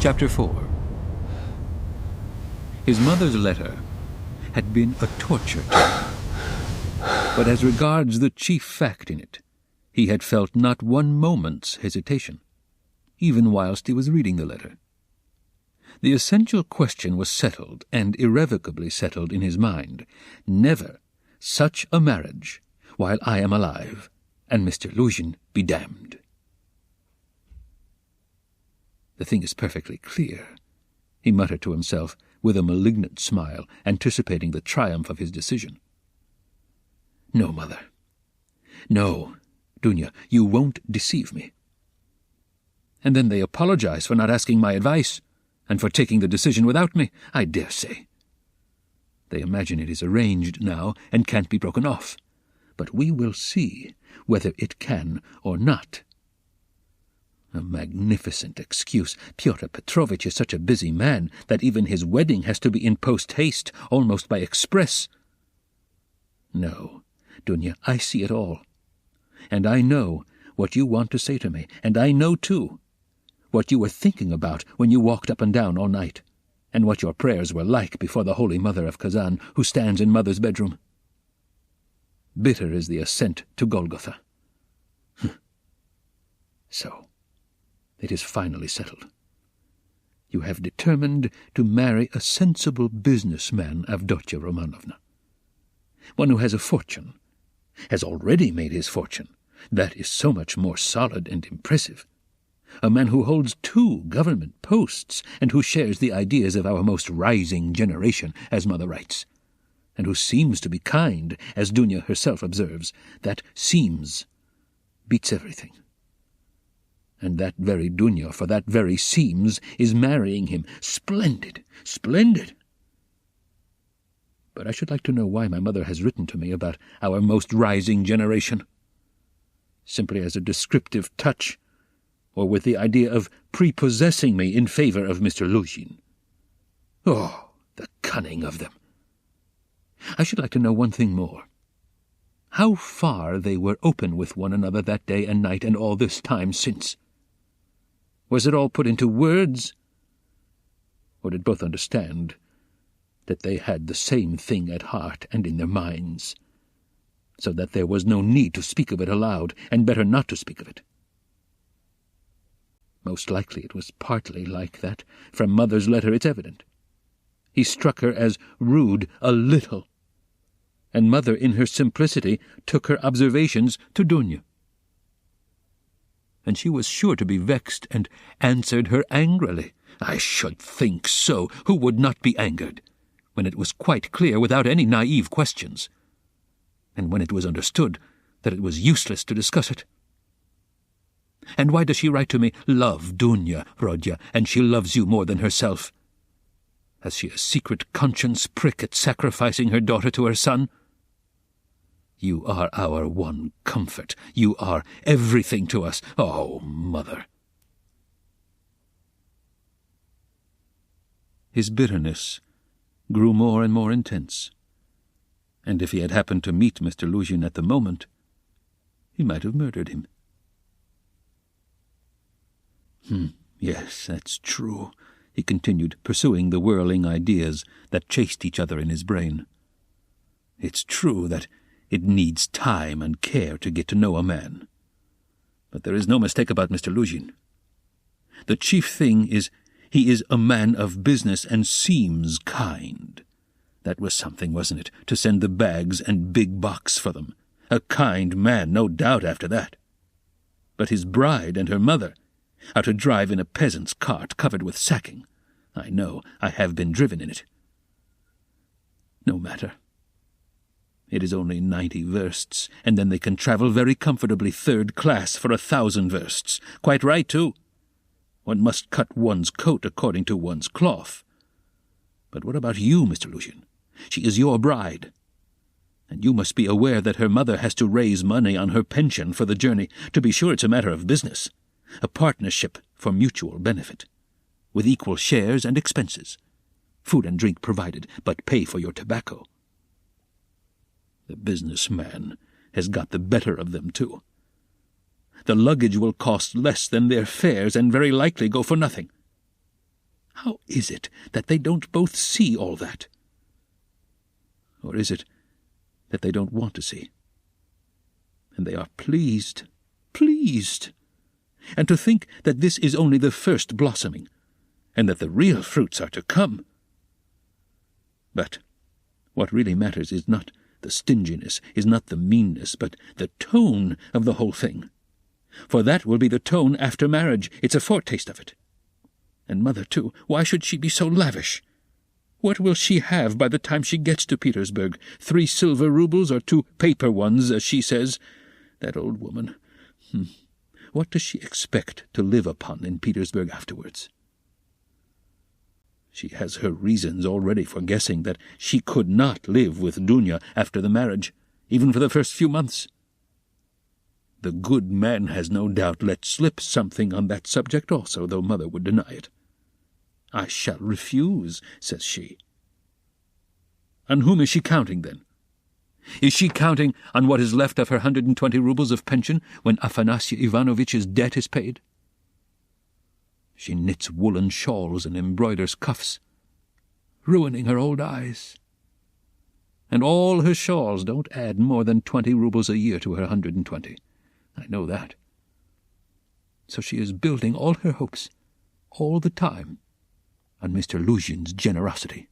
Chapter 4. His mother's letter had been a torture to him, but as regards the chief fact in it, he had felt not one moment's hesitation, even whilst he was reading the letter. The essential question was settled, and irrevocably settled in his mind. Never such a marriage while I am alive, and Mr. Luzhin be damned. The thing is perfectly clear, he muttered to himself with a malignant smile, anticipating the triumph of his decision. No, mother. No, Dunya, you won't deceive me. And then they apologize for not asking my advice, and for taking the decision without me, I dare say. They imagine it is arranged now and can't be broken off, but we will see whether it can or not. A magnificent excuse. Pyotr Petrovitch is such a busy man that even his wedding has to be in post-haste, almost by express. No, Dunya, I see it all. And I know what you want to say to me, and I know, too, what you were thinking about when you walked up and down all night, and what your prayers were like before the Holy Mother of Kazan, who stands in Mother's bedroom. Bitter is the ascent to Golgotha. So, it is finally settled. You have determined to marry a sensible businessman, Avdotya Romanovna. One who has a fortune, has already made his fortune. That is so much more solid and impressive. A man who holds 2 government posts, and who shares the ideas of our most rising generation, as Mother writes, and who seems to be kind, as Dunya herself observes. That seems beats everything. And that very Dunya, for that very seems, is marrying him. Splendid! Splendid! But I should like to know why my mother has written to me about our most rising generation. Simply as a descriptive touch, or with the idea of prepossessing me in favor of Mr. Luzhin. Oh, the cunning of them! I should like to know one thing more. How far they were open with one another that day and night and all this time since. Was it all put into words? Or did both understand that they had the same thing at heart and in their minds, so that there was no need to speak of it aloud, and better not to speak of it? Most likely it was partly like that. From Mother's letter it's evident. He struck her as rude a little, and Mother in her simplicity took her observations to Dunya. And she was sure to be vexed, and answered her angrily. I should think so. Who would not be angered, when it was quite clear without any naive questions, and when it was understood that it was useless to discuss it? And why does she write to me, love Dunya, Rodya, and she loves you more than herself? Has she a secret conscience prick at sacrificing her daughter to her son? You are our one comfort. You are everything to us. Oh, Mother! His bitterness grew more and more intense, and if he had happened to meet Mr. Luzhin at the moment, he might have murdered him. Yes, that's true, he continued, pursuing the whirling ideas that chased each other in his brain. It's true that it needs time and care to get to know a man. But there is no mistake about Mr. Luzhin. The chief thing is he is a man of business and seems kind. That was something, wasn't it, to send the bags and big box for them? A kind man, no doubt, after that. But his bride and her mother are to drive in a peasant's cart covered with sacking. I know, I have been driven in it. No matter. It is only 90 versts, and then they can travel very comfortably 3rd class for 1,000 versts. Quite right, too. One must cut one's coat according to one's cloth. But what about you, Mr. Luzhin? She is your bride. And you must be aware that her mother has to raise money on her pension for the journey. To be sure, it's a matter of business. A partnership for mutual benefit, with equal shares and expenses. Food and drink provided, but pay for your tobacco. The businessman has got the better of them, too. The luggage will cost less than their fares, and very likely go for nothing. How is it that they don't both see all that? Or is it that they don't want to see? And they are pleased, and to think that this is only the first blossoming, and that the real fruits are to come. But what really matters is not the stinginess, is not the meanness, but the tone of the whole thing. For that will be the tone after marriage. It's a foretaste of it. And mother, too, why should she be so lavish? What will she have by the time she gets to Petersburg? 3 silver roubles or 2 paper ones, as she says? That old woman. What does she expect to live upon in Petersburg afterwards? She has her reasons already for guessing that she could not live with Dunya after the marriage, even for the first few months. The good man has no doubt let slip something on that subject also, though mother would deny it. I shall refuse, says she. On whom is she counting, then? Is she counting on what is left of her 120 roubles of pension when Afanasy Ivanovitch's debt is paid? She knits woolen shawls and embroiders cuffs, ruining her old eyes. And all her shawls don't add more than 20 roubles a year to her 120. I know that. So she is building all her hopes, all the time, on Mr. Luzhin's generosity.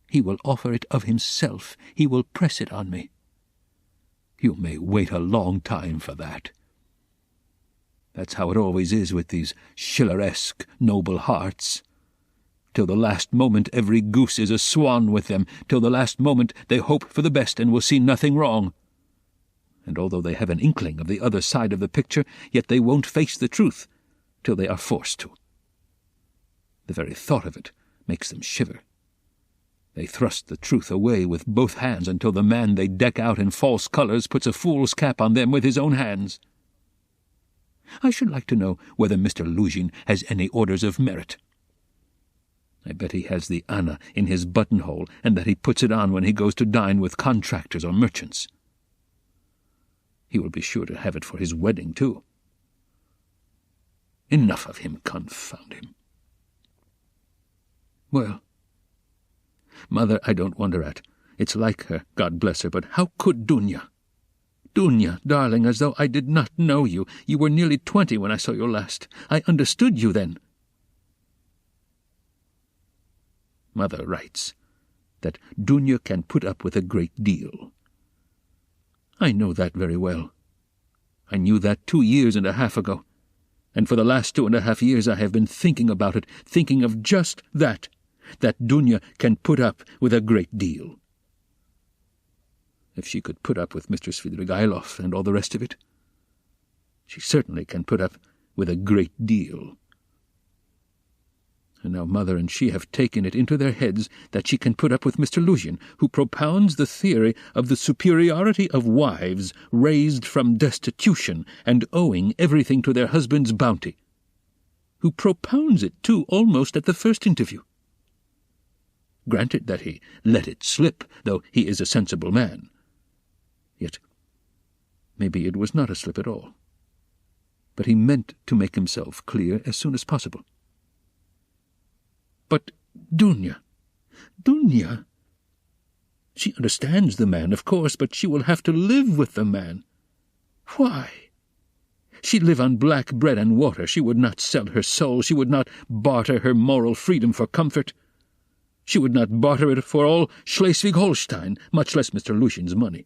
He will offer it of himself. He will press it on me. You may wait a long time for that. That's how it always is with these Schilleresque noble hearts. Till the last moment every goose is a swan with them. Till the last moment they hope for the best and will see nothing wrong. And although they have an inkling of the other side of the picture, yet they won't face the truth till they are forced to. The very thought of it makes them shiver. They thrust the truth away with both hands until the man they deck out in false colours puts a fool's cap on them with his own hands. I should like to know whether Mr. Luzhin has any orders of merit. I bet he has the Anna in his buttonhole, and that he puts it on when he goes to dine with contractors or merchants. He will be sure to have it for his wedding, too. Enough of him, confound him. Well, mother, I don't wonder at. It's like her, God bless her, but how could Dunya? Dunya, darling, as though I did not know you. You were nearly 20 when I saw you last. I understood you then. Mother writes that Dunya can put up with a great deal. I know that very well. I knew that 2 years and a half ago, and for the last 2.5 years I have been thinking about it, thinking of just that Dunya can put up with a great deal. If she could put up with Mr. Svidrigailov and all the rest of it, she certainly can put up with a great deal. And now mother and she have taken it into their heads that she can put up with Mr. Luzhin, who propounds the theory of the superiority of wives raised from destitution and owing everything to their husband's bounty, who propounds it, too, almost at the first interview. Granted that he let it slip, though he is a sensible man. Yet maybe it was not a slip at all, but he meant to make himself clear as soon as possible. But Dunya, she understands the man, of course, but she will have to live with the man. Why? She'd live on black bread and water. She would not sell her soul. She would not barter her moral freedom for comfort. She would not barter it for all Schleswig-Holstein, much less Mr. Luzhin's money.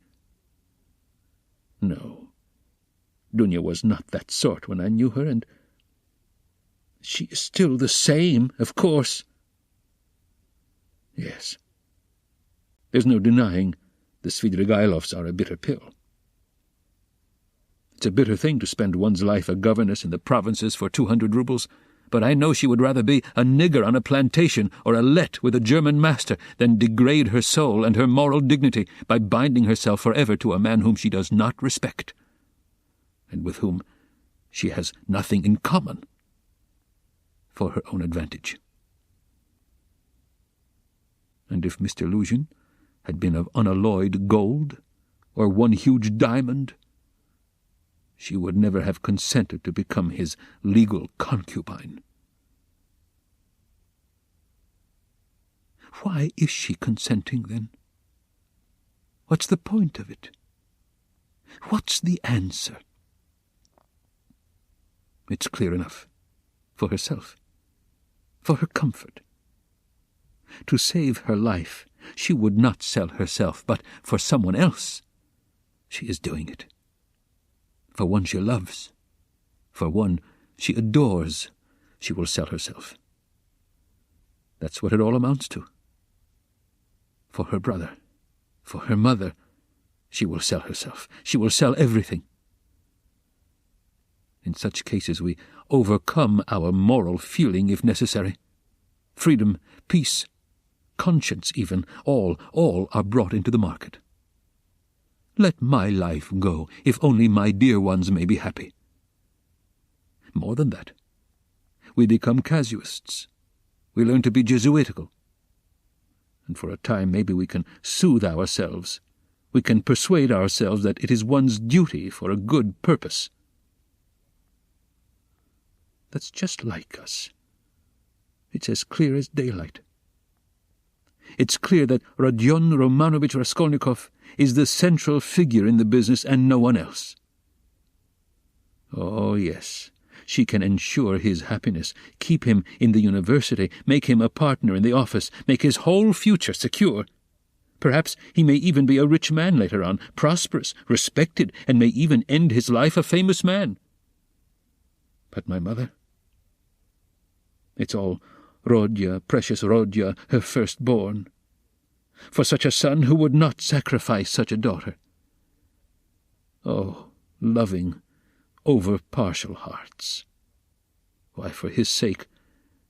No, Dunya was not that sort when I knew her, and she is still the same, of course. Yes, there's no denying the Svidrigailovs are a bitter pill. It's a bitter thing to spend one's life a governess in the provinces for 200 roubles, but I know she would rather be a nigger on a plantation or a let with a German master than degrade her soul and her moral dignity by binding herself forever to a man whom she does not respect, and with whom she has nothing in common, for her own advantage. And if Mr. Luzhin had been of unalloyed gold, or one huge diamond, she would never have consented to become his legal concubine. Why is she consenting, then? What's the point of it? What's the answer? It's clear enough. For herself. For her comfort. To save her life, she would not sell herself, but for someone else, she is doing it. For one she loves, for one she adores, she will sell herself. That's what it all amounts to. For her brother, for her mother, she will sell herself. She will sell everything. In such cases we overcome our moral feeling if necessary. Freedom, peace, conscience even, all are brought into the market. Let my life go, if only my dear ones may be happy. More than that, we become casuists. We learn to be Jesuitical. And for a time maybe we can soothe ourselves. We can persuade ourselves that it is one's duty for a good purpose. That's just like us. It's as clear as daylight. It's clear that Rodion Romanovich Raskolnikov is the central figure in the business and no one else. Oh, yes, she can ensure his happiness, keep him in the university, make him a partner in the office, make his whole future secure. Perhaps he may even be a rich man later on, prosperous, respected, and may even end his life a famous man. But my mother? It's all Rodya, precious Rodya, her firstborn. For such a son, who would not sacrifice such a daughter? Oh, loving, over-partial hearts. Why, for his sake,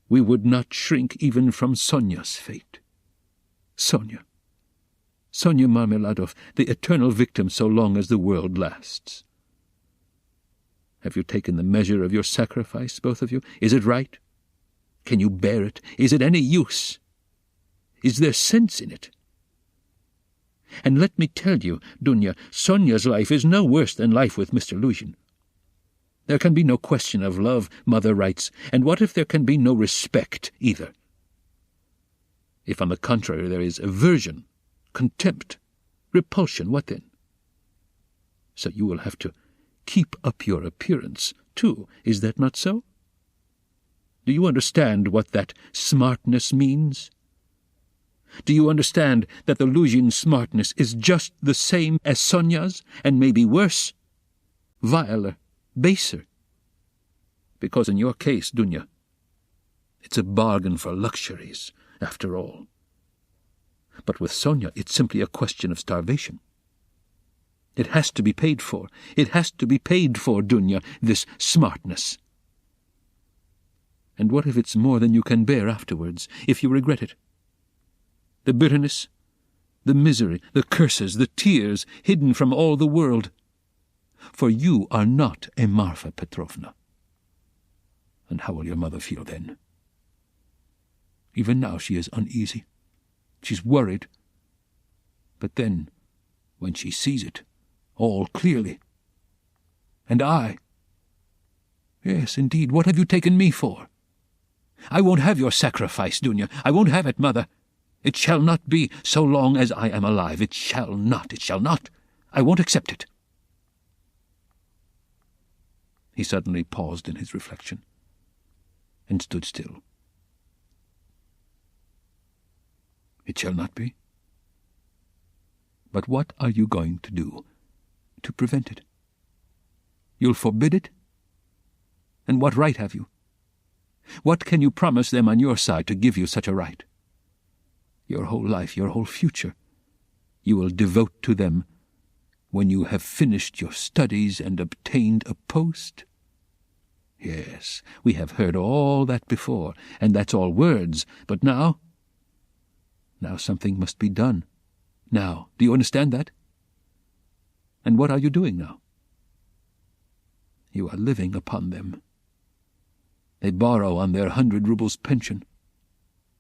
we would not shrink even from Sonia's fate. Sonia Marmeladov, the eternal victim so long as the world lasts. Have you taken the measure of your sacrifice, both of you? Is it right? Can you bear it? Is it any use? Is there sense in it? And let me tell you, Dunya, Sonia's life is no worse than life with Mr. Luzhin. There can be no question of love, Mother writes, and what if there can be no respect either? If, on the contrary, there is aversion, contempt, repulsion, what then? So you will have to keep up your appearance, too, is that not so? Do you understand what that smartness means? Do you understand that the Luzhin smartness is just the same as Sonia's, and maybe worse, viler, baser? Because in your case, Dunya, it's a bargain for luxuries, after all. But with Sonia, it's simply a question of starvation. It has to be paid for. It has to be paid for, Dunya, this smartness. And what if it's more than you can bear afterwards, if you regret it? The bitterness, the misery, the curses, the tears hidden from all the world. For you are not a Marfa Petrovna. And how will your mother feel then? Even now she is uneasy. She's worried. But then, when she sees it, all clearly. And I? Yes, indeed, what have you taken me for? I won't have your sacrifice, Dunya. I won't have it, Mother. It shall not be so long as I am alive. It shall not. It shall not. I won't accept it. He suddenly paused in his reflection and stood still. It shall not be? But what are you going to do to prevent it? You'll forbid it? And what right have you? What can you promise them on your side to give you such a right? Your whole life, your whole future, you will devote to them when you have finished your studies and obtained a post? Yes, we have heard all that before, and that's all words, but now something must be done. Now, do you understand that? And what are you doing now? You are living upon them. They borrow on their 100 rubles pension.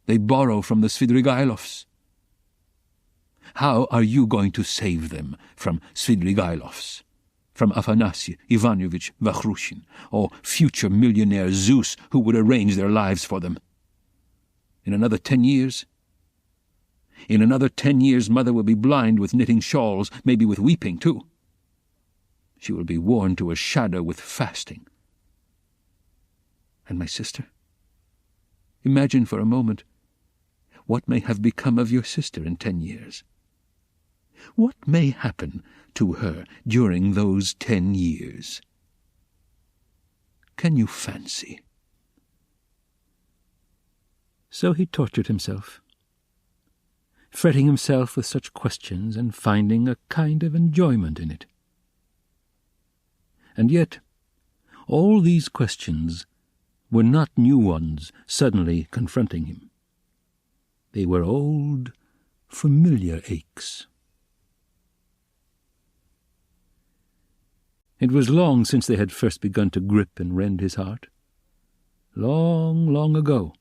They borrow from the Svidrigailovs. How are you going to save them from Svidrigailovs, from Afanasy Ivanovich Vakhrushin, or future millionaire Zeus who would arrange their lives for them? In another 10 years? In another 10 years Mother will be blind with knitting shawls, maybe with weeping too. She will be worn to a shadow with fasting. And my sister? Imagine for a moment what may have become of your sister in 10 years. What may happen to her during those 10 years? Can you fancy? So he tortured himself, fretting himself with such questions and finding a kind of enjoyment in it. And yet, all these questions were not new ones suddenly confronting him. They were old, familiar aches. It was long since they had first begun to grip and rend his heart. Long, long ago,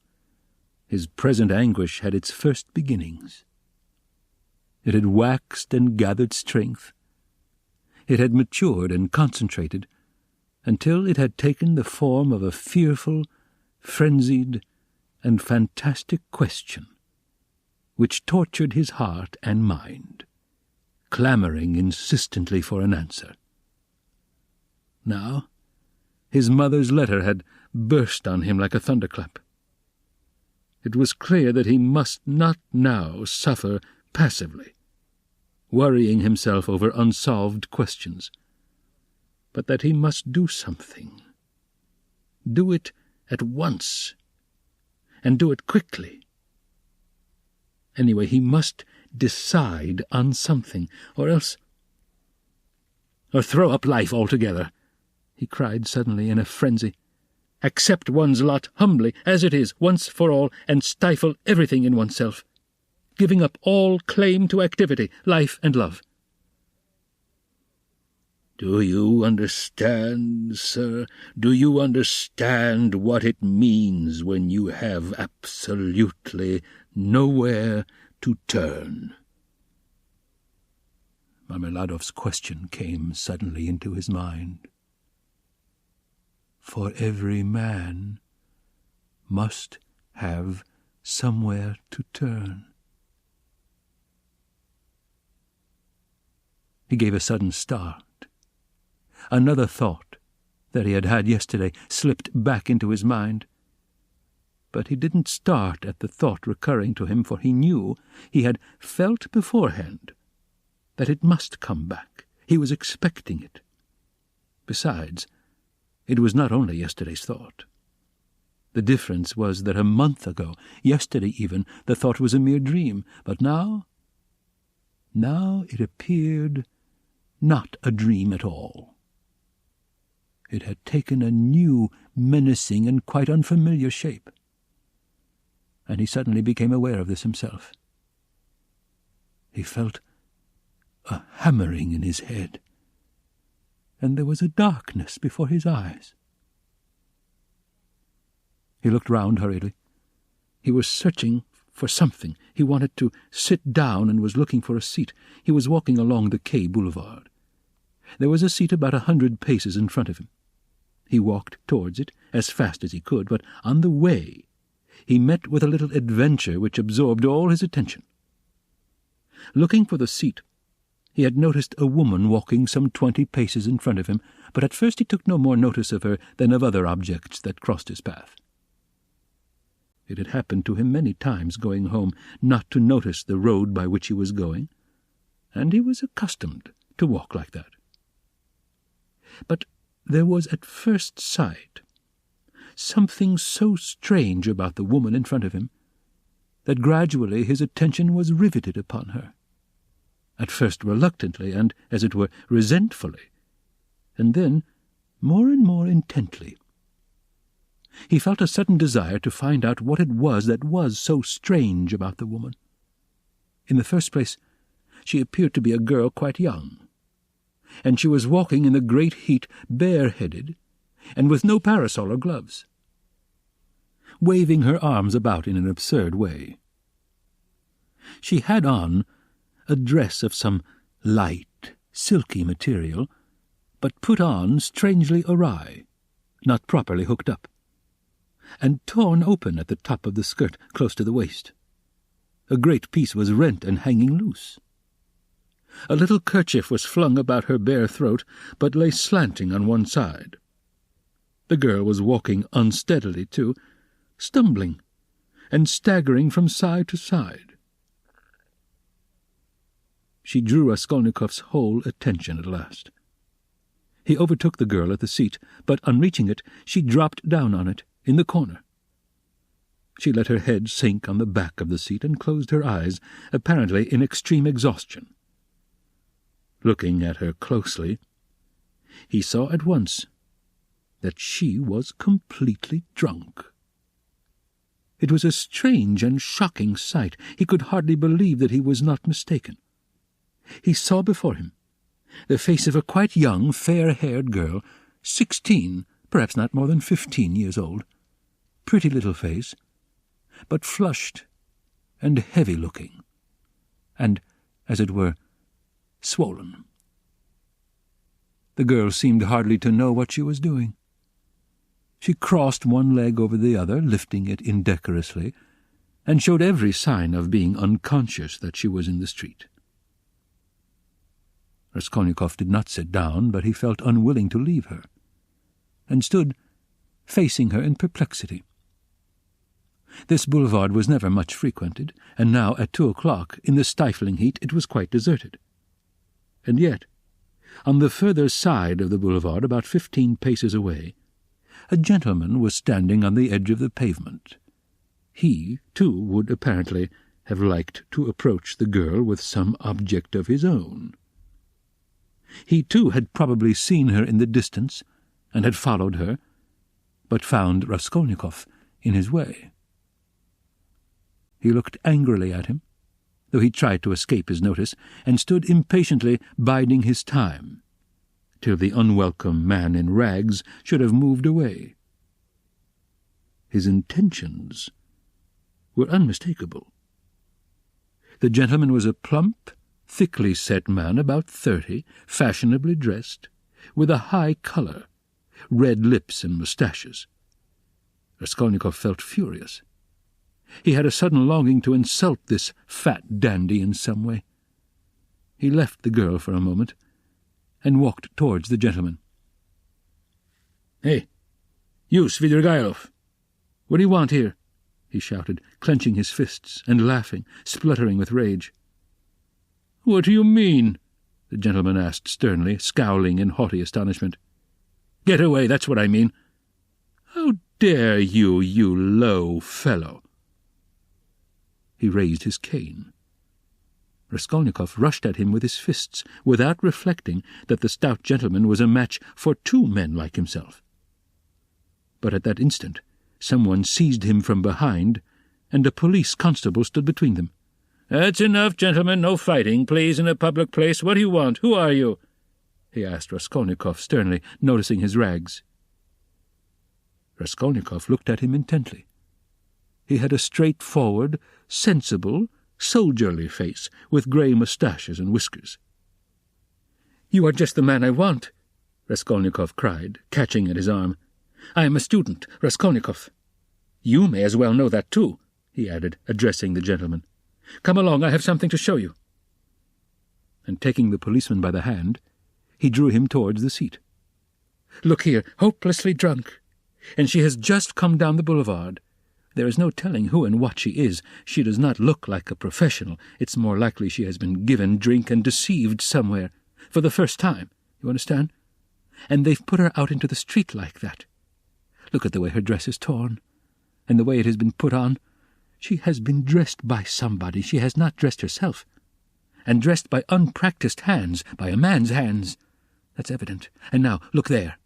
his present anguish had its first beginnings. It had waxed and gathered strength. It had matured and concentrated until it had taken the form of a fearful, frenzied, and fantastic question which tortured his heart and mind, clamoring insistently for an answer. Now, his mother's letter had burst on him like a thunderclap. It was clear that he must not now suffer passively, worrying himself over unsolved questions, but that he must do something. Do it at once, and do it quickly. Anyway, he must decide on something, or throw up life altogether, he cried suddenly in a frenzy. Accept one's lot humbly, as it is, once for all, and stifle everything in oneself, giving up all claim to activity, life and love. Do you understand, sir? Do you understand what it means when you have absolutely nowhere to turn? Marmeladov's question came suddenly into his mind. For every man must have somewhere to turn. He gave a sudden start. Another thought that he had had yesterday slipped back into his mind. But he didn't start at the thought recurring to him, for he knew, he had felt beforehand, that it must come back. He was expecting it. Besides, it was not only yesterday's thought. The difference was that a month ago, yesterday even, the thought was a mere dream. But now it appeared not a dream at all. It had taken a new, menacing, and quite unfamiliar shape. And he suddenly became aware of this himself. He felt a hammering in his head, and there was a darkness before his eyes. He looked round hurriedly. He was searching for something. He wanted to sit down and was looking for a seat. He was walking along the Quai Boulevard. There was a seat about 100 paces in front of him. He walked towards it as fast as he could, but on the way he met with a little adventure which absorbed all his attention. Looking for the seat, he had noticed a woman walking some 20 paces in front of him, but at first he took no more notice of her than of other objects that crossed his path. It had happened to him many times going home not to notice the road by which he was going, and he was accustomed to walk like that. But there was at first sight something so strange about the woman in front of him that gradually his attention was riveted upon her. At first reluctantly and, as it were, resentfully, and then more and more intently. He felt a sudden desire to find out what it was that was so strange about the woman. In the first place, she appeared to be a girl quite young, and she was walking in the great heat bareheaded, and with no parasol or gloves, waving her arms about in an absurd way. She had on a dress of some light, silky material, but put on strangely awry, not properly hooked up, and torn open at the top of the skirt close to the waist. A great piece was rent and hanging loose. A little kerchief was flung about her bare throat, but lay slanting on one side. The girl was walking unsteadily, too, stumbling and staggering from side to side. She drew Raskolnikov's whole attention at last. He overtook the girl at the seat, but on reaching it, she dropped down on it, in the corner. She let her head sink on the back of the seat and closed her eyes, apparently in extreme exhaustion. Looking at her closely, he saw at once that she was completely drunk. It was a strange and shocking sight. He could hardly believe that he was not mistaken. He saw before him the face of a quite young, fair-haired girl, 16, perhaps not more than 15 years old. Pretty little face, but flushed and heavy-looking, and, as it were, swollen. The girl seemed hardly to know what she was doing. She crossed one leg over the other, lifting it indecorously, and showed every sign of being unconscious that she was in the street. Raskolnikov did not sit down, but he felt unwilling to leave her, and stood facing her in perplexity. This boulevard was never much frequented, and now at 2 o'clock, in the stifling heat, it was quite deserted. And yet, on the further side of the boulevard, about 15 paces away, a gentleman was standing on the edge of the pavement. He, too, would apparently have liked to approach the girl with some object of his own. He, too, had probably seen her in the distance, and had followed her, but found Raskolnikov in his way. He looked angrily at him, though he tried to escape his notice, and stood impatiently biding his time, till the unwelcome man in rags should have moved away. His intentions were unmistakable. The gentleman was a plump, thickly set man, about 30, fashionably dressed, with a high colour, red lips and moustaches. Raskolnikov felt furious. He had a sudden longing to insult this fat dandy in some way. He left the girl for a moment, and walked towards the gentleman. "Hey, you, Svidrigailov! What do you want here?" he shouted, clenching his fists and laughing, spluttering with rage. "What do you mean?" the gentleman asked sternly, scowling in haughty astonishment. "Get away, that's what I mean. How dare you, you low fellow?" He raised his cane. Raskolnikov rushed at him with his fists, without reflecting that the stout gentleman was a match for 2 men like himself. But at that instant someone seized him from behind, and a police constable stood between them. "That's enough, gentlemen. No fighting, please, in a public place. What do you want? Who are you?" he asked Raskolnikov sternly, noticing his rags. Raskolnikov looked at him intently. He had a straightforward, sensible, soldierly face, with grey moustaches and whiskers. "You are just the man I want," Raskolnikov cried, catching at his arm. "I am a student, Raskolnikov. You may as well know that too," he added, addressing the gentleman. "Come along, I have something to show you." And taking the policeman by the hand, he drew him towards the seat. "Look here, hopelessly drunk, and she has just come down the boulevard. There is no telling who and what she is. She does not look like a professional. It's more likely she has been given drink and deceived somewhere, for the first time, you understand? And they've put her out into the street like that. Look at the way her dress is torn, and the way it has been put on. She has been dressed by somebody. She has not dressed herself. And dressed by unpractised hands, by a man's hands. That's evident. And now, look there.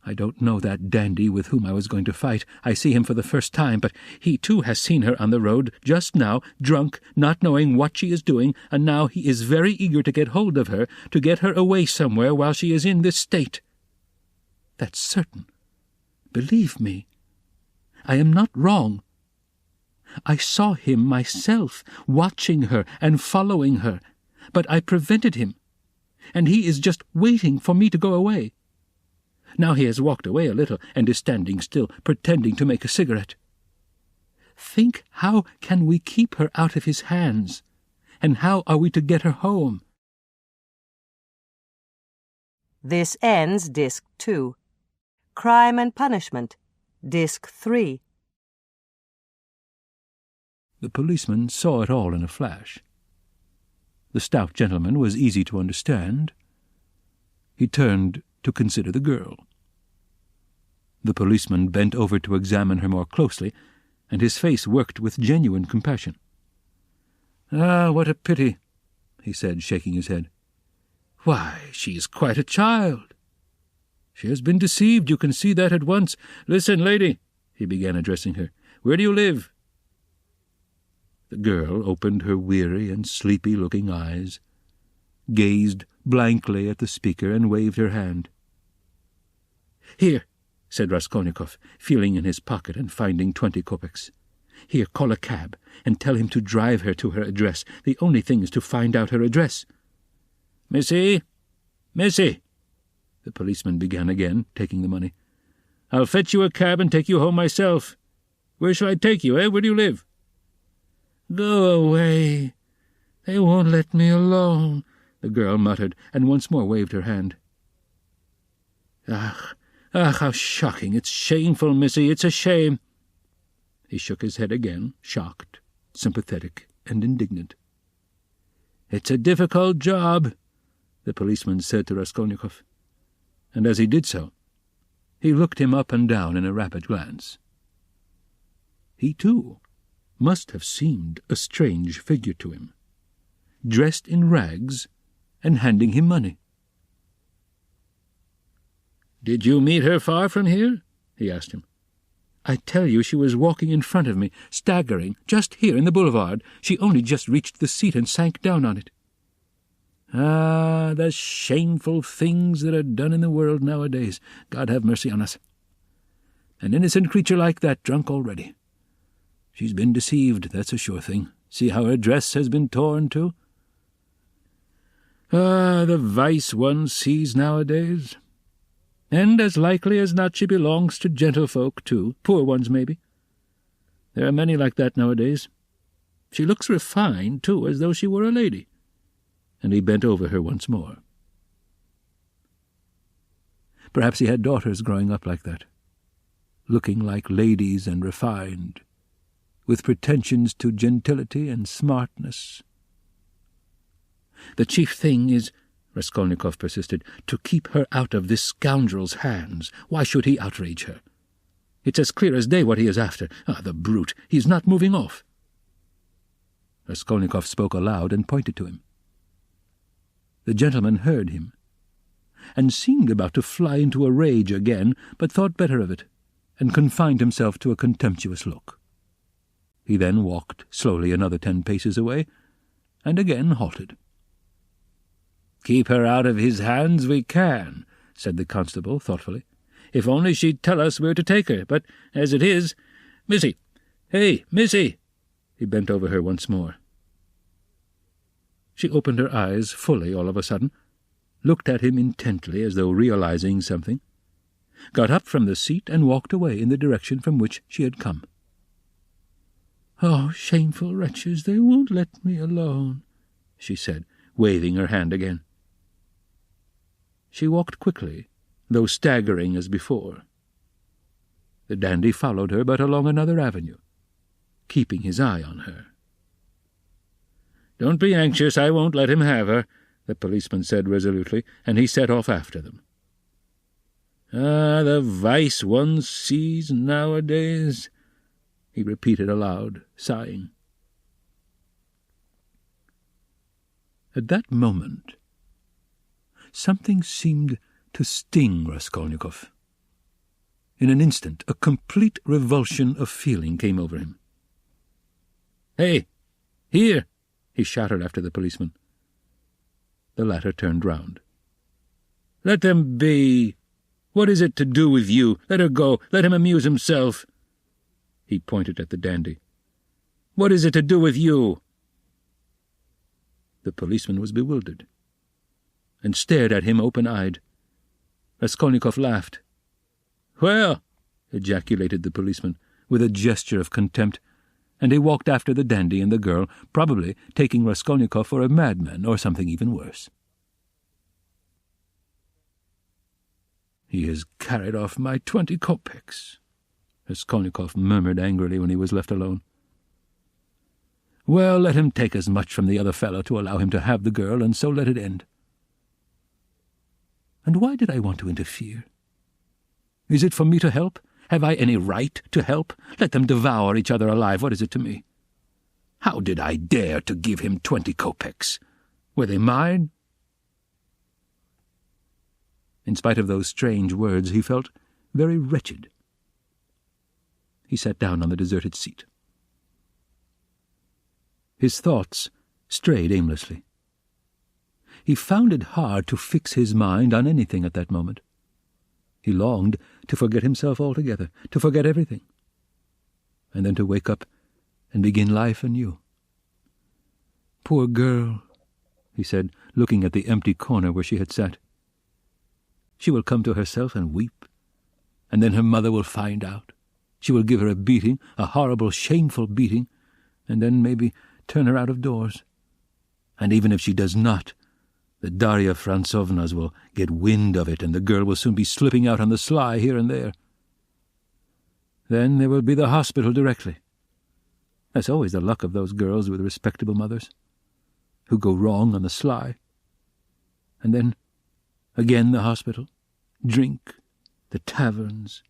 I don't know that dandy with whom I was going to fight. I see him for the first time, but he too has seen her on the road, just now, drunk, not knowing what she is doing, and now he is very eager to get hold of her, to get her away somewhere while she is in this state. That's certain. Believe me. I am not wrong. I saw him myself, watching her and following her, but I prevented him, and he is just waiting for me to go away. Now he has walked away a little and is standing still, pretending to make a cigarette. Think, how can we keep her out of his hands? And how are we to get her home? This ends Disc 2. Crime and Punishment, Disc 3. The policeman saw it all in a flash. The stout gentleman was easy to understand. He turned to consider the girl. The policeman bent over to examine her more closely, and his face worked with genuine compassion. "Ah, what a pity," he said, shaking his head. "Why, she is quite a child. She has been deceived, you can see that at once. Listen, lady," he began, addressing her. "Where do you live?" The girl opened her weary and sleepy-looking eyes, gazed blankly at the speaker, and waved her hand. "Here," said Raskolnikov, feeling in his pocket and finding 20 kopecks. "Here, call a cab, and tell him to drive her to her address. The only thing is to find out her address." "Missy! Missy!" the policeman began again, taking the money. "I'll fetch you a cab and take you home myself. Where shall I take you, eh? Where do you live?" "Go away. They won't let me alone," the girl muttered, and once more waved her hand. "Ach, how shocking! It's shameful, missy, it's a shame." He shook his head again, shocked, sympathetic, and indignant. "It's a difficult job," the policeman said to Raskolnikov, and as he did so, he looked him up and down in a rapid glance. He, too, must have seemed a strange figure to him, dressed in rags and handing him money. "Did you meet her far from here?" he asked him. "I tell you, she was walking in front of me, staggering, just here in the boulevard. She only just reached the seat and sank down on it." Ah, the shameful things that are done in the world nowadays. God have mercy on us. An innocent creature like that drunk already. She's been deceived, that's a sure thing. See how her dress has been torn, too? Ah, the vice one sees nowadays. And as likely as not she belongs to gentlefolk, too, poor ones, maybe. There are many like that nowadays. She looks refined, too, as though she were a lady. And he bent over her once more. Perhaps he had daughters growing up like that, looking like ladies and refined, with pretensions to gentility and smartness. "The chief thing is," Raskolnikov persisted, "to keep her out of this scoundrel's hands. Why should he outrage her? It's as clear as day what he is after. Ah, the brute! He is not moving off." Raskolnikov spoke aloud and pointed to him. The gentleman heard him, and seemed about to fly into a rage again, but thought better of it, and confined himself to a contemptuous look. He then walked slowly another 10 paces away, and again halted. "Keep her out of his hands we can," said the constable thoughtfully. "If only she'd tell us where to take her. But as it is... Missy! Hey, Missy!" He bent over her once more. She opened her eyes fully all of a sudden, looked at him intently as though realizing something, got up from the seat and walked away in the direction from which she had come. "Oh, shameful wretches, they won't let me alone," she said, waving her hand again. She walked quickly, though staggering as before. The dandy followed her, but along another avenue, keeping his eye on her. "Don't be anxious, I won't let him have her," the policeman said resolutely, and he set off after them. "Ah, the vice one sees nowadays," he repeated aloud, sighing. At that moment, something seemed to sting Raskolnikov. In an instant, a complete revulsion of feeling came over him. "Hey, here!" he shouted after the policeman. The latter turned round. "Let them be. What is it to do with you? Let her go. Let him amuse himself." He pointed at the dandy. "What is it to do with you?" The policeman was bewildered, and stared at him open-eyed. Raskolnikov laughed. "Well," ejaculated the policeman, with a gesture of contempt, and he walked after the dandy and the girl, probably taking Raskolnikov for a madman or something even worse. "He has carried off my 20 kopecks," Raskolnikov murmured angrily when he was left alone. "Well, let him take as much from the other fellow to allow him to have the girl, and so let it end. And why did I want to interfere? Is it for me to help? Have I any right to help? Let them devour each other alive. What is it to me? How did I dare to give him 20 kopecks? Were they mine?" In spite of those strange words, he felt very wretched. He sat down on the deserted seat. His thoughts strayed aimlessly. He found it hard to fix his mind on anything at that moment. He longed to forget himself altogether, to forget everything, and then to wake up and begin life anew. "Poor girl," he said, looking at the empty corner where she had sat. "She will come to herself and weep, and then her mother will find out. She will give her a beating, a horrible, shameful beating, and then maybe turn her out of doors. And even if she does not, the Darya Fransovnas will get wind of it, and the girl will soon be slipping out on the sly here and there. Then there will be the hospital directly. That's always the luck of those girls with respectable mothers, who go wrong on the sly. And then again the hospital, drink, the taverns,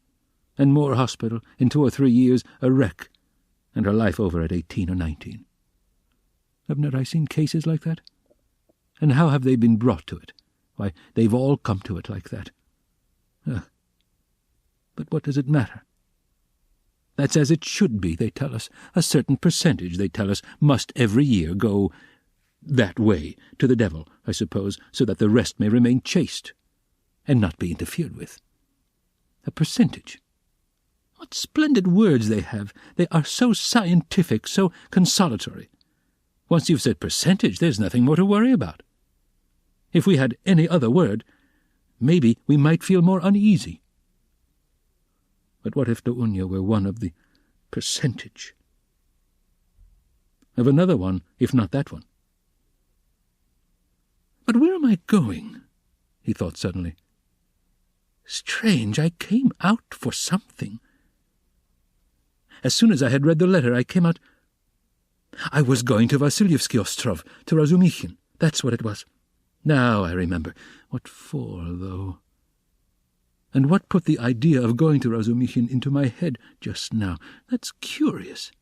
and more hospital, in 2 or 3 years a wreck, and her life over at 18 or 19. Haven't I seen cases like that? And how have they been brought to it? Why, they've all come to it like that. But what does it matter? That's as it should be, they tell us. A certain percentage, they tell us, must every year go that way, to the devil, I suppose, so that the rest may remain chaste, and not be interfered with. A percentage. What splendid words they have! They are so scientific, so consolatory. Once you've said percentage, there's nothing more to worry about. If we had any other word, maybe we might feel more uneasy. But what if Dounia were one of the percentage? Of another one, if not that one. But where am I going? He thought suddenly. Strange, I came out for something. As soon as I had read the letter, I came out. I was going to Vasilyevsky Ostrov, to Razumikhin. That's what it was. Now I remember. What for, though? And what put the idea of going to Razumikhin into my head just now? That's curious.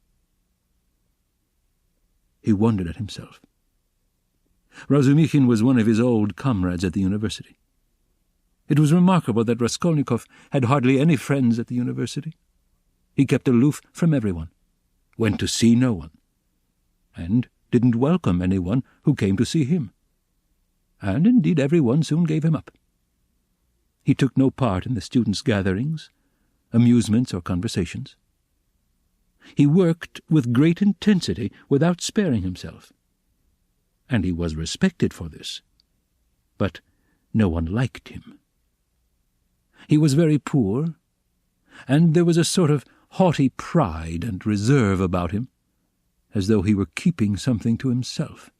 He wondered at himself. Razumikhin was one of his old comrades at the university. It was remarkable that Raskolnikov had hardly any friends at the university. He kept aloof from everyone, went to see no one, and didn't welcome anyone who came to see him. And indeed everyone soon gave him up. He took no part in the students' gatherings, amusements, or conversations. He worked with great intensity without sparing himself, and he was respected for this, but no one liked him. He was very poor, and there was a sort of haughty pride and reserve about him, as though he were keeping something to himself.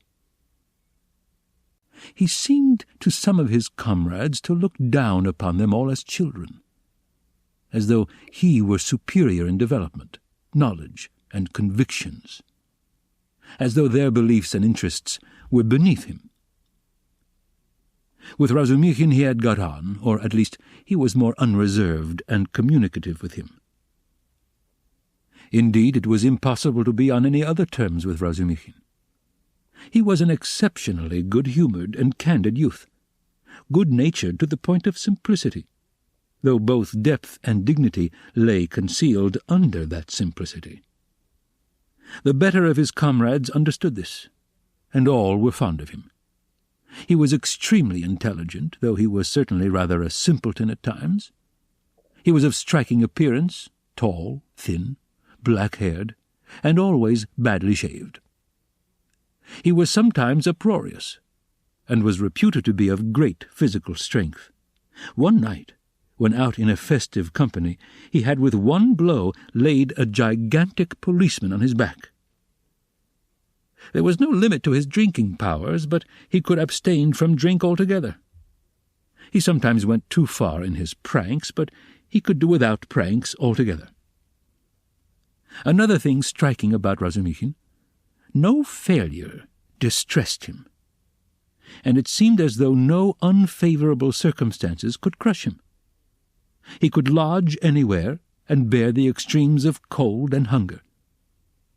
He seemed to some of his comrades to look down upon them all as children, as though he were superior in development, knowledge, and convictions, as though their beliefs and interests were beneath him. With Razumikhin he had got on, or at least he was more unreserved and communicative with him. Indeed, it was impossible to be on any other terms with Razumikhin. He was an exceptionally good-humoured and candid youth, good-natured to the point of simplicity, though both depth and dignity lay concealed under that simplicity. The better of his comrades understood this, and all were fond of him. He was extremely intelligent, though he was certainly rather a simpleton at times. He was of striking appearance, tall, thin, black-haired, and always badly shaved. He was sometimes uproarious, and was reputed to be of great physical strength. One night, when out in a festive company, he had with one blow laid a gigantic policeman on his back. There was no limit to his drinking powers, but he could abstain from drink altogether. He sometimes went too far in his pranks, but he could do without pranks altogether. Another thing striking about Razumikhin, no failure distressed him, and it seemed as though no unfavorable circumstances could crush him. He could lodge anywhere and bear the extremes of cold and hunger.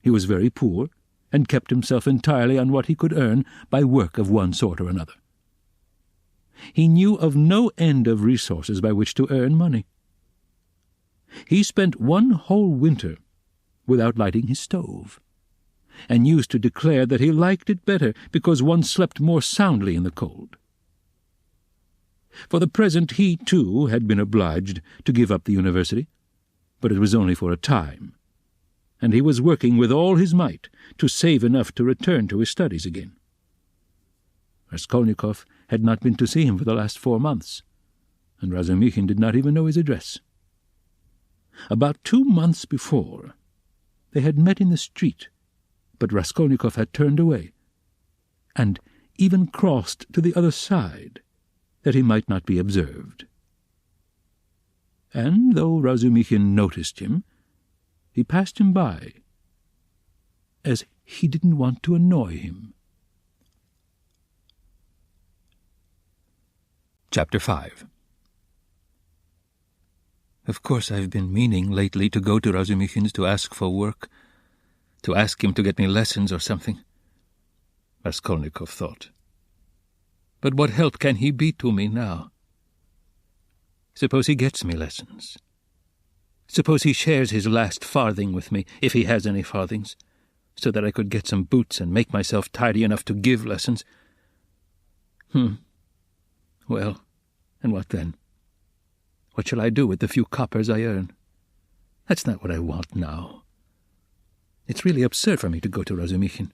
He was very poor, and kept himself entirely on what he could earn by work of one sort or another. He knew of no end of resources by which to earn money. He spent one whole winter without lighting his stove, and used to declare that he liked it better because one slept more soundly in the cold. For the present he, too, had been obliged to give up the university, but it was only for a time, and he was working with all his might to save enough to return to his studies again. Raskolnikov had not been to see him for the last 4 months, and Razumikhin did not even know his address. About 2 months before, they had met in the street, but Raskolnikov had turned away, and even crossed to the other side, that he might not be observed. And though Razumikhin noticed him, he passed him by, as he didn't want to annoy him. Chapter 5. Of course I've been meaning lately to go to Razumikhin's to ask for work, to ask him to get me lessons or something, Raskolnikov thought. But what help can he be to me now? Suppose he gets me lessons. Suppose he shares his last farthing with me, if he has any farthings, so that I could get some boots and make myself tidy enough to give lessons. Well, and what then? What shall I do with the few coppers I earn? That's not what I want now. It's really absurd for me to go to Razumikhin.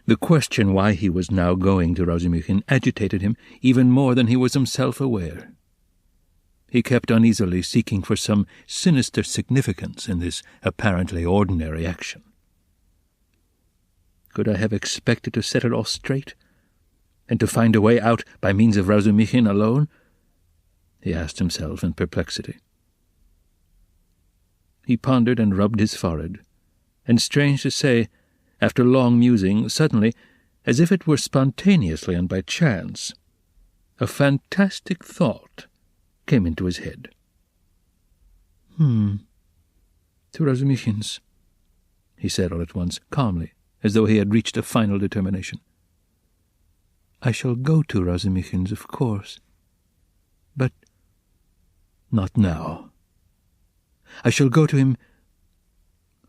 The question why he was now going to Razumikhin agitated him even more than he was himself aware. He kept uneasily seeking for some sinister significance in this apparently ordinary action. Could I have expected to set it all straight, and to find a way out by means of Razumikhin alone? He asked himself in perplexity. He pondered and rubbed his forehead, and strange to say, after long musing, suddenly, as if it were spontaneously and by chance, a fantastic thought came into his head. To Razumikhin's, he said all at once, calmly, as though he had reached a final determination. I shall go to Razumikhin's, of course, but not now. I shall go to him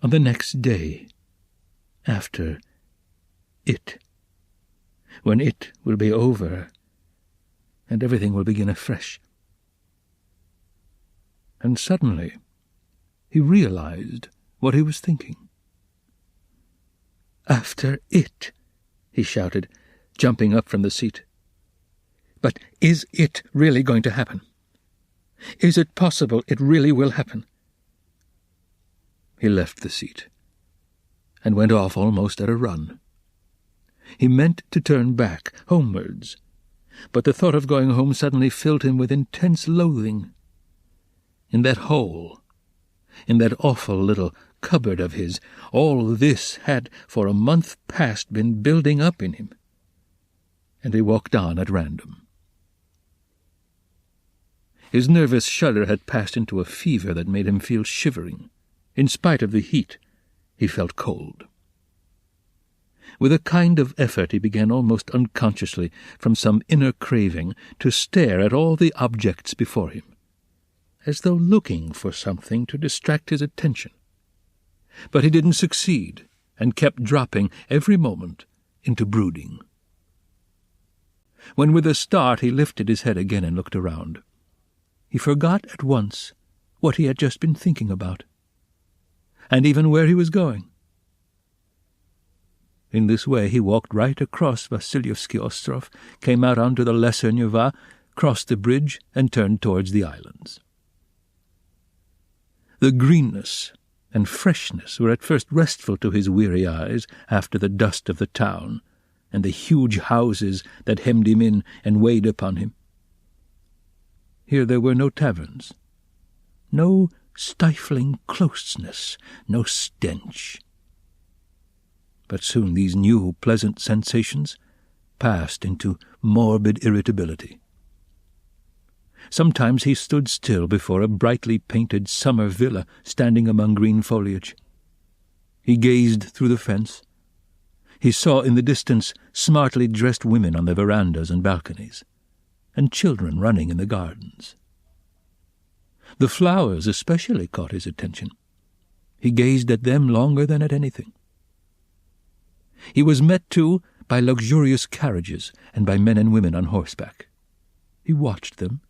on the next day, after it, when it will be over, and everything will begin afresh. And suddenly he realized what he was thinking. After it, he shouted, jumping up from the seat. But is it really going to happen? Is it possible it really will happen? He left the seat and went off almost at a run. He meant to turn back, homewards, but the thought of going home suddenly filled him with intense loathing. In that hole, in that awful little cupboard of his, all this had for a month past been building up in him, and he walked on at random. His nervous shudder had passed into a fever that made him feel shivering. In spite of the heat, he felt cold. With a kind of effort he began almost unconsciously, from some inner craving, to stare at all the objects before him, as though looking for something to distract his attention. But he didn't succeed, and kept dropping every moment into brooding. When with a start he lifted his head again and looked around, he forgot at once what he had just been thinking about, and even where he was going. In this way he walked right across Vasilyevsky Ostrov, came out onto the Lesser Neva, crossed the bridge and turned towards the islands. The greenness and freshness were at first restful to his weary eyes after the dust of the town and the huge houses that hemmed him in and weighed upon him. Here there were no taverns, no stifling closeness, no stench. But soon these new pleasant sensations passed into morbid irritability. Sometimes he stood still before a brightly painted summer villa standing among green foliage. He gazed through the fence. He saw in the distance smartly dressed women on the verandas and balconies, and children running in the gardens. The flowers especially caught his attention. He gazed at them longer than at anything. He was met, too, by luxurious carriages and by men and women on horseback. He watched them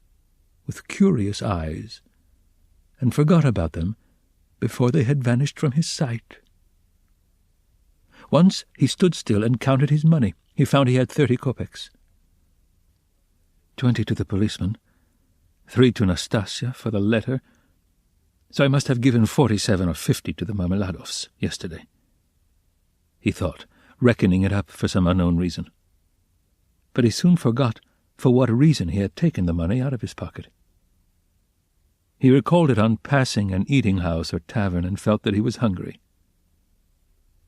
with curious eyes, and forgot about them before they had vanished from his sight. Once he stood still and counted his money. He found he had 30 kopecks. 20 to the policeman, 3 to Nastasia for the letter, so I must have given 47 or 50 to the Marmeladovs yesterday, he thought, reckoning it up for some unknown reason. But he soon forgot for what reason he had taken the money out of his pocket. He recalled it on passing an eating-house or tavern and felt that he was hungry.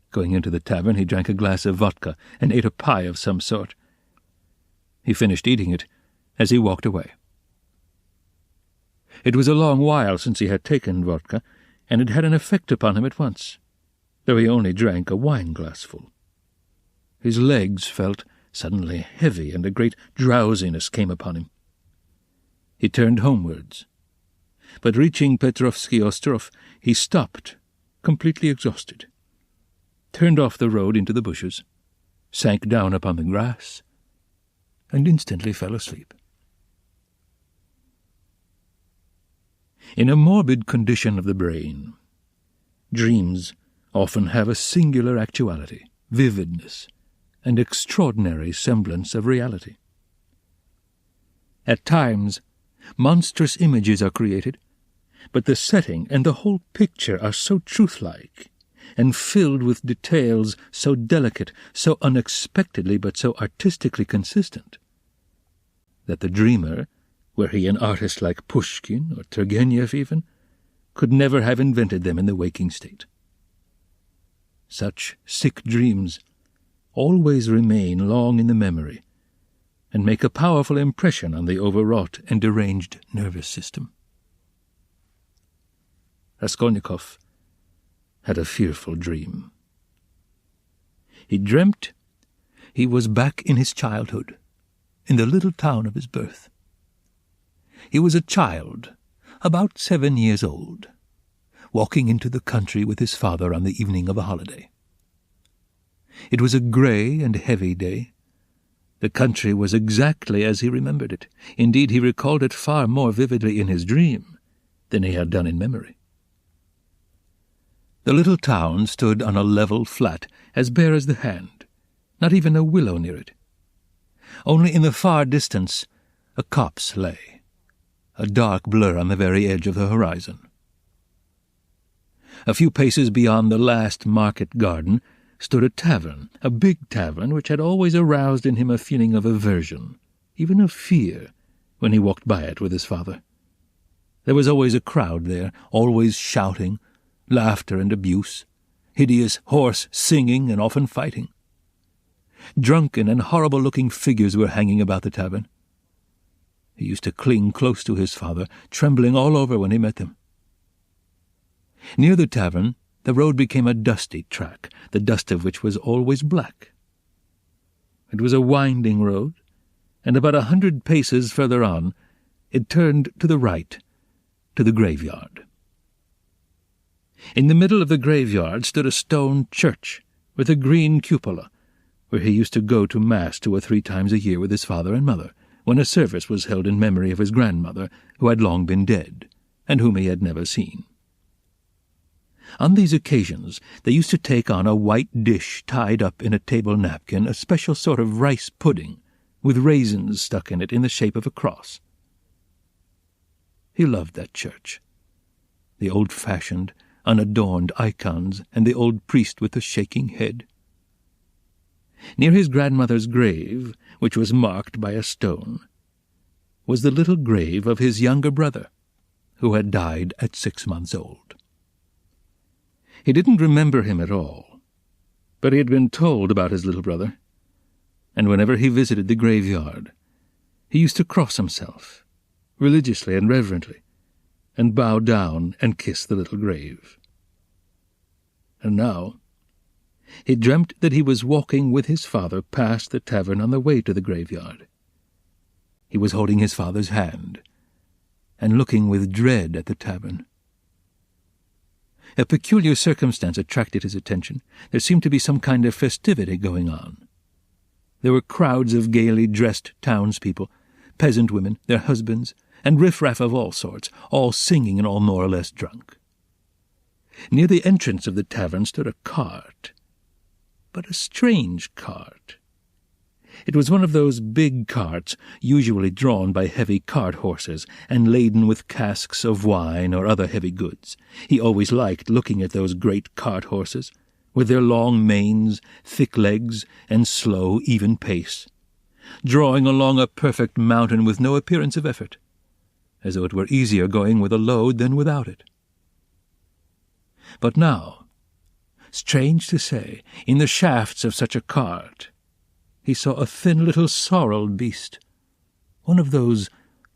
Going into the tavern, he drank a glass of vodka and ate a pie of some sort. He finished eating it as he walked away. It was a long while since he had taken vodka, and it had an effect upon him at once, though he only drank a wine-glassful. His legs felt suddenly heavy, and a great drowsiness came upon him. He turned homewards, but reaching Petrovsky Ostrov, he stopped, completely exhausted, turned off the road into the bushes, sank down upon the grass, and instantly fell asleep. In a morbid condition of the brain, dreams often have a singular actuality, vividness, and extraordinary semblance of reality. At times, monstrous images are created, but the setting and the whole picture are so truth-like, and filled with details so delicate, so unexpectedly but so artistically consistent, that the dreamer, were he an artist like Pushkin or Turgenev even, could never have invented them in the waking state. Such sick dreams always remain long in the memory, and make a powerful impression on the overwrought and deranged nervous system. Raskolnikov had a fearful dream. He dreamt he was back in his childhood, in the little town of his birth. He was a child, about 7 years old, walking into the country with his father on the evening of a holiday. It was a grey and heavy day. The country was exactly as he remembered it. Indeed, he recalled it far more vividly in his dream than he had done in memory. The little town stood on a level flat, as bare as the hand, not even a willow near it. Only in the far distance a copse lay, a dark blur on the very edge of the horizon. A few paces beyond the last market garden stood a tavern, a big tavern which had always aroused in him a feeling of aversion, even of fear, when he walked by it with his father. There was always a crowd there, always shouting, laughter and abuse, hideous, hoarse singing and often fighting. Drunken and horrible-looking figures were hanging about the tavern. He used to cling close to his father, trembling all over when he met them. Near the tavern, the road became a dusty track, the dust of which was always black. It was a winding road, and about 100 paces further on, it turned to the right, to the graveyard. In the middle of the graveyard stood a stone church with a green cupola, where he used to go to Mass 2 or 3 times a year with his father and mother, when a service was held in memory of his grandmother, who had long been dead, and whom he had never seen. On these occasions they used to take on a white dish tied up in a table napkin a special sort of rice pudding, with raisins stuck in it in the shape of a cross. He loved that church. The old-fashioned, unadorned icons and the old priest with the shaking head. Near his grandmother's grave, which was marked by a stone, was the little grave of his younger brother, who had died at 6 months old. He didn't remember him at all, but he had been told about his little brother, and whenever he visited the graveyard, he used to cross himself, religiously and reverently, and bow down and kiss the little grave. And now he dreamt that he was walking with his father past the tavern on the way to the graveyard. He was holding his father's hand, and looking with dread at the tavern. A peculiar circumstance attracted his attention. There seemed to be some kind of festivity going on. There were crowds of gaily dressed townspeople, peasant women, their husbands, and riffraff of all sorts, all singing and all more or less drunk. Near the entrance of the tavern stood a cart, but a strange cart. It was one of those big carts usually drawn by heavy cart horses and laden with casks of wine or other heavy goods. He always liked looking at those great cart horses, with their long manes, thick legs, and slow, even pace, drawing along a perfect mountain with no appearance of effort, as though it were easier going with a load than without it. But now, strange to say, in the shafts of such a cart, he saw a thin little sorrel beast, one of those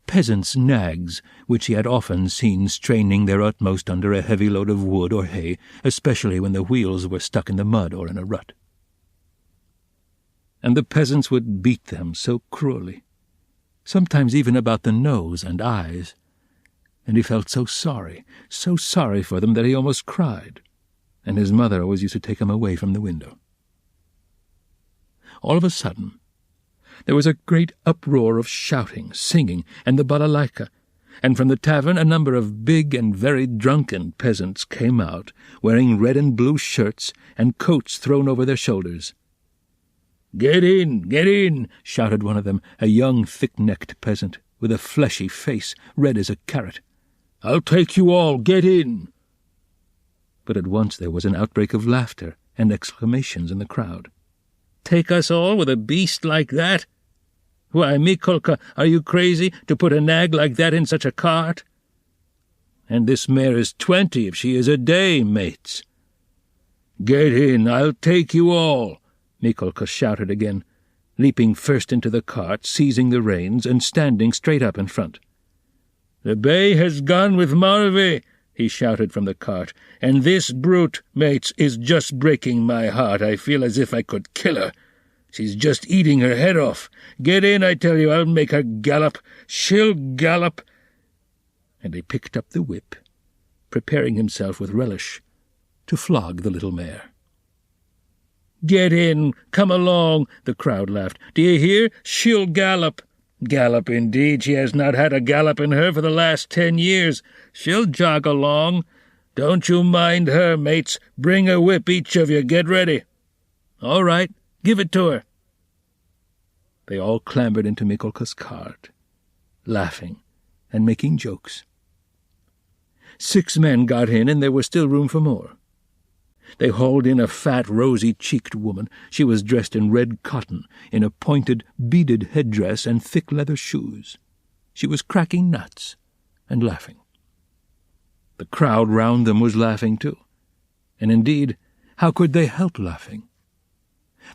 peasants' nags which he had often seen straining their utmost under a heavy load of wood or hay, especially when the wheels were stuck in the mud or in a rut. And the peasants would beat them so cruelly, sometimes even about the nose and eyes, and he felt so sorry for them that he almost cried, and his mother always used to take him away from the window. All of a sudden, there was a great uproar of shouting, singing, and the balalaika, and from the tavern a number of big and very drunken peasants came out, wearing red and blue shirts and coats thrown over their shoulders. "Get in," shouted one of them, a young, thick-necked peasant, with a fleshy face, red as a carrot. "I'll take you all, get in!" But at once there was an outbreak of laughter and exclamations in the crowd. "Take us all with a beast like that? Why, Mikolka, are you crazy to put a nag like that in such a cart? And this mare is 20 if she is a day, mates." "Get in, I'll take you all," Mikolka shouted again, leaping first into the cart, seizing the reins, and standing straight up in front. "The bay has gone with Marve," he shouted from the cart, "and this brute, mates, is just breaking my heart. I feel as if I could kill her. She's just eating her head off. Get in, I tell you, I'll make her gallop. She'll gallop." And he picked up the whip, preparing himself with relish to flog the little mare. "Get in, come along," the crowd laughed. "Do you hear? She'll gallop." "Gallop indeed, she has not had a gallop in her for the last 10 years. She'll jog along. Don't you mind her, mates. Bring a whip, each of you. Get ready." "All right, give it to her." They all clambered into Mikolka's cart, laughing and making jokes. 6 men got in, and there was still room for more. They hauled in a fat, rosy-cheeked woman. She was dressed in red cotton, in a pointed, beaded headdress and thick leather shoes. She was cracking nuts and laughing. The crowd round them was laughing too, and indeed, how could they help laughing?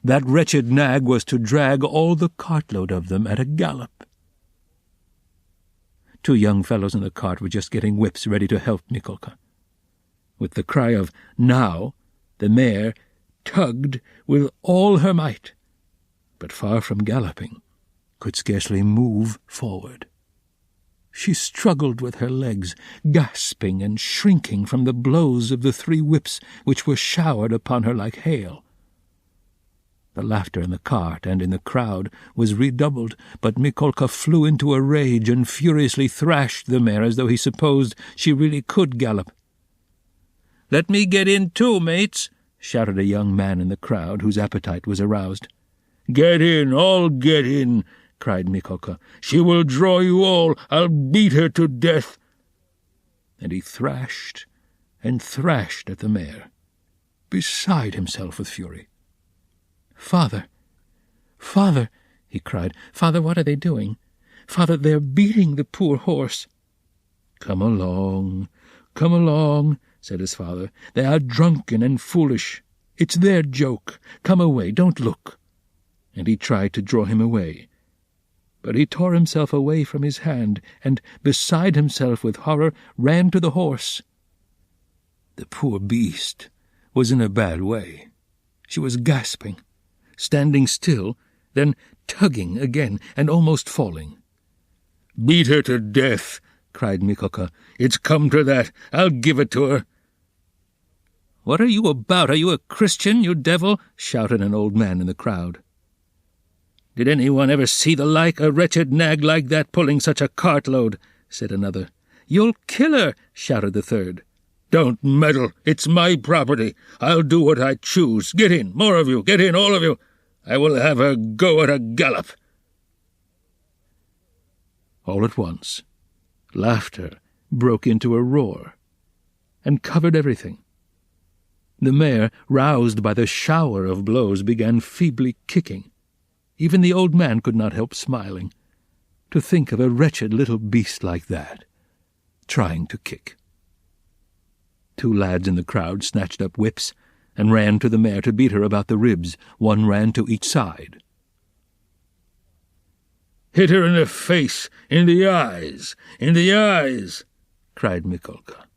That wretched nag was to drag all the cartload of them at a gallop. 2 young fellows in the cart were just getting whips ready to help Mikolka. With the cry of "Now!" the mare tugged with all her might, but far from galloping, could scarcely move forward. She struggled with her legs, gasping and shrinking from the blows of the 3 whips which were showered upon her like hail. The laughter in the cart and in the crowd was redoubled, but Mikolka flew into a rage and furiously thrashed the mare as though he supposed she really could gallop. "Let me get in too, mates," shouted a young man in the crowd whose appetite was aroused. "Get in, all get in," cried Mikolka. "She will draw you all. I'll beat her to death." And he thrashed and thrashed at the mare, beside himself with fury. "Father, Father," he cried, "Father, what are they doing? Father, they're beating the poor horse." Come along, said his father. "They are drunken and foolish. It's their joke. Come away, don't look." And he tried to draw him away. But he tore himself away from his hand, and, beside himself with horror, ran to the horse. The poor beast was in a bad way. She was gasping, standing still, then tugging again, and almost falling. "Beat her to death," cried Mikolka. "It's come to that. I'll give it to her." "What are you about? Are you a Christian, you devil?" shouted an old man in the crowd. "Did anyone ever see the like? A wretched nag like that pulling such a cartload," said another. "You'll kill her," shouted the third. "Don't meddle. It's my property. I'll do what I choose. Get in, more of you. Get in, all of you. I will have her go at a gallop." All at once, laughter broke into a roar and covered everything. The mare, roused by the shower of blows, began feebly kicking. Even the old man could not help smiling, to think of a wretched little beast like that, trying to kick. Two lads in the crowd snatched up whips and ran to the mare to beat her about the ribs. One ran to each side. "Hit her in the face, in the eyes, cried Mikolka.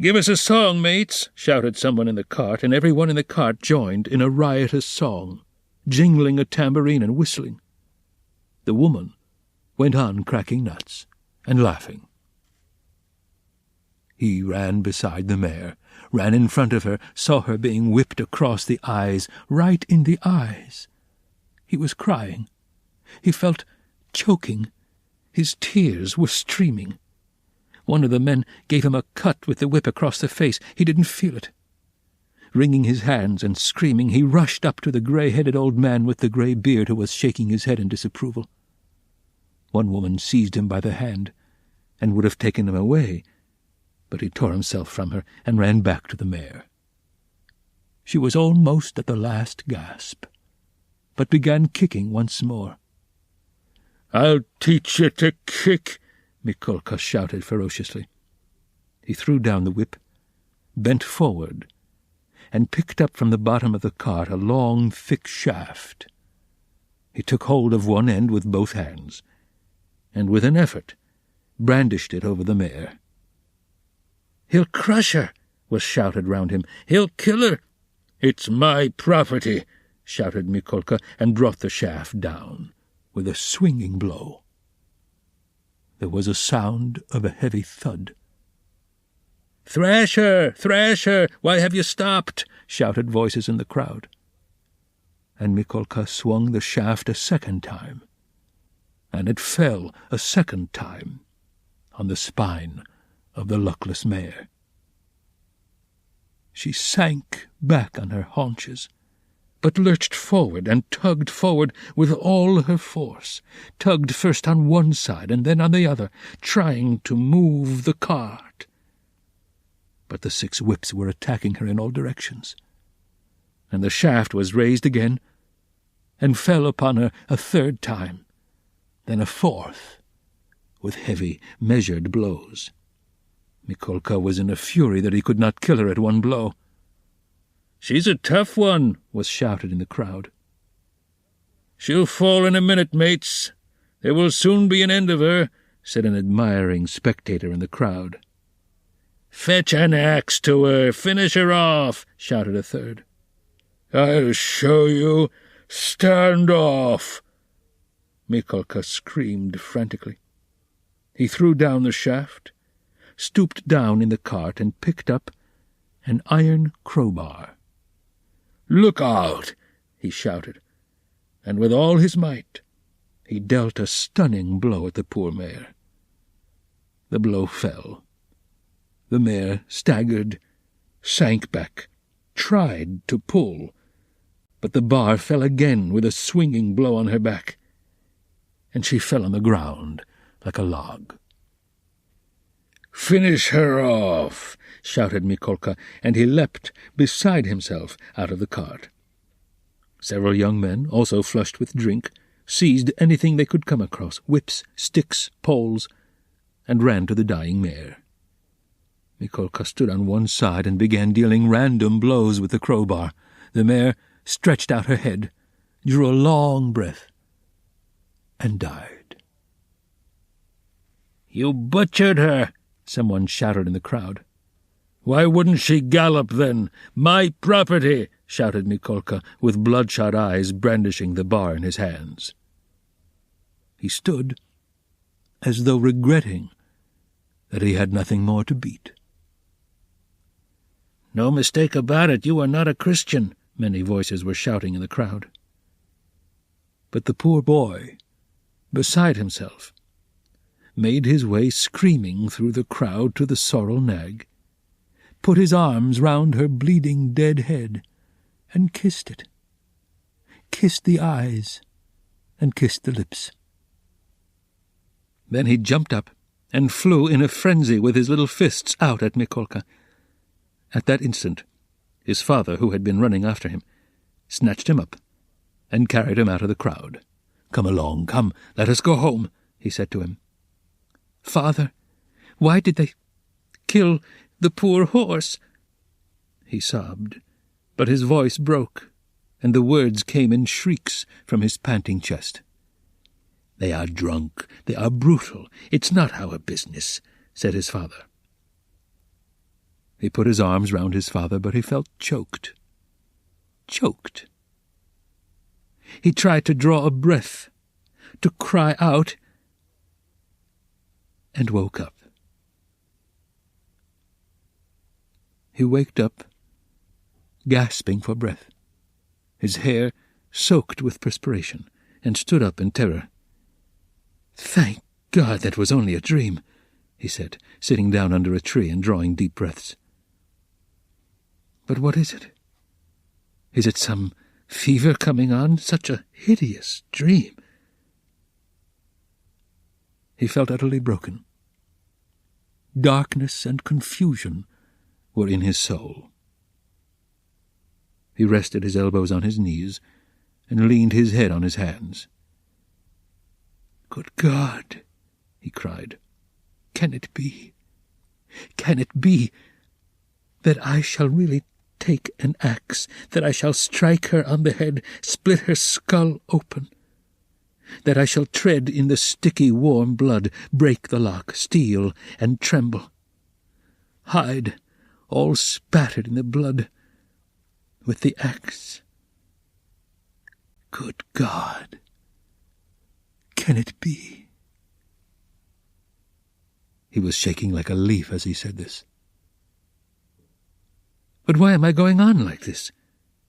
"Give us a song, mates," shouted someone in the cart, and everyone in the cart joined in a riotous song, jingling a tambourine and whistling. The woman went on cracking nuts and laughing. He ran beside the mare, ran in front of her, saw her being whipped across the eyes, right in the eyes. He was crying. He felt choking. His tears were streaming. One of the men gave him a cut with the whip across the face. He didn't feel it. Wringing his hands and screaming, he rushed up to the grey-headed old man with the grey beard who was shaking his head in disapproval. One woman seized him by the hand and would have taken him away, but he tore himself from her and ran back to the mare. She was almost at the last gasp, but began kicking once more. "I'll teach you to kick," Mikolka shouted ferociously. He threw down the whip, bent forward, and picked up from the bottom of the cart a long, thick shaft. He took hold of one end with both hands, and with an effort brandished it over the mare. "He'll crush her," was shouted round him. "He'll kill her." "It's my property," shouted Mikolka, and brought the shaft down with a swinging blow. There was a sound of a heavy thud. "Thrash her! Thrash her! Why have you stopped?" shouted voices in the crowd. And Mikolka swung the shaft a second time, and it fell a second time on the spine of the luckless mare. She sank back on her haunches, but lurched forward and tugged forward with all her force, tugged first on one side and then on the other, trying to move the cart. But the 6 whips were attacking her in all directions, and the shaft was raised again and fell upon her a third time, then a fourth, with heavy, measured blows. Mikolka was in a fury that he could not kill her at one blow. "She's a tough one," was shouted in the crowd. "She'll fall in a minute, mates. There will soon be an end of her," said an admiring spectator in the crowd. "Fetch an axe to her, finish her off," shouted a third. "I'll show you. Stand off," Mikolka screamed frantically. He threw down the shaft, stooped down in the cart, and picked up an iron crowbar. "Look out!" he shouted, and with all his might he dealt a stunning blow at the poor mare. The blow fell. The mare staggered, sank back, tried to pull, but the bar fell again with a swinging blow on her back, and she fell on the ground like a log. "Finish her off!" shouted Mikolka, and he leapt, beside himself, out of the cart. Several young men, also flushed with drink, seized anything they could come across, whips, sticks, poles, and ran to the dying mare. Mikolka stood on one side and began dealing random blows with the crowbar. The mare stretched out her head, drew a long breath, and died. "You butchered her!" someone shouted in the crowd. "Why wouldn't she gallop, then? My property!" shouted Mikolka, with bloodshot eyes, brandishing the bar in his hands. He stood as though regretting that he had nothing more to beat. "No mistake about it, you are not a Christian," many voices were shouting in the crowd. But the poor boy, beside himself, made his way screaming through the crowd to the sorrel nag, put his arms round her bleeding dead head, and kissed it, kissed the eyes, and kissed the lips. Then he jumped up and flew in a frenzy with his little fists out at Mikolka. At that instant, his father, who had been running after him, snatched him up and carried him out of the crowd. "Come along, come, let us go home," he said to him. "Father, why did they kill the poor horse?" he sobbed, but his voice broke, and the words came in shrieks from his panting chest. "They are drunk, they are brutal, it's not our business," said his father. He put his arms round his father, but he felt choked. Choked. He tried to draw a breath, to cry out, and woke up. He waked up, gasping for breath, his hair soaked with perspiration, and stood up in terror. "Thank God that was only a dream," he said, sitting down under a tree and drawing deep breaths. "But what is it? Is it some fever coming on? Such a hideous dream." He felt utterly broken. Darkness and confusion were in his soul. He rested his elbows on his knees and leaned his head on his hands. "Good God," he cried, "can it be? Can it be that I shall really take an axe, that I shall strike her on the head, split her skull open, that I shall tread in the sticky warm blood, break the lock, steal and tremble, hide all spattered in the blood with the axe? Good God, can it be?" He was shaking like a leaf as he said this. "But why am I going on like this?"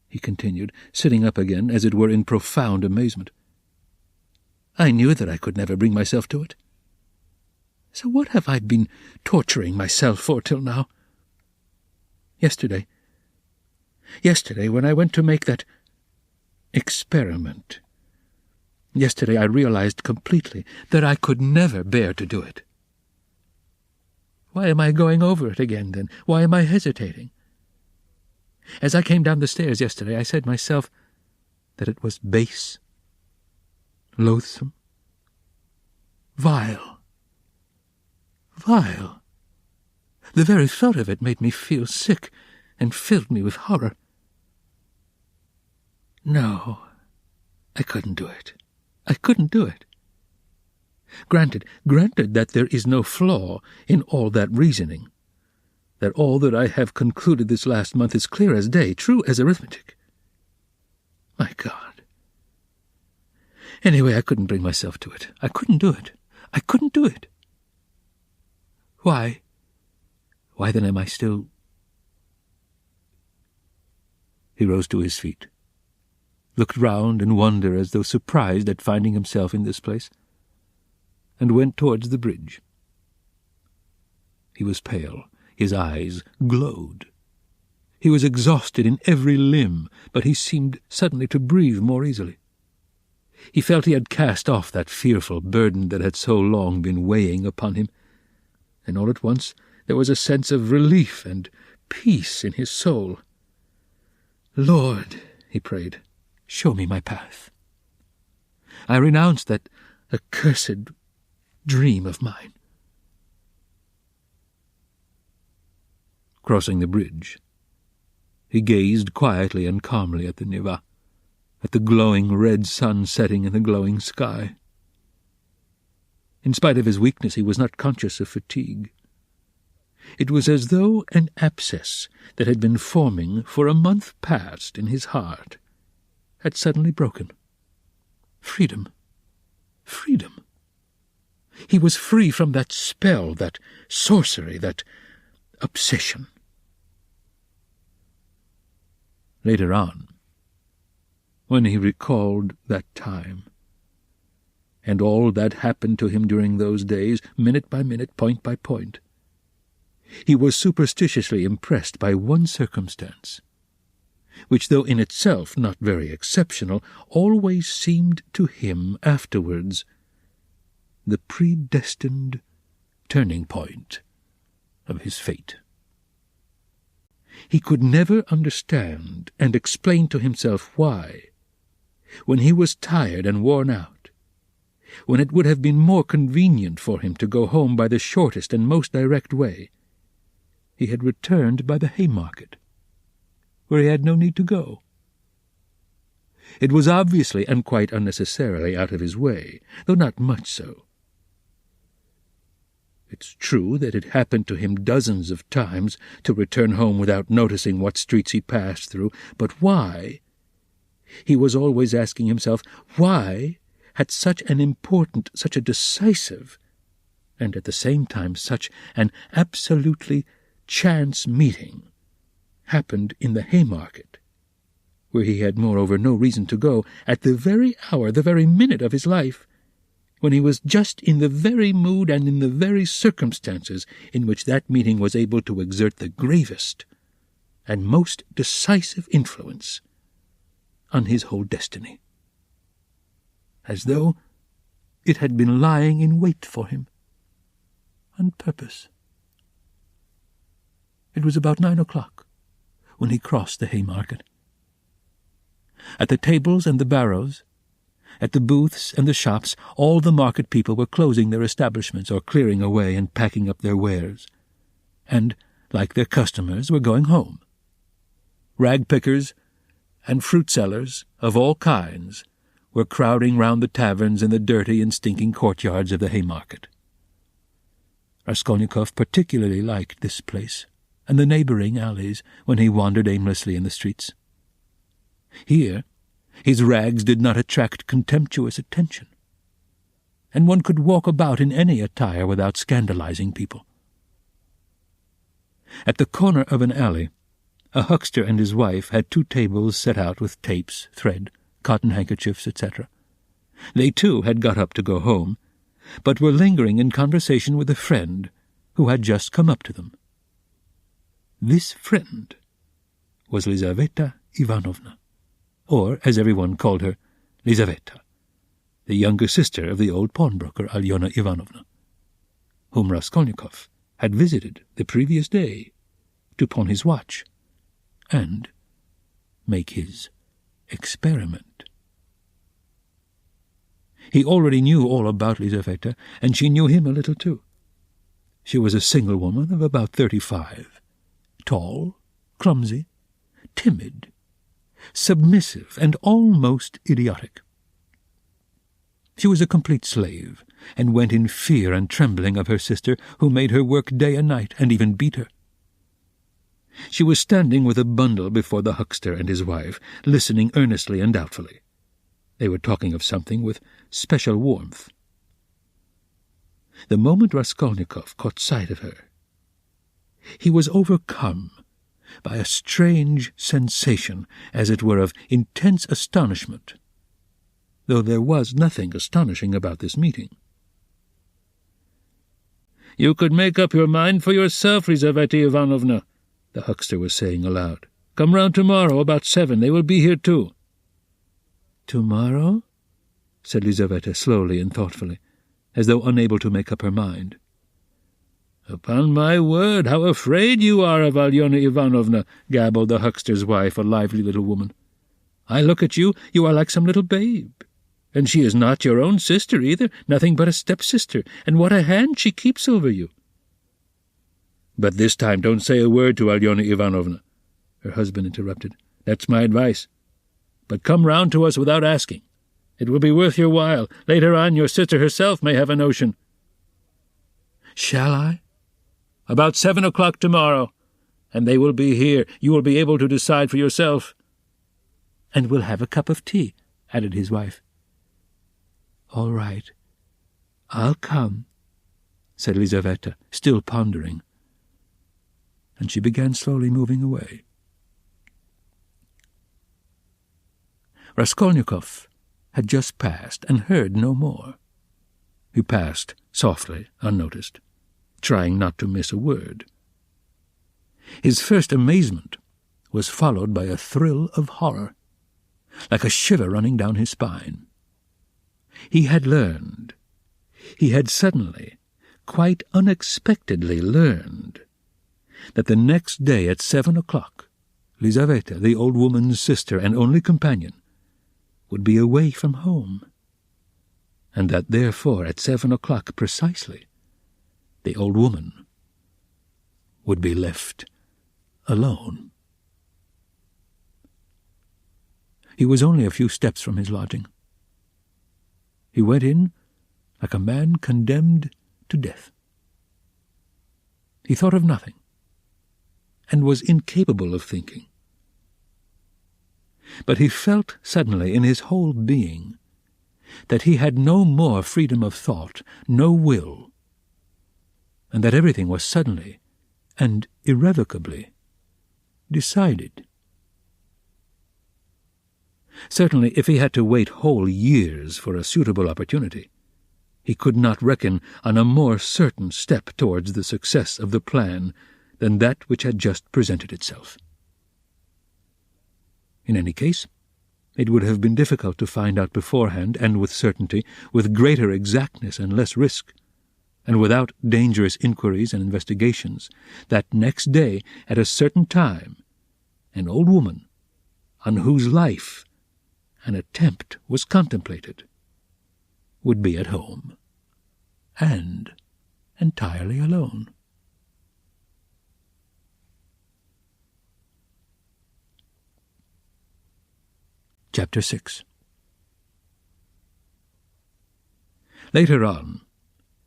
he continued, sitting up again, as it were in profound amazement. "I knew that I could never bring myself to it. So what have I been torturing myself for till now? Yesterday, when I went to make that experiment, yesterday I realized completely that I could never bear to do it. Why am I going over it again, then? Why am I hesitating? As I came down the stairs yesterday, I said myself that it was base, loathsome, vile. Vile. The very thought of it made me feel sick and filled me with horror. No, I couldn't do it. I couldn't do it. Granted that there is no flaw in all that reasoning, that all that I have concluded this last month is clear as day, true as arithmetic. My God. Anyway, I couldn't bring myself to it. I couldn't do it. I couldn't do it. Why? Why then am I still... He rose to his feet, looked round in wonder as though surprised at finding himself in this place, and went towards the bridge. He was pale. His eyes glowed. He was exhausted in every limb, but he seemed suddenly to breathe more easily. He felt he had cast off that fearful burden that had so long been weighing upon him, and all at once there was a sense of relief and peace in his soul. "Lord," he prayed, "show me my path. I renounce that accursed dream of mine." Crossing the bridge, he gazed quietly and calmly at the Neva, at the glowing red sun setting in the glowing sky. In spite of his weakness, he was not conscious of fatigue. It was as though an abscess that had been forming for a month past in his heart had suddenly broken. Freedom. Freedom. He was free from that spell, that sorcery, that obsession. Later on, when he recalled that time, and all that happened to him during those days, minute by minute, point by point, he was superstitiously impressed by one circumstance, which, though in itself not very exceptional, always seemed to him afterwards the predestined turning point of his fate. He could never understand and explain to himself why, when he was tired and worn out, when it would have been more convenient for him to go home by the shortest and most direct way, he had returned by the Haymarket, where he had no need to go. It was obviously and quite unnecessarily out of his way, though not much so. It's true that it happened to him dozens of times to return home without noticing what streets he passed through, but why? He was always asking himself, why had such an important, such a decisive, and at the same time such an absolutely chance meeting happened in the Haymarket, where he had moreover no reason to go, at the very hour, the very minute of his life, when he was just in the very mood and in the very circumstances in which that meeting was able to exert the gravest and most decisive influence on his whole destiny, as though it had been lying in wait for him on purpose. It was about 9 o'clock when he crossed the Haymarket. At the tables and the barrows, at the booths and the shops, all the market people were closing their establishments or clearing away and packing up their wares, and, like their customers, were going home. Rag-pickers and fruit-sellers of all kinds were crowding round the taverns in the dirty and stinking courtyards of the Haymarket. Raskolnikov particularly liked this place and the neighbouring alleys when he wandered aimlessly in the streets. Here his rags did not attract contemptuous attention, and one could walk about in any attire without scandalizing people. At the corner of an alley, a huckster and his wife had 2 tables set out with tapes, thread, cotton handkerchiefs, etc. They too had got up to go home, but were lingering in conversation with a friend who had just come up to them. This friend was Lizaveta Ivanovna, or, as everyone called her, Lizaveta, the younger sister of the old pawnbroker Alyona Ivanovna, whom Raskolnikov had visited the previous day to pawn his watch and make his experiment. He already knew all about Lizaveta, and she knew him a little too. She was a single woman of about 35, tall, clumsy, timid, submissive, and almost idiotic. She was a complete slave, and went in fear and trembling of her sister, who made her work day and night, and even beat her. She was standing with a bundle before the huckster and his wife, listening earnestly and doubtfully. They were talking of something with special warmth. The moment Raskolnikov caught sight of her, he was overcome by a strange sensation, as it were, of intense astonishment, though there was nothing astonishing about this meeting. "You could make up your mind for yourself, Lizaveta Ivanovna," the huckster was saying aloud. Come round tomorrow about 7. They will be here too." "Tomorrow?" said Lizaveta slowly and thoughtfully, as though unable to make up her mind. "Upon my word, how afraid you are of Alyona Ivanovna," gabbled the huckster's wife, a lively little woman. "I look at you, you are like some little babe. And she is not your own sister either, nothing but a stepsister, and what a hand she keeps over you." "But this time don't say a word to Alyona Ivanovna," her husband interrupted. "That's my advice. But come round to us without asking. It will be worth your while. Later on your sister herself may have a notion." "Shall I?" "About 7 o'clock tomorrow, and they will be here. You will be able to decide for yourself." "And we'll have a cup of tea," added his wife. "All right. I'll come," said Lizaveta, still pondering. And she began slowly moving away. Raskolnikov had just passed and heard no more. He passed softly, unnoticed, trying not to miss a word. His first amazement was followed by a thrill of horror, like a shiver running down his spine. He had learned, he had suddenly, quite unexpectedly learned, that the next day at 7 o'clock, Lizaveta, the old woman's sister and only companion, would be away from home, and that therefore at 7 o'clock precisely, the old woman would be left alone. He was only a few steps from his lodging. He went in like a man condemned to death. He thought of nothing, and was incapable of thinking. But he felt suddenly in his whole being that he had no more freedom of thought, no will, and that everything was suddenly and irrevocably decided. Certainly, if he had to wait whole years for a suitable opportunity, he could not reckon on a more certain step towards the success of the plan than that which had just presented itself. In any case, it would have been difficult to find out beforehand, and with certainty, with greater exactness and less risk, and without dangerous inquiries and investigations, that next day, at a certain time, an old woman, on whose life an attempt was contemplated, would be at home, and entirely alone. Chapter 6. Later on,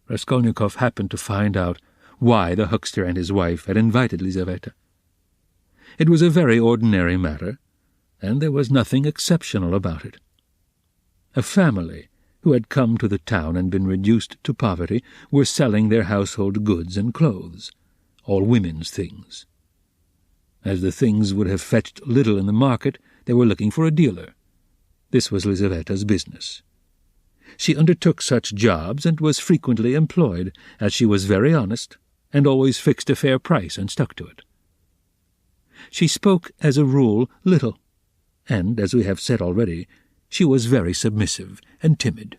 Raskolnikov happened to find out why the huckster and his wife had invited Lizaveta. It was a very ordinary matter, and there was nothing exceptional about it. A family who had come to the town and been reduced to poverty were selling their household goods and clothes, all women's things. As the things would have fetched little in the market, they were looking for a dealer. This was Lizaveta's business. She undertook such jobs and was frequently employed, as she was very honest and always fixed a fair price and stuck to it. She spoke, as a rule, little, and, as we have said already, she was very submissive and timid.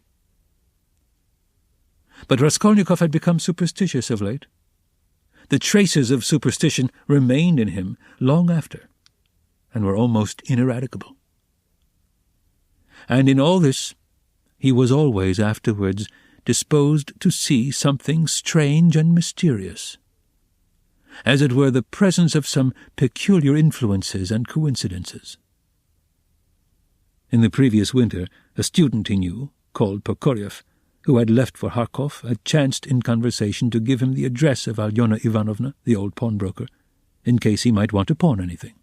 But Raskolnikov had become superstitious of late. The traces of superstition remained in him long after, and were almost ineradicable. And in all this, he was always afterwards disposed to see something strange and mysterious, as it were the presence of some peculiar influences and coincidences. In the previous winter, a student he knew, called Prokoryef, who had left for Kharkov, had chanced in conversation to give him the address of Alyona Ivanovna, the old pawnbroker, in case he might want to pawn anything.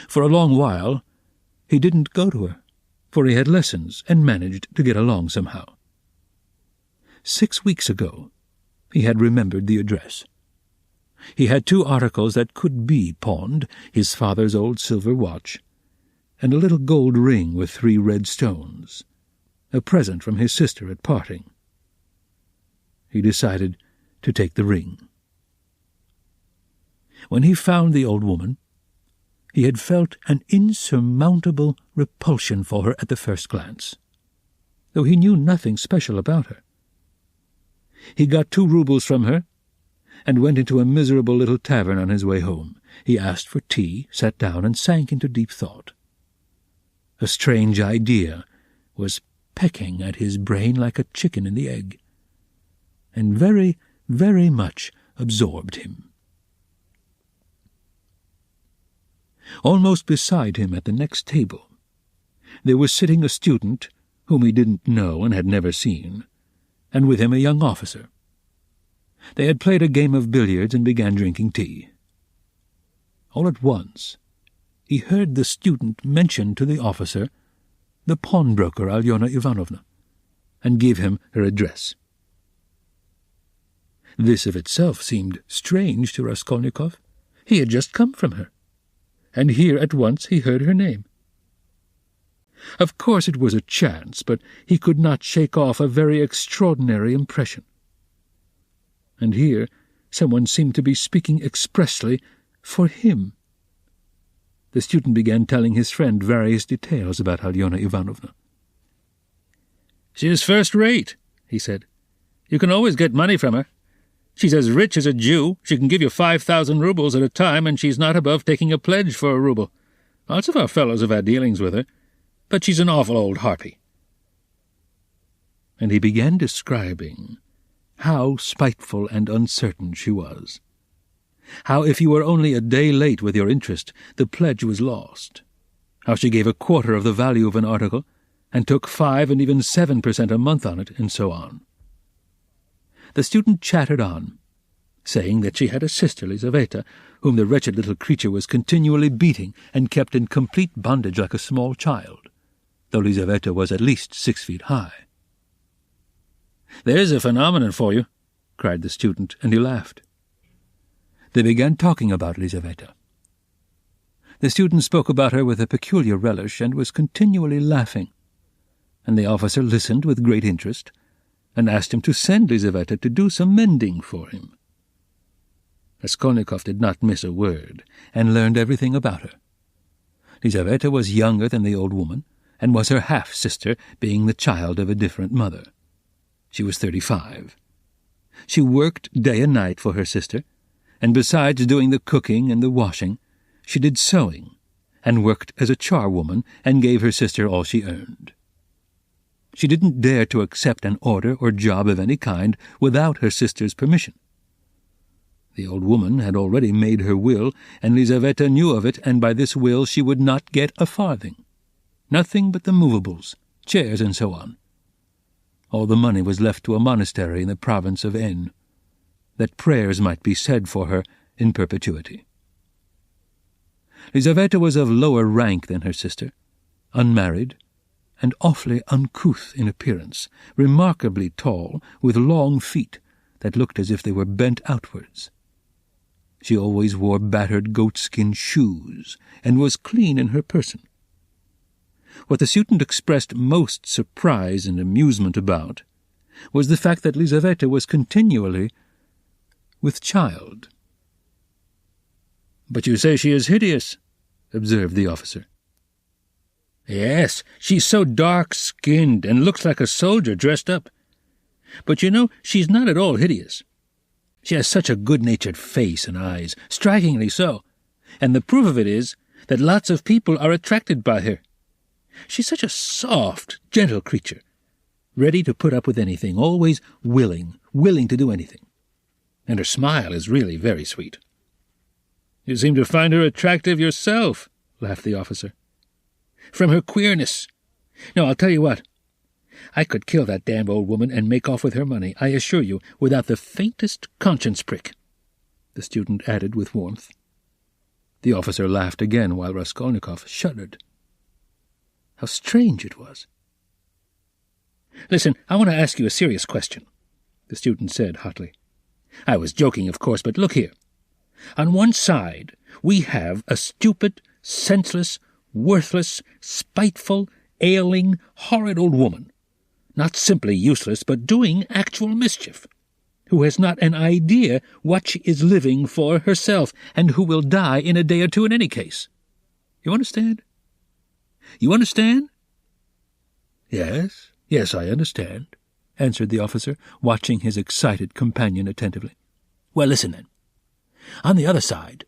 For a long while he didn't go to her, for he had lessons and managed to get along somehow. 6 weeks ago he had remembered the address. He had 2 articles that could be pawned, his father's old silver watch, and a little gold ring with 3 red stones, a present from his sister at parting. He decided to take the ring. When he found the old woman, He had felt an insurmountable repulsion for her at the first glance, though he knew nothing special about her. He got 2 rubles from her and went into a miserable little tavern on his way home. He asked for tea, sat down, and sank into deep thought. A strange idea was pecking at his brain like a chicken in the egg, and very, very much absorbed him. Almost beside him at the next table, there was sitting a student whom he didn't know and had never seen, and with him a young officer. They had played a game of billiards and began drinking tea. All at once, he heard the student mention to the officer the pawnbroker Alyona Ivanovna, and give him her address. This of itself seemed strange to Raskolnikov. He had just come from her, and here at once he heard her name. Of course it was a chance, but he could not shake off a very extraordinary impression. And here someone seemed to be speaking expressly for him. The student began telling his friend various details about Alyona Ivanovna. "She is first-rate," he said. "You can always get money from her. She's as rich as a Jew. She can give you 5,000 rubles at a time, and she's not above taking a pledge for a ruble. Lots of our fellows have had dealings with her, but she's an awful old harpy." And he began describing how spiteful and uncertain she was. How if you were only a day late with your interest, the pledge was lost. How she gave a quarter of the value of an article, and took 5 and even 7% a month on it, and so on. The student chattered on, saying that she had a sister, Lizaveta, whom the wretched little creature was continually beating and kept in complete bondage like a small child, though Lizaveta was at least 6 feet high. "There's a phenomenon for you," cried the student, and he laughed. They began talking about Lizaveta. The student spoke about her with a peculiar relish and was continually laughing, and the officer listened with great interest and asked him to send Lizaveta to do some mending for him. Raskolnikov did not miss a word, and learned everything about her. Lizaveta was younger than the old woman, and was her half-sister, being the child of a different mother. She was 35. She worked day and night for her sister, and besides doing the cooking and the washing, she did sewing, and worked as a charwoman, and gave her sister all she earned. She didn't dare to accept an order or job of any kind without her sister's permission. The old woman had already made her will, and Lizaveta knew of it, and by this will she would not get a farthing. Nothing but the movables, chairs, and so on. All the money was left to a monastery in the province of N, that prayers might be said for her in perpetuity. Lizaveta was of lower rank than her sister, unmarried, and awfully uncouth in appearance, remarkably tall, with long feet that looked as if they were bent outwards. She always wore battered goatskin shoes, and was clean in her person. What the student expressed most surprise and amusement about was the fact that Lizaveta was continually with child. "But you say she is hideous," observed the officer. "Yes, she's so dark-skinned and looks like a soldier dressed up. But you know, she's not at all hideous. She has such a good-natured face and eyes, strikingly so, and the proof of it is that lots of people are attracted by her. She's such a soft, gentle creature, ready to put up with anything, always willing to do anything. And her smile is really very sweet." "You seem to find her attractive yourself," laughed the officer. "From her queerness. No, I'll tell you what. I could kill that damned old woman and make off with her money, I assure you, without the faintest conscience prick," the student added with warmth. The officer laughed again, while Raskolnikov shuddered. How strange it was. "Listen, I want to ask you a serious question," the student said hotly. "I was joking, of course, but look here. On one side, we have a stupid, senseless, worthless, spiteful, ailing, horrid old woman, not simply useless, but doing actual mischief, who has not an idea what she is living for herself, and who will die in a day or two in any case. You understand? You understand?" Yes, I understand," answered the officer, watching his excited companion attentively. "Well, listen then. On the other side,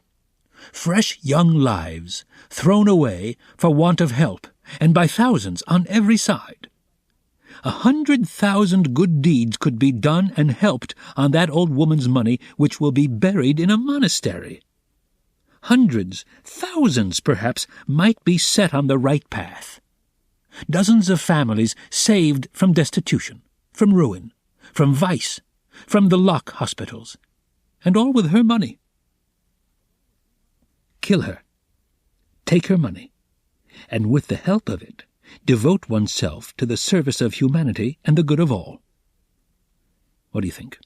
fresh young lives thrown away for want of help, and by thousands on every side. 100,000 good deeds could be done and helped on that old woman's money, which will be buried in a monastery. Hundreds, thousands perhaps, might be set on the right path. Dozens of families saved from destitution, from ruin, from vice, from the lock hospitals, and all with her money. Kill her, take her money, and with the help of it, devote oneself to the service of humanity and the good of all. What do you think?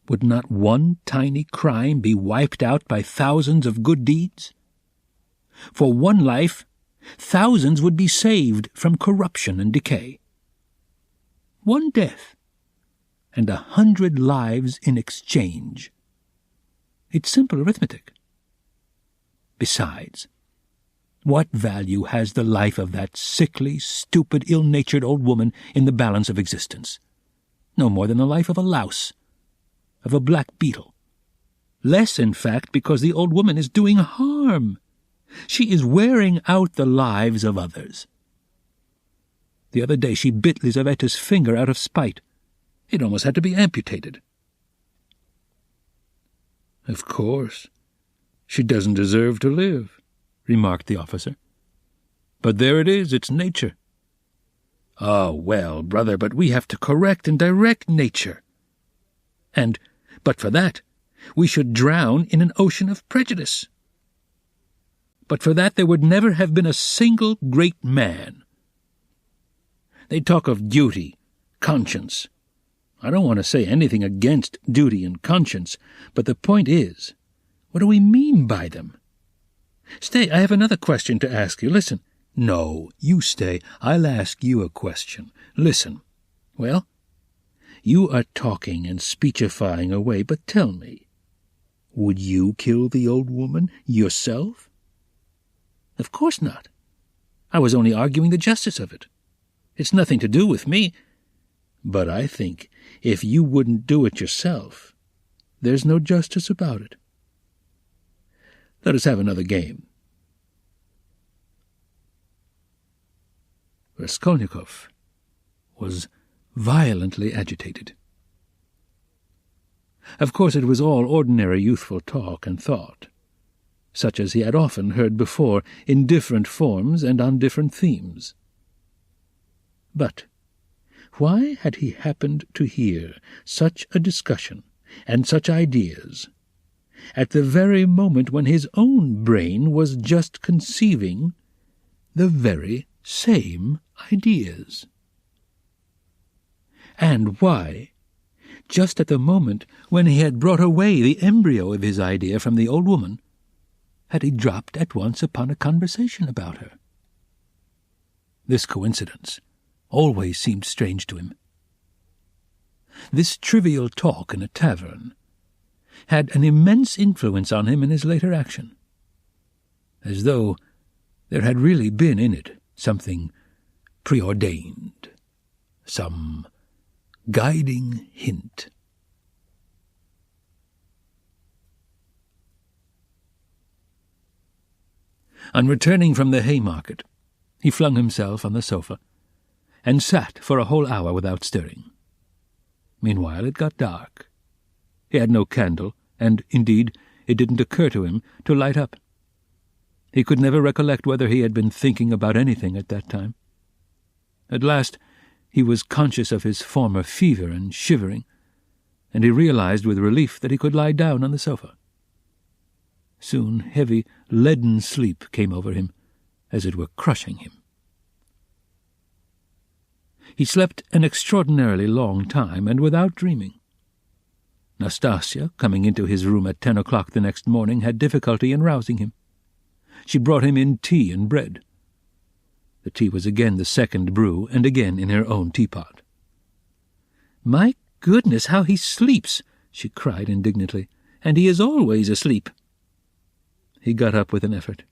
Would not one tiny crime be wiped out by thousands of good deeds? For one life, thousands would be saved from corruption and decay. One death, and 100 lives in exchange. It's simple arithmetic. Besides, what value has the life of that sickly, stupid, ill-natured old woman in the balance of existence? No more than the life of a louse, of a black beetle. Less, in fact, because the old woman is doing harm. She is wearing out the lives of others. The other day she bit Lizavetta's finger out of spite. It almost had to be amputated. "Of course, she doesn't deserve to live," remarked the officer. "But there it is, it's nature." "Oh, well, brother, but we have to correct and direct nature. And, but for that, we should drown in an ocean of prejudice. But for that there would never have been a single great man. They talk of duty, conscience. I don't want to say anything against duty and conscience, but the point is, what do we mean by them? Stay, I have another question to ask you. Listen." "No, you stay. I'll ask you a question. Listen." "Well, you are talking and speechifying away, but tell me, would you kill the old woman yourself?" "Of course not. I was only arguing the justice of it. It's nothing to do with me. But I think if you wouldn't do it yourself, there's no justice about it. Let us have another game." Raskolnikov was violently agitated. Of course it was all ordinary youthful talk and thought, such as he had often heard before in different forms and on different themes. But why had he happened to hear such a discussion and such ideas at the very moment when his own brain was just conceiving the very same ideas? And why, just at the moment when he had brought away the embryo of his idea from the old woman, had he dropped at once upon a conversation about her? This coincidence always seemed strange to him. This trivial talk in a tavern had an immense influence on him in his later action, as though there had really been in it something preordained, some guiding hint. On returning from the Haymarket, he flung himself on the sofa and sat for a whole hour without stirring. Meanwhile it got dark. He had no candle, and, indeed, it didn't occur to him to light up. He could never recollect whether he had been thinking about anything at that time. At last he was conscious of his former fever and shivering, and he realized with relief that he could lie down on the sofa. Soon heavy, leaden sleep came over him, as it were crushing him. He slept an extraordinarily long time, and without dreaming. Nastasia, coming into his room at 10 o'clock the next morning, had difficulty in rousing him. She brought him in tea and bread. The tea was again the second brew, and again in her own teapot. "My goodness, how he sleeps!" she cried indignantly. "And he is always asleep." He got up with an effort.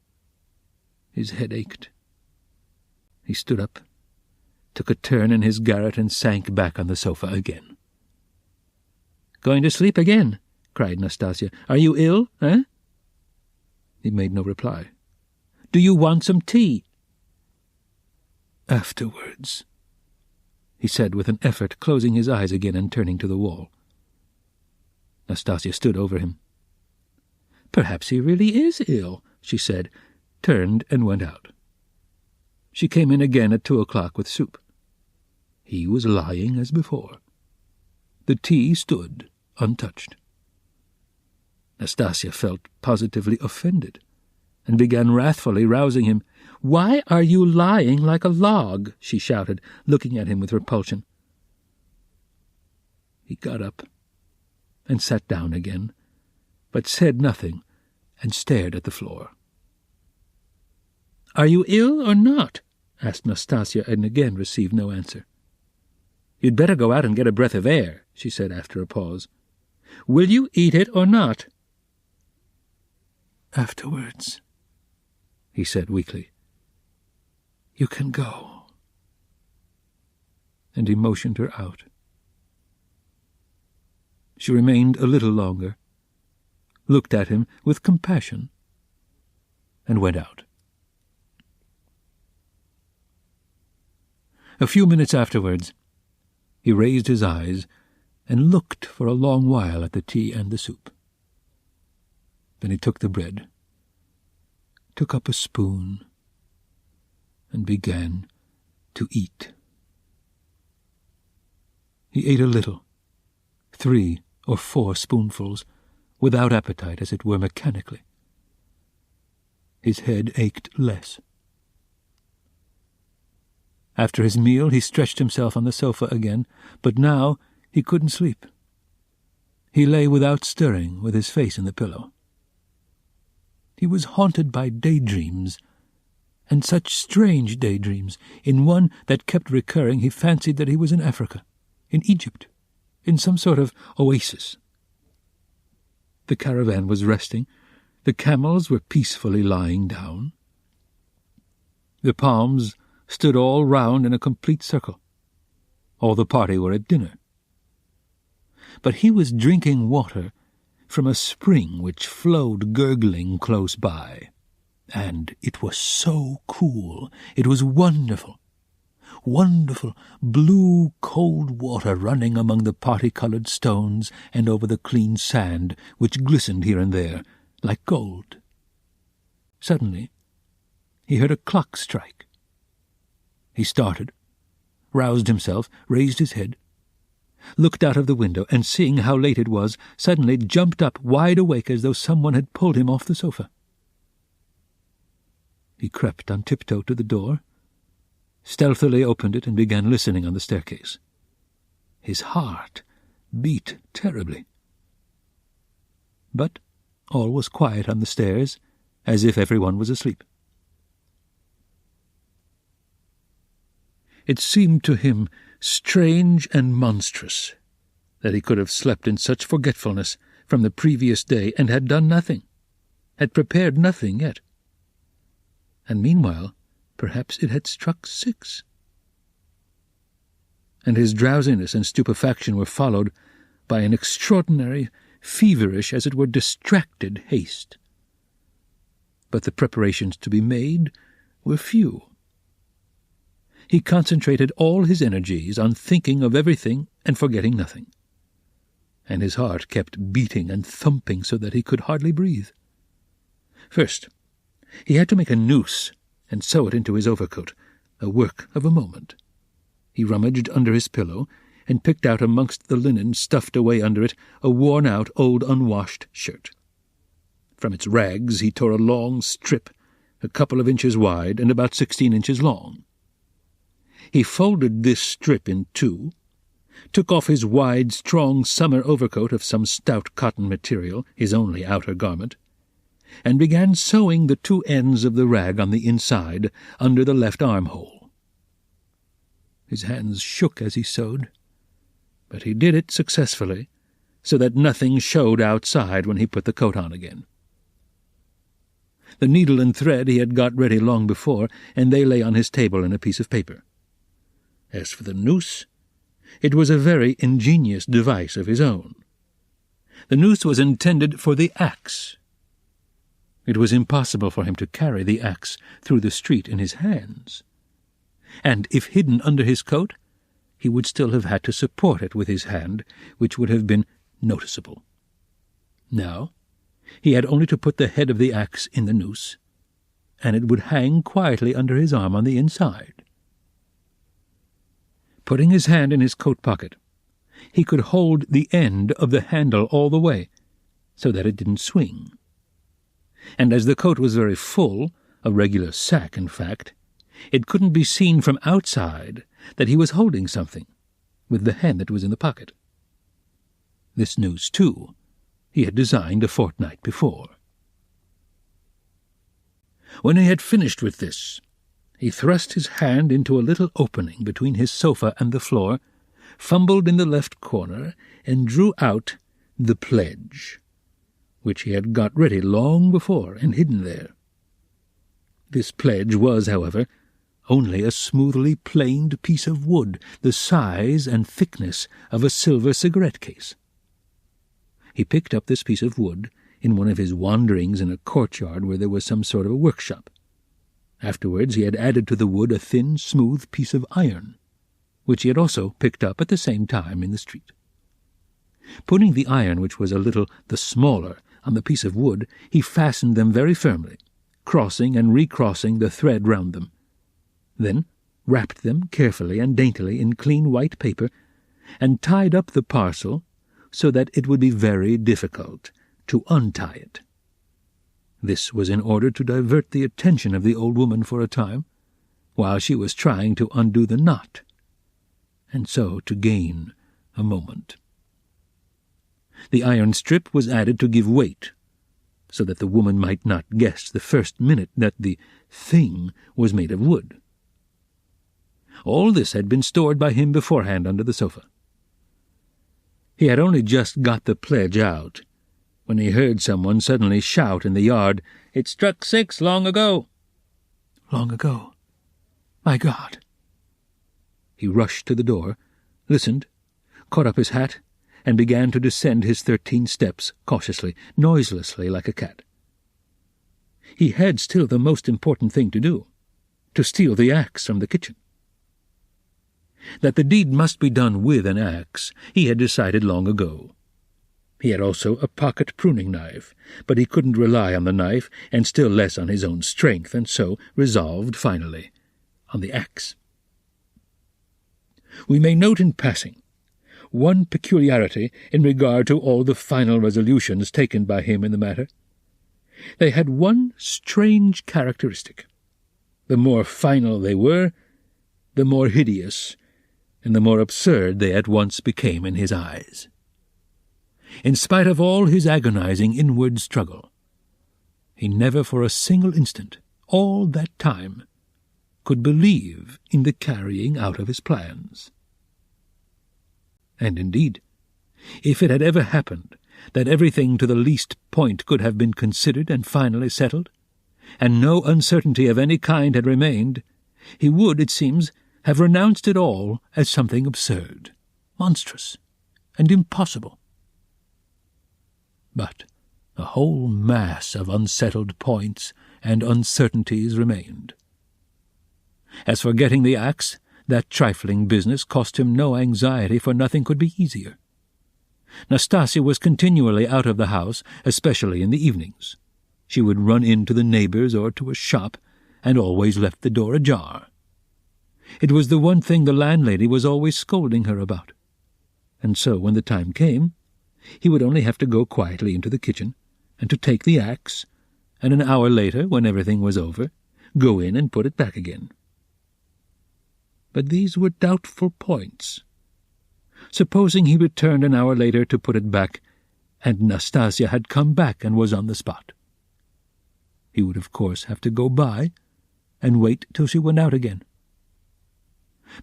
His head ached. He stood up, took a turn in his garret, and sank back on the sofa again. "Going to sleep again?" cried Nastasia. "Are you ill, eh?" He made no reply. "Do you want some tea?" "Afterwards," he said with an effort, closing his eyes again and turning to the wall. Nastasia stood over him. "Perhaps he really is ill," she said, turned and went out. She came in again at 2:00 with soup. He was lying as before. The tea stood untouched. Nastasia felt positively offended, and began wrathfully rousing him. "Why are you lying like a log?" she shouted, looking at him with repulsion. He got up and sat down again, but said nothing and stared at the floor. "Are you ill or not?" asked Nastasia, and again received no answer. "You'd better go out and get a breath of air," she said after a pause. "Will you eat it or not?" "Afterwards," he said weakly. "You can go." And he motioned her out. She remained a little longer, looked at him with compassion, and went out. A few minutes afterwards, he raised his eyes and looked for a long while at the tea and the soup. Then he took the bread, took up a spoon, and began to eat. He ate a little, 3 or 4 spoonfuls, without appetite, as it were mechanically. His head ached less. After his meal he stretched himself on the sofa again, but now he couldn't sleep. He lay without stirring, with his face in the pillow. He was haunted by daydreams, and such strange daydreams. In one that kept recurring he fancied that he was in Africa, in Egypt, in some sort of oasis. The caravan was resting. The camels were peacefully lying down. The palms stood all round in a complete circle. All the party were at dinner. But he was drinking water from a spring which flowed gurgling close by, and it was so cool, it was wonderful. Wonderful blue cold water running among the party-coloured stones and over the clean sand, which glistened here and there like gold. Suddenly he heard a clock strike. He started, roused himself, raised his head, looked out of the window, and seeing how late it was, suddenly jumped up, wide awake, as though someone had pulled him off the sofa. He crept on tiptoe to the door, stealthily opened it, and began listening on the staircase. His heart beat terribly. But all was quiet on the stairs, as if everyone was asleep. It seemed to him strange and monstrous that he could have slept in such forgetfulness from the previous day and had done nothing, had prepared nothing yet. And meanwhile, perhaps it had struck 6. And his drowsiness and stupefaction were followed by an extraordinary, feverish, as it were distracted haste. But the preparations to be made were few. He concentrated all his energies on thinking of everything and forgetting nothing. And his heart kept beating and thumping so that he could hardly breathe. First, he had to make a noose and sew it into his overcoat, a work of a moment. He rummaged under his pillow and picked out amongst the linen stuffed away under it a worn-out old unwashed shirt. From its rags he tore a long strip, a couple of inches wide and about 16 inches long. He folded this strip in 2, took off his wide, strong summer overcoat of some stout cotton material, his only outer garment, and began sewing the 2 ends of the rag on the inside under the left armhole. His hands shook as he sewed, but he did it successfully, so that nothing showed outside when he put the coat on again. The needle and thread he had got ready long before, and they lay on his table in a piece of paper. As for the noose, it was a very ingenious device of his own. The noose was intended for the axe. It was impossible for him to carry the axe through the street in his hands, and if hidden under his coat, he would still have had to support it with his hand, which would have been noticeable. Now, he had only to put the head of the axe in the noose, and it would hang quietly under his arm on the inside. Putting his hand in his coat pocket, he could hold the end of the handle all the way, so that it didn't swing. And as the coat was very full, a regular sack, in fact, it couldn't be seen from outside that he was holding something with the hand that was in the pocket. This noose, too, he had designed a fortnight before. When he had finished with this, he thrust his hand into a little opening between his sofa and the floor, fumbled in the left corner, and drew out the pledge, which he had got ready long before and hidden there. This pledge was, however, only a smoothly planed piece of wood, the size and thickness of a silver cigarette case. He picked up this piece of wood in one of his wanderings in a courtyard where there was some sort of a workshop. Afterwards he had added to the wood a thin, smooth piece of iron, which he had also picked up at the same time in the street. Putting the iron, which was a little the smaller, on the piece of wood, he fastened them very firmly, crossing and recrossing the thread round them, then wrapped them carefully and daintily in clean white paper, and tied up the parcel so that it would be very difficult to untie it. This was in order to divert the attention of the old woman for a time, while she was trying to undo the knot, and so to gain a moment. The iron strip was added to give weight, so that the woman might not guess the first minute that the thing was made of wood. All this had been stored by him beforehand under the sofa. He had only just got the pledge out when he heard someone suddenly shout in the yard, "It struck 6 long ago." Long ago? My God! He rushed to the door, listened, caught up his hat, and began to descend his 13 steps cautiously, noiselessly, like a cat. He had still the most important thing to do, to steal the axe from the kitchen. That the deed must be done with an axe he had decided long ago. He had also a pocket pruning knife, but he couldn't rely on the knife, and still less on his own strength, and so resolved, finally, on the axe. We may note in passing one peculiarity in regard to all the final resolutions taken by him in the matter. They had one strange characteristic. The more final they were, the more hideous and the more absurd they at once became in his eyes. In spite of all his agonizing inward struggle, he never for a single instant, all that time, could believe in the carrying out of his plans. And indeed, if it had ever happened that everything to the least point could have been considered and finally settled, and no uncertainty of any kind had remained, he would, it seems, have renounced it all as something absurd, monstrous, and impossible. But a whole mass of unsettled points and uncertainties remained. As for getting the axe, that trifling business cost him no anxiety, for nothing could be easier. Nastasia was continually out of the house, especially in the evenings. She would run in to the neighbors or to a shop, and always left the door ajar. It was the one thing the landlady was always scolding her about. And so, when the time came, he would only have to go quietly into the kitchen, and to take the axe, and an hour later, when everything was over, go in and put it back again. But these were doubtful points. Supposing he returned an hour later to put it back, and Nastasia had come back and was on the spot. He would, of course, have to go by and wait till she went out again.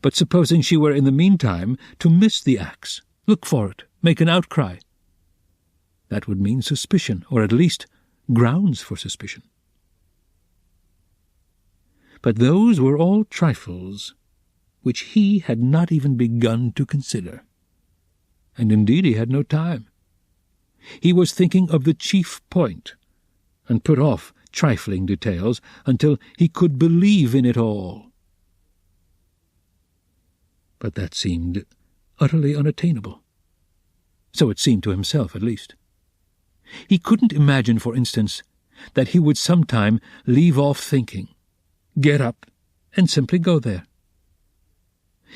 But supposing she were in the meantime to miss the axe, look for it, make an outcry. That would mean suspicion, or at least grounds for suspicion. But those were all trifles which he had not even begun to consider. And indeed he had no time. He was thinking of the chief point, and put off trifling details until he could believe in it all. But that seemed utterly unattainable. So it seemed to himself, at least. He couldn't imagine, for instance, that he would sometime leave off thinking, get up, and simply go there.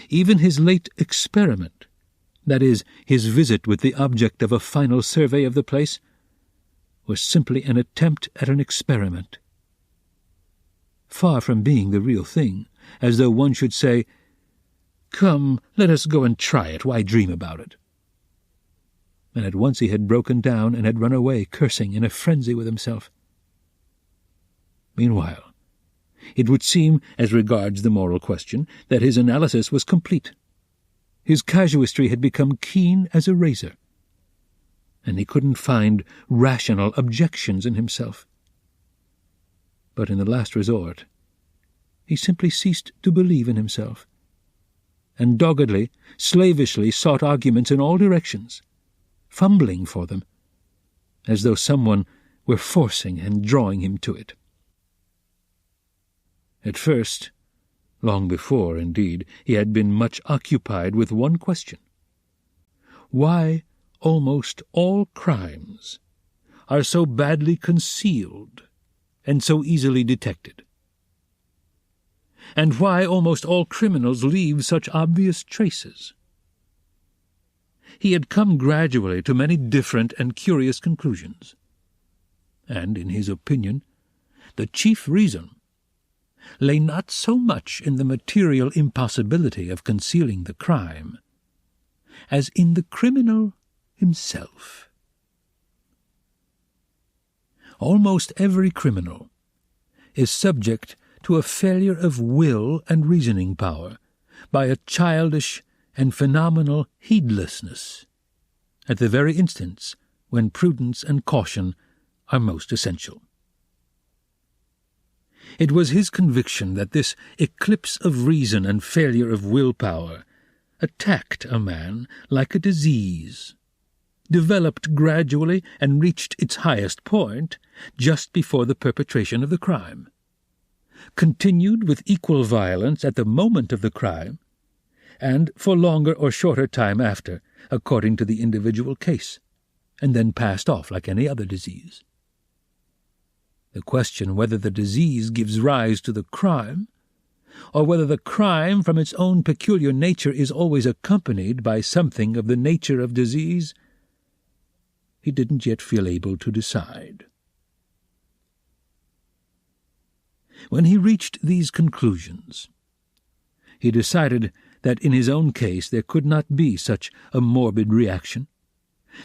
Even his late experiment, that is, his visit with the object of a final survey of the place, was simply an attempt at an experiment. Far from being the real thing, as though one should say, "Come, let us go and try it, why dream about it?" And at once he had broken down and had run away, cursing in a frenzy with himself. Meanwhile, it would seem, as regards the moral question, that his analysis was complete. His casuistry had become keen as a razor, and he couldn't find rational objections in himself. But in the last resort, he simply ceased to believe in himself, and doggedly, slavishly sought arguments in all directions, fumbling for them, as though someone were forcing and drawing him to it. At first, long before, indeed, he had been much occupied with one question: why almost all crimes are so badly concealed and so easily detected, and why almost all criminals leave such obvious traces. He had come gradually to many different and curious conclusions, and, in his opinion, the chief reason lay not so much in the material impossibility of concealing the crime as in the criminal himself. Almost every criminal is subject to a failure of will and reasoning power by a childish and phenomenal heedlessness at the very instants when prudence and caution are most essential. It was his conviction that this eclipse of reason and failure of willpower attacked a man like a disease, developed gradually and reached its highest point just before the perpetration of the crime, continued with equal violence at the moment of the crime, and for longer or shorter time after, according to the individual case, and then passed off like any other disease. The question whether the disease gives rise to the crime, or whether the crime from its own peculiar nature is always accompanied by something of the nature of disease, he didn't yet feel able to decide. When he reached these conclusions, he decided that in his own case there could not be such a morbid reaction,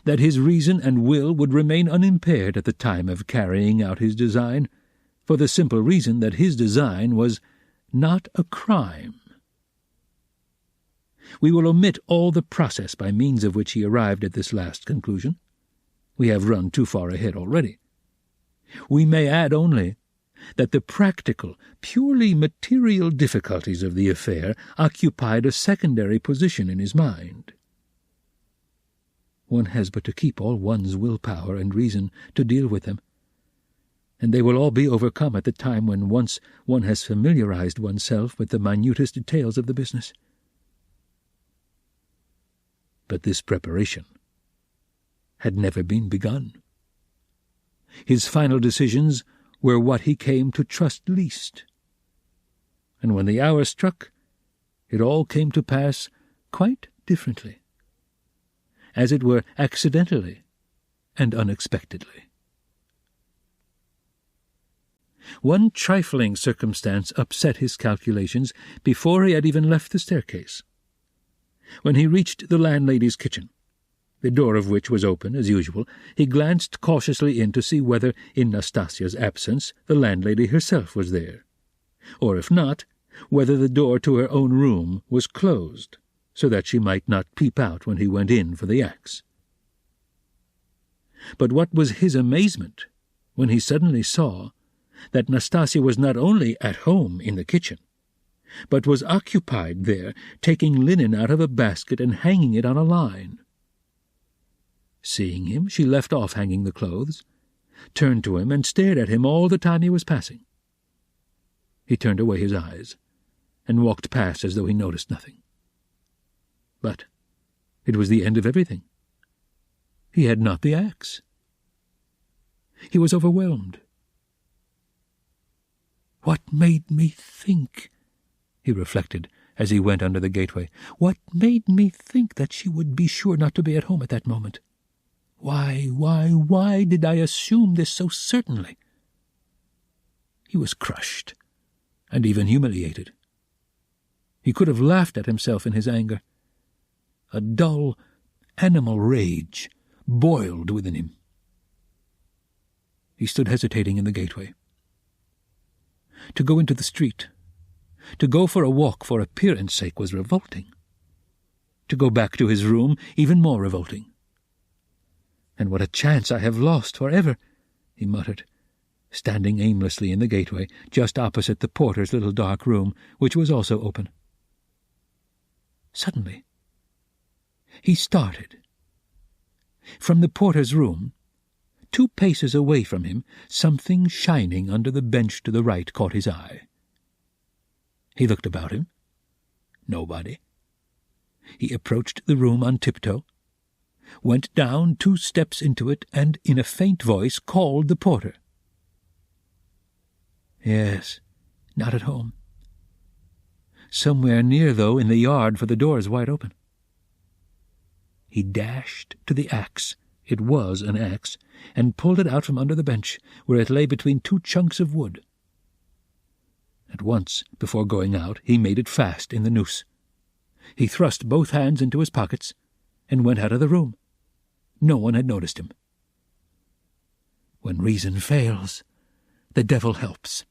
that his reason and will would remain unimpaired at the time of carrying out his design, for the simple reason that his design was not a crime. We will omit all the process by means of which he arrived at this last conclusion. We have run too far ahead already. We may add only that the practical, purely material difficulties of the affair occupied a secondary position in his mind. One has but to keep all one's willpower and reason to deal with them, and they will all be overcome at the time when once one has familiarized oneself with the minutest details of the business. But this preparation had never been begun. His final decisions were what he came to trust least, and when the hour struck, it all came to pass quite differently, as it were accidentally and unexpectedly. One trifling circumstance upset his calculations before he had even left the staircase. When he reached the landlady's kitchen, the door of which was open as usual, he glanced cautiously in to see whether, in Nastasia's absence, the landlady herself was there, or if not, whether the door to her own room was closed, so that she might not peep out when he went in for the axe. But what was his amazement when he suddenly saw that Nastasia was not only at home in the kitchen, but was occupied there, taking linen out of a basket and hanging it on a line. Seeing him, she left off hanging the clothes, turned to him, and stared at him all the time he was passing. He turned away his eyes, and walked past as though he noticed nothing. But it was the end of everything. He had not the axe. He was overwhelmed. "What made me think," he reflected as he went under the gateway, "what made me think that she would be sure not to be at home at that moment? Why did I assume this so certainly?" He was crushed, and even humiliated. He could have laughed at himself in his anger. A dull, animal rage boiled within him. He stood hesitating in the gateway. To go into the street, to go for a walk for appearance sake was revolting. To go back to his room, even more revolting. "And what a chance I have lost forever," he muttered, standing aimlessly in the gateway, just opposite the porter's little dark room, which was also open. Suddenly, he started. From the porter's room, 2 paces away from him, something shining under the bench to the right caught his eye. He looked about him. Nobody. He approached the room on tiptoe, went down 2 steps into it, and in a faint voice called the porter. Yes, not at home. Somewhere near, though, in the yard, for the door is wide open. He dashed to the axe — it was an axe — and pulled it out from under the bench, where it lay between 2 chunks of wood. At once, before going out, he made it fast in the noose. He thrust both hands into his pockets and went out of the room. No one had noticed him. "When reason fails, the devil helps,"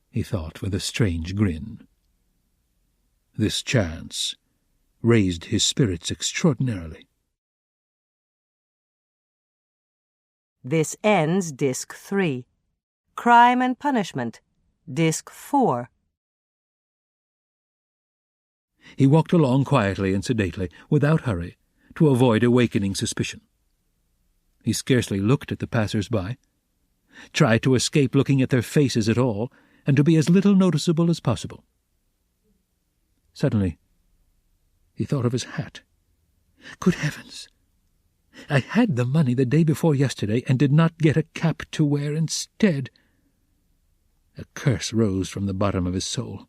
he thought with a strange grin. This chance raised his spirits extraordinarily. This ends Disc 3. Crime and Punishment, Disc 4. He walked along quietly and sedately, without hurry, to avoid awakening suspicion. He scarcely looked at the passers-by, tried to escape looking at their faces at all, and to be as little noticeable as possible. Suddenly, he thought of his hat. Good heavens! I had the money the day before yesterday and did not get a cap to wear instead. A curse rose from the bottom of his soul.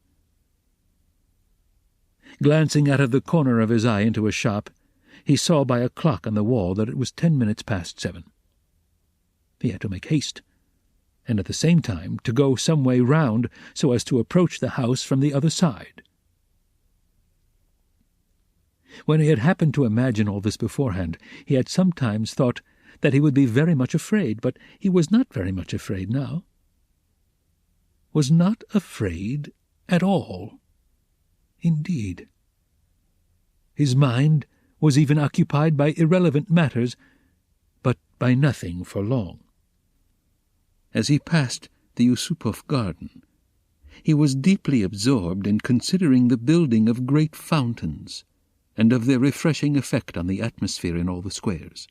Glancing out of the corner of his eye into a shop, he saw by a clock on the wall that it was 10 minutes past 7. He had to make haste, and at the same time to go some way round so as to approach the house from the other side. When he had happened to imagine all this beforehand, he had sometimes thought that he would be very much afraid, but he was not very much afraid now. Was not afraid at all. Indeed. His mind was even occupied by irrelevant matters, but by nothing for long. As he passed the Yusupov garden, he was deeply absorbed in considering the building of great fountains, and of their refreshing effect on the atmosphere in all the squares.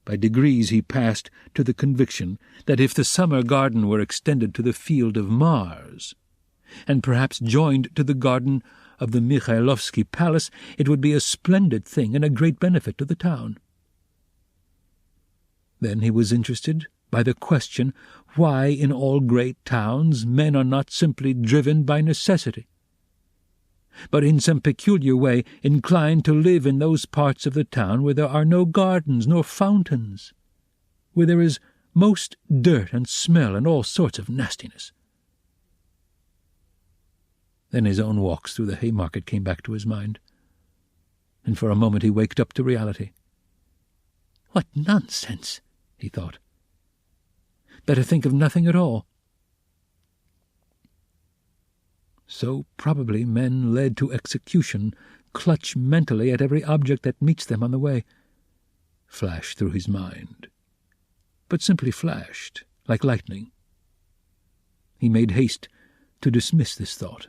By degrees he passed to the conviction that if the summer garden were extended to the field of Mars, and perhaps joined to the garden of the Mikhailovsky Palace, it would be a splendid thing and a great benefit to the town. Then he was interested by the question why in all great towns men are not simply driven by necessity, but in some peculiar way inclined to live in those parts of the town where there are no gardens nor fountains, where there is most dirt and smell and all sorts of nastiness. Then his own walks through the Haymarket came back to his mind, and for a moment he waked up to reality. What nonsense, he thought. Better think of nothing at all. So probably men led to execution clutch mentally at every object that meets them on the way. Flashed through his mind, but simply flashed, like lightning, He made haste to dismiss this thought.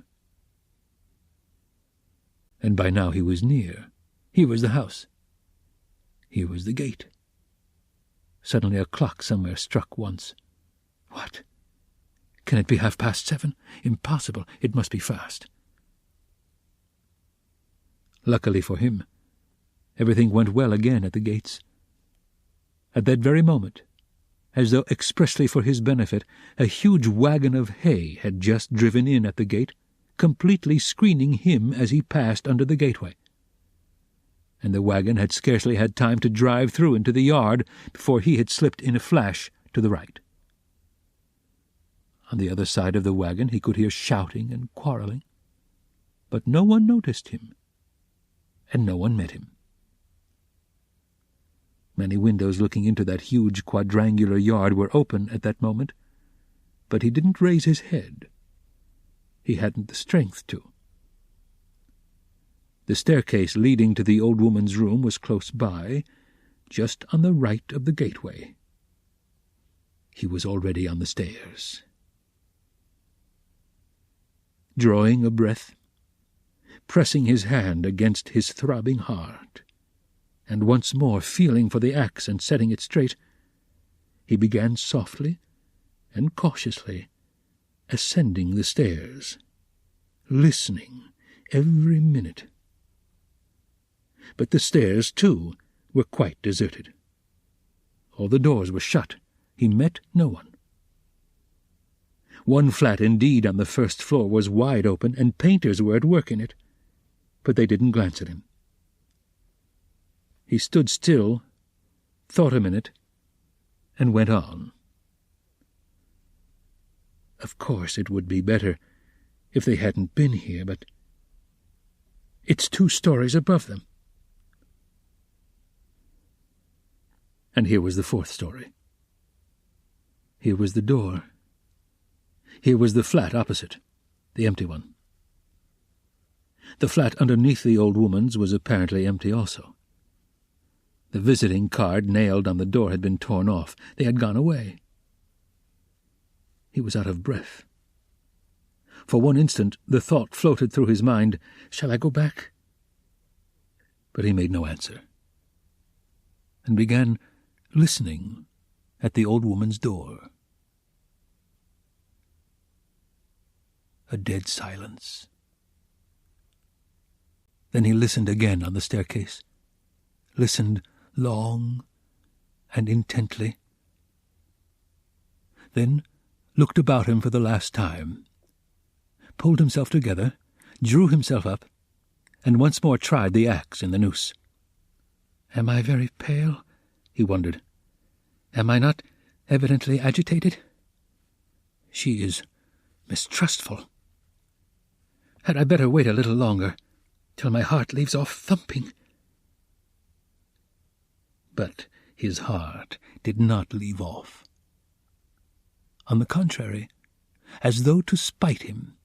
And by now he was near. Here was the house. Here was the gate. Suddenly a clock somewhere struck once. What? Can it be 7:30? Impossible. It must be fast. Luckily for him, everything went well again at the gates. At that very moment, as though expressly for his benefit, a huge wagon of hay had just driven in at the gate, completely screening him as he passed under the gateway. And the wagon had scarcely had time to drive through into the yard before he had slipped in a flash to the right. On the other side of the wagon he could hear shouting and quarrelling, but no one noticed him, and no one met him. Many windows looking into that huge quadrangular yard were open at that moment, but he didn't raise his head. He hadn't the strength to. The staircase leading to the old woman's room was close by, just on the right of the gateway. He was already on the stairs. Drawing a breath, pressing his hand against his throbbing heart, and once more feeling for the axe and setting it straight, he began softly and cautiously ascending the stairs, listening every minute. But the stairs, too, were quite deserted. All the doors were shut. He met no one. One flat, indeed, on the first floor was wide open, and painters were at work in it, but they didn't glance at him. He stood still, thought a minute, and went on. Of course it would be better if they hadn't been here, but it's 2 stories above them. And here was the 4th story. Here was the door. Here was the flat opposite, the empty one. The flat underneath the old woman's was apparently empty also. The visiting card nailed on the door had been torn off. They had gone away. He was out of breath. For one instant the thought floated through his mind, "Shall I go back?" But he made no answer, and began listening at the old woman's door. A dead silence. Then he listened again on the staircase, listened long and intently, then looked about him for the last time, pulled himself together, drew himself up, and once more tried the axe in the noose. "Am I very pale?" he wondered. "Am I not evidently agitated? She is mistrustful. Had I better wait a little longer, till my heart leaves off thumping?" But his heart did not leave off. On the contrary, as though to spite him,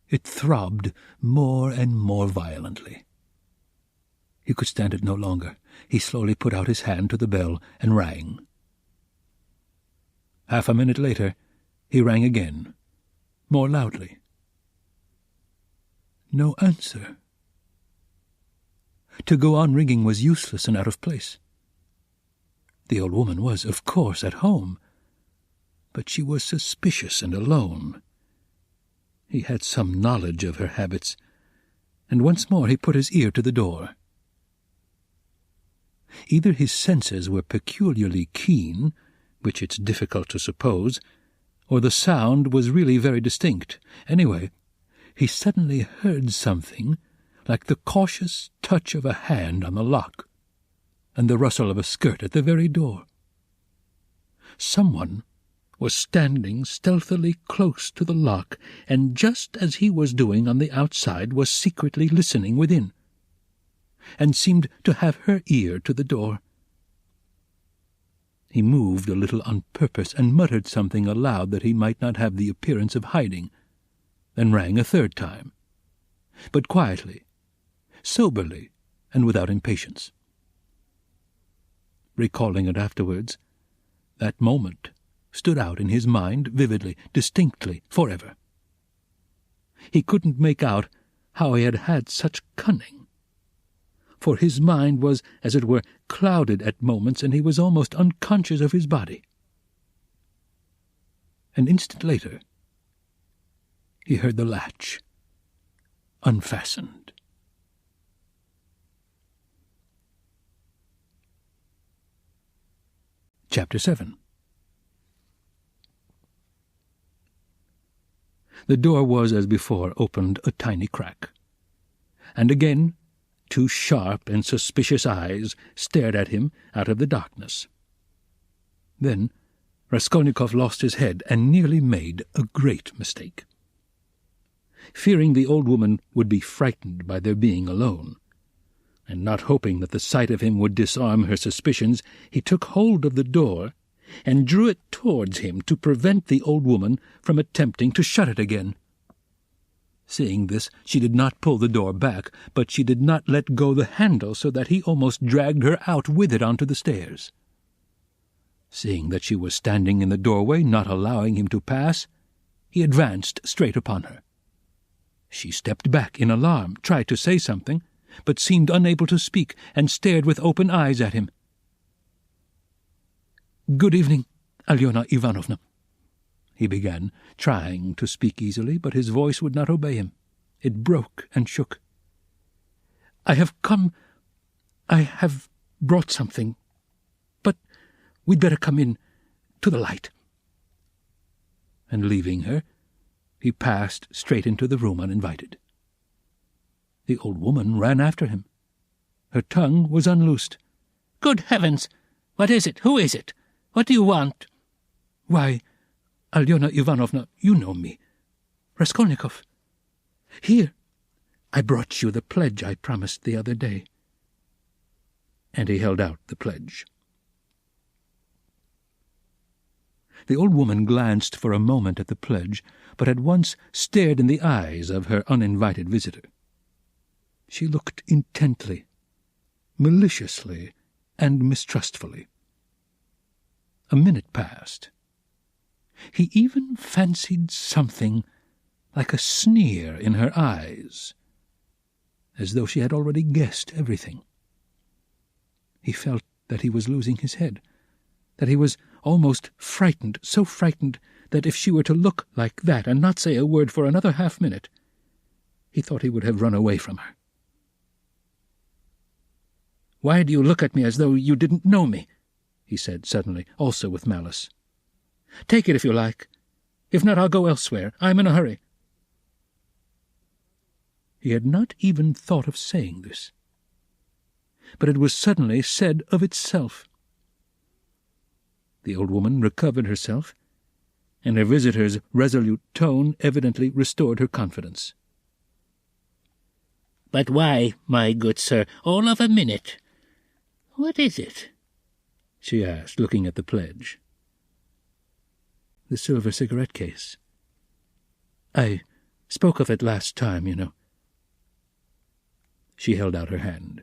it throbbed more and more violently. He could stand it no longer. He slowly put out his hand to the bell and rang. Half a minute later, he rang again, more loudly. No answer. To go on ringing was useless and out of place. The old woman was, of course, at home, but she was suspicious and alone. He had some knowledge of her habits, and once more he put his ear to the door. Either his senses were peculiarly keen, which it's difficult to suppose, or the sound was really very distinct. Anyway, he suddenly heard something like the cautious touch of a hand on the lock, and the rustle of a skirt at the very door. Someone was standing stealthily close to the lock, and just as he was doing on the outside was secretly listening within, and seemed to have her ear to the door. He moved a little on purpose and muttered something aloud that he might not have the appearance of hiding, then rang a 3rd time, but quietly, soberly, and without impatience. Recalling it afterwards, that moment stood out in his mind vividly, distinctly, forever. He couldn't make out how he had such cunning, for his mind was, as it were, clouded at moments, and he was almost unconscious of his body. An instant later, he heard the latch unfastened. Chapter 7. The door was, as before, opened a tiny crack, and again 2 sharp and suspicious eyes stared at him out of the darkness. Then Raskolnikov lost his head and nearly made a great mistake. Fearing the old woman would be frightened by their being alone, and not hoping that the sight of him would disarm her suspicions, he took hold of the door and drew it towards him to prevent the old woman from attempting to shut it again. Seeing this, she did not pull the door back, but she did not let go the handle, so that he almost dragged her out with it onto the stairs. Seeing that she was standing in the doorway, not allowing him to pass, he advanced straight upon her. She stepped back in alarm, tried to say something, but seemed unable to speak, and stared with open eyes at him. "Good evening, Alyona Ivanovna," he began, trying to speak easily, but his voice would not obey him. It broke and shook. I have brought something, but we'd better come in to the light." And leaving her, he passed straight into the room uninvited. The old woman ran after him. Her tongue was unloosed. "Good heavens! What is it? Who is it? What do you want?" "Why, Alyona Ivanovna, you know me. Raskolnikov. Here, I brought you the pledge I promised the other day." And he held out the pledge. The old woman glanced for a moment at the pledge, but at once stared in the eyes of her uninvited visitor. She looked intently, maliciously, and mistrustfully. A minute passed. He even fancied something like a sneer in her eyes, as though she had already guessed everything. He felt that he was losing his head, that he was almost frightened, so frightened that if she were to look like that and not say a word for another half-minute, he thought he would have run away from her. "Why do you look at me as though you didn't know me?" he said suddenly, also with malice. "Take it if you like. If not, I'll go elsewhere. I'm in a hurry." He had not even thought of saying this, but it was suddenly said of itself. The old woman recovered herself, and her visitor's resolute tone evidently restored her confidence. "But why, my good sir, all of a minute? What is it?" she asked, looking at the pledge. "The silver cigarette case. I spoke of it last time, you know." She held out her hand.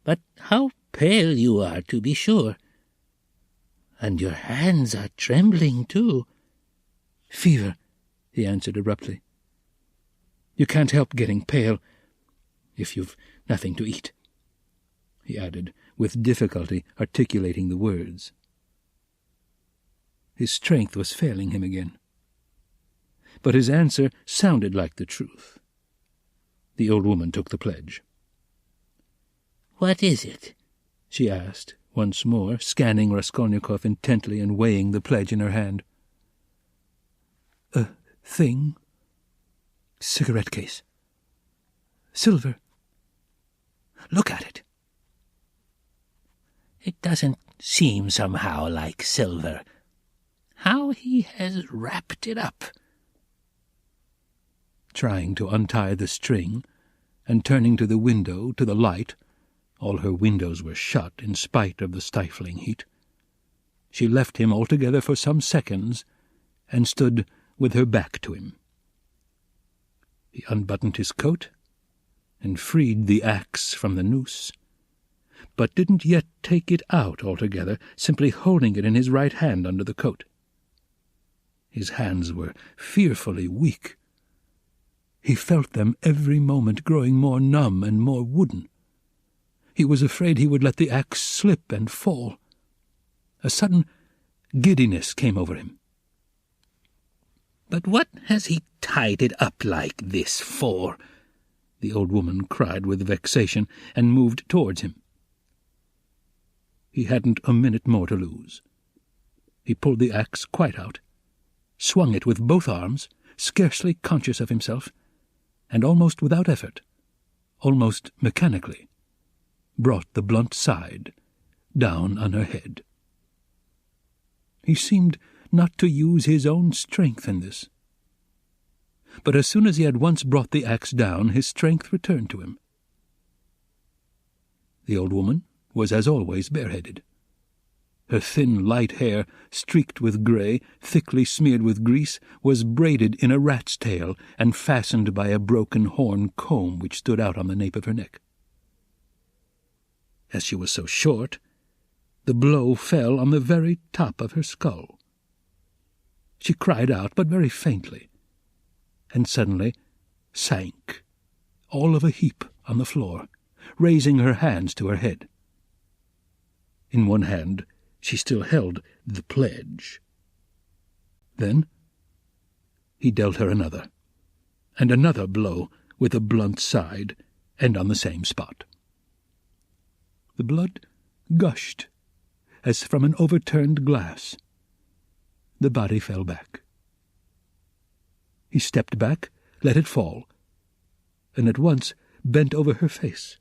"But how pale you are, to be sure. And your hands are trembling, too." "Fever," he answered abruptly. "You can't help getting pale if you've nothing to eat," he added, with difficulty articulating the words. His strength was failing him again. But his answer sounded like the truth. The old woman took the pledge. "What is it?" she asked, once more, scanning Raskolnikov intently and weighing the pledge in her hand. "A thing. Cigarette case. Silver. Look at it." "It doesn't seem somehow like silver. How he has wrapped it up." Trying to untie the string, and turning to the window, to the light — all her windows were shut in spite of the stifling heat — she left him altogether for some seconds, and stood with her back to him. He unbuttoned his coat, and freed the axe from the noose, but didn't yet take it out altogether, simply holding it in his right hand under the coat. His hands were fearfully weak. He felt them every moment growing more numb and more wooden. He was afraid he would let the axe slip and fall. A sudden giddiness came over him. "But what has he tied it up like this for?" the old woman cried with vexation, and moved towards him. He hadn't a minute more to lose. He pulled the axe quite out, swung it with both arms, scarcely conscious of himself, and almost without effort, almost mechanically, brought the blunt side down on her head. He seemed not to use his own strength in this. But as soon as he had once brought the axe down, his strength returned to him. The old woman was as always bareheaded. Her thin, light hair, streaked with grey, thickly smeared with grease, was braided in a rat's tail and fastened by a broken horn comb which stood out on the nape of her neck. As she was so short, the blow fell on the very top of her skull. She cried out, but very faintly, and suddenly sank, all of a heap, on the floor, raising her hands to her head. In one hand she still held the pledge. Then he dealt her another, and another blow with a blunt side, and on the same spot. The blood gushed as from an overturned glass. The body fell back. He stepped back, let it fall, and at once bent over her face.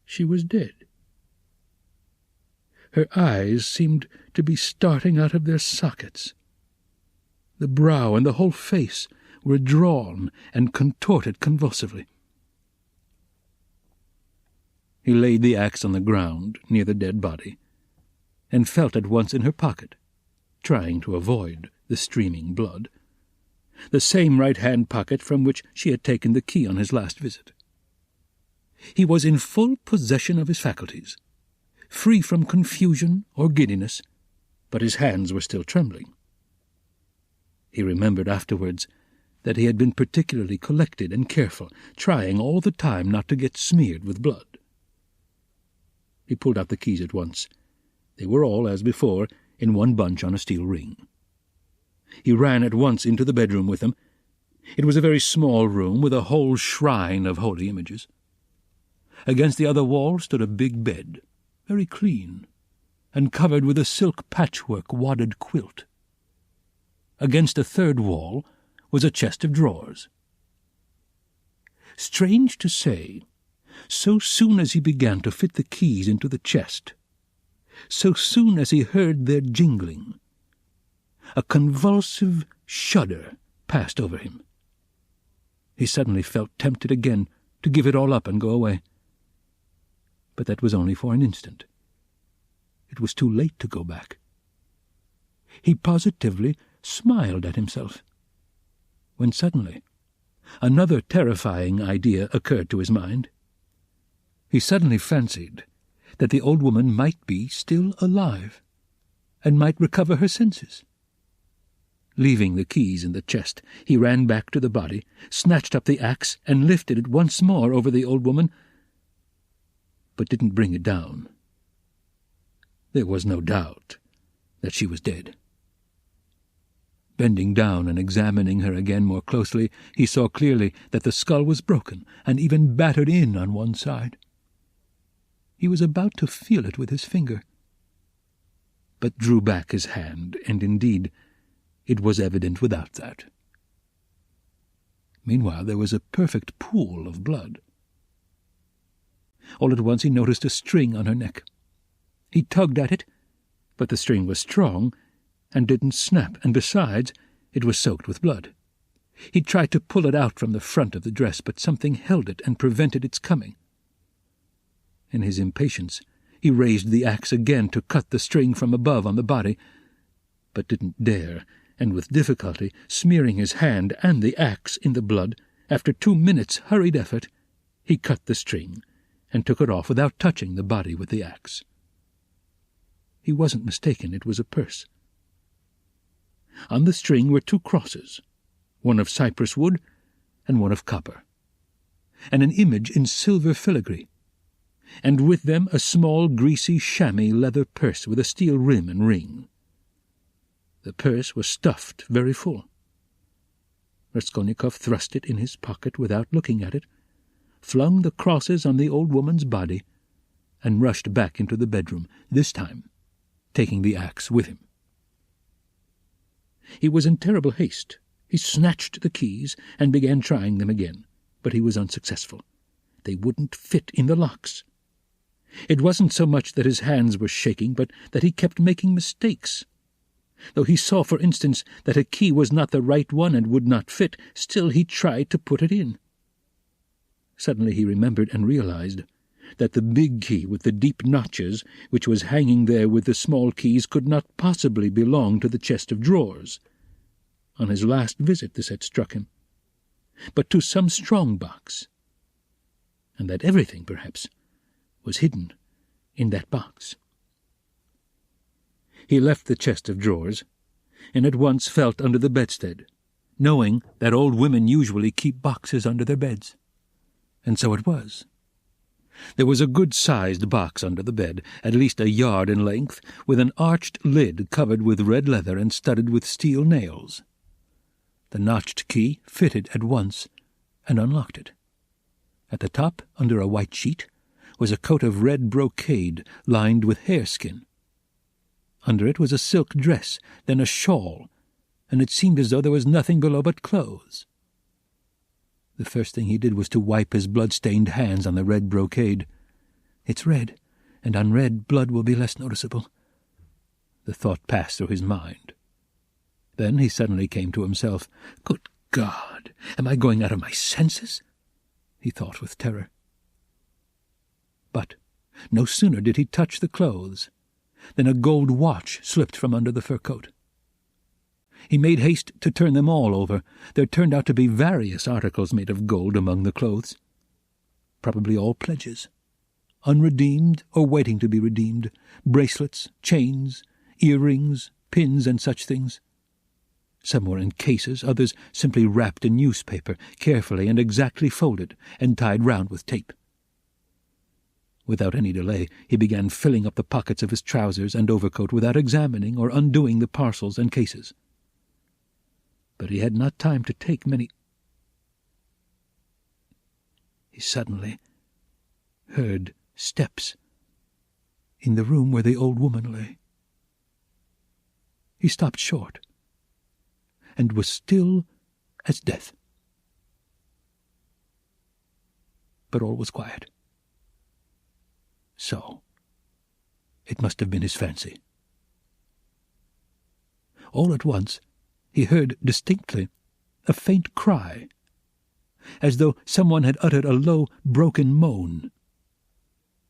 She was dead. Her eyes seemed to be starting out of their sockets. The brow and the whole face were drawn and contorted convulsively. He laid the axe on the ground near the dead body, and felt at once in her pocket, trying to avoid the streaming blood, the same right-hand pocket from which she had taken the key on his last visit. He was in full possession of his faculties, free from confusion or giddiness, but his hands were still trembling. He remembered afterwards that he had been particularly collected and careful, trying all the time not to get smeared with blood. He pulled out the keys at once. They were all, as before, in one bunch on a steel ring. He ran at once into the bedroom with them. It was a very small room with a whole shrine of holy images. Against the other wall stood a big bed, very clean, and covered with a silk patchwork wadded quilt. Against a third wall was a chest of drawers. Strange to say, so soon as he began to fit the keys into the chest, so soon as he heard their jingling, a convulsive shudder passed over him. He suddenly felt tempted again to give it all up and go away. But that was only for an instant. It was too late to go back. He positively smiled at himself, when suddenly another terrifying idea occurred to his mind. He suddenly fancied that the old woman might be still alive, and might recover her senses. Leaving the keys in the chest, he ran back to the body, snatched up the axe, and lifted it once more over the old woman, but didn't bring it down. There was no doubt that she was dead. Bending down and examining her again more closely, he saw clearly that the skull was broken and even battered in on one side. He was about to feel it with his finger, but drew back his hand, and indeed it was evident without that. Meanwhile there was a perfect pool of blood. All at once he noticed a string on her neck. He tugged at it, but the string was strong and didn't snap, and besides, it was soaked with blood. He tried to pull it out from the front of the dress, but something held it and prevented its coming. In his impatience, he raised the axe again to cut the string from above on the body, but didn't dare, and with difficulty, smearing his hand and the axe in the blood, after 2 minutes' hurried effort, he cut the string, and took it off without touching the body with the axe. He wasn't mistaken, it was a purse. On the string were 2 crosses, one of cypress wood and one of copper, and an image in silver filigree, and with them a small, greasy, chamois leather purse with a steel rim and ring. The purse was stuffed very full. Raskolnikov thrust it in his pocket without looking at it, flung the crosses on the old woman's body, and rushed back into the bedroom, this time taking the axe with him. He was in terrible haste. He snatched the keys and began trying them again, but he was unsuccessful. They wouldn't fit in the locks. It wasn't so much that his hands were shaking, but that he kept making mistakes. Though he saw, for instance, that a key was not the right one and would not fit, still he tried to put it in. Suddenly he remembered and realized that the big key with the deep notches, which was hanging there with the small keys, could not possibly belong to the chest of drawers. On his last visit this had struck him, but to some strong box, and that everything, perhaps, was hidden in that box. He left the chest of drawers, and at once felt under the bedstead, knowing that old women usually keep boxes under their beds. And so it was. There was a good-sized box under the bed, at least a yard in length, with an arched lid covered with red leather and studded with steel nails. The notched key fitted at once and unlocked it. At the top, under a white sheet, was a coat of red brocade lined with hareskin. Under it was a silk dress, then a shawl, and it seemed as though there was nothing below but clothes. The first thing he did was to wipe his blood-stained hands on the red brocade. It's red, and on red blood will be less noticeable. The thought passed through his mind. Then he suddenly came to himself. Good God! Am I going out of my senses? He thought with terror. But no sooner did he touch the clothes than a gold watch slipped from under the fur coat. He made haste to turn them all over. There turned out to be various articles made of gold among the clothes, probably all pledges, unredeemed or waiting to be redeemed, bracelets, chains, earrings, pins, and such things. Some were in cases, others simply wrapped in newspaper, carefully and exactly folded and tied round with tape. Without any delay, he began filling up the pockets of his trousers and overcoat without examining or undoing the parcels and cases. But he had not time to take many. He suddenly heard steps in the room where the old woman lay. He stopped short and was still as death. But all was quiet. So, it must have been his fancy. All at once, he heard distinctly a faint cry, as though someone had uttered a low, broken moan.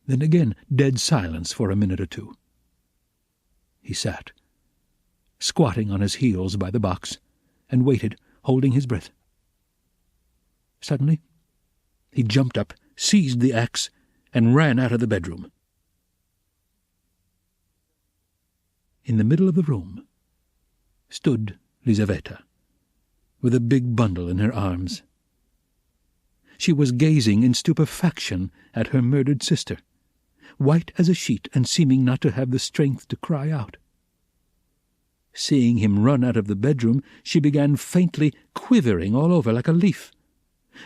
Then again dead silence for a minute or two. He sat, squatting on his heels by the box, and waited, holding his breath. Suddenly, he jumped up, seized the axe, and ran out of the bedroom. In the middle of the room stood Lizaveta, with a big bundle in her arms. She was gazing in stupefaction at her murdered sister, white as a sheet and seeming not to have the strength to cry out. Seeing him run out of the bedroom, she began faintly quivering all over like a leaf.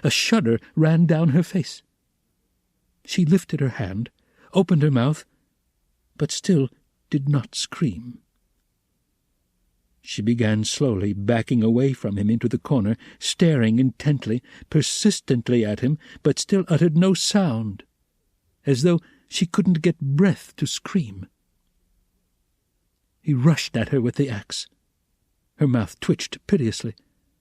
A shudder ran down her face. She lifted her hand, opened her mouth, but still did not scream. She began slowly backing away from him into the corner, staring intently, persistently at him, but still uttered no sound, as though she couldn't get breath to scream. He rushed at her with the axe. Her mouth twitched piteously,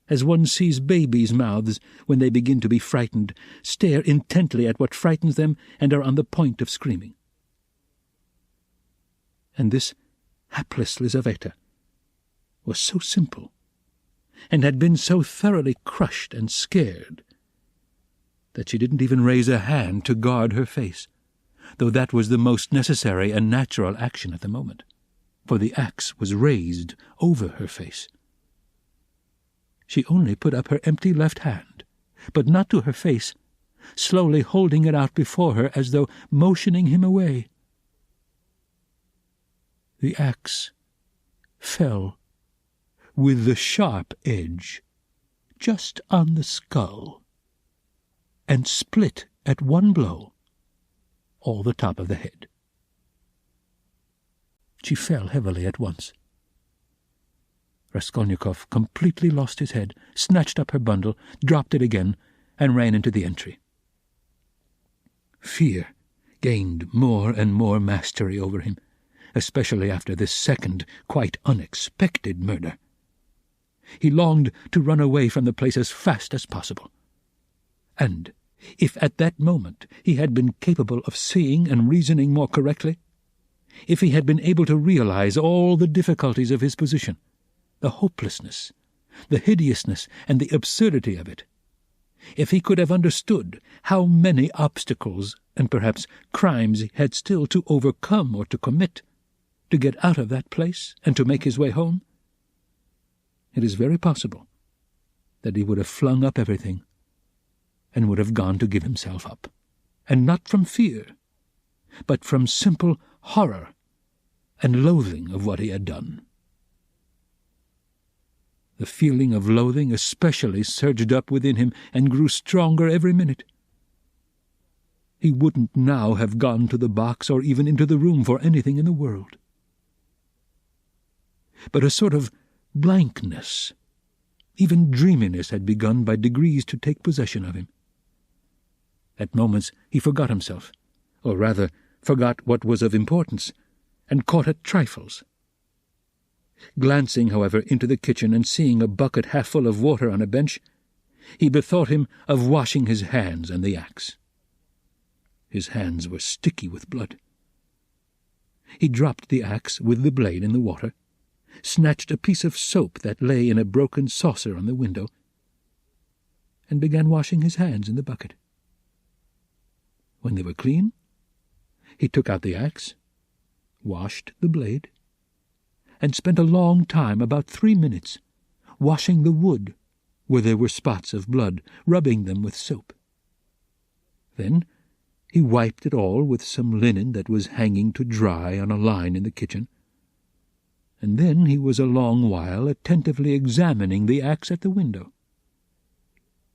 as one sees babies' mouths when they begin to be frightened, stare intently at what frightens them and are on the point of screaming. And this hapless Lizaveta was so simple, and had been so thoroughly crushed and scared, that she didn't even raise a hand to guard her face, though that was the most necessary and natural action at the moment, for the axe was raised over her face. She only put up her empty left hand, but not to her face, slowly holding it out before her as though motioning him away. The axe fell with the sharp edge just on the skull, and split at one blow all the top of the head. She fell heavily at once. Raskolnikov completely lost his head, snatched up her bundle, dropped it again, and ran into the entry. Fear gained more and more mastery over him, especially after this second, quite unexpected murder. He longed to run away from the place as fast as possible. And if at that moment he had been capable of seeing and reasoning more correctly, if he had been able to realize all the difficulties of his position, the hopelessness, the hideousness, and the absurdity of it, if he could have understood how many obstacles and perhaps crimes he had still to overcome or to commit, to get out of that place and to make his way home, it is very possible that he would have flung up everything and would have gone to give himself up, and not from fear, but from simple horror and loathing of what he had done. The feeling of loathing especially surged up within him and grew stronger every minute. He wouldn't now have gone to the box or even into the room for anything in the world. But a sort of blankness, even dreaminess, had begun by degrees to take possession of him. At moments he forgot himself, or rather forgot what was of importance, and caught at trifles. Glancing, however, into the kitchen and seeing a bucket half full of water on a bench, he bethought him of washing his hands and the axe. His hands were sticky with blood. He dropped the axe with the blade in the water, snatched a piece of soap that lay in a broken saucer on the window, and began washing his hands in the bucket. When they were clean, he took out the axe, washed the blade, and spent a long time, about 3 minutes, washing the wood where there were spots of blood, rubbing them with soap. Then he wiped it all with some linen that was hanging to dry on a line in the kitchen, and then he was a long while attentively examining the axe at the window.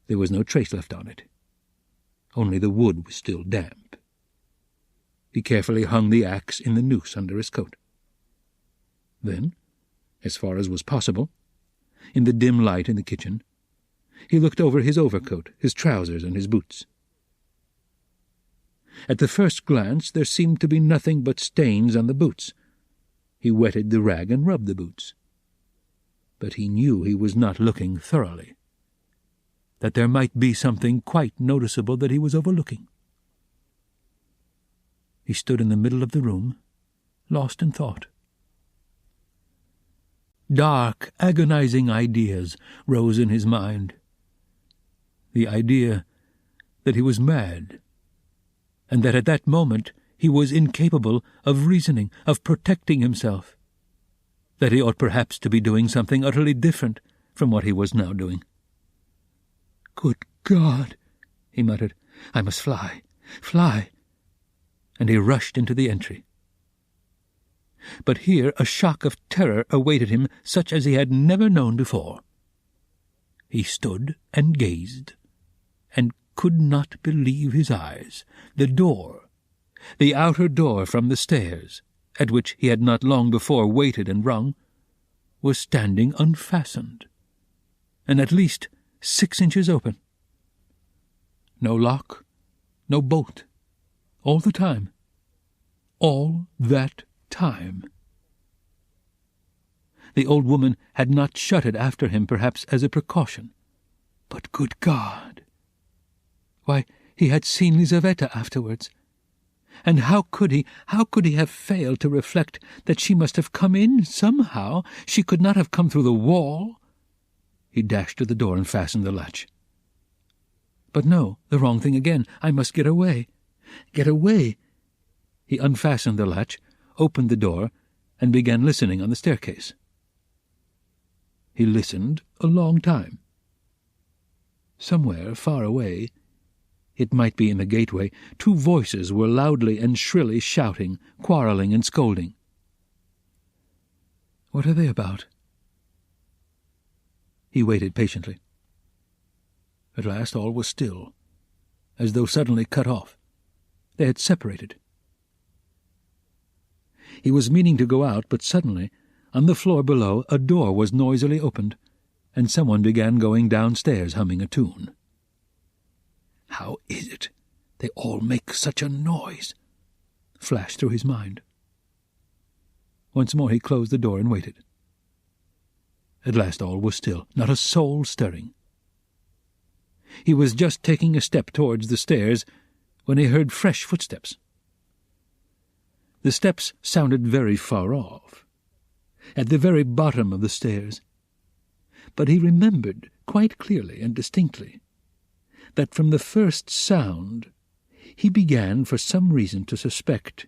There was no trace left on it. Only the wood was still damp. He carefully hung the axe in the noose under his coat. Then, as far as was possible, in the dim light in the kitchen, he looked over his overcoat, his trousers, and his boots. At the first glance there seemed to be nothing but stains on the boots. He wetted the rag and rubbed the boots. But he knew he was not looking thoroughly, that there might be something quite noticeable that he was overlooking. He stood in the middle of the room, lost in thought. Dark, agonizing ideas rose in his mind. The idea that he was mad, and that at that moment he was incapable of reasoning, of protecting himself, that he ought perhaps to be doing something utterly different from what he was now doing. "Good God!" he muttered. "I must fly, fly!" And he rushed into the entry. But here a shock of terror awaited him such as he had never known before. He stood and gazed, and could not believe his eyes. The door, the outer door from the stairs, at which he had not long before waited and rung, was standing unfastened, and at least 6 inches open. No lock, no bolt, all the time. All that time. The old woman had not shut it after him, perhaps as a precaution. But good God! Why, he had seen Lizaveta afterwards. And how could he have failed to reflect that she must have come in somehow? She could not have come through the wall. He dashed to the door and fastened the latch. But no, the wrong thing again. I must get away. Get away! He unfastened the latch, opened the door, and began listening on the staircase. He listened a long time. Somewhere far away, it might be in the gateway, two voices were loudly and shrilly shouting, quarrelling and scolding. What are they about? He waited patiently. At last all was still, as though suddenly cut off. They had separated. He was meaning to go out, but suddenly, on the floor below, a door was noisily opened, and someone began going downstairs humming a tune. How is it they all make such a noise? Flashed through his mind. Once more he closed the door and waited. At last all was still, not a soul stirring. He was just taking a step towards the stairs when he heard fresh footsteps. The steps sounded very far off, at the very bottom of the stairs, but he remembered quite clearly and distinctly that from the first sound he began for some reason to suspect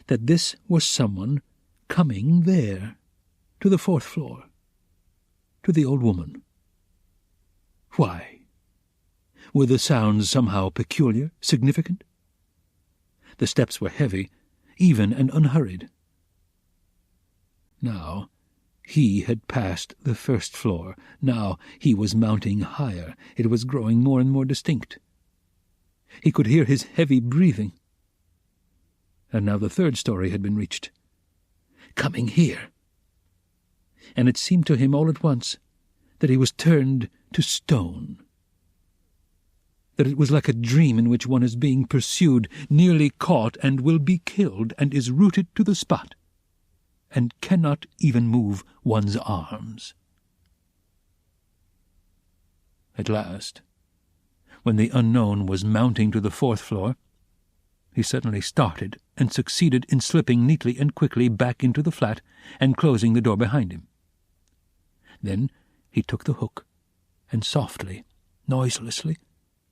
that this was someone coming there, to the 4th floor, to the old woman. Why? Were the sounds somehow peculiar, significant? The steps were heavy, even and unhurried. Now he had passed the 1st floor. Now he was mounting higher. It was growing more and more distinct. He could hear his heavy breathing. And now the 3rd story had been reached. Coming here. And it seemed to him all at once that he was turned to stone. That it was like a dream in which one is being pursued, nearly caught, and will be killed, and is rooted to the spot, and cannot even move one's arms. At last, when the unknown was mounting to the 4th floor, he suddenly started and succeeded in slipping neatly and quickly back into the flat and closing the door behind him. Then he took the hook and softly, noiselessly,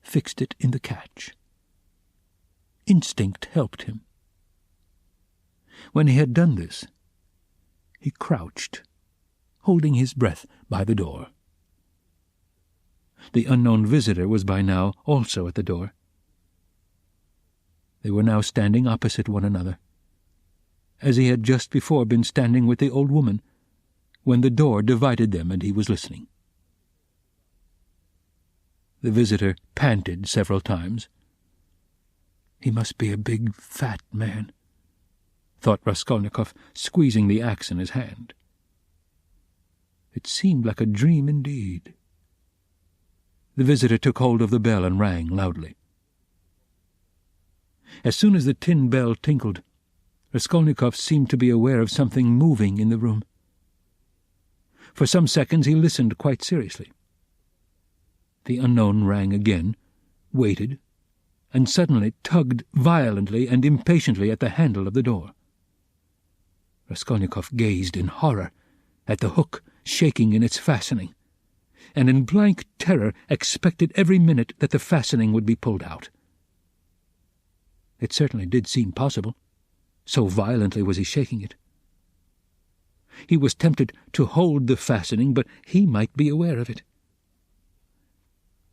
fixed it in the catch. Instinct helped him. When he had done this, he crouched, holding his breath by the door. The unknown visitor was by now also at the door. They were now standing opposite one another, as he had just before been standing with the old woman, when the door divided them and he was listening. The visitor panted several times. He must be a big, fat man, thought Raskolnikov, squeezing the axe in his hand. It seemed like a dream indeed. The visitor took hold of the bell and rang loudly. As soon as the tin bell tinkled, Raskolnikov seemed to be aware of something moving in the room. For some seconds he listened quite seriously. The unknown rang again, waited, and suddenly tugged violently and impatiently at the handle of the door. Raskolnikov gazed in horror at the hook shaking in its fastening, and in blank terror expected every minute that the fastening would be pulled out. It certainly did seem possible, so violently was he shaking it. He was tempted to hold the fastening, but he might be aware of it.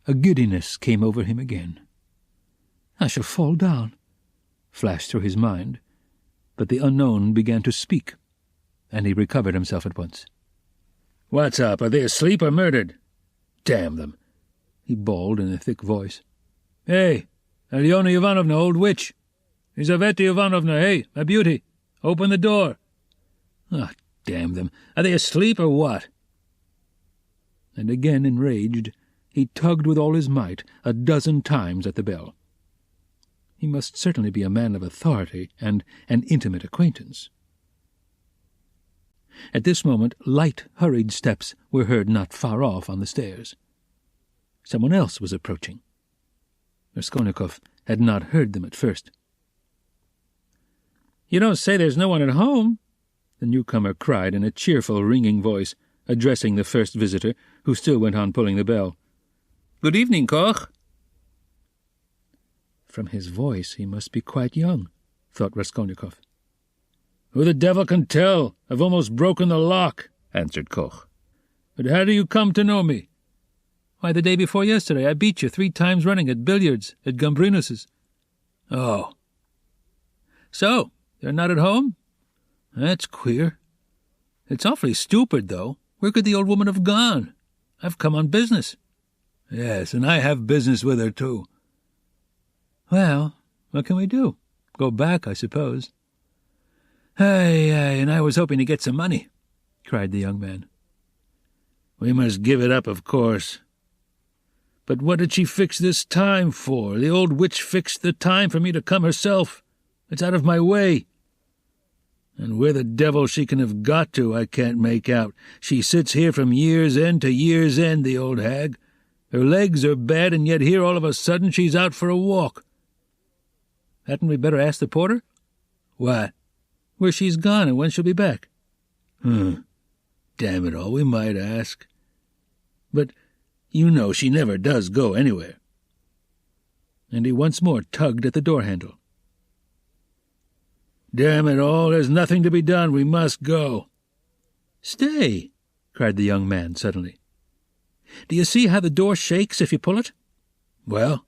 A giddiness came over him again. "I shall fall down," flashed through his mind, but the unknown began to speak, and he recovered himself at once. "What's up? Are they asleep or murdered? Damn them!" he bawled in a thick voice. "Hey, Alyona Ivanovna, old witch! Lizaveta Ivanovna, hey, my beauty! Open the door! Ah, damn them! Are they asleep or what?" And again enraged, he tugged with all his might 12 times at the bell. He must certainly be a man of authority and an intimate acquaintance. At this moment light, hurried steps were heard not far off on the stairs. Someone else was approaching. Raskolnikov had not heard them at first. "You don't say there's no one at home?" the newcomer cried in a cheerful, ringing voice, addressing the first visitor, who still went on pulling the bell. "Good evening, Koch." From his voice he must be quite young, thought Raskolnikov. "Who the devil can tell? I've almost broken the lock," answered Koch. "But how do you come to know me?" "Why, the day before yesterday I beat you 3 times running at billiards at Gambrinus's." "Oh. So, they're not at home? That's queer. It's awfully stupid, though. Where could the old woman have gone? I've come on business." "Yes, and I have business with her, too." "Well, what can we do? Go back, I suppose." "Aye, and I was hoping to get some money," cried the young man. "We must give it up, of course. But what did she fix this time for? The old witch fixed the time for me to come herself. It's out of my way. And where the devil she can have got to, I can't make out. She sits here from year's end to year's end, the old hag. Her legs are bad, and yet here all of a sudden she's out for a walk." "Hadn't we better ask the porter?" "What?" "Where she's gone and when she'll be back." Damn it all, we might ask. But you know she never does go anywhere." And he once more tugged at the door-handle. "Damn it all, there's nothing to be done. We must go." "Stay," cried the young man suddenly. "Do you see how the door shakes if you pull it?" "Well?"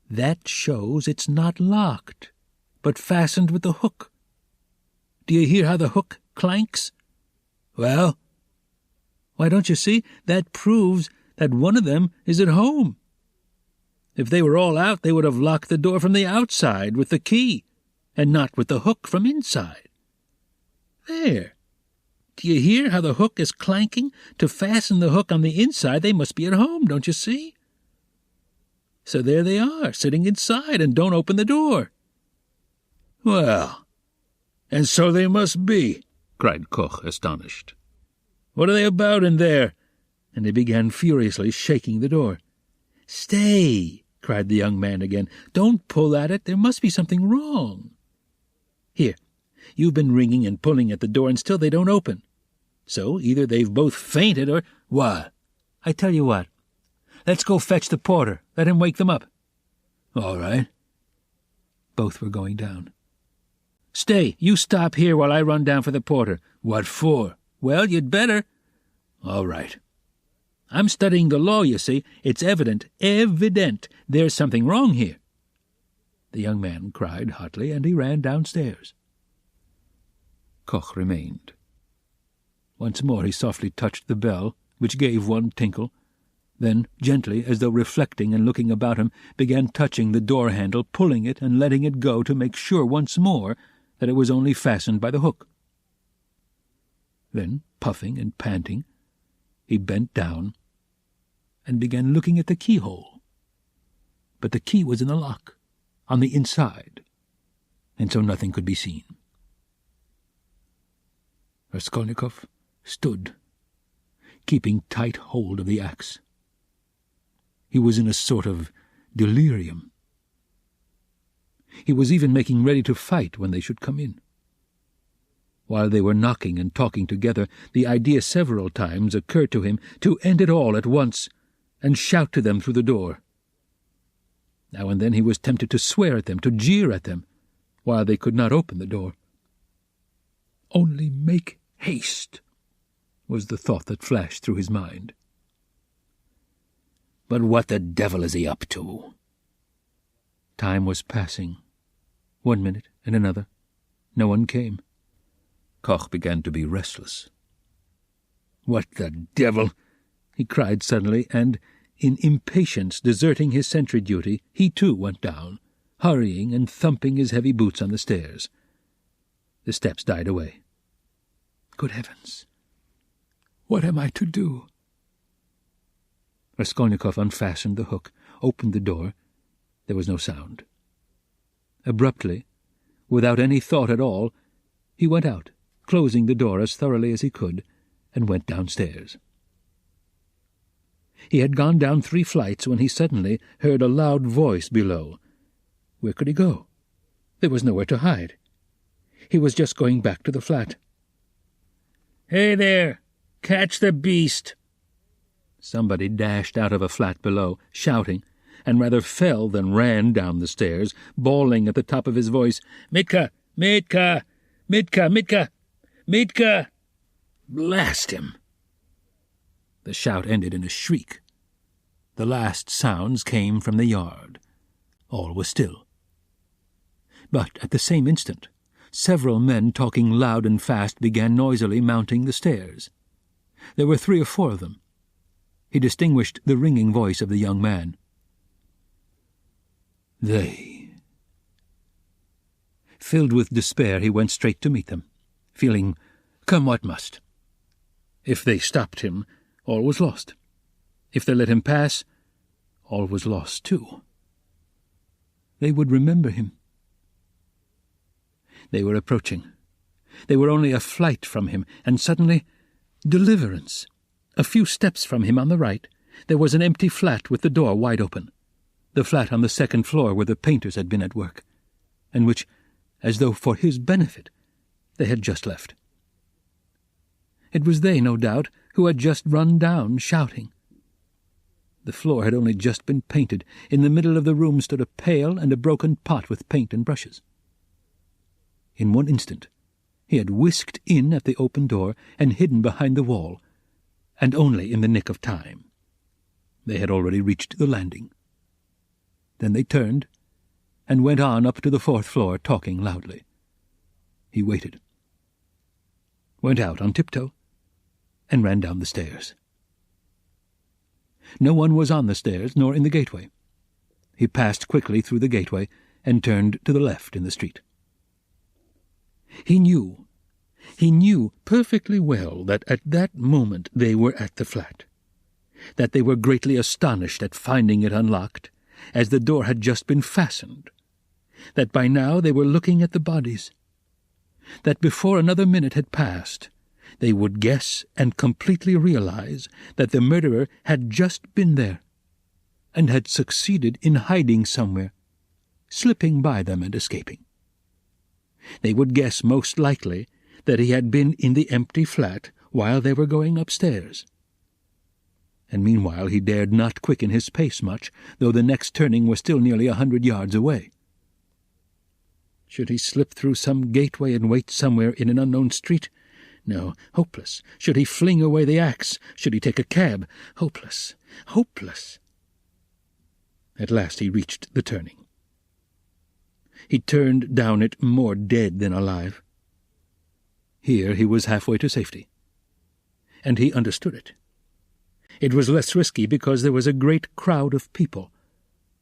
"That shows it's not locked, but fastened with the hook. Do you hear how the hook clanks?" "Well?" "Why, don't you see? That proves that one of them is at home. If they were all out, they would have locked the door from the outside with the key, and not with the hook from inside. There. Do you hear how the hook is clanking? To fasten the hook on the inside, they must be at home, don't you see? So there they are, sitting inside, and don't open the door." "Well, and so they must be," cried Koch, astonished. "What are they about in there?" And he began furiously shaking the door. "Stay," cried the young man again. "Don't pull at it. There must be something wrong. Here, you've been ringing and pulling at the door, and still they don't open. So either they've both fainted or—" "What?" "I tell you what. Let's go fetch the porter. Let him wake them up." "All right." Both were going down. "Stay, you stop here while I run down for the porter." "What for?" "Well, you'd better." "All right." "I'm studying the law, you see. It's evident there's something wrong here." The young man cried hotly, and he ran downstairs. Koch remained. Once more he softly touched the bell, which gave one tinkle, then, gently, as though reflecting and looking about him, began touching the door-handle, pulling it and letting it go to make sure once more that it was only fastened by the hook. Then, puffing and panting, he bent down and began looking at the keyhole. But the key was in the lock, on the inside, and so nothing could be seen. Raskolnikov stood, keeping tight hold of the axe. He was in a sort of delirium. He was even making ready to fight when they should come in. While they were knocking and talking together, the idea several times occurred to him to end it all at once and shout to them through the door. Now and then he was tempted to swear at them, to jeer at them, while they could not open the door. "Only make haste," was the thought that flashed through his mind. But what the devil is he up to? Time was passing. 1 minute and another. No one came. Koch began to be restless. "What the devil!" he cried suddenly, and, in impatience deserting his sentry duty, he too went down, hurrying and thumping his heavy boots on the stairs. The steps died away. Good heavens! What am I to do? Raskolnikov unfastened the hook, opened the door. There was no sound. Abruptly, without any thought at all, he went out, closing the door as thoroughly as he could, and went downstairs. He had gone down 3 flights when he suddenly heard a loud voice below. Where could he go? There was nowhere to hide. He was just going back to the flat. "Hey there! Catch the beast!" Somebody dashed out of a flat below, shouting, and rather fell than ran down the stairs, bawling at the top of his voice, "Mitka! Mitka! Mitka! Mitka! Mitka!" Blast him! The shout ended in a shriek. The last sounds came from the yard. All was still. But at the same instant, several men talking loud and fast began noisily mounting the stairs. There were 3 or 4 of them. He distinguished the ringing voice of the young man. They. Filled with despair, he went straight to meet them, feeling, come what must. If they stopped him, all was lost. If they let him pass, all was lost too. They would remember him. They were approaching. They were only a flight from him, and suddenly, deliverance. A few steps from him on the right, there was an empty flat with the door wide open, the flat on the 2nd floor where the painters had been at work, and which, as though for his benefit, they had just left. It was they, no doubt, who had just run down, shouting. The floor had only just been painted. In the middle of the room stood a pail and a broken pot with paint and brushes. In one instant, he had whisked in at the open door and hidden behind the wall, and only in the nick of time. They had already reached the landing. Then they turned and went on up to the 4th floor, talking loudly. He waited, went out on tiptoe, and ran down the stairs. No one was on the stairs nor in the gateway. He passed quickly through the gateway and turned to the left in the street. He knew perfectly well that at that moment they were at the flat, that they were greatly astonished at finding it unlocked, as the door had just been fastened, that by now they were looking at the bodies, that before another minute had passed, they would guess and completely realize that the murderer had just been there, and had succeeded in hiding somewhere, slipping by them and escaping. They would guess most likely that he had been in the empty flat while they were going upstairs. And meanwhile he dared not quicken his pace much, though the next turning was still nearly 100 yards away. Should he slip through some gateway and wait somewhere in an unknown street? No, hopeless. Should he fling away the axe? Should he take a cab? Hopeless, hopeless. At last he reached the turning. He turned down it more dead than alive. Here he was halfway to safety, and he understood it. It was less risky because there was a great crowd of people,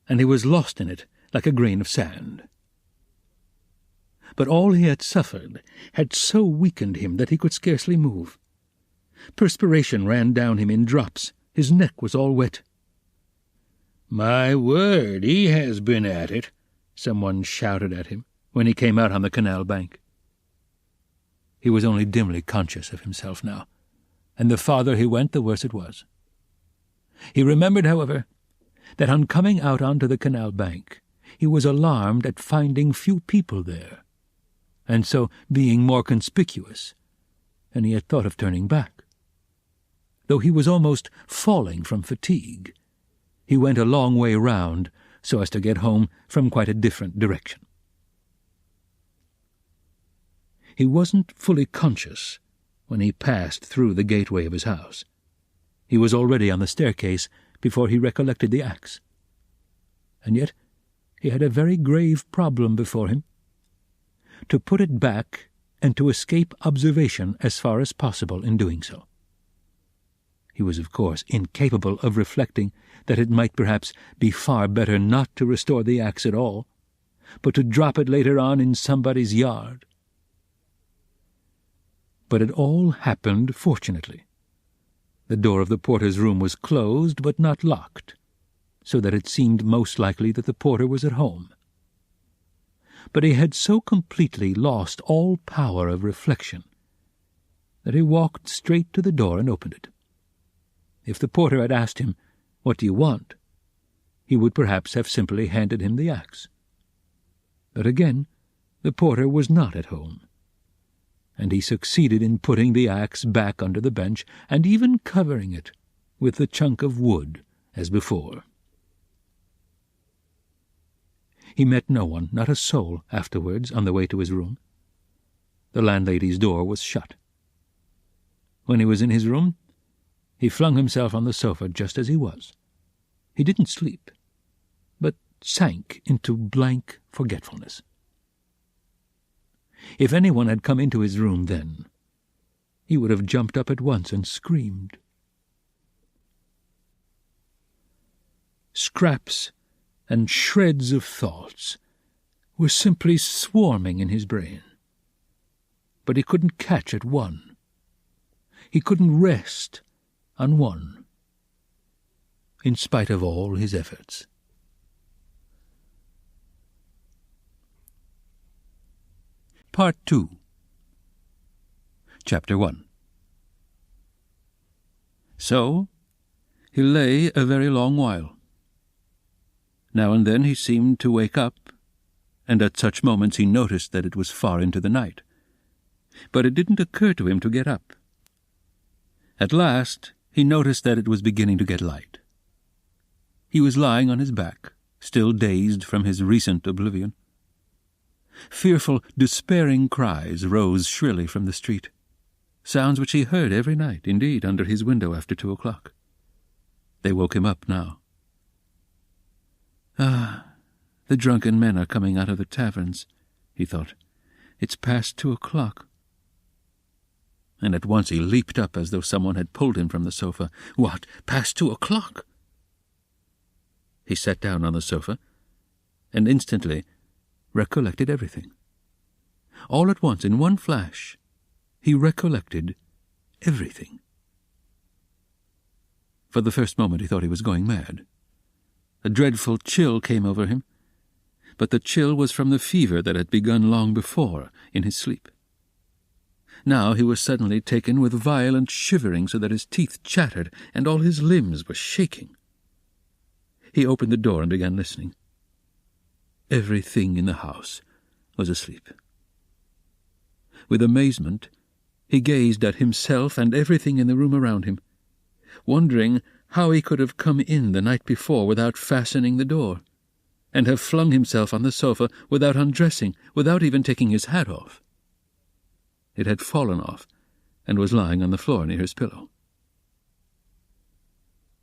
and he was lost in it like a grain of sand. But all he had suffered had so weakened him that he could scarcely move. Perspiration ran down him in drops. His neck was all wet. "My word, he has been at it," someone shouted at him when he came out on the canal bank. He was only dimly conscious of himself now, and the farther he went, the worse it was. He remembered, however, that on coming out onto the canal bank, he was alarmed at finding few people there, and so being more conspicuous, and he had thought of turning back. Though he was almost falling from fatigue, he went a long way round so as to get home from quite a different direction. He wasn't fully conscious when he passed through the gateway of his house. He was already on the staircase before he recollected the axe. And yet he had a very grave problem before him: to put it back and to escape observation as far as possible in doing so. He was, of course, incapable of reflecting that it might perhaps be far better not to restore the axe at all, but to drop it later on in somebody's yard. But it all happened fortunately. The door of the porter's room was closed but not locked, so that it seemed most likely that the porter was at home. But he had so completely lost all power of reflection that he walked straight to the door and opened it. If the porter had asked him, "What do you want?" he would perhaps have simply handed him the axe. But again, the porter was not at home, and he succeeded in putting the axe back under the bench and even covering it with the chunk of wood as before. He met no one, not a soul, afterwards on the way to his room. The landlady's door was shut. When he was in his room, he flung himself on the sofa just as he was. He didn't sleep, but sank into blank forgetfulness. If anyone had come into his room then, he would have jumped up at once and screamed. Scraps and shreds of thoughts were simply swarming in his brain. But he couldn't catch at one. He couldn't rest on one, in spite of all his efforts. Part 2. Chapter 1. So he lay a very long while. Now and then he seemed to wake up, and at such moments he noticed that it was far into the night. But it didn't occur to him to get up. At last he noticed that it was beginning to get light. He was lying on his back, still dazed from his recent oblivion. Fearful, despairing cries rose shrilly from the street, sounds which he heard every night, indeed, under his window after 2 o'clock. They woke him up now. "Ah, the drunken men are coming out of the taverns," he thought. "It's past 2 o'clock. And at once he leaped up as though someone had pulled him from the sofa. What, past 2 o'clock? He sat down on the sofa, and instantly recollected everything. All at once, in one flash, he recollected everything. For the first moment he thought he was going mad. A dreadful chill came over him, but the chill was from the fever that had begun long before in his sleep. Now he was suddenly taken with violent shivering, so that his teeth chattered and all his limbs were shaking. He opened the door and began listening. Everything in the house was asleep. With amazement, he gazed at himself and everything in the room around him, wondering how he could have come in the night before without fastening the door, and have flung himself on the sofa without undressing, without even taking his hat off. It had fallen off, and was lying on the floor near his pillow.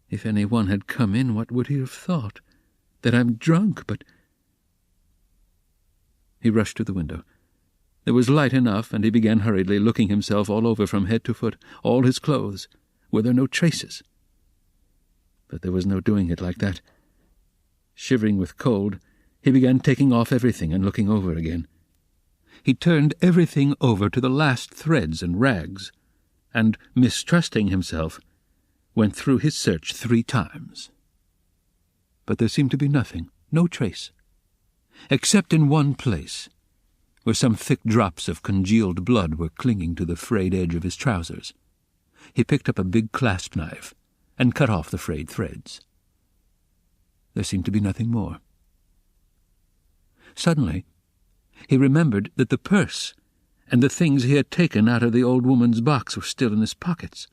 If any one had come in, what would he have thought? That I'm drunk, but... He rushed to the window. There was light enough, and he began hurriedly looking himself all over from head to foot, all his clothes. Were there no traces? But there was no doing it like that. Shivering with cold, he began taking off everything and looking over again. He turned everything over to the last threads and rags, and, mistrusting himself, went through his search 3 times. But there seemed to be nothing, no trace, except in one place, where some thick drops of congealed blood were clinging to the frayed edge of his trousers. He picked up a big clasp knife and cut off the frayed threads. There seemed to be nothing more. Suddenly, he remembered that the purse and the things he had taken out of the old woman's box were still in his pockets.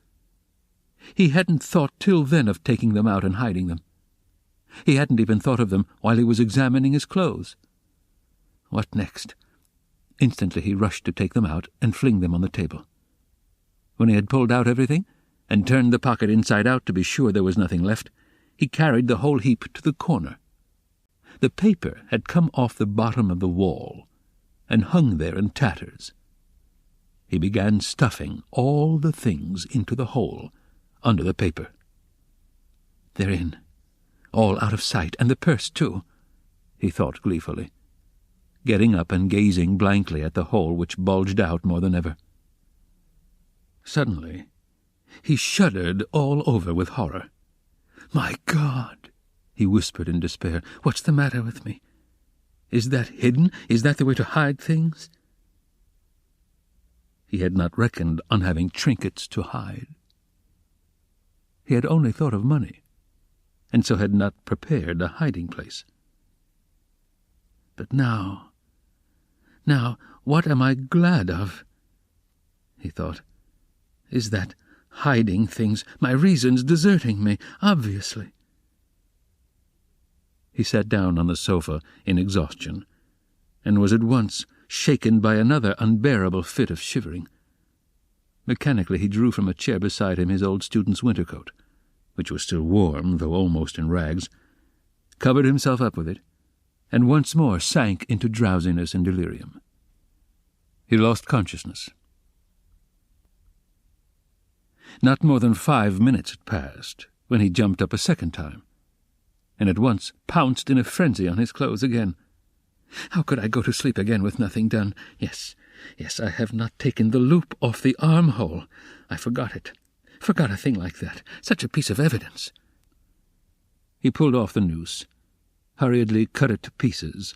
He hadn't thought till then of taking them out and hiding them. He hadn't even thought of them while he was examining his clothes. What next? Instantly he rushed to take them out and fling them on the table. When he had pulled out everything, and turned the pocket inside out to be sure there was nothing left, he carried the whole heap to the corner. The paper had come off the bottom of the wall, and hung there in tatters. He began stuffing all the things into the hole under the paper. They're in, all out of sight, and the purse too, he thought gleefully, getting up and gazing blankly at the hole which bulged out more than ever. Suddenly, he shuddered all over with horror. "My God!" he whispered in despair. "What's the matter with me? Is that hidden? Is that the way to hide things?" He had not reckoned on having trinkets to hide. He had only thought of money, and so had not prepared a hiding place. But now, what am I glad of? He thought. Is that hiding things, my reasons deserting me, obviously. He sat down on the sofa in exhaustion, and was at once shaken by another unbearable fit of shivering. Mechanically he drew from a chair beside him his old student's winter coat, which was still warm, though almost in rags, covered himself up with it, and once more sank into drowsiness and delirium. He lost consciousness. Not more than 5 minutes had passed when he jumped up a second time, and at once pounced in a frenzy on his clothes again. How could I go to sleep again with nothing done? Yes, I have not taken the loop off the armhole. I forgot it. Forgot a thing like that. Such a piece of evidence. He pulled off the noose, hurriedly cut it to pieces,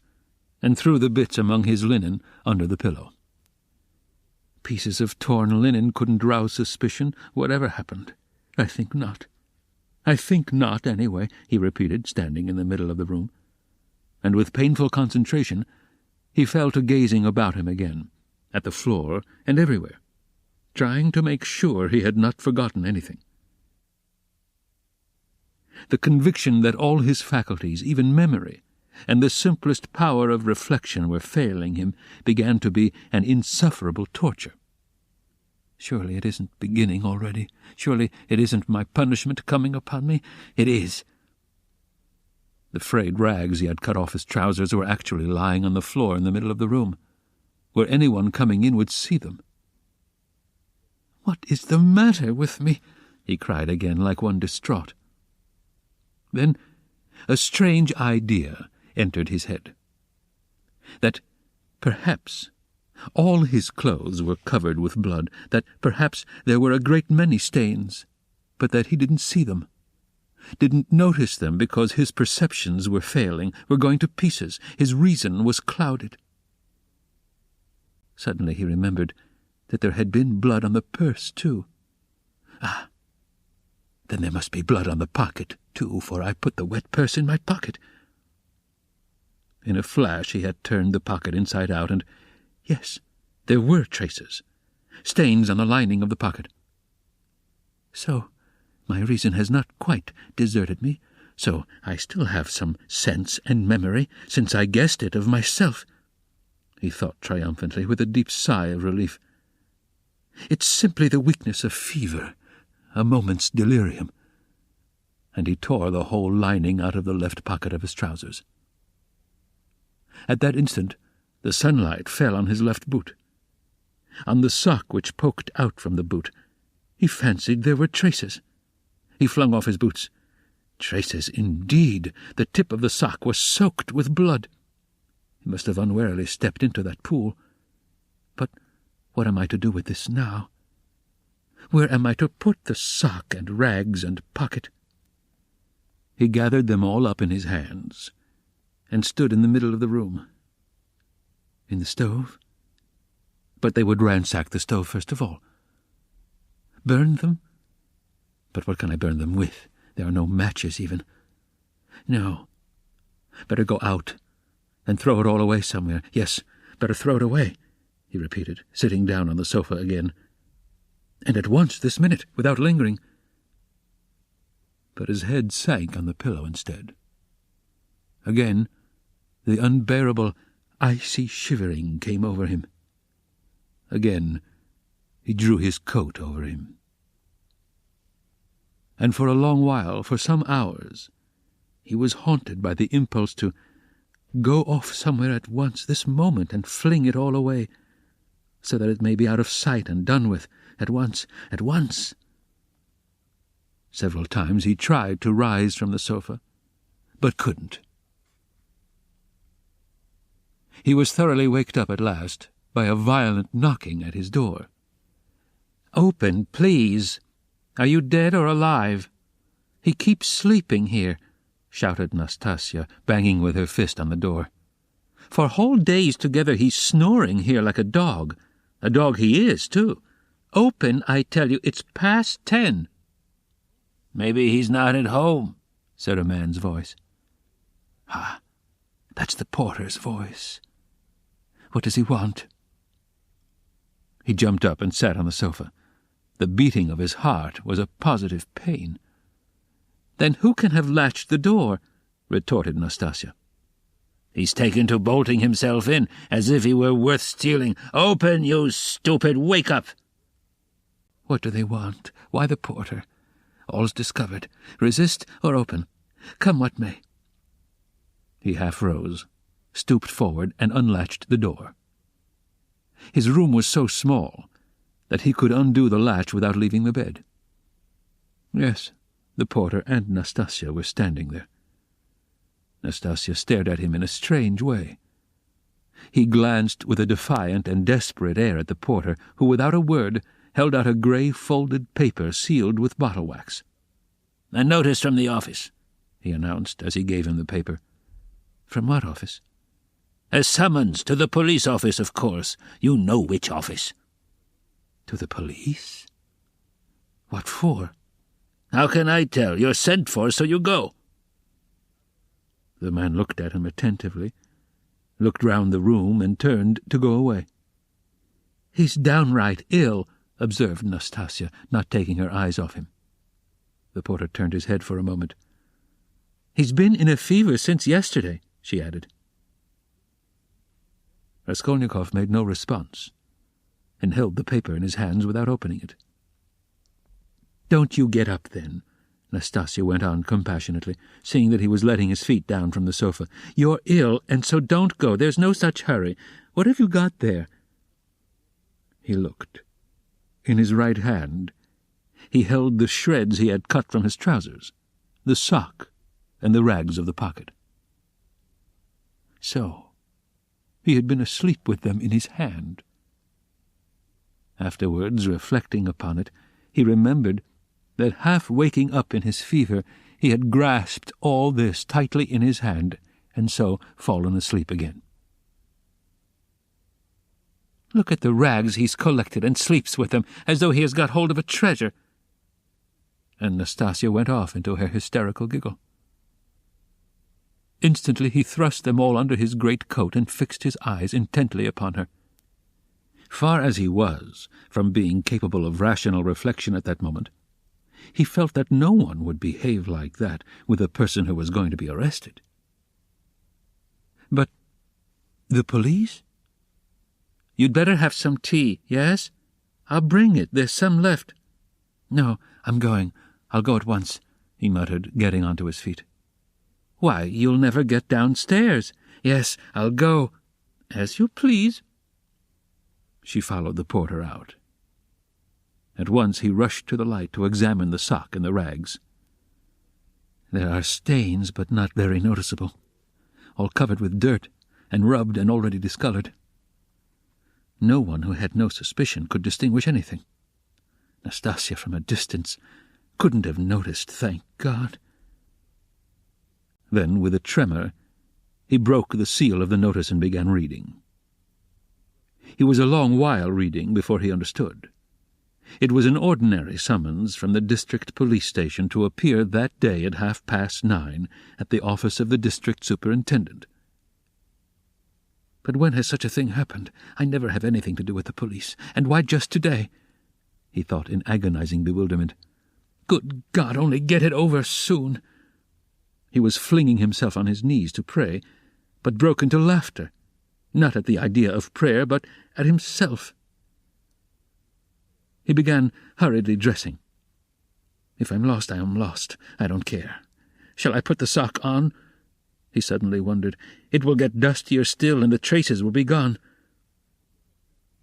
and threw the bits among his linen under the pillow. Pieces of torn linen couldn't rouse suspicion, whatever happened. I think not. I think not, anyway, he repeated, standing in the middle of the room. And with painful concentration, he fell to gazing about him again, at the floor and everywhere, trying to make sure he had not forgotten anything. The conviction that all his faculties, even memory, and the simplest power of reflection were failing him began to be an insufferable torture. Surely it isn't beginning already. Surely it isn't my punishment coming upon me. It is. The frayed rags he had cut off his trousers were actually lying on the floor in the middle of the room, where anyone coming in would see them. "What is the matter with me?" he cried again, like one distraught. Then a strange idea entered his head. That perhaps all his clothes were covered with blood, that perhaps there were a great many stains, but that he didn't see them, didn't notice them because his perceptions were failing, were going to pieces, his reason was clouded. Suddenly he remembered that there had been blood on the purse, too. Ah, then there must be blood on the pocket, too, for I put the wet purse in my pocket. In a flash he had turned the pocket inside out, and, yes, there were traces, stains on the lining of the pocket. So my reason has not quite deserted me, so I still have some sense and memory, since I guessed it of myself, he thought triumphantly, with a deep sigh of relief. It's simply the weakness of fever, a moment's delirium. And he tore the whole lining out of the left pocket of his trousers. At that instant the sunlight fell on his left boot. On the sock which poked out from the boot, he fancied there were traces. He flung off his boots. Traces indeed! The tip of the sock was soaked with blood. He must have unwarily stepped into that pool. But what am I to do with this now? Where am I to put the sock and rags and pocket? He gathered them all up in his hands, and stood in the middle of the room. In the stove? But they would ransack the stove first of all. Burn them? But what can I burn them with? There are no matches even. No. Better go out and throw it all away somewhere. Yes, better throw it away, he repeated, sitting down on the sofa again. And at once, this minute, without lingering. But his head sank on the pillow instead. Again, the unbearable, icy shivering came over him. Again, he drew his coat over him. And for a long while, for some hours, he was haunted by the impulse to go off somewhere at once, this moment, and fling it all away, so that it may be out of sight and done with, at once, at once. Several times he tried to rise from the sofa, but couldn't. He was thoroughly waked up at last by a violent knocking at his door. "Open, please. Are you dead or alive? He keeps sleeping here," shouted Nastasia, banging with her fist on the door. "For whole days together he's snoring here like a dog. A dog he is, too. Open, I tell you, it's past 10. "Maybe he's not at home," said a man's voice. "Ah, that's the porter's voice. What does he want?" He jumped up and sat on the sofa. The beating of his heart was a positive pain. "Then who can have latched the door?" retorted Nastasia. "He's taken to bolting himself in, as if he were worth stealing. Open, you stupid! Wake up!" What do they want? Why the porter? All's discovered. Resist or open. Come what may. He half rose, stooped forward, and unlatched the door. His room was so small that he could undo the latch without leaving the bed. Yes, the porter and Nastasia were standing there. Nastasia stared at him in a strange way. He glanced with a defiant and desperate air at the porter, who, without a word, held out a grey folded paper sealed with bottle wax. "A notice from the office," he announced as he gave him the paper. From what office? "A summons to the police office, of course. You know which office." To the police? What for? "How can I tell? You're sent for, so you go." The man looked at him attentively, looked round the room, and turned to go away. "He's downright ill," observed Nastasia, not taking her eyes off him. The porter turned his head for a moment. "He's been in a fever since yesterday," she added. Raskolnikov made no response, and held the paper in his hands without opening it. "Don't you get up, then," Nastasia went on compassionately, seeing that he was letting his feet down from the sofa. "You're ill, and so don't go. There's no such hurry. What have you got there?" He looked. In his right hand he held the shreds he had cut from his trousers, the sock, and the rags of the pocket. So he had been asleep with them in his hand. Afterwards, reflecting upon it, he remembered that, half waking up in his fever, he had grasped all this tightly in his hand, and so fallen asleep again. "Look at the rags he's collected and sleeps with them, as though he has got hold of a treasure." And Nastasia went off into her hysterical giggle. Instantly he thrust them all under his great coat and fixed his eyes intently upon her. Far as he was from being capable of rational reflection at that moment, he felt that no one would behave like that with a person who was going to be arrested. "But the police?" "You'd better have some tea, yes? I'll bring it. There's some left." "No, I'm going. I'll go at once," he muttered, getting onto his feet. "Why, you'll never get downstairs." "Yes, I'll go." "As you please." She followed the porter out. At once he rushed to the light to examine the sock and the rags. There are stains, but not very noticeable, all covered with dirt, and rubbed and already discolored. No one who had no suspicion could distinguish anything. Nastasia, from a distance, couldn't have noticed, thank God. Then, with a tremor, he broke the seal of the notice and began reading. He was a long while reading before he understood. It was an ordinary summons from the district police station to appear that day at 9:30 at the office of the district superintendent. "But when has such a thing happened? I never have anything to do with the police. And why just today?" he thought in agonizing bewilderment. "Good God, only get it over soon." He was flinging himself on his knees to pray, but broke into laughter, not at the idea of prayer, but at himself. He began hurriedly dressing. "If I'm lost, I am lost. I don't care. Shall I put the sock on?" He suddenly wondered. "It will get dustier still, and the traces will be gone."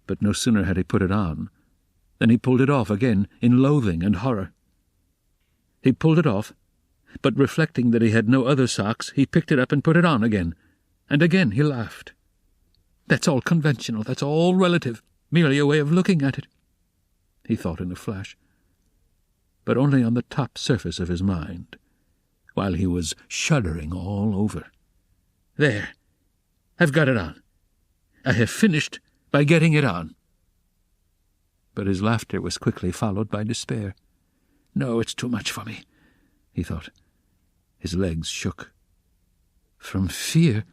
But no sooner had he put it on than he pulled it off again in loathing and horror. He pulled it off, but reflecting that he had no other socks, he picked it up and put it on again, and again he laughed. "That's all conventional, that's all relative, merely a way of looking at it," he thought in a flash, but only on the top surface of his mind, while he was shuddering all over. "There, I've got it on. I have finished by getting it on." But his laughter was quickly followed by despair. "No, it's too much for me," he thought. His legs shook. "From fear,"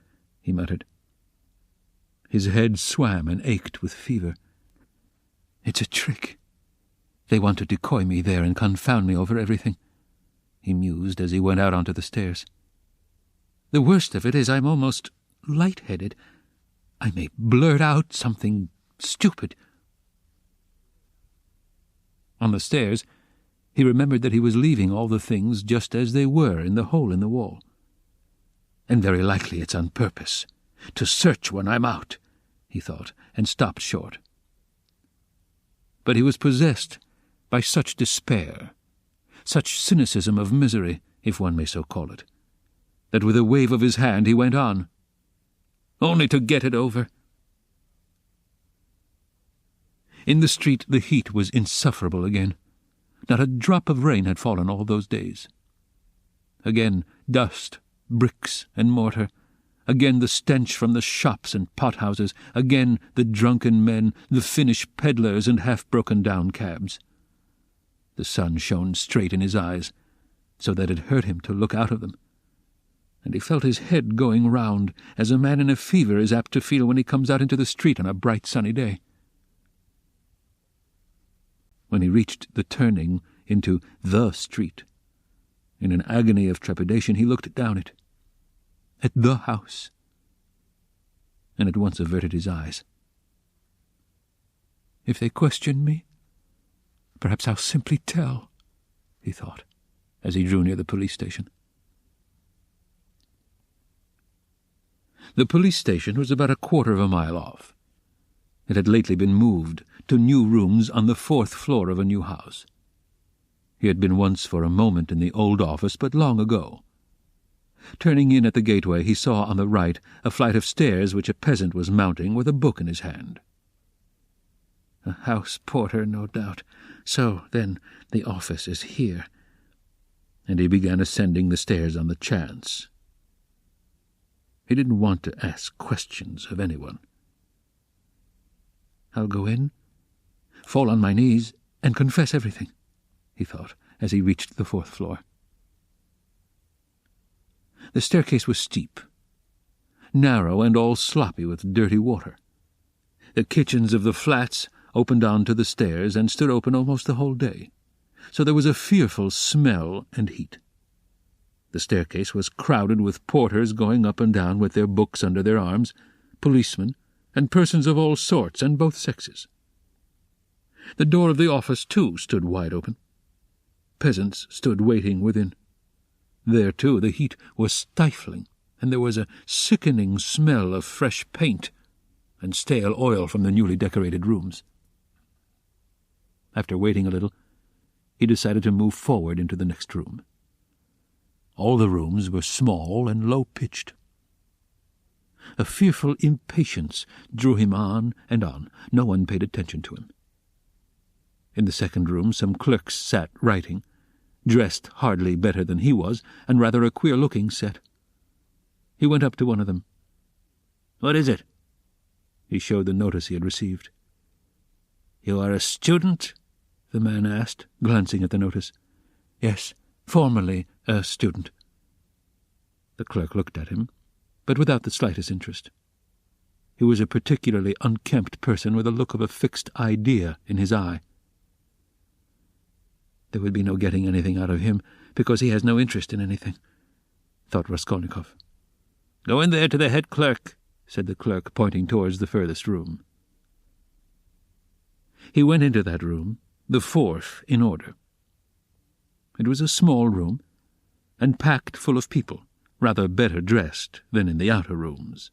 he muttered. His head swam and ached with fever. "It's a trick. They want to decoy me there and confound me over everything," he mused as he went out onto the stairs. The worst of it is I'm almost light-headed. I may blurt out something stupid. On the stairs, he remembered that he was leaving all the things just as they were in the hole in the wall. And very likely it's on purpose, to search when I'm out, he thought, and stopped short. But he was possessed by such despair, such cynicism of misery, if one may so call it, that with a wave of his hand he went on, only to get it over. In the street the heat was insufferable again. Not a drop of rain had fallen all those days. Again dust, bricks and mortar. Again the stench from the shops and pothouses. Again the drunken men, the Finnish peddlers and half-broken-down cabs. The sun shone straight in his eyes, so that it hurt him to look out of them, and he felt his head going round, as a man in a fever is apt to feel when he comes out into the street on a bright sunny day. When he reached the turning into the street, in an agony of trepidation he looked down it, at the house, and at once averted his eyes. If they question me, perhaps I'll simply tell, he thought, as he drew near the police station. The police station was about a quarter of a mile off. It had lately been moved to new rooms on the 4th floor of a new house. He had been once for a moment in the old office, but long ago. Turning in at the gateway, he saw on the right a flight of stairs which a peasant was mounting with a book in his hand. A house porter, no doubt. So, then, the office is here. And he began ascending the stairs on the chance. He didn't want to ask questions of anyone. I'll go in, fall on my knees, and confess everything, he thought, as he reached the 4th floor. The staircase was steep, narrow, and all sloppy with dirty water. The kitchens of the flats opened on to the stairs and stood open almost the whole day, so there was a fearful smell and heat. The staircase was crowded with porters going up and down with their books under their arms, policemen, and persons of all sorts and both sexes. The door of the office, too, stood wide open. Peasants stood waiting within. There, too, the heat was stifling, and there was a sickening smell of fresh paint and stale oil from the newly decorated rooms. After waiting a little, he decided to move forward into the next room. All the rooms were small and low-pitched. A fearful impatience drew him on and on. No one paid attention to him. In the second room some clerks sat writing, dressed hardly better than he was, and rather a queer-looking set. He went up to one of them. "What is it?" He showed the notice he had received. "You are a student?" the man asked, glancing at the notice. "Yes, formerly a student." The clerk looked at him, but without the slightest interest. He was a particularly unkempt person with a look of a fixed idea in his eye. There would be no getting anything out of him, because he has no interest in anything, thought Raskolnikov. "Go in there to the head clerk," said the clerk, pointing towards the furthest room. He went into that room, the 4th in order. It was a small room, and packed full of people, rather better dressed than in the outer rooms.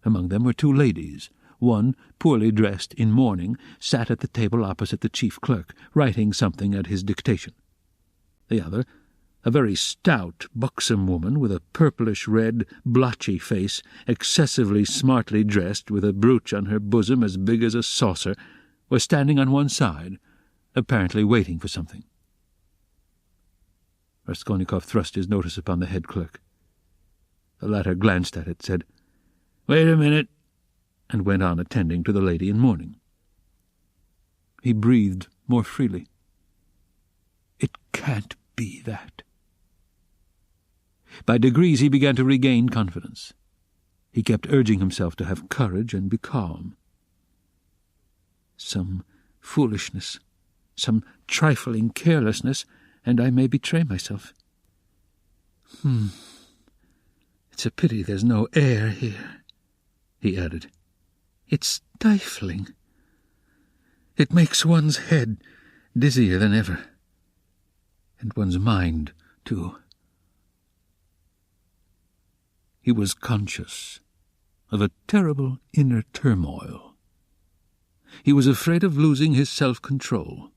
Among them were 2 ladies. One, poorly dressed in mourning, sat at the table opposite the chief clerk, writing something at his dictation. The other, a very stout, buxom woman with a purplish-red, blotchy face, excessively smartly dressed, with a brooch on her bosom as big as a saucer, was standing on one side, apparently waiting for something. Raskolnikov thrust his notice upon the head clerk. The latter glanced at it, said, "Wait a minute," and went on attending to the lady in mourning. He breathed more freely. It can't be that. By degrees he began to regain confidence. He kept urging himself to have courage and be calm. Some foolishness, some trifling carelessness, and I may betray myself. It's a pity there's no air here," he added. "It's stifling. It makes one's head dizzier than ever. And one's mind, too." He was conscious of a terrible inner turmoil. He was afraid of losing his self-control.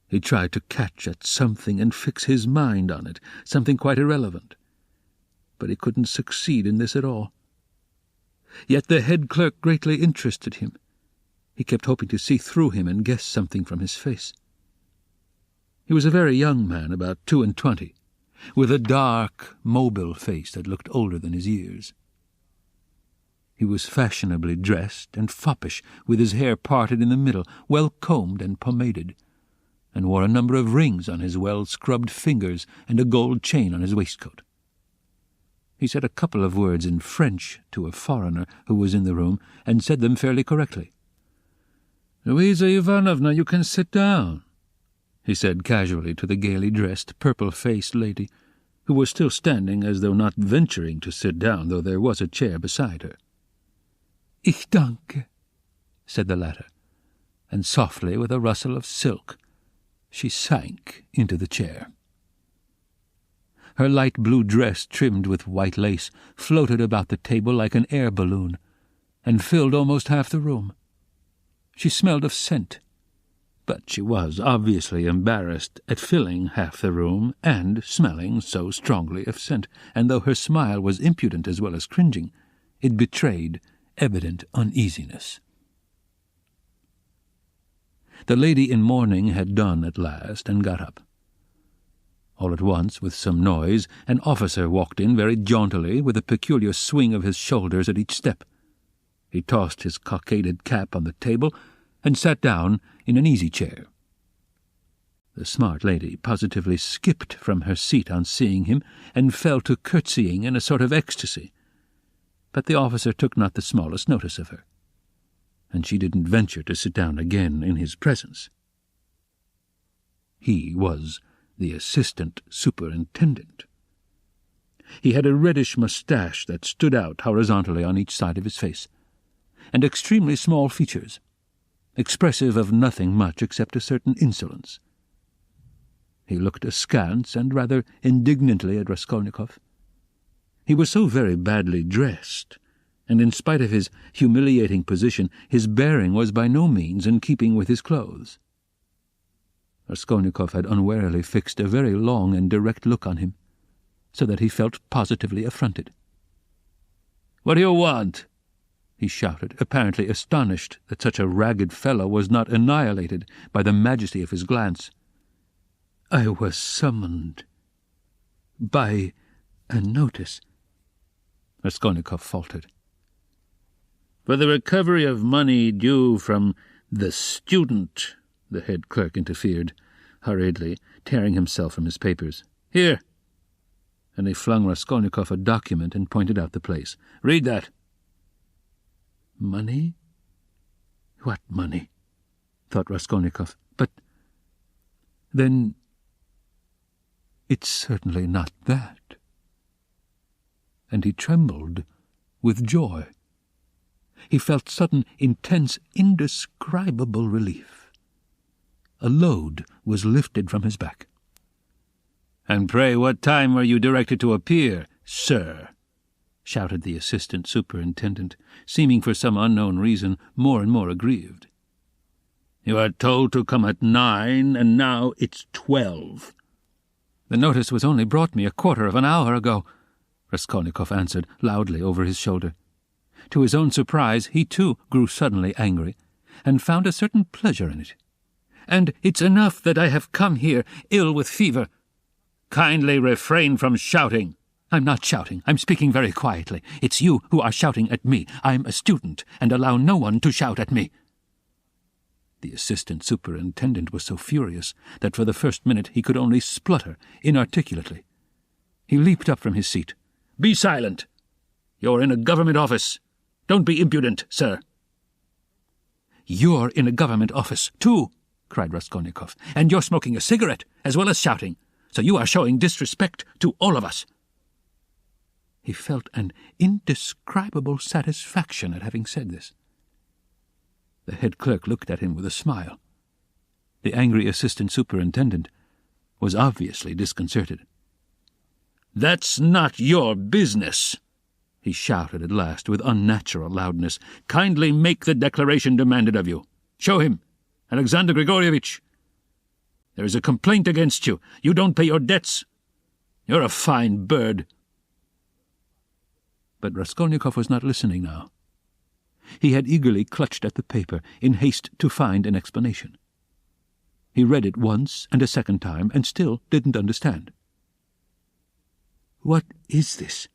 He tried to catch at something and fix his mind on it, something quite irrelevant. But he couldn't succeed in this at all. Yet the head clerk greatly interested him. He kept hoping to see through him and guess something from his face. He was a very young man, about 22, with a dark, mobile face that looked older than his years. He was fashionably dressed and foppish, with his hair parted in the middle, well combed and pomaded, and wore a number of rings on his well-scrubbed fingers and a gold chain on his waistcoat. He said a couple of words in French to a foreigner who was in the room, and said them fairly correctly. "Louisa Ivanovna, you can sit down," he said casually to the gaily dressed, purple-faced lady, who was still standing as though not venturing to sit down, though there was a chair beside her. "Ich danke," said the latter, and softly, with a rustle of silk, she sank into the chair. Her light blue dress, trimmed with white lace, floated about the table like an air balloon, and filled almost half the room. She smelled of scent, but she was obviously embarrassed at filling half the room and smelling so strongly of scent, and though her smile was impudent as well as cringing, it betrayed evident uneasiness. The lady in mourning had done at last, and got up. All at once, with some noise, an officer walked in very jauntily, with a peculiar swing of his shoulders at each step. He tossed his cockaded cap on the table, and sat down in an easy-chair. The smart lady positively skipped from her seat on seeing him, and fell to curtsying in a sort of ecstasy. But the officer took not the smallest notice of her, and she didn't venture to sit down again in his presence. He was the assistant superintendent. He had a reddish moustache that stood out horizontally on each side of his face, and extremely small features, expressive of nothing much except a certain insolence. He looked askance and rather indignantly at Raskolnikov. He was so very badly dressed, and in spite of his humiliating position, his bearing was by no means in keeping with his clothes. Raskolnikov had unwarily fixed a very long and direct look on him, so that he felt positively affronted. "What do you want?" he shouted, apparently astonished that such a ragged fellow was not annihilated by the majesty of his glance. "I was summoned by a notice," Raskolnikov faltered. "For the recovery of money due from the student," the head clerk interfered, hurriedly, tearing himself from his papers. "Here!" And he flung Raskolnikov a document and pointed out the place. "Read that." "Money? What money?" thought Raskolnikov. "But then it's certainly not that." And he trembled with joy. He felt sudden, intense, indescribable relief. A load was lifted from his back. "And pray what time were you directed to appear, sir?" shouted the assistant superintendent, seeming for some unknown reason more and more aggrieved. "You are told to come at 9, and now it's 12. "The notice was only brought me a quarter of an hour ago," Raskolnikov answered loudly over his shoulder. To his own surprise, he too grew suddenly angry, and found a certain pleasure in it. "And it's enough that I have come here ill with fever." "Kindly refrain from shouting." "I'm not shouting. I'm speaking very quietly. It's you who are shouting at me. I'm a student, and allow no one to shout at me." The assistant superintendent was so furious that for the first minute he could only splutter inarticulately. He leaped up from his seat. "Be silent! You're in a government office. Don't be impudent, sir." "You're in a government office, too," cried Raskolnikov, "and you're smoking a cigarette as well as shouting, so you are showing disrespect to all of us." He felt an indescribable satisfaction at having said this. The head clerk looked at him with a smile. The angry assistant superintendent was obviously disconcerted. "That's not your business," he shouted at last with unnatural loudness. "Kindly make the declaration demanded of you. Show him, Alexander Grigorievich. There is a complaint against you. You don't pay your debts. You're a fine bird." But Raskolnikov was not listening now. He had eagerly clutched at the paper in haste to find an explanation. He read it once and a second time, and still didn't understand. "What is this?"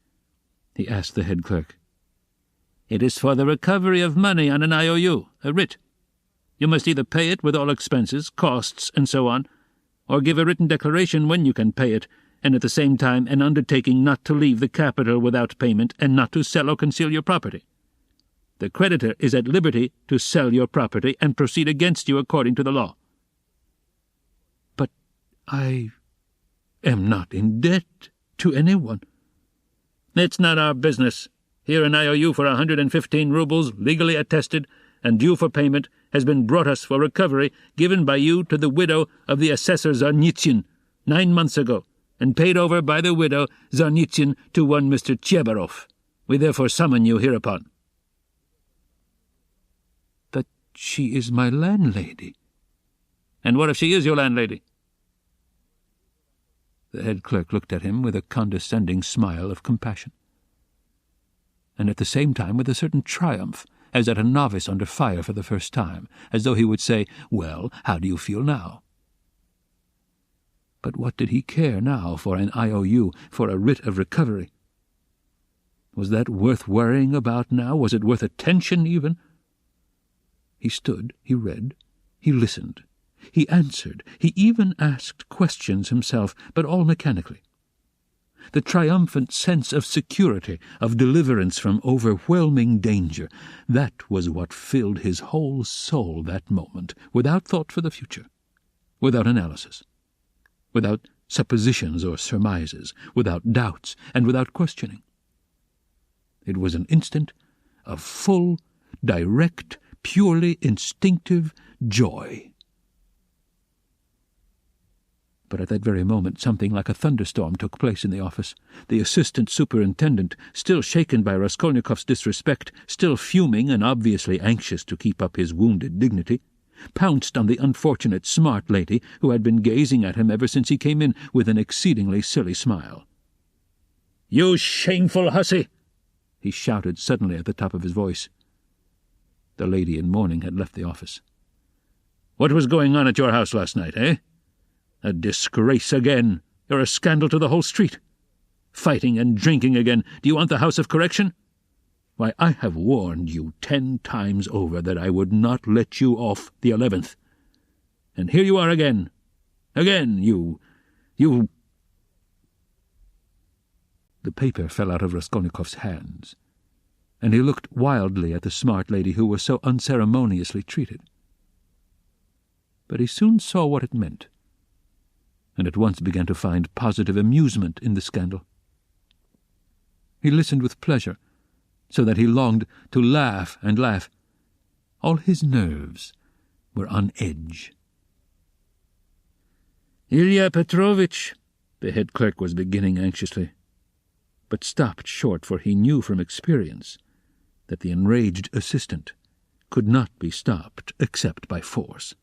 he asked the head clerk. "It is for the recovery of money on an IOU, a writ. You must either pay it with all expenses, costs, and so on, or give a written declaration when you can pay it, and at the same time an undertaking not to leave the capital without payment and not to sell or conceal your property. The creditor is at liberty to sell your property and proceed against you according to the law." "But I am not in debt to anyone." "It's not our business. Here an IOU for 115 rubles, legally attested, and due for payment, has been brought us for recovery, given by you to the widow of the assessor Zarnitsyn 9 months ago, and paid over by the widow Zarnitsyn to one Mr. Tchebarov. We therefore summon you hereupon." "But she is my landlady." "And what if she is your landlady?" The head clerk looked at him with a condescending smile of compassion, and at the same time with a certain triumph, as at a novice under fire for the first time, as though he would say, "Well, how do you feel now?" But what did he care now for an IOU, for a writ of recovery? Was that worth worrying about now? Was it worth attention even? He stood, he read, he listened, he answered, he even asked questions himself, but all mechanically. The triumphant sense of security, of deliverance from overwhelming danger, that was what filled his whole soul that moment, without thought for the future, without analysis, without suppositions or surmises, without doubts and without questioning. It was an instant of full, direct, purely instinctive joy. But at that very moment something like a thunderstorm took place in the office. The assistant superintendent, still shaken by Raskolnikov's disrespect, still fuming and obviously anxious to keep up his wounded dignity, pounced on the unfortunate smart lady who had been gazing at him ever since he came in with an exceedingly silly smile. "You shameful hussy!" he shouted suddenly at the top of his voice. The lady in mourning had left the office. "What was going on at your house last night, eh? A disgrace again. You're a scandal to the whole street. Fighting and drinking again. Do you want the House of Correction? Why, I have warned you 10 times over that I would not let you off the 11th. And here you are again. Again, you... The paper fell out of Raskolnikov's hands, and he looked wildly at the smart lady who was so unceremoniously treated. But he soon saw what it meant, and at once began to find positive amusement in the scandal. He listened with pleasure, so that he longed to laugh and laugh. All his nerves were on edge. "Ilya Petrovitch," the head clerk was beginning anxiously, but stopped short, for he knew from experience that the enraged assistant could not be stopped except by force.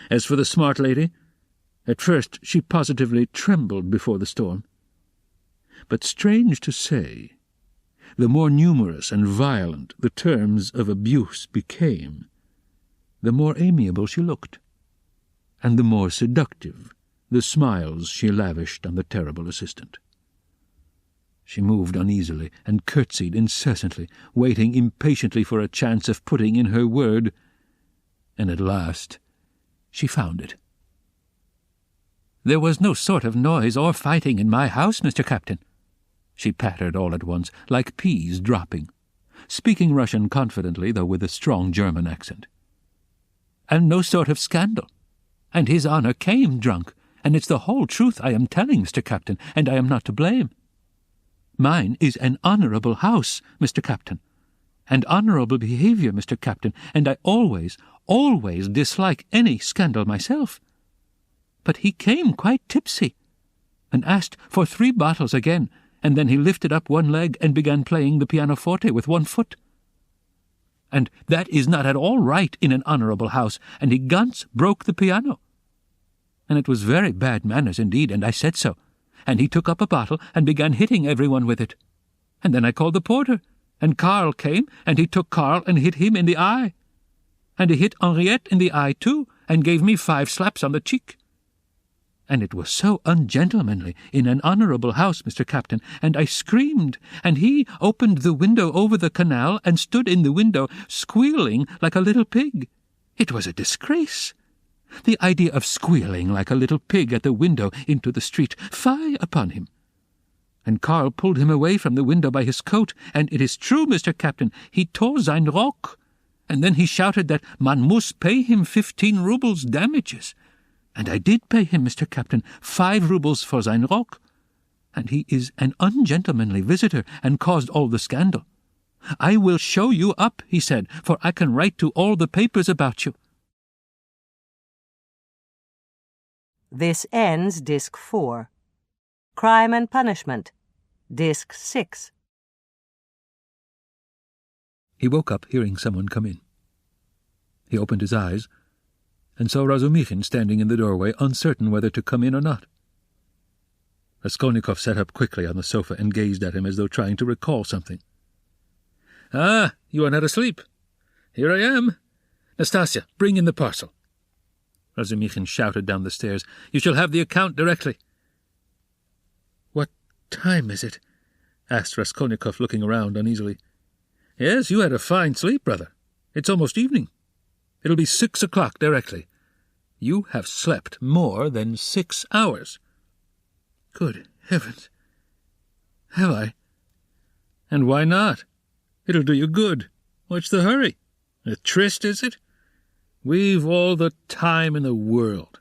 As for the smart lady, at first she positively trembled before the storm. But strange to say, the more numerous and violent the terms of abuse became, the more amiable she looked, and the more seductive the smiles she lavished on the terrible assistant. She moved uneasily and curtsied incessantly, waiting impatiently for a chance of putting in her word, and at last she found it. "There was no sort of noise or fighting in my house, Mr. Captain," she pattered all at once, like peas dropping, speaking Russian confidently, though with a strong German accent. "And no sort of scandal. And His Honor came drunk, and it's the whole truth I am telling, Mr. Captain, and I am not to blame. Mine is an honourable house, Mr. Captain, and honourable behaviour, Mr. Captain, and I always dislike any scandal myself. But he came quite tipsy, and asked for 3 bottles again, and then he lifted up one leg and began playing the pianoforte with one foot. And that is not at all right in an honourable house, and he ganz broke the piano. And it was very bad manners indeed, and I said so. And he took up a bottle and began hitting everyone with it. And then I called the porter, and Karl came, and he took Karl and hit him in the eye. And he hit Henriette in the eye too, and gave me 5 slaps on the cheek. And it was so ungentlemanly in an honourable house, Mr. Captain, and I screamed, and he opened the window over the canal and stood in the window, squealing like a little pig. It was a disgrace. The idea of squealing like a little pig at the window into the street, fie upon him. And Karl pulled him away from the window by his coat, and it is true, Mr. Captain, he tore sein Rock, and then he shouted that man muss pay him 15 rubles damages. And I did pay him, Mr. Captain, 5 rubles for sein Rock, and he is an ungentlemanly visitor and caused all the scandal. I will show you up, he said, for I can write to all the papers about you. This ends Disc 4. Crime and Punishment, Disc 6. He woke up hearing someone come in. He opened his eyes and saw Razumichin standing in the doorway, uncertain whether to come in or not. Raskolnikov sat up quickly on the sofa and gazed at him as though trying to recall something. "Ah, you are not asleep. Here I am. Nastasia, bring in the parcel." Razumichin shouted down the stairs. "You shall have the account directly." "What time is it?" asked Raskolnikov, looking around uneasily. "Yes, you had a fine sleep, brother. It's almost evening. It'll be 6 o'clock directly. You have slept more than 6 hours." "Good heavens! Have I?" "And why not? It'll do you good. What's the hurry? A tryst, is it? We've all the time in the world.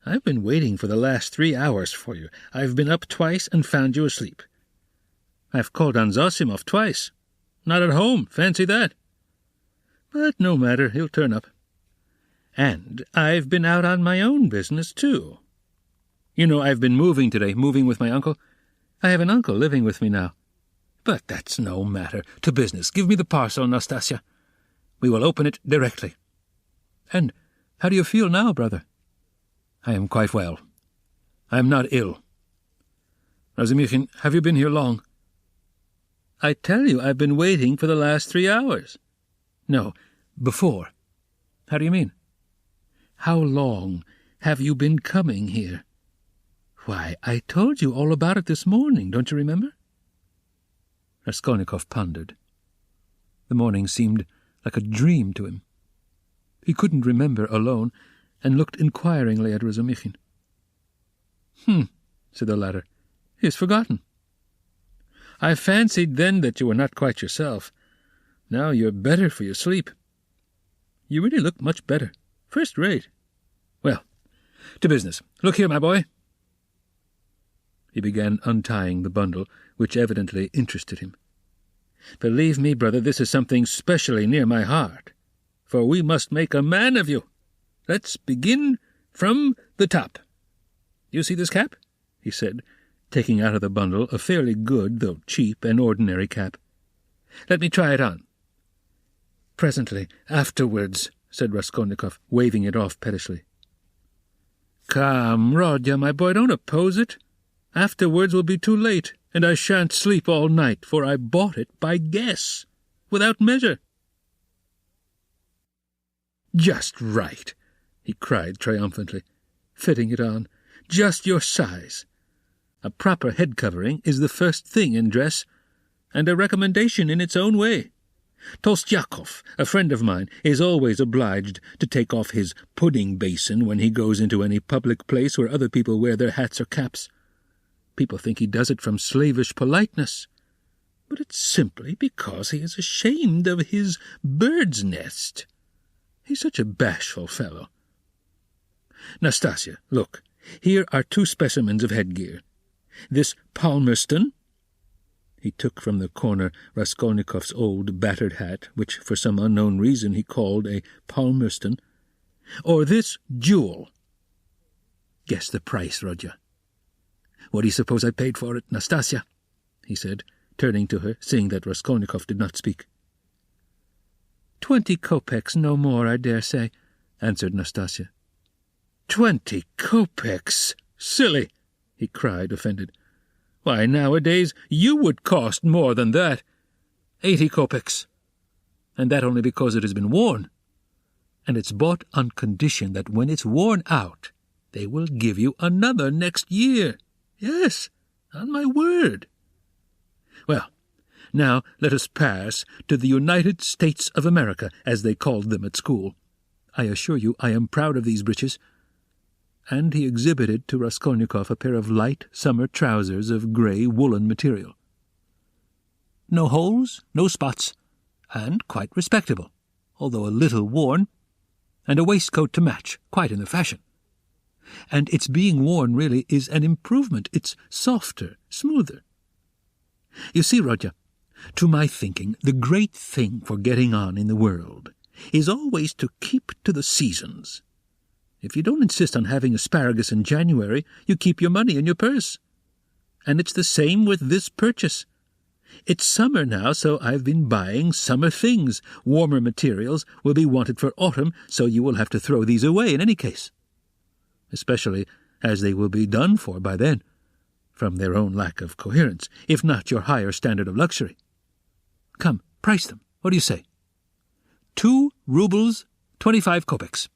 I've been waiting for the last 3 hours for you. I've been up twice and found you asleep. I've called on Zosimov twice. Not at home, fancy that. But no matter, he'll turn up. And I've been out on my own business, too. You know, I've been moving today, moving with my uncle. I have an uncle living with me now. But that's no matter. To business. Give me the parcel, Nastasia. We will open it directly." "And how do you feel now, brother?" "I am quite well. I am not ill." "Razumichin, have you been here long?" "I tell you, I've been waiting for the last 3 hours. "No, before." "How do you mean?" "How long have you been coming here?" "Why, I told you all about it this morning, don't you remember?" Raskolnikov pondered. The morning seemed like a dream to him. He couldn't remember alone, and looked inquiringly at Razumichin. Said the latter. "He has forgotten. I fancied then that you were not quite yourself. Now you're better for your sleep. You really look much better. First rate. Well, to business. Look here, my boy." He began untying the bundle, which evidently interested him. "Believe me, brother, this is something specially near my heart, for we must make a man of you. Let's begin from the top. You see this cap?" he said, taking out of the bundle a fairly good, though cheap and ordinary cap. "Let me try it on." "Presently, afterwards," said Raskolnikov, waving it off pettishly. "Come, Rodya, my boy, don't oppose it. Afterwards will be too late, and I shan't sleep all night, for I bought it by guess, without measure." "Just right," he cried triumphantly, fitting it on. "Just your size. A proper head covering is the first thing in dress, and a recommendation in its own way. Tolstyakov, a friend of mine, is always obliged to take off his pudding basin when he goes into any public place where other people wear their hats or caps. People think he does it from slavish politeness, but it's simply because he is ashamed of his bird's nest. He's such a bashful fellow. Nastasia, look, here are 2 specimens of headgear. This Palmerston, He took from the corner Raskolnikov's old battered hat, which for some unknown reason he called a Palmerston. "Or this jewel." "Guess the price, Rodya." "What do you suppose I paid for it, Nastasia?" he said, turning to her, seeing that Raskolnikov did not speak. 20 kopecks, no more, I dare say," answered Nastasia. 20 kopecks? Silly!" he cried, offended. "Why, nowadays you would cost more than that. 80 kopecks. And that only because it has been worn. And it's bought on condition that when it's worn out, they will give you another next year. Yes, on my word. Well, now let us pass to the United States of America, as they called them at school. I assure you I am proud of these breeches." And he exhibited to Raskolnikov a pair of light summer trousers of grey woolen material. No holes, no spots, and quite respectable, although a little worn, and a waistcoat to match, quite in the fashion. And its being worn really is an improvement. It's softer, smoother. You see, Rodya, to my thinking, the great thing for getting on in the world is always to keep to the seasons. If you don't insist on having asparagus in January, you keep your money in your purse. And it's the same with this purchase. It's summer now, so I've been buying summer things. Warmer materials will be wanted for autumn, so you will have to throw these away in any case. Especially as they will be done for by then, from their own lack of coherence, if not your higher standard of luxury. Come, price them. What do you say? 2 rubles, 25 kopecks.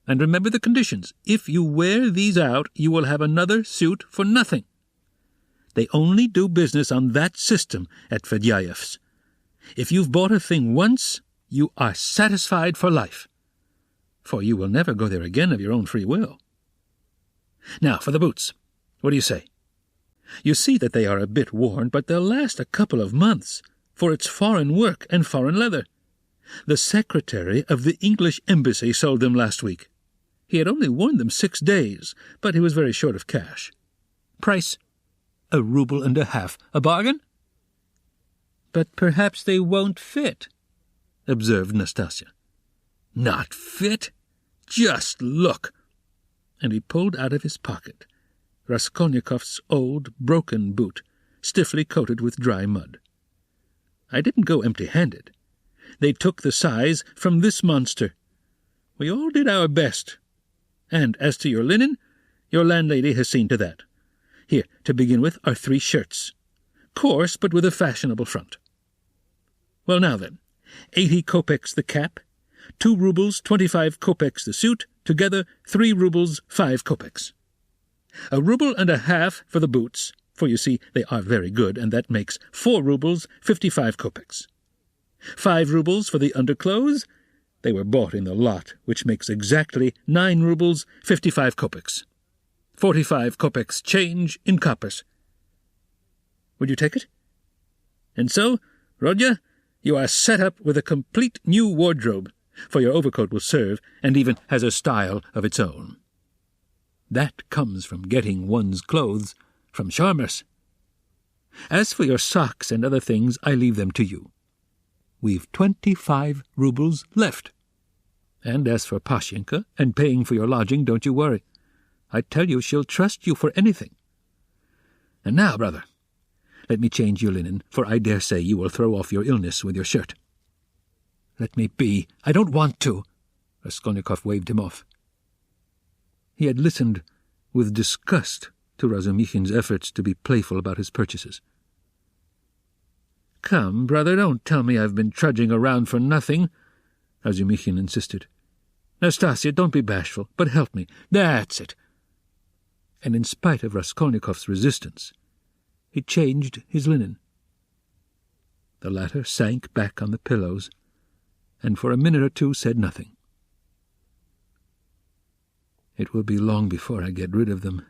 And remember the conditions. If you wear these out, you will have another suit for nothing. They only do business on that system at Fedyaev's. If you've bought a thing once, you are satisfied for life, for you will never go there again of your own free will. Now, for the boots. What do you say? You see that they are a bit worn, but they'll last a couple of months, for it's foreign work and foreign leather. The secretary of the English embassy sold them last week. He had only worn them 6 days, but he was very short of cash. Price, 1.5 rubles. A bargain? But perhaps they won't fit, observed Nastasia. Not fit? Just look! And he pulled out of his pocket Raskolnikov's old, broken boot, stiffly coated with dry mud. I didn't go empty-handed. They took the size from this monster. We all did our best. And as to your linen, your landlady has seen to that. Here, to begin with, are 3 shirts. Coarse, but with a fashionable front. Well, now then, 80 kopecks the cap, 2 rubles, 25 kopecks the suit, together 3 rubles, 5 kopecks. 1.5 rubles for the boots, for you see they are very good, and that makes 4 rubles, 55 kopecks. 5 rubles for the underclothes. They were bought in the lot, which makes exactly 9 rubles, 55 kopecks. 45 kopecks change in coppers. Would you take it? And so, Rodya, you are set up with a complete new wardrobe, for your overcoat will serve, and even has a style of its own. That comes from getting one's clothes from Charmers. As for your socks and other things, I leave them to you. We've 25 rubles left. And as for Pashenka and paying for your lodging, don't you worry. I tell you she'll trust you for anything. And now, brother, let me change your linen, for I dare say you will throw off your illness with your shirt. Let me be. I don't want to. Raskolnikov waved him off. He had listened with disgust to Razumikhin's efforts to be playful about his purchases. Come, brother, don't tell me I've been trudging around for nothing, Razumikhin insisted. Nastasia, don't be bashful, but help me. That's it. And in spite of Raskolnikov's resistance, he changed his linen. The latter sank back on the pillows, and for a minute or two said nothing. It will be long before I get rid of them,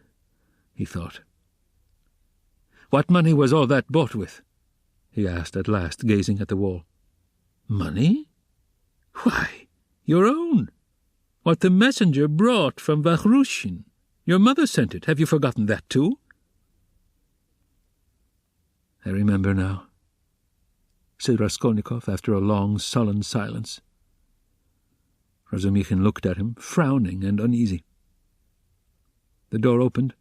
he thought. What money was all that bought with? He asked at last, gazing at the wall. Money? Why, your own. What the messenger brought from Vakhrushin. Your mother sent it. Have you forgotten that too? I remember now, said Raskolnikov after a long, sullen silence. Razumikhin looked at him, frowning and uneasy. The door opened,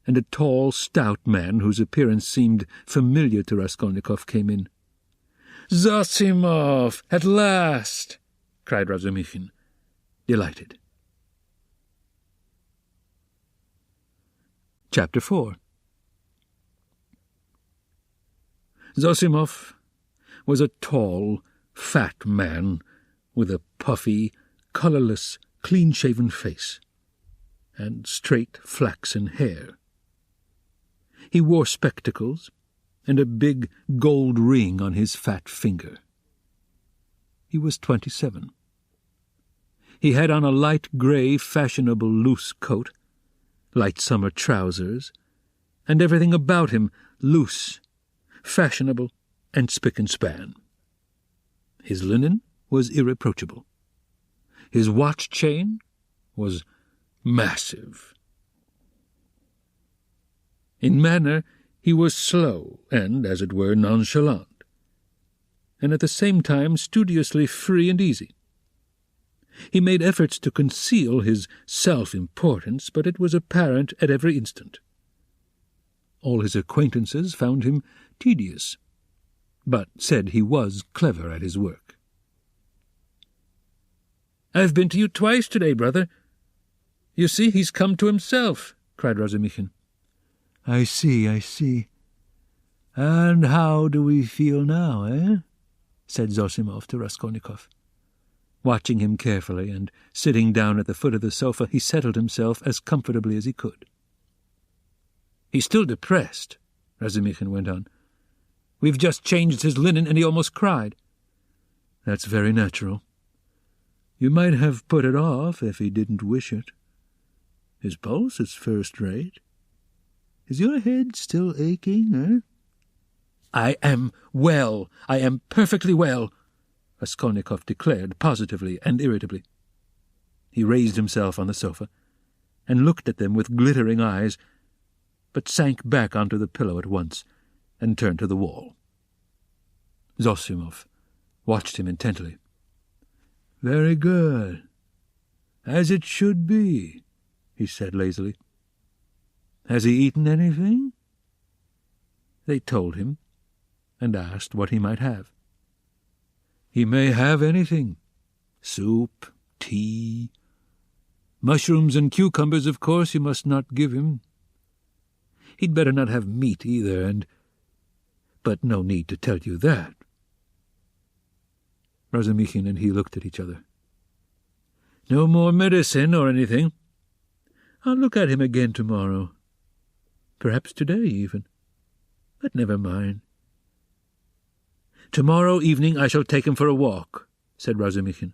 and a tall, stout man, whose appearance seemed familiar to Raskolnikov, came in. "Zosimov! At last!" cried Razumikhin, delighted. Chapter 4. Zosimov was a tall, fat man with a puffy, colourless, clean-shaven face and straight flaxen hair. He wore spectacles and a big gold ring on his fat finger. He was 27. He had on a light grey, fashionable loose coat, light summer trousers, and everything about him loose, fashionable, and spick and span. His linen was irreproachable. His watch chain was massive. In manner he was slow and, as it were, nonchalant, and at the same time studiously free and easy. He made efforts to conceal his self-importance, but it was apparent at every instant. All his acquaintances found him tedious, but said he was clever at his work. "I've been to you twice today, brother. You see, he's come to himself," cried Razumikhin. I see. And how do we feel now, eh?" said Zosimov to Raskolnikov. Watching him carefully and sitting down at the foot of the sofa, he settled himself as comfortably as he could. "He's still depressed," Razumikhin went on. "We've just changed his linen and he almost cried." "That's very natural. You might have put it off if he didn't wish it. His pulse is first-rate. Is your head still aching, eh?" "I am well. I am perfectly well," Raskolnikov declared positively and irritably. He raised himself on the sofa and looked at them with glittering eyes, but sank back onto the pillow at once and turned to the wall. Zosimov watched him intently. "Very good. As it should be," he said lazily. "Has he eaten anything?" They told him, and asked what he might have. "He may have anything. Soup, tea. Mushrooms and cucumbers, of course, you must not give him. He'd better not have meat either, but no need to tell you that." Razumikhin and he looked at each other. "No more medicine or anything? I'll look at him again tomorrow. Perhaps today, even. But never mind." "Tomorrow evening I shall take him for a walk," said Razumikhin.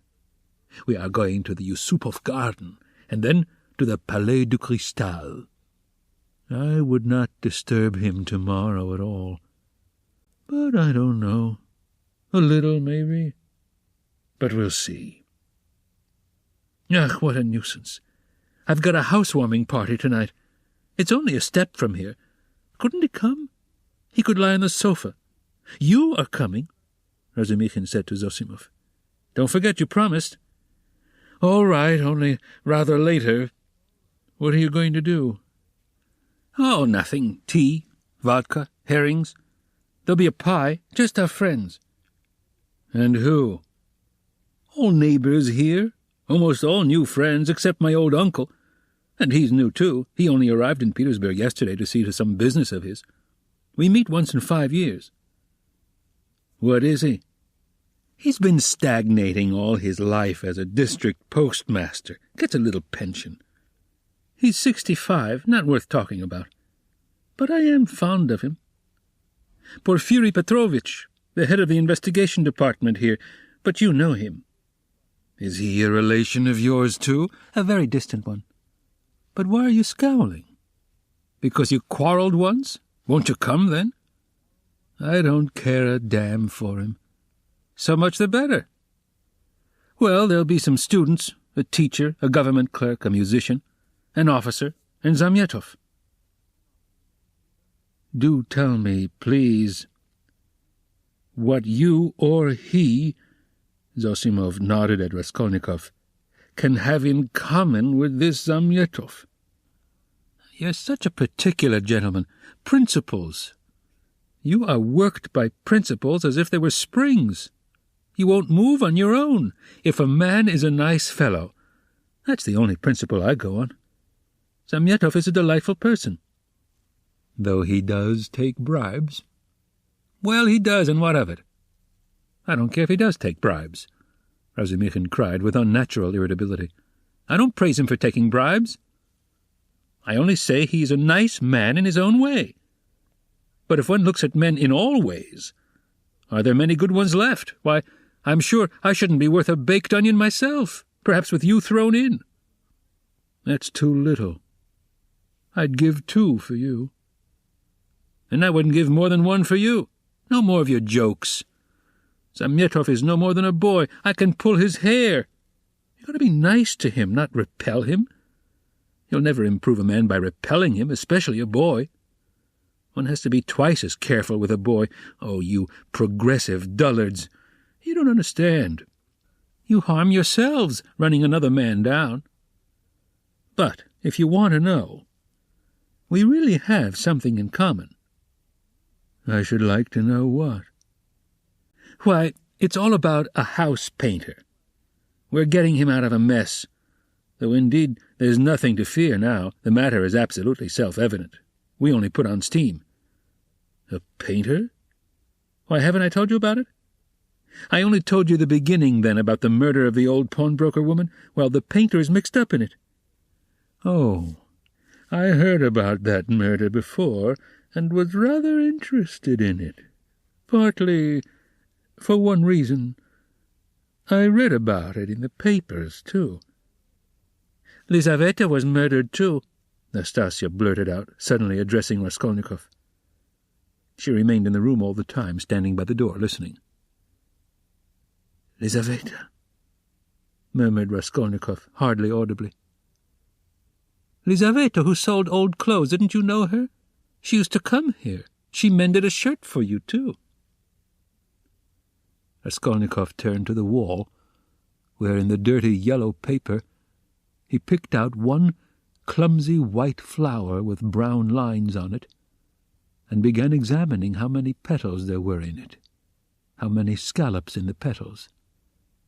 "We are going to the Yusupov garden, and then to the Palais du Cristal. I would not disturb him tomorrow at all. But I don't know. A little, maybe. But we'll see. Ach, what a nuisance. I've got a housewarming party tonight. It's only a step from here. Couldn't he come? He could lie on the sofa. You are coming," Razumikhin said to Zosimov. "Don't forget you promised." "All right, only rather later. What are you going to do?" "Oh, nothing. Tea, vodka, herrings. There'll be a pie, just our friends." "And who?" "All neighbours here. Almost all new friends, except my old uncle. And he's new, too. He only arrived in Petersburg yesterday to see to some business of his. We meet once in 5 years. "What is he?" "He's been stagnating all his life as a district postmaster. Gets a little pension. He's 65, not worth talking about. But I am fond of him. Porfiry Petrovitch, the head of the investigation department here, but you know him." "Is he a relation of yours, too?" "A very distant one." "But why are you scowling? Because you quarrelled once? Won't you come, then?" "I don't care a damn for him." "So much the better." "Well, there'll be some students, a teacher, a government clerk, a musician, an officer, and Zamyetov." Do tell me, please, what you or he," Zosimov nodded at Raskolnikov, "can have in common with this Zamyetov." "You're such a particular gentleman. Principles. You are worked by principles as if they were springs. You won't move on your own. If a man is a nice fellow, that's the only principle I go on. Zamyetov is a delightful person." "Though he does take bribes." "Well, he does, and what of it? I don't care if he does take bribes," Razumikhin cried with unnatural irritability. "I don't praise him for taking bribes. I only say he's a nice man in his own way. But if one looks at men in all ways, are there many good ones left? Why, I'm sure I shouldn't be worth a baked onion myself, perhaps with you thrown in." "That's too little. I'd give 2 for you." "And I wouldn't give more than 1 for you. No more of your jokes. Zamyetov is no more than a boy. I can pull his hair. You've got to be nice to him, not repel him. You'll never improve a man by repelling him, especially a boy. One has to be twice as careful with a boy. Oh, you progressive dullards. You don't understand. You harm yourselves running another man down. But if you want to know, we really have something in common." "I should like to know what." "Why, it's all about a house painter. We're getting him out of a mess, though indeed there's nothing to fear now. The matter is absolutely self-evident. We only put on steam." "A painter? Why, haven't I told you about it?" "I only told you the beginning, then, about the murder of the old pawnbroker woman. Well, the painter is mixed up in it." "Oh, I heard about that murder before, and was rather interested in it. Partly for one reason. I read about it in the papers, too." "Lizaveta was murdered, too," Nastasia blurted out, suddenly addressing Raskolnikov. She remained in the room all the time, standing by the door, listening. "Lizaveta," murmured Raskolnikov, hardly audibly. "Lizaveta, who sold old clothes. Didn't you know her? She used to come here. She mended a shirt for you, too." Raskolnikov turned to the wall, where in the dirty yellow paper he picked out one clumsy white flower with brown lines on it, and began examining how many petals there were in it, how many scallops in the petals,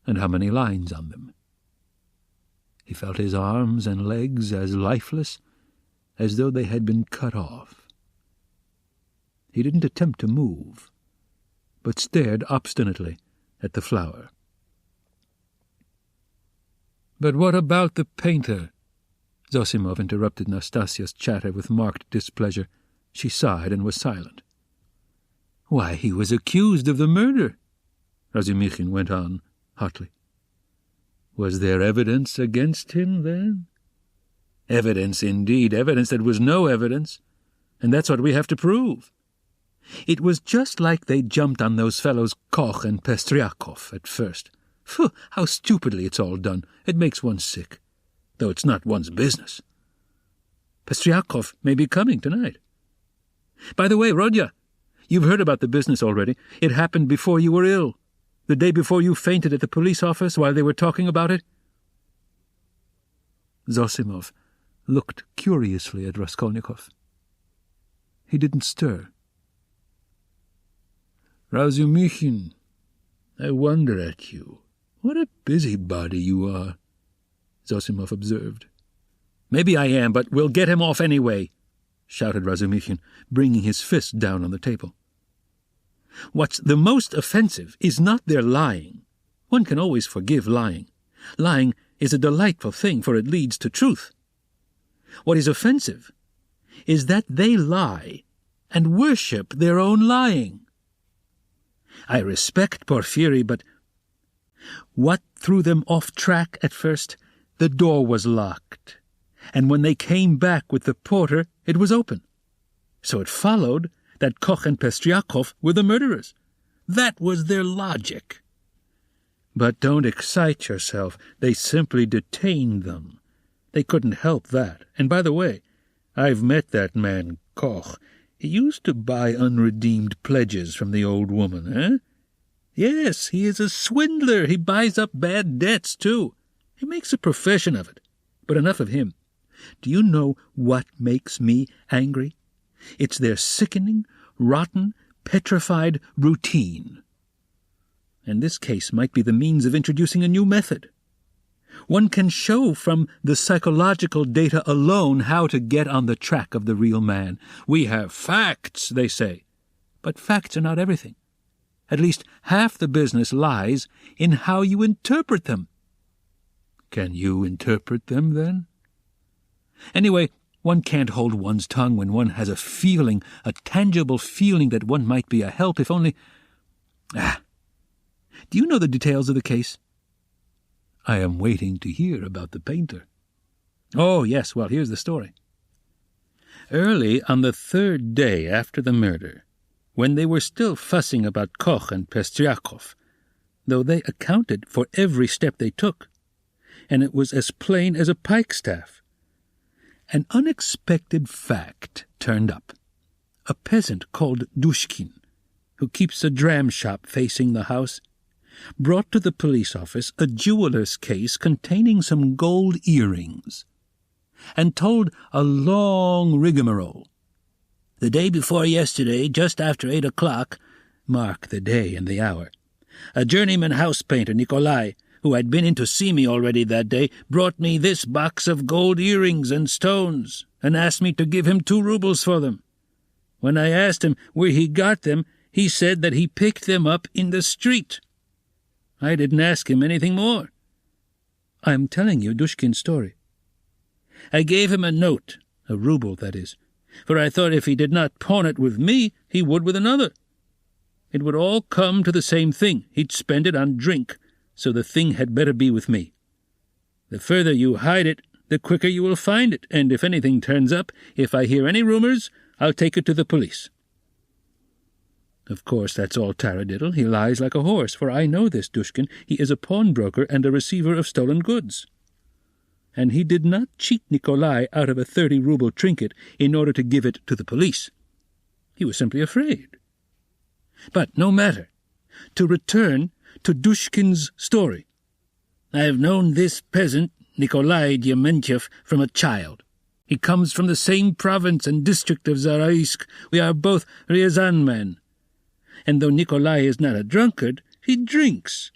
and how many lines on them. He felt his arms and legs as lifeless as though they had been cut off. He didn't attempt to move, but stared obstinately at the flower. "But what about the painter?" Zosimov interrupted Nastasia's chatter with marked displeasure. She sighed and was silent. "Why, he was accused of the murder," Razumikhin went on hotly. "Was there evidence against him, then?" "Evidence, indeed, evidence that was no evidence, and that's what we have to prove. It was just like they jumped on those fellows Koch and Pestryakov at first. Phew, how stupidly it's all done. It makes one sick, though it's not one's business. Pestryakov may be coming tonight. By the way, Rodya, you've heard about the business already. It happened before you were ill, the day before you fainted at the police office while they were talking about it." Zosimov looked curiously at Raskolnikov. He didn't stir. "Razumikhin, I wonder at you. What a busybody you are," Zosimov observed. "Maybe I am, but we'll get him off anyway," shouted Razumikhin, bringing his fist down on the table. "What's the most offensive is not their lying. One can always forgive lying. Lying is a delightful thing, for it leads to truth. What is offensive is that they lie and worship their own lying. I respect Porfiry, but what threw them off track at first? The door was locked, and when they came back with the porter, it was open. So it followed that Koch and Pestryakov were the murderers. That was their logic. But don't excite yourself. They simply detained them. They couldn't help that. And by the way, I've met that man, Koch. He used to buy unredeemed pledges from the old woman, eh? Yes, he is a swindler. He buys up bad debts, too. He makes a profession of it. But enough of him. Do you know what makes me angry? It's their sickening, rotten, petrified routine. And this case might be the means of introducing a new method. One can show from the psychological data alone how to get on the track of the real man. We have facts, they say. But facts are not everything. At least half the business lies in how you interpret them. Can you interpret them, then? Anyway, one can't hold one's tongue when one has a feeling, a tangible feeling that one might be a help, if only... Do you know the details of the case? I am waiting to hear about the painter. Oh, yes, well, here's the story. Early on the third day after the murder, when they were still fussing about Koch and Pestriakov, though they accounted for every step they took, and it was as plain as a pikestaff, an unexpected fact turned up. A peasant called Dushkin, who keeps a dram shop facing the house, brought to the police office a jeweler's case containing some gold earrings, and told a long rigmarole. The day before yesterday, just after 8 o'clock, mark the day and the hour, a journeyman house painter, Nikolai, who had been in to see me already that day, brought me this box of gold earrings and stones, and asked me to give him 2 rubles for them. When I asked him where he got them, he said that he picked them up in the street. I didn't ask him anything more. I am telling you Dushkin's story. I gave him a note, a ruble, that is, for I thought if he did not pawn it with me, he would with another. It would all come to the same thing. He'd spend it on drink, so the thing had better be with me. The further you hide it, the quicker you will find it, and if anything turns up, if I hear any rumors, I'll take it to the police. Of course, that's all taradiddle. He lies like a horse, for I know this Dushkin. He is a pawnbroker and a receiver of stolen goods. And he did not cheat Nikolai out of a 30-ruble trinket in order to give it to the police. He was simply afraid. But no matter. To return to Dushkin's story. I have known this peasant, Nikolai Dyementyev, from a child. He comes from the same province and district of Zaraisk. We are both Ryazan men. And though Nikolai is not a drunkard, he drinks.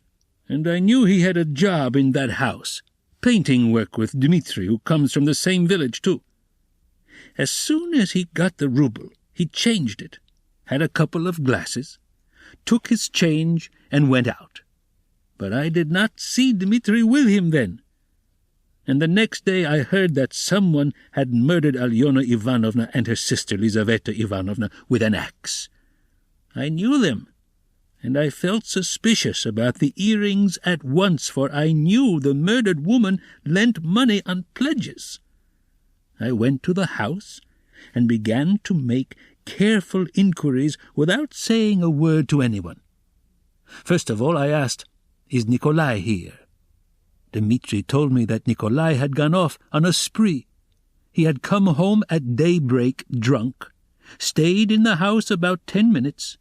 And I knew he had a job in that house, painting work with Dmitri, who comes from the same village too. As soon as he got the ruble, he changed it, had a couple of glasses, took his change, and went out. But I did not see Dmitri with him then. And the next day I heard that someone had murdered Alyona Ivanovna and her sister Lizaveta Ivanovna with an axe. I knew them, and I felt suspicious about the earrings at once, for I knew the murdered woman lent money on pledges. I went to the house and began to make careful inquiries without saying a word to anyone. First of all I asked, "Is Nikolai here?" Dmitri told me that Nikolai had gone off on a spree. He had come home at daybreak drunk, stayed in the house about 10 minutes,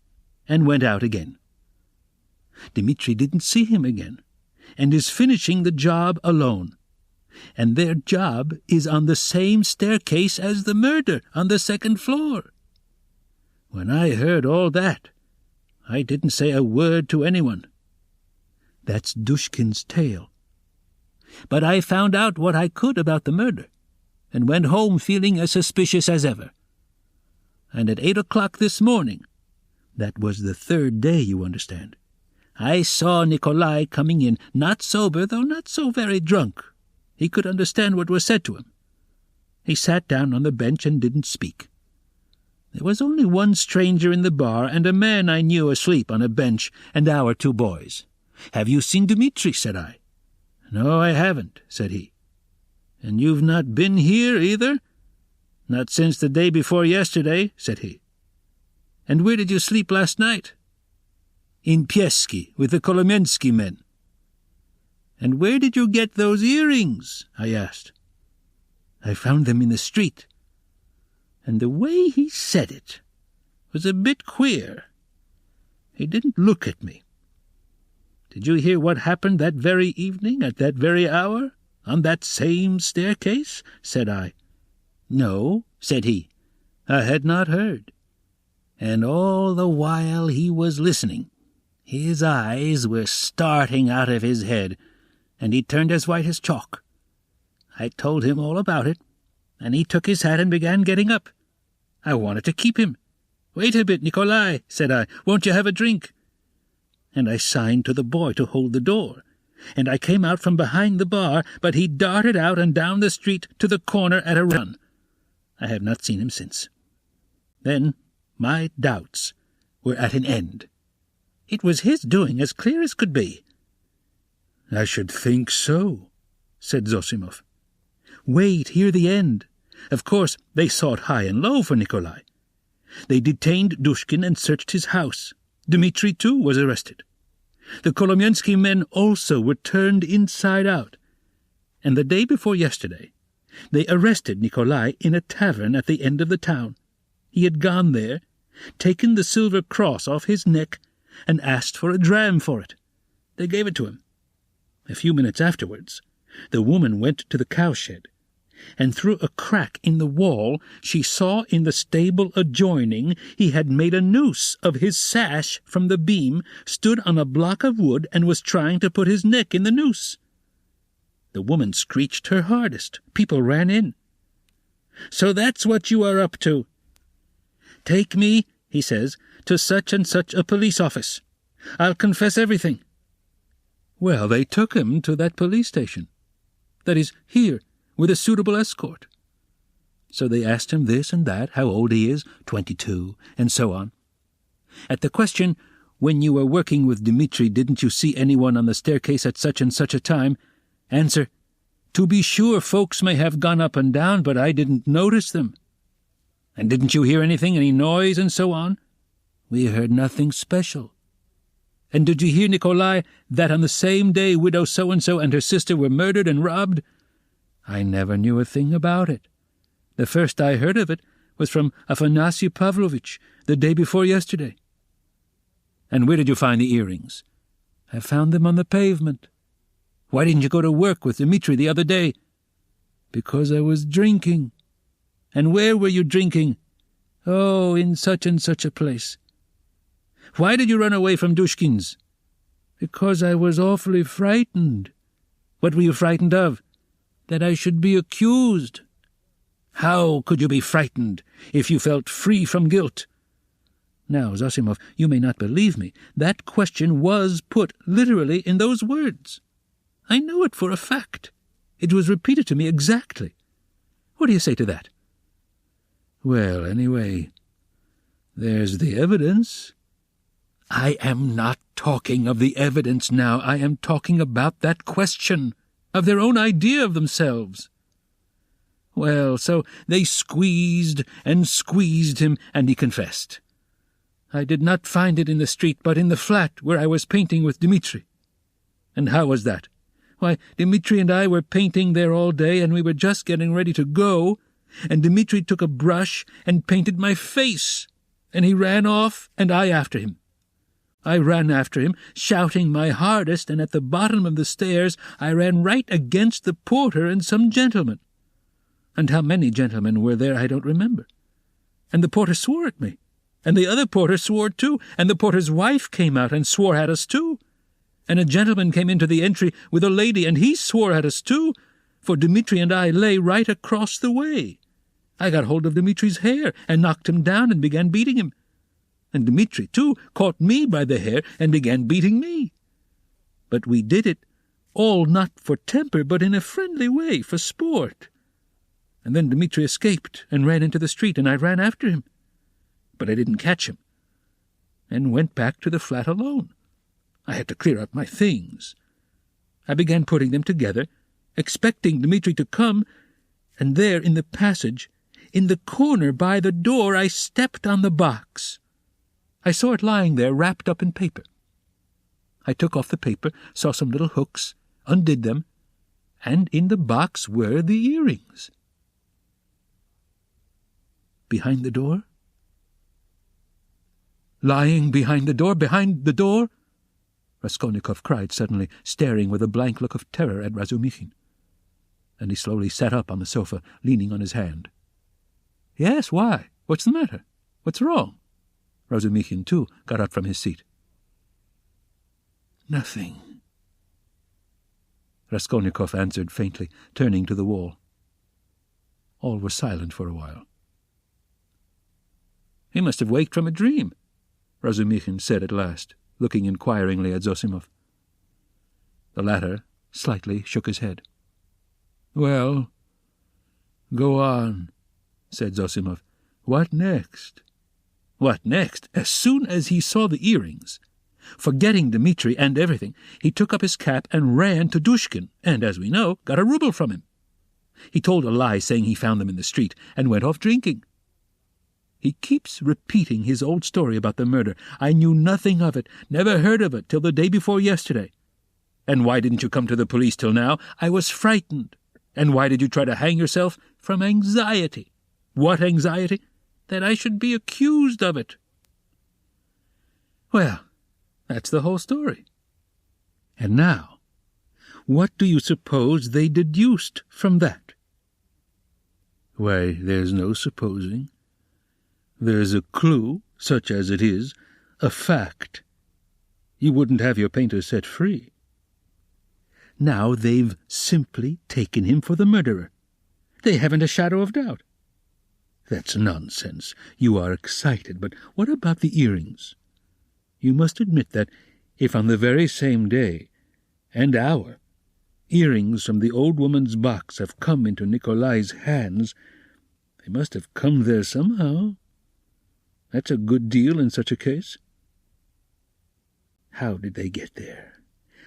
and went out again. Dmitri didn't see him again, and is finishing the job alone. And their job is on the same staircase as the murder, on the 2nd floor. When I heard all that, I didn't say a word to anyone. That's Dushkin's tale. But I found out what I could about the murder, and went home feeling as suspicious as ever. And at 8 o'clock this morning, that was the 3rd day, you understand, I saw Nikolai coming in, not sober, though not so very drunk. He could understand what was said to him. He sat down on the bench and didn't speak. There was only one stranger in the bar, and a man I knew asleep on a bench, and our 2 boys. "Have you seen Dmitri?" said I. "No, I haven't," said he. "And you've not been here either?" "Not since the day before yesterday," said he. "And where did you sleep last night?" "In Pieski, with the Kolomensky men." "And where did you get those earrings?" I asked. "I found them in the street." And the way he said it, was a bit queer. He didn't look at me. Did you hear what happened that very evening, at that very hour, on that same staircase? Said I. No, said he. I had not heard. And all the while he was listening, his eyes were starting out of his head, and he turned as white as chalk. I told him all about it, and he took his hat and began getting up. I wanted to keep him. Wait a bit, Nikolai, said I. Won't you have a drink? And I signed to the boy to hold the door, and I came out from behind the bar, but he darted out and down the street to the corner at a run. I have not seen him since. Then my doubts were at an end. It was his doing, as clear as could be. I should think so, said Zosimov. Wait, hear the end. Of course, they sought high and low for Nikolai. They detained Dushkin and searched his house. Dmitri, too, was arrested. The Kolomyensky men also were turned inside out. And the day before yesterday, they arrested Nikolai in a tavern at the end of the town. He had gone there, taken the silver cross off his neck, and asked for a dram for it. They gave it to him. A few minutes afterwards, the woman went to the cowshed, and through a crack in the wall she saw in the stable adjoining he had made a noose of his sash from the beam, stood on a block of wood, and was trying to put his neck in the noose. The woman screeched her hardest. People ran in. So that's what you are up to. Take me, he says, to such and such a police office. I'll confess everything. Well, they took him to that police station. That is, here, with a suitable escort. So they asked him this and that, how old he is, 22, and so on. At the question, when you were working with Dmitri, didn't you see anyone on the staircase at such and such a time? Answer, to be sure, folks may have gone up and down, but I didn't notice them. And didn't you hear anything, any noise, and so on? We heard nothing special. And did you hear, Nikolai, that on the same day widow so-and-so and her sister were murdered and robbed? I never knew a thing about it. The first I heard of it was from Afanasy Pavlovitch the day before yesterday. And where did you find the earrings? I found them on the pavement. Why didn't you go to work with Dmitri the other day? Because I was drinking. And where were you drinking? Oh, in such and such a place. Why did you run away from Dushkin's? Because I was awfully frightened. What were you frightened of? That I should be accused. How could you be frightened if you felt free from guilt? Now, Zosimov, you may not believe me. That question was put literally in those words. I know it for a fact. It was repeated to me exactly. What do you say to that? Well, anyway, there's the evidence. I am not talking of the evidence now. I am talking about that question, of their own idea of themselves. Well, so they squeezed and squeezed him, and he confessed. I did not find it in the street, but in the flat where I was painting with Dmitri. And how was that? Why, Dmitri and I were painting there all day, and we were just getting ready to go, and Dmitri took a brush and painted my face, and he ran off, and I after him. I ran after him, shouting my hardest, and at the bottom of the stairs I ran right against the porter and some gentlemen. And how many gentlemen were there I don't remember. And the porter swore at me, and the other porter swore too, and the porter's wife came out and swore at us too. And a gentleman came into the entry with a lady, and he swore at us too, for Dmitri and I lay right across the way. I got hold of Dmitri's hair and knocked him down and began beating him. And Dmitri, too, caught me by the hair and began beating me. But we did it all not for temper, but in a friendly way, for sport. And then Dmitri escaped and ran into the street, and I ran after him. But I didn't catch him, and went back to the flat alone. I had to clear up my things. I began putting them together, expecting Dmitri to come, and there in the passage, in the corner by the door, I stepped on the box. I saw it lying there, wrapped up in paper. I took off the paper, saw some little hooks, undid them, and in the box were the earrings. Behind the door, Lying behind the door, behind the door?" Raskolnikov cried suddenly, staring with a blank look of terror at Razumikhin. And he slowly sat up on the sofa, leaning on his hand. "Yes, why? What's the matter? What's wrong?" Razumikhin, too, got up from his seat. "Nothing," Raskolnikov answered faintly, turning to the wall. All were silent for a while. "He must have waked from a dream," Razumikhin said at last, looking inquiringly at Zosimov. The latter slightly shook his head. "Well, go on," said Zosimov. "What next?" "What next? As soon as he saw the earrings, forgetting Dmitri and everything, he took up his cap and ran to Dushkin, and, as we know, got a rouble from him. He told a lie saying he found them in the street, and went off drinking. He keeps repeating his old story about the murder. I knew nothing of it, never heard of it till the day before yesterday. And why didn't you come to the police till now? I was frightened. And why did you try to hang yourself? From anxiety. What anxiety? That I should be accused of it. Well, that's the whole story. And now, what do you suppose they deduced from that?" "Why, there's no supposing. There's a clue, such as it is, a fact. You wouldn't have your painter set free." "Now they've simply taken him for the murderer. They haven't a shadow of doubt." "That's nonsense. You are excited, but what about the earrings? You must admit that if on the very same day and hour earrings from the old woman's box have come into Nikolai's hands, they must have come there somehow. That's a good deal in such a case." "How did they get there?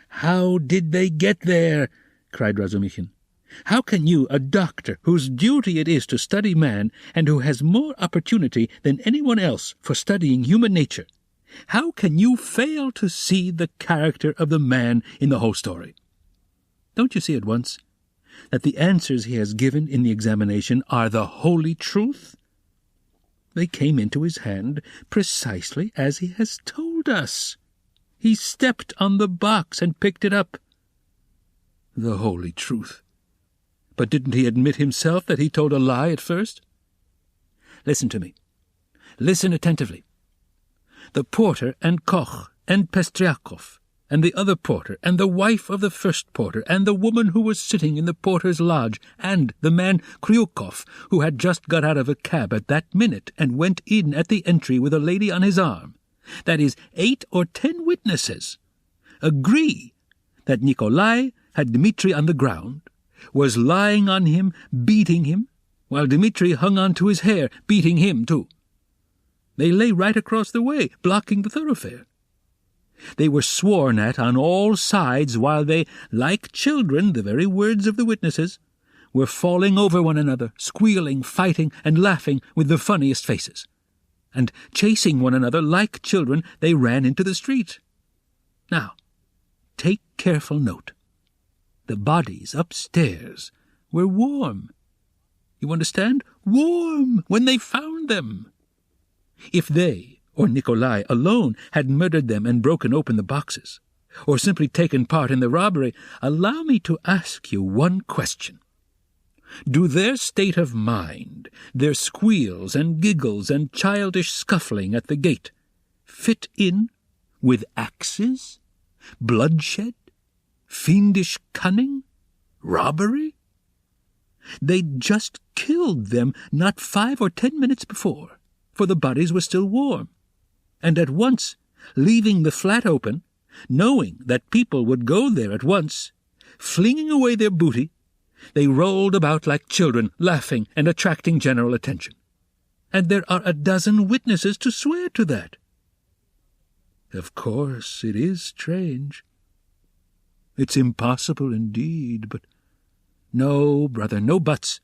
How did they get there?" cried Razumikhin. "How can you, a doctor whose duty it is to study man and who has more opportunity than anyone else for studying human nature, how can you fail to see the character of the man in the whole story? Don't you see at once that the answers he has given in the examination are the holy truth? They came into his hand precisely as he has told us. He stepped on the box and picked it up. The holy truth. But didn't he admit himself that he told a lie at first? Listen to me. Listen attentively. The porter and Koch and Pestriakov and the other porter and the wife of the first porter and the woman who was sitting in the porter's lodge and the man Kryukov, who had just got out of a cab at that minute and went in at the entry with a lady on his arm, that is 8 or 10 witnesses, agree that Nikolai had Dmitri on the ground, was lying on him, beating him, while Dmitri hung on to his hair, beating him too. They lay right across the way, blocking the thoroughfare. They were sworn at on all sides while they, like children, the very words of the witnesses, were falling over one another, squealing, fighting, and laughing with the funniest faces. And chasing one another like children, they ran into the street. Now, take careful note. The bodies upstairs were warm. You understand? Warm when they found them. If they, or Nikolai alone, had murdered them and broken open the boxes, or simply taken part in the robbery, allow me to ask you one question. Do their state of mind, their squeals and giggles and childish scuffling at the gate, fit in with axes, bloodshed, fiendish cunning, robbery? They'd just killed them not 5 or 10 minutes before, for the bodies were still warm, and at once, leaving the flat open, knowing that people would go there at once, flinging away their booty, they rolled about like children, laughing and attracting general attention. And there are a dozen witnesses to swear to that. Of course, it is strange. It's impossible indeed, but no, brother, no buts.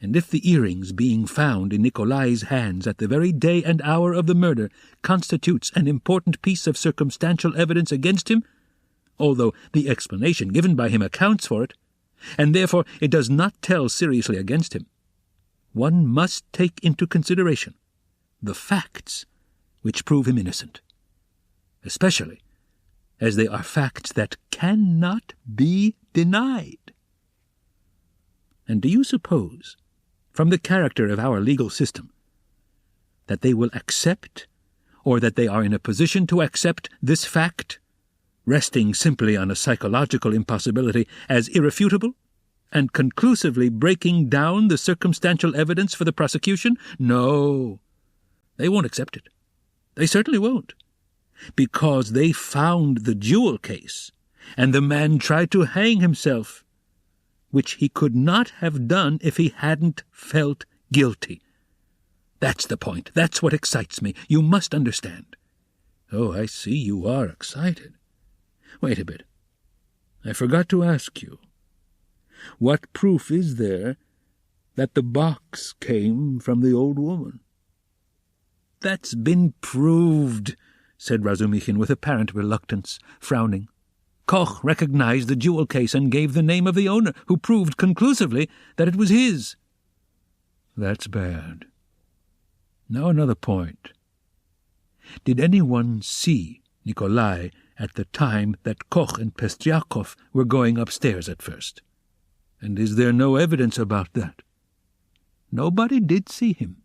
And if the earrings being found in Nikolai's hands at the very day and hour of the murder constitutes an important piece of circumstantial evidence against him, although the explanation given by him accounts for it, and therefore it does not tell seriously against him, one must take into consideration the facts which prove him innocent, especially as they are facts that cannot be denied. And do you suppose, from the character of our legal system, that they will accept, or that they are in a position to accept, this fact, resting simply on a psychological impossibility, as irrefutable, and conclusively breaking down the circumstantial evidence for the prosecution? No, they won't accept it. They certainly won't, because they found the jewel case, and the man tried to hang himself, which he could not have done if he hadn't felt guilty. That's the point. That's what excites me. You must understand. Oh, I see you are excited. Wait a bit. I forgot to ask you. What proof is there that the box came from the old woman? That's been proved, said Razumichin with apparent reluctance, frowning. Koch recognized the jewel case and gave the name of the owner, who proved conclusively that it was his. That's bad. Now another point. Did anyone see Nikolai at the time that Koch and Pestryakov were going upstairs at first? And is there no evidence about that? Nobody did see him,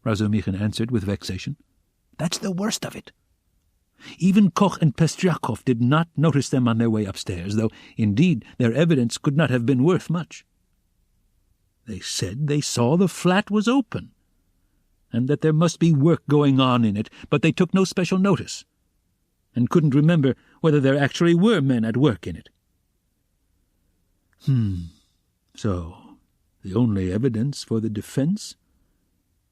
Razumichin answered with vexation. That's the worst of it. Even Koch and Pestryakov did not notice them on their way upstairs, though, indeed, their evidence could not have been worth much. They said they saw the flat was open, and that there must be work going on in it, but they took no special notice, and couldn't remember whether there actually were men at work in it. So, the only evidence for the defense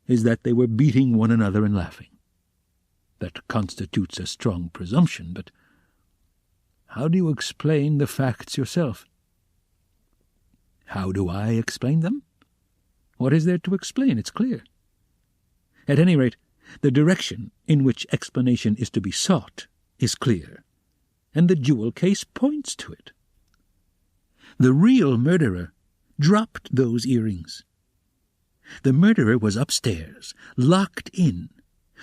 is that they were beating one another and laughing. That constitutes a strong presumption, but how do you explain the facts yourself? How do I explain them? What is there to explain? It's clear. At any rate, the direction in which explanation is to be sought is clear, and the jewel case points to it. The real murderer dropped those earrings. The murderer was upstairs, locked in,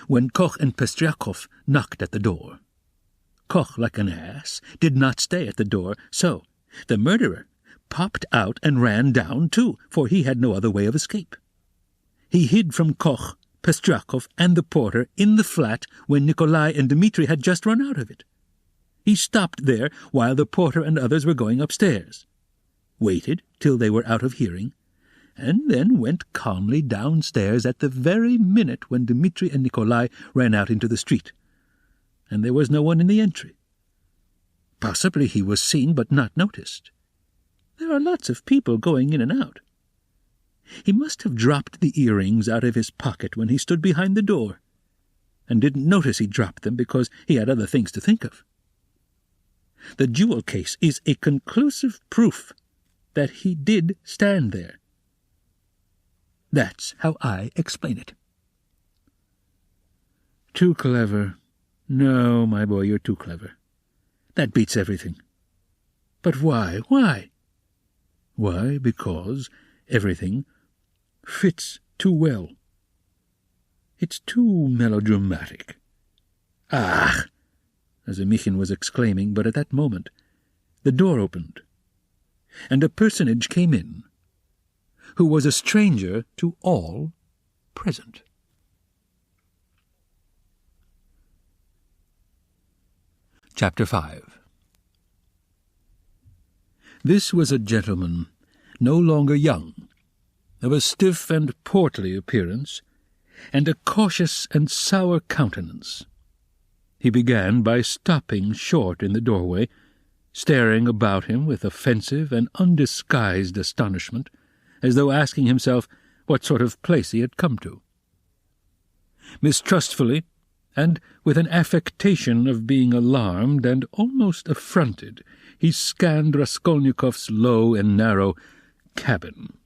when Koch and Pestryakov knocked at the door. Koch, like an ass, did not stay at the door, so the murderer popped out and ran down too, for he had no other way of escape. He hid from Koch, Pestryakov, and the porter in the flat when Nikolai and Dmitri had just run out of it. He stopped there while the porter and others were going upstairs, waited till they were out of hearing, and then went calmly downstairs at the very minute when Dmitri and Nikolai ran out into the street, and there was no one in the entry. Possibly he was seen but not noticed. There are lots of people going in and out. He must have dropped the earrings out of his pocket when he stood behind the door, and didn't notice he dropped them because he had other things to think of. The jewel case is a conclusive proof that he did stand there. That's how I explain it. Too clever. No, my boy, you're too clever. That beats everything. But why? Why? Why, because everything fits too well. It's too melodramatic. Ah! Razumichin was exclaiming, but at that moment the door opened, and a personage came in, who was a stranger to all present. Chapter 5. This was a gentleman, no longer young, of a stiff and portly appearance, and a cautious and sour countenance. He began by stopping short in the doorway, staring about him with offensive and undisguised astonishment, as though asking himself what sort of place he had come to. Mistrustfully, and with an affectation of being alarmed and almost affronted, he scanned Raskolnikov's low and narrow cabin.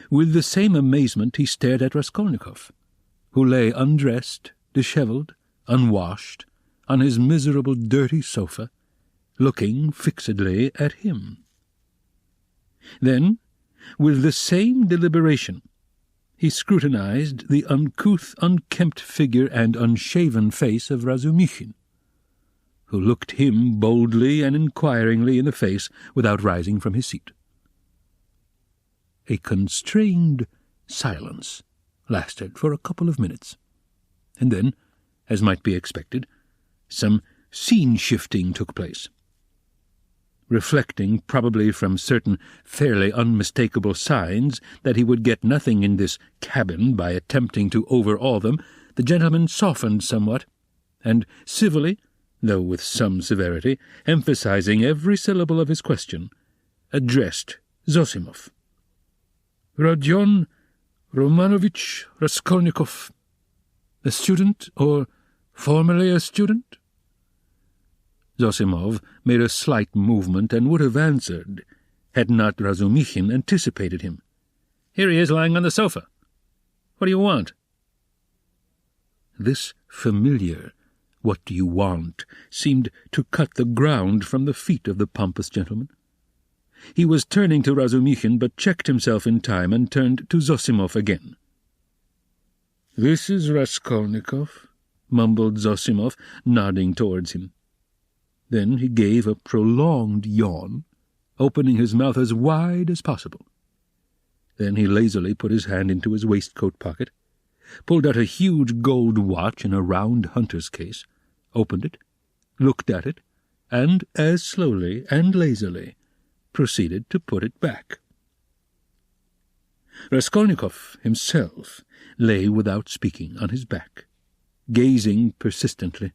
With the same amazement he stared at Raskolnikov, who lay undressed, dishevelled, unwashed, on his miserable dirty sofa, looking fixedly at him. Then, with the same deliberation, he scrutinized the uncouth, unkempt figure and unshaven face of Razumichin, who looked him boldly and inquiringly in the face without rising from his seat. A constrained silence lasted for a couple of minutes, and then, as might be expected, some scene-shifting took place. Reflecting, probably from certain fairly unmistakable signs, that he would get nothing in this cabin by attempting to overawe them, the gentleman softened somewhat, and civilly, though with some severity, emphasizing every syllable of his question, addressed Zosimov. "Rodion Romanovich Raskolnikov, a student, or formerly a student?" Zosimov made a slight movement and would have answered, had not Razumichin anticipated him. "Here he is lying on the sofa. What do you want?" This familiar "what do you want" seemed to cut the ground from the feet of the pompous gentleman. He was turning to Razumichin, but checked himself in time and turned to Zosimov again. "This is Raskolnikov," mumbled Zosimov, nodding towards him. Then he gave a prolonged yawn, opening his mouth as wide as possible. Then he lazily put his hand into his waistcoat pocket, pulled out a huge gold watch in a round hunter's case, opened it, looked at it, and, as slowly and lazily, proceeded to put it back. Raskolnikov himself lay without speaking on his back, gazing persistently,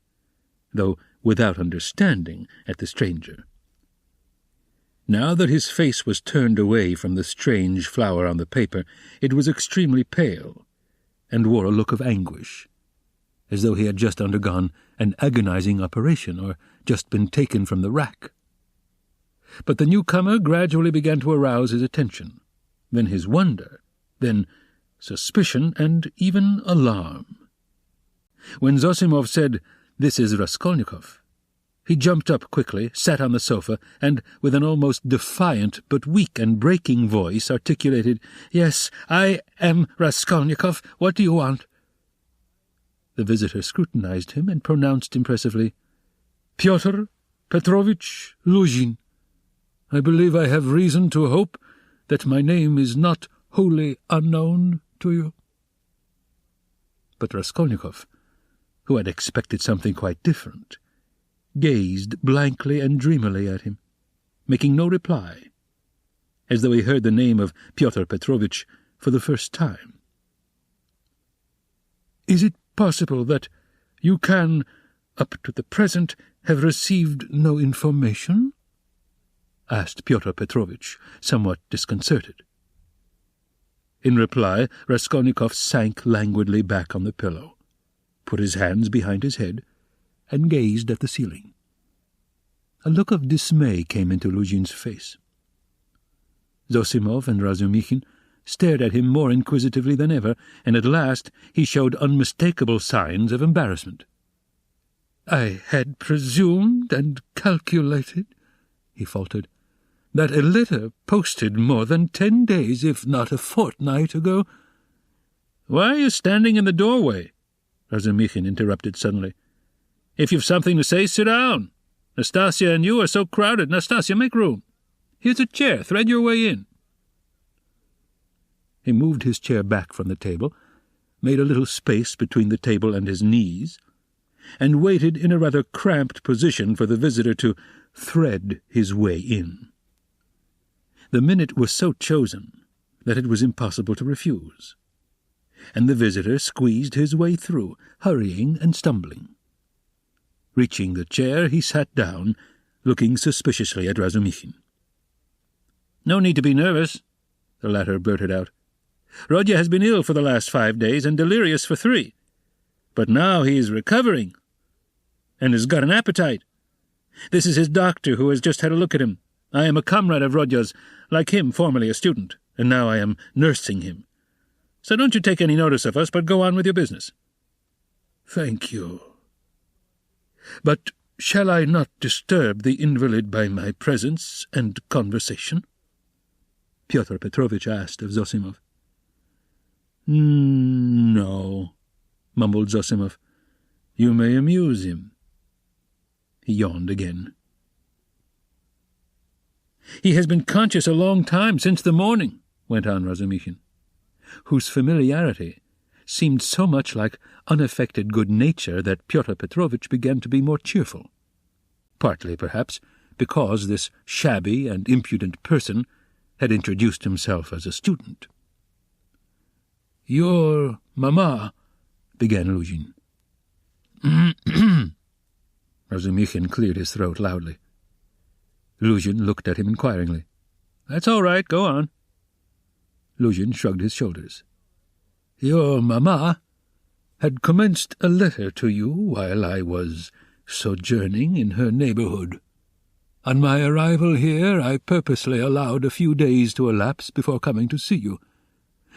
though without understanding, at the stranger. Now that his face was turned away from the strange flower on the paper, it was extremely pale, and wore a look of anguish, as though he had just undergone an agonizing operation or just been taken from the rack. But the newcomer gradually began to arouse his attention, then his wonder, then suspicion and even alarm. When Zosimov said, "This is Raskolnikov," he jumped up quickly, sat on the sofa, and, with an almost defiant but weak and breaking voice, articulated, "Yes, I am Raskolnikov. What do you want?" The visitor scrutinized him and pronounced impressively, "Pyotr Petrovich Luzhin. I believe I have reason to hope that my name is not wholly unknown to you." But Raskolnikov, who had expected something quite different, gazed blankly and dreamily at him, making no reply, as though he heard the name of Pyotr Petrovitch for the first time. "Is it possible that you can, up to the present, have received no information?" asked Pyotr Petrovitch, somewhat disconcerted. In reply, Raskolnikov sank languidly back on the pillow, put his hands behind his head, and gazed at the ceiling. A look of dismay came into Luzhin's face. Zosimov and Razumichin stared at him more inquisitively than ever, and at last he showed unmistakable signs of embarrassment. "I had presumed and calculated," he faltered, "that a letter posted more than 10 days, if not a fortnight ago—" "Why are you standing in the doorway?" Razumichin interrupted suddenly. "If you've something to say, sit down. Nastasia and you are so crowded. Nastasia, make room. Here's a chair. Thread your way in." He moved his chair back from the table, made a little space between the table and his knees, and waited in a rather cramped position for the visitor to thread his way in. The minute was so chosen that it was impossible to refuse, and the visitor squeezed his way through, hurrying and stumbling. Reaching the chair, he sat down, looking suspiciously at Razumichin. "No need to be nervous," the latter blurted out. "Rodya has been ill for the last 5 days and delirious for 3. But now he is recovering and has got an appetite. This is his doctor who has just had a look at him. I am a comrade of Rodya's, like him, formerly a student, and now I am nursing him. So don't you take any notice of us, but go on with your business." "Thank you. But shall I not disturb the invalid by my presence and conversation?" Pyotr Petrovitch asked of Zosimov. No, mumbled Zosimov. You may amuse him. He yawned again. He has been conscious a long time, since the morning, went on Razumikhin, whose familiarity seemed so much like unaffected good nature that Pyotr Petrovitch began to be more cheerful, partly, perhaps, because this shabby and impudent person had introduced himself as a student. "Your mamma," began Luzhin. Razumikhin cleared his throat loudly. Luzhin looked at him inquiringly. "That's all right, go on." Luzhin shrugged his shoulders. "Your mamma had commenced a letter to you while I was sojourning in her neighbourhood. On my arrival here, I purposely allowed a few days to elapse before coming to see you,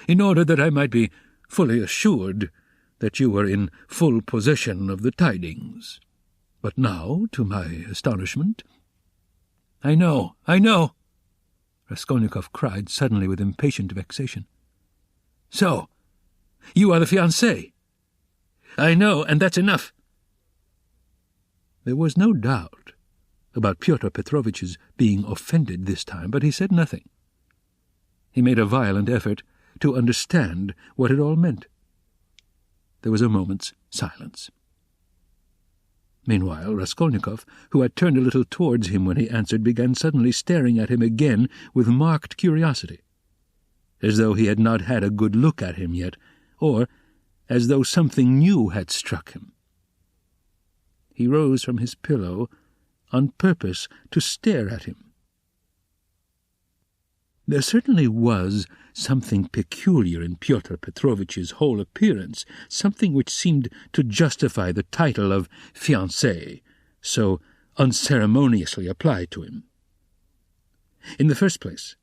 in order that I might be fully assured that you were in full possession of the tidings. But now, to my astonishment—" I know, Raskolnikov cried suddenly with impatient vexation. "So, you are the fiancé? I know, and that's enough." There was no doubt about Pyotr Petrovitch's being offended this time, but he said nothing. He made a violent effort to understand what it all meant. There was a moment's silence. Meanwhile, Raskolnikov, who had turned a little towards him when he answered, began suddenly staring at him again with marked curiosity, as though he had not had a good look at him yet, or as though something new had struck him. He rose from his pillow on purpose to stare at him. There certainly was something peculiar in Pyotr Petrovitch's whole appearance, something which seemed to justify the title of fiancé, so unceremoniously applied to him. In the first place,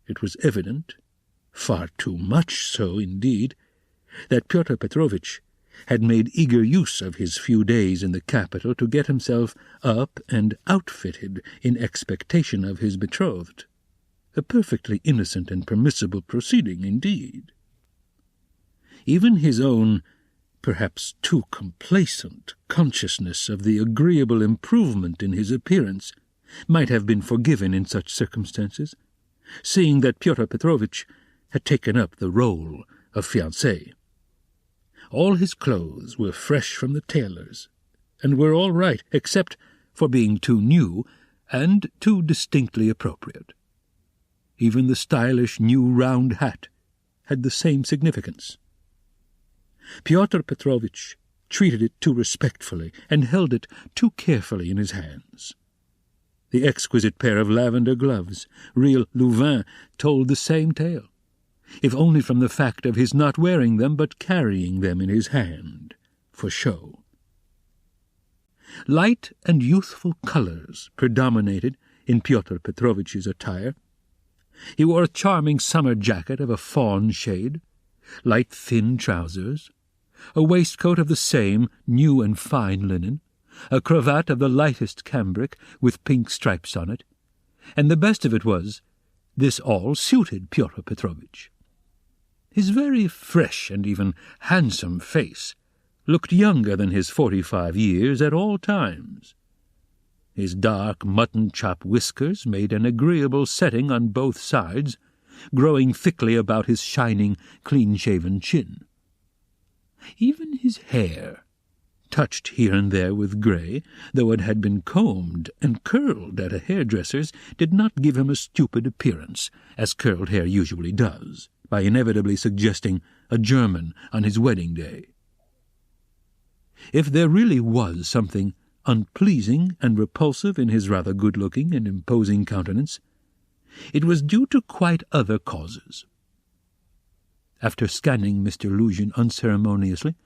it was evident, far too much so indeed, that Pyotr Petrovitch had made eager use of his few days in the capital to get himself up and outfitted in expectation of his betrothed. A perfectly innocent and permissible proceeding indeed. Even his own, perhaps too complacent, consciousness of the agreeable improvement in his appearance might have been forgiven in such circumstances, seeing that Pyotr Petrovitch had taken up the role of fiancé. All his clothes were fresh from the tailor's, and were all right, except for being too new and too distinctly appropriate. Even the stylish new round hat had the same significance. Pyotr Petrovitch treated it too respectfully and held it too carefully in his hands. The exquisite pair of lavender gloves, real Louvain, told the same tale, if only from the fact of his not wearing them but carrying them in his hand, for show. Light and youthful colours predominated in Pyotr Petrovitch's attire. He wore a charming summer jacket of a fawn shade, light thin trousers, a waistcoat of the same new and fine linen, a cravat of the lightest cambric with pink stripes on it, and the best of it was, this all suited Pyotr Petrovitch. His very fresh and even handsome face looked younger than his 45 years at all times. His dark mutton-chop whiskers made an agreeable setting on both sides, growing thickly about his shining, clean-shaven chin. Even his hair, touched here and there with grey, though it had been combed and curled at a hairdresser's, did not give him a stupid appearance, as curled hair usually does, by inevitably suggesting a German on his wedding day. If there really was something unpleasing and repulsive in his rather good-looking and imposing countenance, it was due to quite other causes. After scanning Mr. Luzhin unceremoniously,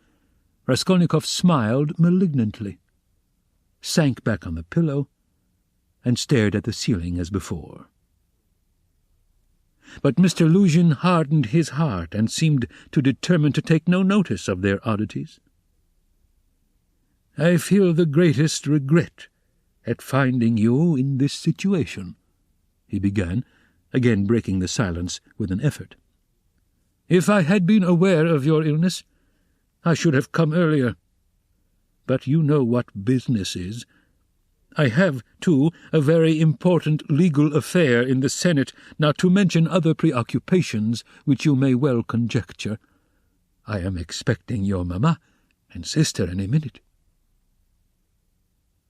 Raskolnikov smiled malignantly, sank back on the pillow, and stared at the ceiling as before. But Mr. Luzhin hardened his heart and seemed to determine to take no notice of their oddities. "I feel the greatest regret at finding you in this situation," he began, again breaking the silence with an effort. If I had been aware of your illness, I should have come earlier. But you know what business is. I have, too, a very important legal affair in the Senate, not to mention other preoccupations which you may well conjecture. I am expecting your mamma and sister any minute."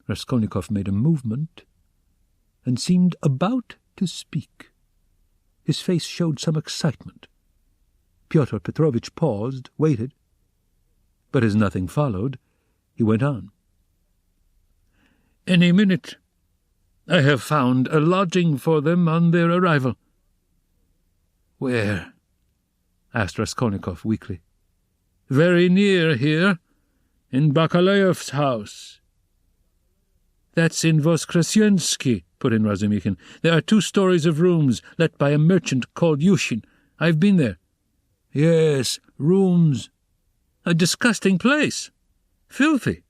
Raskolnikov made a movement and seemed about to speak. His face showed some excitement. Pyotr Petrovitch paused, waited, but as nothing followed, he went on. "Any minute. I have found a lodging for them on their arrival." "Where?" asked Raskolnikov weakly. "Very near here, in Bakalayev's house." "That's in Voskresensky," put in Razumikhin. "There are 2 stories of rooms let by a merchant called Yushin. I've been there." "Yes, rooms. A disgusting place. Filthy.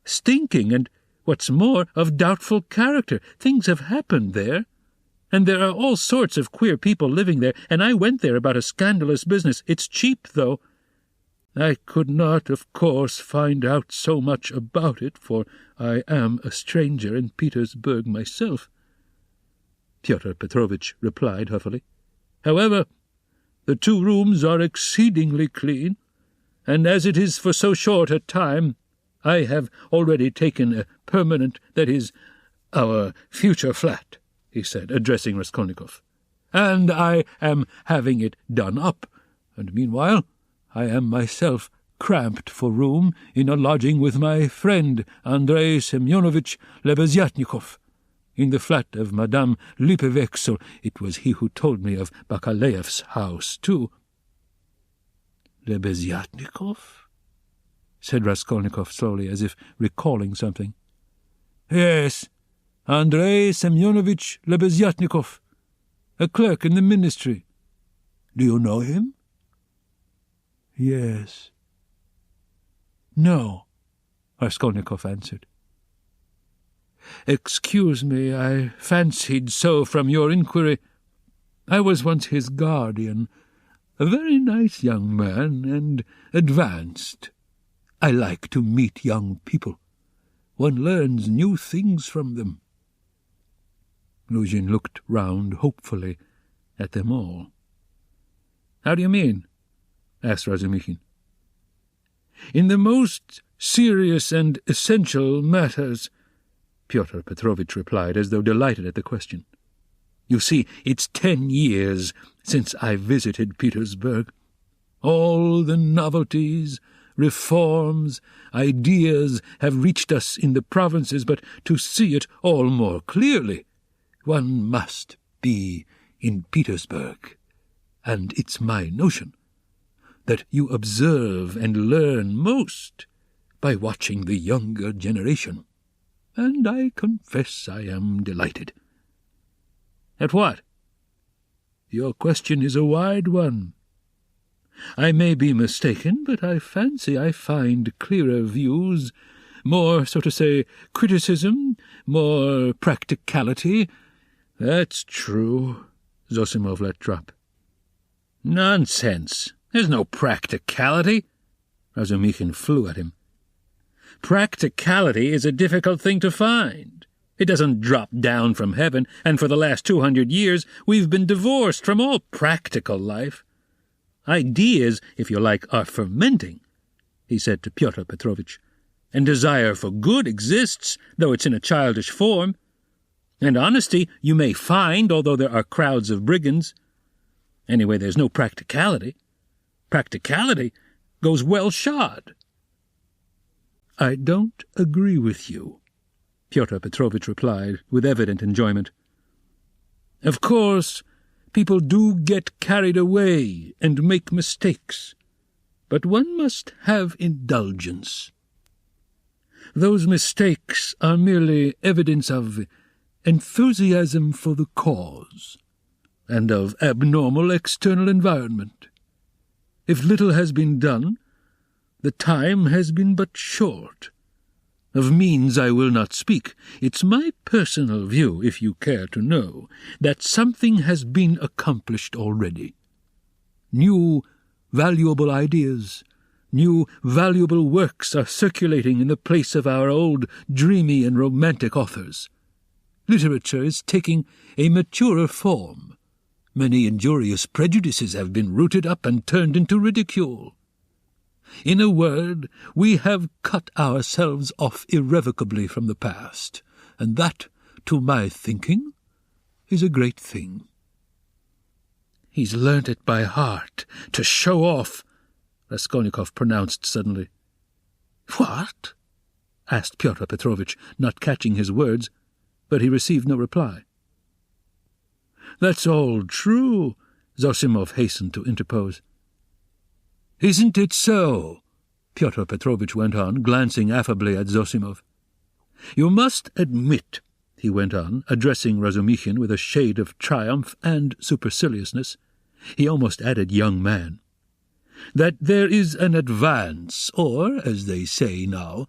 Stinking, and, what's more, of doubtful character. Things have happened there. And there are all sorts of queer people living there, and I went there about a scandalous business. It's cheap, though. I could not, of course, find out so much about it, for I am a stranger in Petersburg myself," Pyotr Petrovitch replied huffily. "However, the 2 rooms are exceedingly clean, and as it is for so short a time, I have already taken a permanent, that is, our future flat," he said, addressing Raskolnikov, "and I am having it done up, and meanwhile I am myself cramped for room in a lodging with my friend Andrei Semyonovitch Lebeziatnikov, in the flat of Madame Lippevexel. It was he who told me of Bakalayev's house, too." "Lebeziatnikov?" said Raskolnikov slowly, as if recalling something. "Yes, Andrei Semyonovitch Lebeziatnikov, a clerk in the ministry. Do you know him?" "Yes." "No," Raskolnikov answered. "Excuse me, I fancied so from your inquiry. I was once his guardian, a very nice young man, and advanced. I like to meet young people. One learns new things from them." Luzhin looked round hopefully at them all. "How do you mean?" asked Razumikhin. "In the most serious and essential matters," Pyotr Petrovitch replied, as though delighted at the question. "You see, it's 10 years since I visited Petersburg. All the novelties, reforms, ideas have reached us in the provinces, but to see it all more clearly, one must be in Petersburg, and it's my notion that you observe and learn most by watching the younger generation, and I confess I am delighted." "At what?" "Your question is a wide one. I may be mistaken, but I fancy I find clearer views, more, so to say, criticism, more practicality." "That's true," Zosimov let drop. "Nonsense. There's no practicality." Razumikhin flew at him. "Practicality is a difficult thing to find. It doesn't drop down from heaven, and for the last 200 years we've been divorced from all practical life. Ideas, if you like, are fermenting," he said to Pyotr Petrovitch, "and desire for good exists, though it's in a childish form. And honesty you may find, although there are crowds of brigands. Anyway, there's no practicality. Practicality goes well shod." "I don't agree with you," Pyotr Petrovitch replied, with evident enjoyment. "Of course, people do get carried away and make mistakes, but one must have indulgence. Those mistakes are merely evidence of enthusiasm for the cause, and of abnormal external environment. If little has been done, the time has been but short. Of means I will not speak. It's my personal view, if you care to know, that something has been accomplished already. New valuable ideas. New, valuable works are circulating in the place of our old, dreamy and romantic authors. Literature is taking a maturer form. Many injurious prejudices have been rooted up and turned into ridicule. In a word, we have cut ourselves off irrevocably from the past, and that, to my thinking, is a great thing." "He's learnt it by heart, to show off," Raskolnikov pronounced suddenly. "What?" asked Pyotr Petrovitch, not catching his words, but he received no reply. "That's all true," Zosimov hastened to interpose. "Isn't it so?" Pyotr Petrovitch went on, glancing affably at Zosimov. "You must admit," he went on, addressing Razumikhin with a shade of triumph and superciliousness, he almost added young man, "that there is an advance, or, as they say now,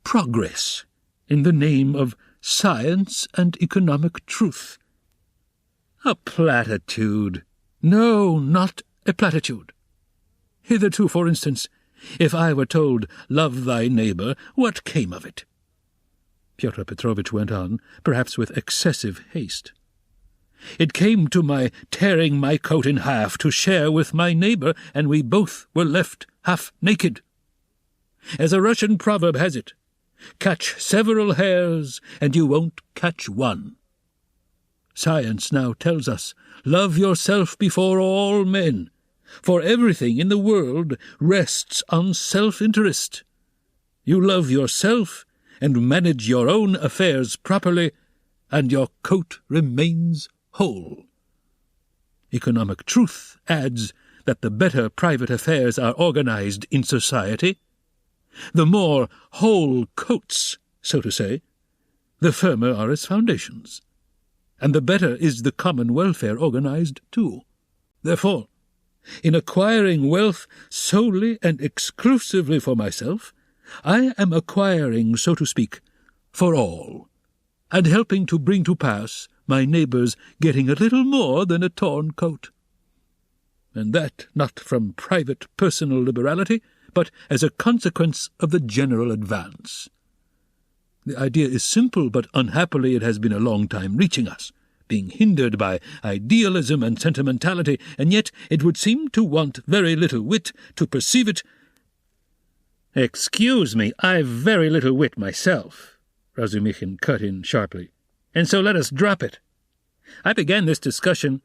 progress, in the name of science and economic truth." "A platitude." "No, not a platitude. Hitherto, for instance, if I were told, 'Love thy neighbour,' what came of it?" Pyotr Petrovitch went on, perhaps with excessive haste. "It came to my tearing my coat in half to share with my neighbour, and we both were left half naked. As a Russian proverb has it, 'Catch several hares, and you won't catch one.' Science now tells us, 'Love yourself before all men,' for everything in the world rests on self-interest. You love yourself and manage your own affairs properly, and your coat remains whole. Economic truth adds that the better private affairs are organized in society, the more whole coats, so to say, the firmer are its foundations, and the better is the common welfare organized too. Therefore, in acquiring wealth solely and exclusively for myself, I am acquiring, so to speak, for all, and helping to bring to pass my neighbour's getting a little more than a torn coat. And that not from private personal liberality, but as a consequence of the general advance. The idea is simple, but unhappily it has been a long time reaching us, being hindered by idealism and sentimentality, and yet it would seem to want very little wit to perceive it." "Excuse me, I've very little wit myself," Razumikhin cut in sharply, "and so let us drop it. I began this discussion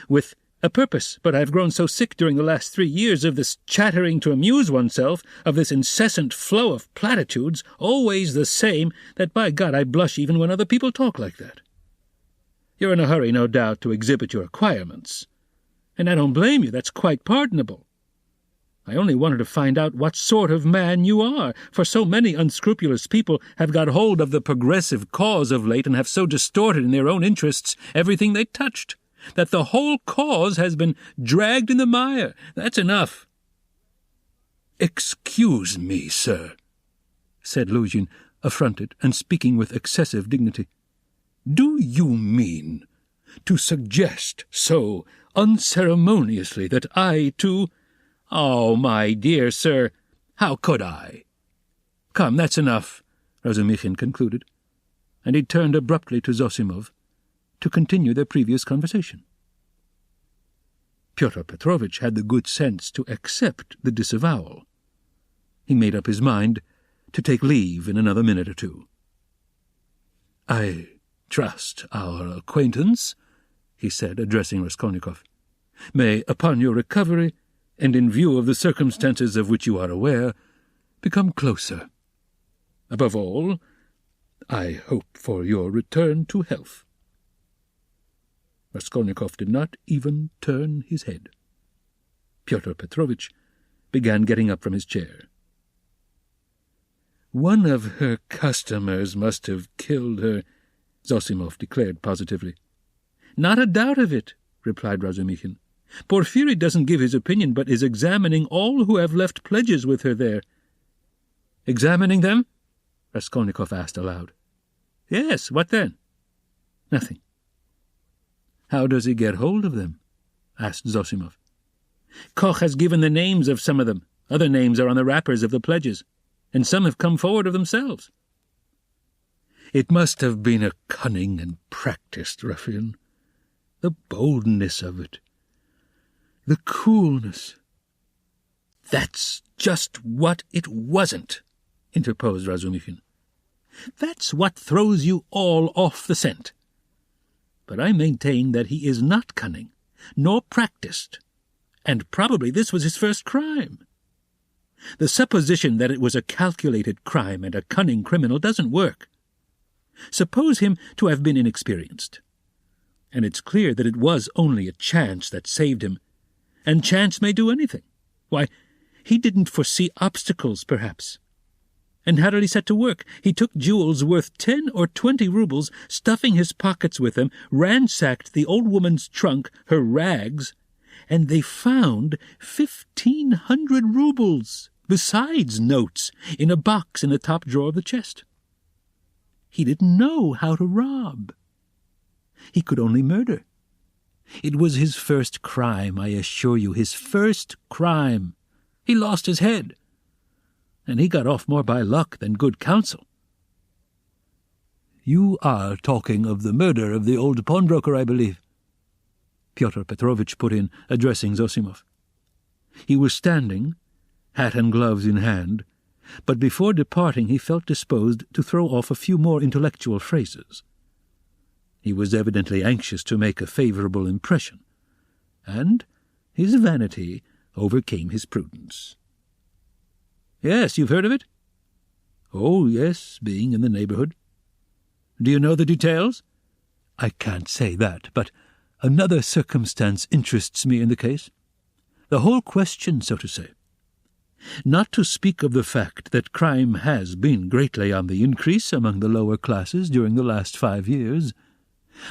with a purpose, but I've grown so sick during the last 3 years of this chattering to amuse oneself, of this incessant flow of platitudes, always the same, that by God I blush even when other people talk like that. You're in a hurry, no doubt, to exhibit your acquirements, and I don't blame you, that's quite pardonable. I only wanted to find out what sort of man you are, for so many unscrupulous people have got hold of the progressive cause of late and have so distorted in their own interests everything they touched, that the whole cause has been dragged in the mire. That's enough." "Excuse me, sir," said Luzhin, affronted and speaking with excessive dignity. "Do you mean to suggest so unceremoniously that I, too—" "Oh, my dear sir, how could I?" "Come, that's enough," Razumikhin concluded, and he turned abruptly to Zosimov to continue their previous conversation. Pyotr Petrovitch had the good sense to accept the disavowal. He made up his mind to take leave in another minute or two. "I trust our acquaintance," he said, addressing Raskolnikov, "may, upon your recovery, and in view of the circumstances of which you are aware, become closer. Above all, I hope for your return to health." Raskolnikov did not even turn his head. Pyotr Petrovitch began getting up from his chair. "One of her customers must have killed her," Zosimov declared positively. "Not a doubt of it," replied Razumikhin. "Porfiry doesn't give his opinion, but is examining all who have left pledges with her there." "Examining them?" Raskolnikov asked aloud. "Yes, what then?" "Nothing." "How does he get hold of them?" asked Zosimov. Koch has given the names of some of them. Other names are on the wrappers of the pledges, and some have come forward of themselves. It must have been a cunning and practised ruffian. The boldness of it. The coolness. That's just what it wasn't, interposed Razumikhin. That's what throws you all off the scent. But I maintain that he is not cunning, nor practised, and probably this was his first crime. The supposition that it was a calculated crime and a cunning criminal doesn't work. Suppose him to have been inexperienced, and it's clear that it was only a chance that saved him, and chance may do anything. Why, he didn't foresee obstacles, perhaps. And how did he set to work? He took jewels worth 10 or 20 rubles, stuffing his pockets with them, ransacked the old woman's trunk, her rags, and they found 1,500 rubles, besides notes, in a box in the top drawer of the chest. He didn't know how to rob. He could only murder. It was his first crime, I assure you, his first crime. He lost his head, and he got off more by luck than good counsel. You are talking of the murder of the old pawnbroker, I believe, Pyotr Petrovitch put in, addressing Zosimov. He was standing, hat and gloves in hand, but before departing he felt disposed to throw off a few more intellectual phrases. He was evidently anxious to make a favourable impression, and his vanity overcame his prudence. Yes, you've heard of it? Oh, yes, being in the neighbourhood. Do you know the details? I can't say that, but another circumstance interests me in the case. The whole question, so to say. Not to speak of the fact that crime has been greatly on the increase among the lower classes during the last 5 years,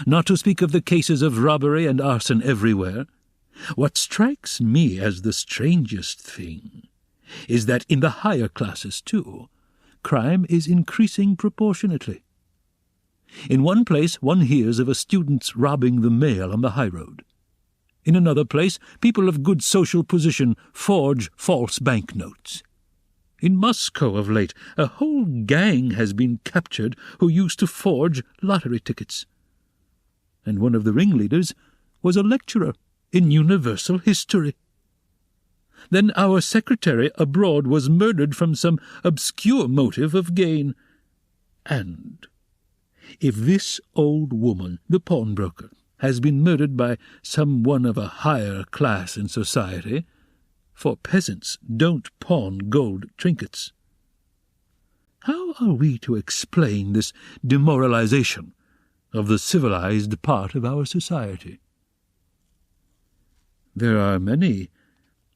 not to speak of the cases of robbery and arson everywhere, what strikes me as the strangest thing is that in the higher classes, too, crime is increasing proportionately. In one place one hears of a student's robbing the mail on the high road. In another place, people of good social position forge false banknotes. In Moscow of late, a whole gang has been captured who used to forge lottery tickets. And one of the ringleaders was a lecturer in universal history. Then our secretary abroad was murdered from some obscure motive of gain. And if this old woman, the pawnbroker, has been murdered by some one of a higher class in society, for peasants don't pawn gold trinkets, how are we to explain this demoralization of the civilized part of our society? There are many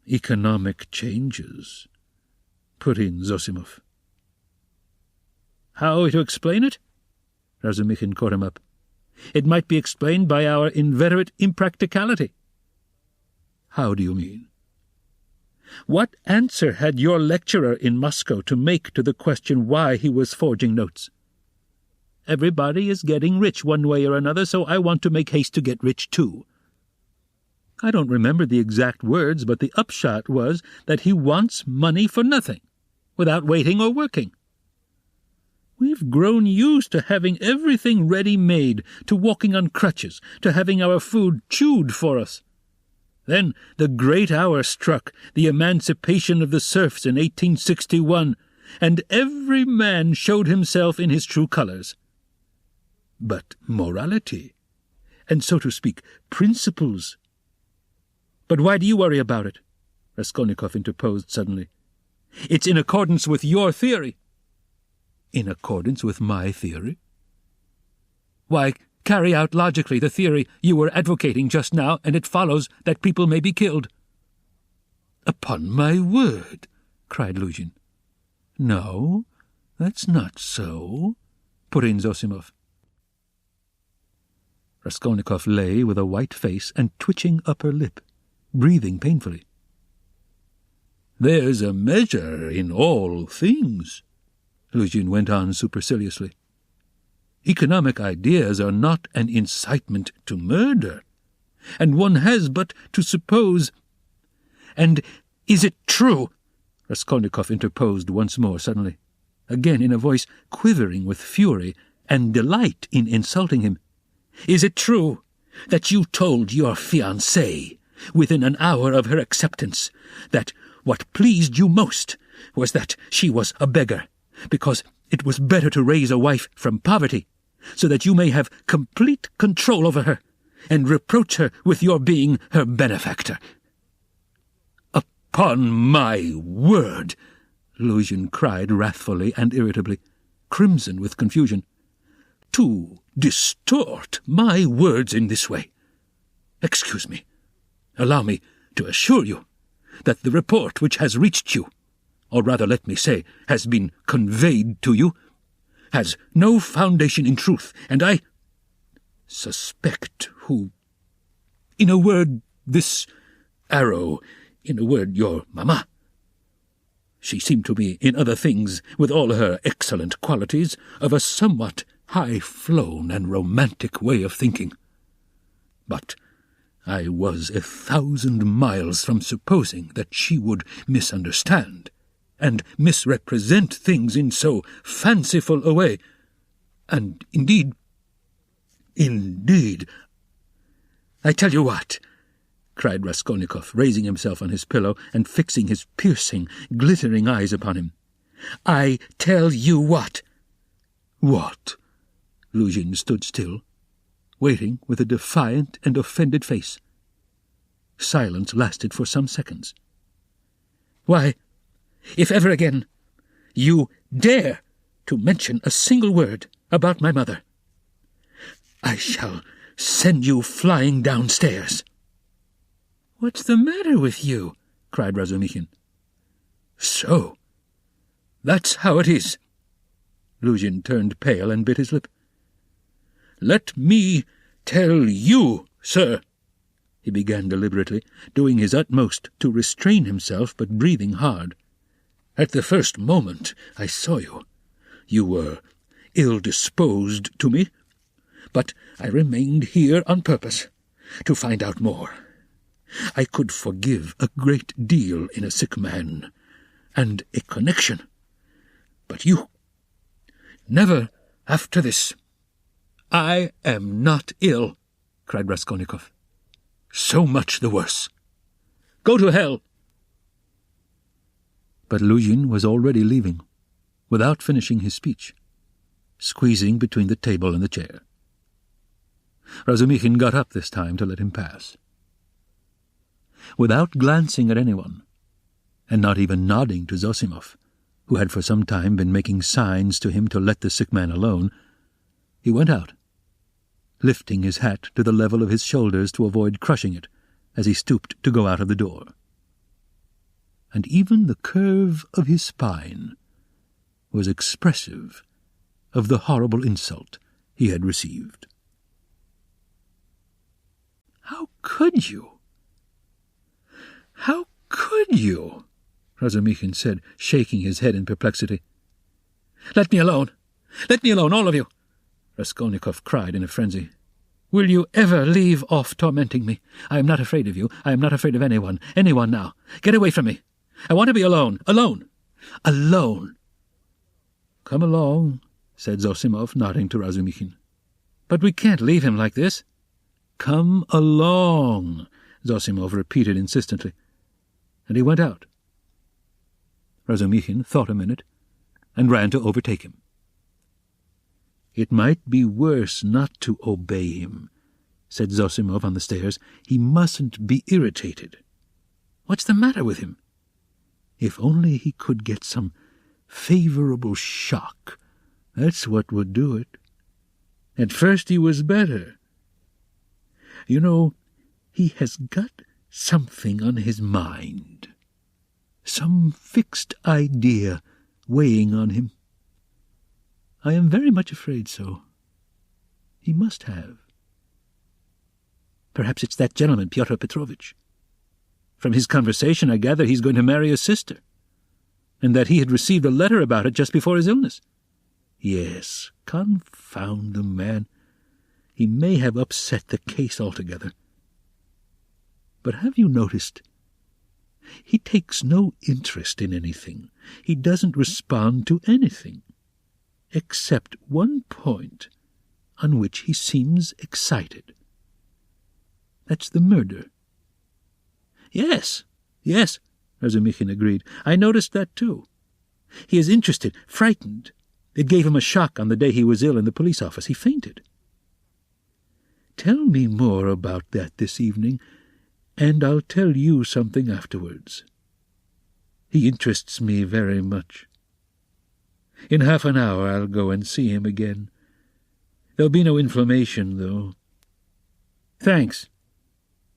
economic changes, put in Zosimov. How are we to explain it? Razumikhin caught him up. It might be explained by our inveterate impracticality. How do you mean? What answer had your lecturer in Moscow to make to the question why he was forging notes? Everybody is getting rich one way or another, so I want to make haste to get rich too. I don't remember the exact words, but the upshot was that he wants money for nothing, without waiting or working. We've grown used to having everything ready-made, to walking on crutches, to having our food chewed for us. Then the great hour struck, the emancipation of the serfs in 1861, and every man showed himself in his true colours. But morality, and so to speak, principles. But why do you worry about it? Raskolnikov interposed suddenly. It's in accordance with your theory. In accordance with my theory? Why, carry out logically the theory you were advocating just now, and it follows that people may be killed. Upon my word, cried Luzhin. No, that's not so, put in Zosimov. Raskolnikov lay with a white face and twitching upper lip, breathing painfully. There's a measure in all things, Luzhin went on superciliously. Economic ideas are not an incitement to murder, and one has but to suppose And is it true?" Raskolnikov interposed once more suddenly, again in a voice quivering with fury and delight in insulting him. "Is it true that you told your fiancée, within an hour of her acceptance, that what pleased you most was that she was a beggar, because it was better to raise a wife from poverty, so that you may have complete control over her, and reproach her with your being her benefactor?" "Upon my word!" Luzhin cried wrathfully and irritably, crimson with confusion. "To distort my words in this way! Excuse me. Allow me to assure you that the report which has reached you, or rather let me say, has been conveyed to you, has no foundation in truth, and I suspect who... In a word, this arrow, in a word, your mamma. She seemed to me, in other things, with all her excellent qualities, of a somewhat high-flown and romantic way of thinking. But I was 1,000 miles from supposing that she would misunderstand and misrepresent things in so fanciful a way. And indeed, I tell you what," cried Raskolnikov, raising himself on his pillow and fixing his piercing, glittering eyes upon him. "I tell you what." "What?" Luzhin stood still, waiting with a defiant and offended face. Silence lasted for some seconds. "Why, if ever again you dare to mention a single word about my mother, I shall send you flying downstairs." "What's the matter with you?" cried Razumikhin. "So, that's how it is." Luzhin turned pale and bit his lip. "Let me tell you, sir," he began deliberately, doing his utmost to restrain himself, but breathing hard. "At the first moment I saw you, you were ill-disposed to me, but I remained here on purpose to find out more. I could forgive a great deal in a sick man, and a connection. But you, never after this." "I am not ill," cried Raskolnikov. "So much the worse. Go to hell." But Luzhin was already leaving, without finishing his speech, squeezing between the table and the chair. Razumikhin got up this time to let him pass. Without glancing at anyone, and not even nodding to Zosimov, who had for some time been making signs to him to let the sick man alone, he went out, lifting his hat to the level of his shoulders to avoid crushing it as he stooped to go out of the door. And even the curve of his spine was expressive of the horrible insult he had received. "How could you? How could you?" Razumikhin said, shaking his head in perplexity. "Let me alone! Let me alone, all of you!" Raskolnikov cried in a frenzy. "Will you ever leave off tormenting me? I am not afraid of you. I am not afraid of anyone now. Get away from me. I want to be alone. Alone! "Come along," said Zosimov, nodding to Razumikhin. "But we can't leave him like this." "Come along," Zosimov repeated insistently, and he went out. Razumikhin thought a minute and ran to overtake him. "It might be worse not to obey him," said Zosimov on the stairs. "He mustn't be irritated. What's the matter with him? If only he could get some favorable shock, that's what would do it. At first he was better. You know, he has got something on his mind, some fixed idea weighing on him. I am very much afraid so. He must have. Perhaps it's that gentleman, Pyotr Petrovitch. From his conversation I gather he's going to marry his sister, and that he had received a letter about it just before his illness. Yes, confound the man. He may have upset the case altogether. But have you noticed He takes no interest in anything. He doesn't respond to anything, except one point on which he seems excited. That's the murder. Yes, Razumikhin agreed. I noticed that too. He is interested, frightened. It gave him a shock on the day he was ill in the police office. He fainted. Tell me more about that this evening, and I'll tell you something afterwards. He interests me very much. In half an hour I'll go and see him again. There'll be no inflammation, though. Thanks.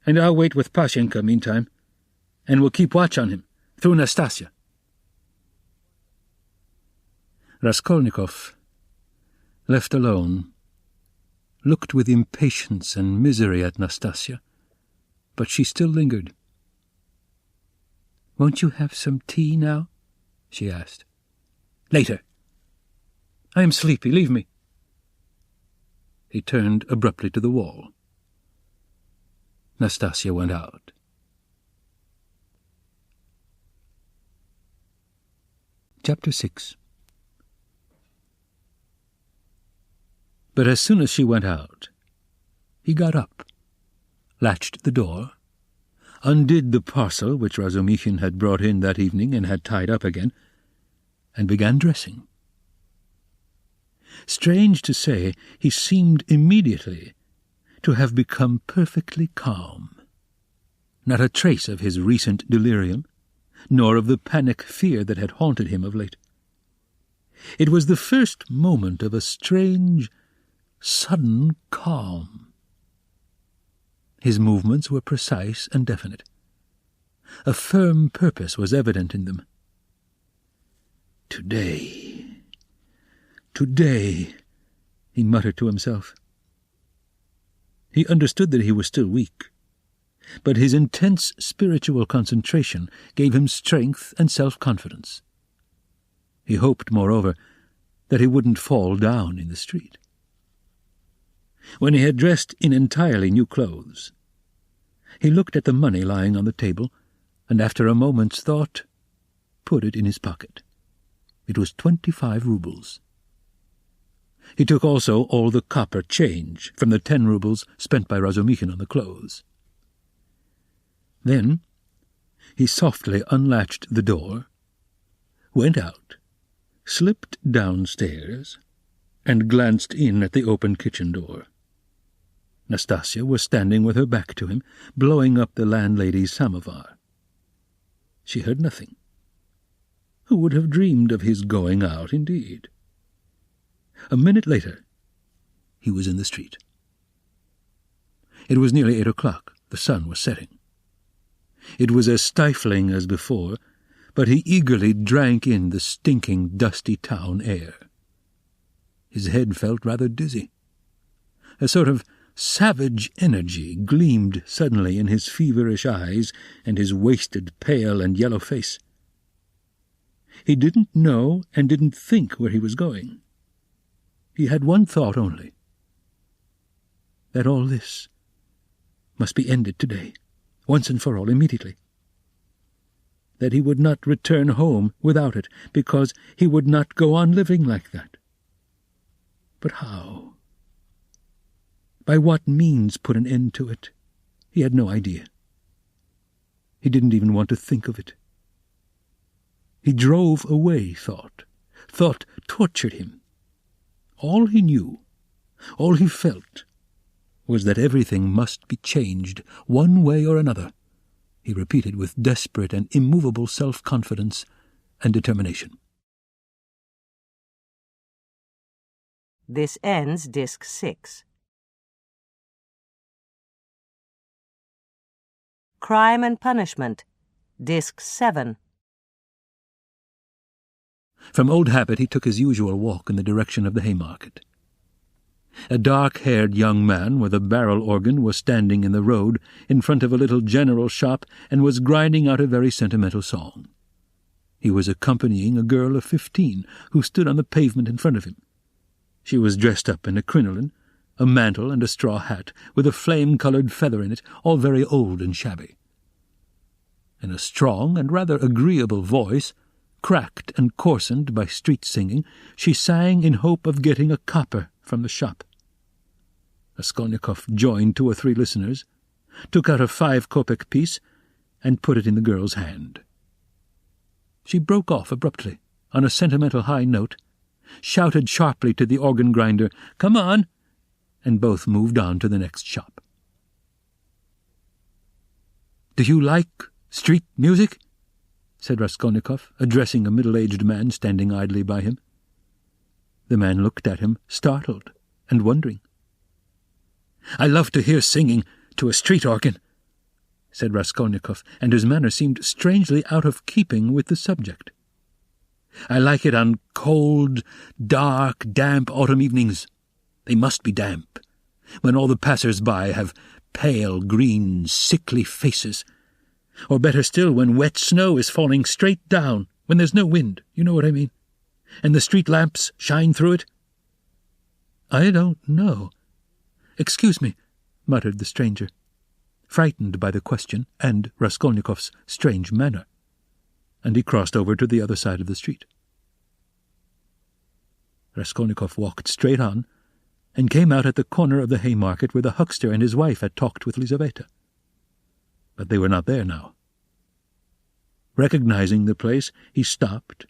And I'll wait with Pashenka meantime, and we'll keep watch on him, through Nastasia. Raskolnikov, left alone, looked with impatience and misery at Nastasia, but she still lingered. "Won't you have some tea now?" she asked. "Later. I am sleepy. Leave me." He turned abruptly to the wall. Nastasia went out. Chapter 6. But as soon as she went out, he got up, latched the door, undid the parcel which Razumikhin had brought in that evening and had tied up again, and began dressing. Strange to say, he seemed immediately to have become perfectly calm. Not a trace of his recent delirium, nor of the panic fear that had haunted him of late. It was the first moment of a strange, sudden calm. His movements were precise and definite. A firm purpose was evident in them. Today, he muttered to himself. He understood that he was still weak, but his intense spiritual concentration gave him strength and self-confidence. He hoped, moreover, that he wouldn't fall down in the street. When he had dressed in entirely new clothes, he looked at the money lying on the table, and after a moment's thought, put it in his pocket. It was 25 rubles. He took also all the copper change from the 10 rubles spent by Razumikhin on the clothes. Then he softly unlatched the door, went out, slipped downstairs, and glanced in at the open kitchen door. Nastasia was standing with her back to him, blowing up the landlady's samovar. She heard nothing. Who would have dreamed of his going out, indeed? A minute later, he was in the street. It was nearly 8 o'clock. The sun was setting. It was as stifling as before, but he eagerly drank in the stinking, dusty town air. His head felt rather dizzy. A sort of savage energy gleamed suddenly in his feverish eyes and his wasted, pale and yellow face. He didn't know and didn't think where he was going. He had one thought only, that all this must be ended today, once and for all, immediately. That he would not return home without it, because he would not go on living like that. But how? By what means put an end to it? He had no idea. He didn't even want to think of it. He drove away thought. Thought tortured him. All he knew, all he felt, was that everything must be changed, one way or another, he repeated with desperate and immovable self-confidence and determination. This ends Disc 6. Crime and Punishment, Disc 7. From old habit he took his usual walk in the direction of the Haymarket. A dark-haired young man with a barrel organ was standing in the road in front of a little general shop and was grinding out a very sentimental song. He was accompanying a girl of 15 who stood on the pavement in front of him. She was dressed up in a crinoline, a mantle and a straw hat, with a flame-coloured feather in it, all very old and shabby. In a strong and rather agreeable voice, cracked and coarsened by street singing, she sang in hope of getting a copper from the shop. Raskolnikov joined 2 or 3 listeners, took out a 5-kopeck piece, and put it in the girl's hand. She broke off abruptly, on a sentimental high note, shouted sharply to the organ grinder, "Come on!" and both moved on to the next shop. "Do you like street music?" said Raskolnikov, addressing a middle-aged man standing idly by him. The man looked at him, startled and wondering. "I love to hear singing to a street organ," said Raskolnikov, and his manner seemed strangely out of keeping with the subject. "I like it on cold, dark, damp autumn evenings. They must be damp, when all the passers-by have pale, green, sickly faces. Or better still, when wet snow is falling straight down, when there's no wind, you know what I mean, and the street lamps shine through it." "I don't know. Excuse me," muttered the stranger, frightened by the question and Raskolnikov's strange manner, and he crossed over to the other side of the street. Raskolnikov walked straight on, and came out at the corner of the Haymarket where the huckster and his wife had talked with Lizaveta. But they were not there now. Recognizing the place, he stopped,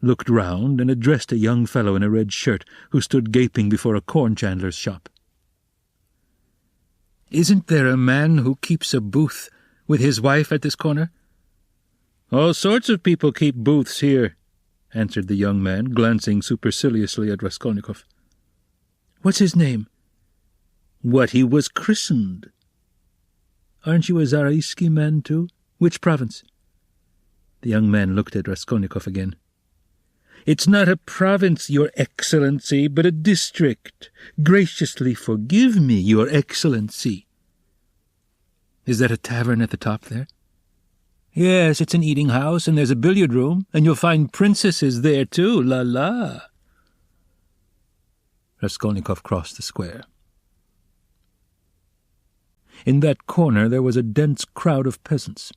looked round, and addressed a young fellow in a red shirt who stood gaping before a corn-chandler's shop. "Isn't there a man who keeps a booth with his wife at this corner?" "All sorts of people keep booths here," answered the young man, glancing superciliously at Raskolnikov. "What's his name?" "What he was christened." "Aren't you a Zaraisky man, too? Which province?" The young man looked at Raskolnikov again. "It's not a province, Your Excellency, but a district. Graciously forgive me, Your Excellency." "Is that a tavern at the top there?" "Yes, it's an eating-house, and there's a billiard-room, and you'll find princesses there, too, la-la." Raskolnikov crossed the square. In that corner there was a dense crowd of peasants.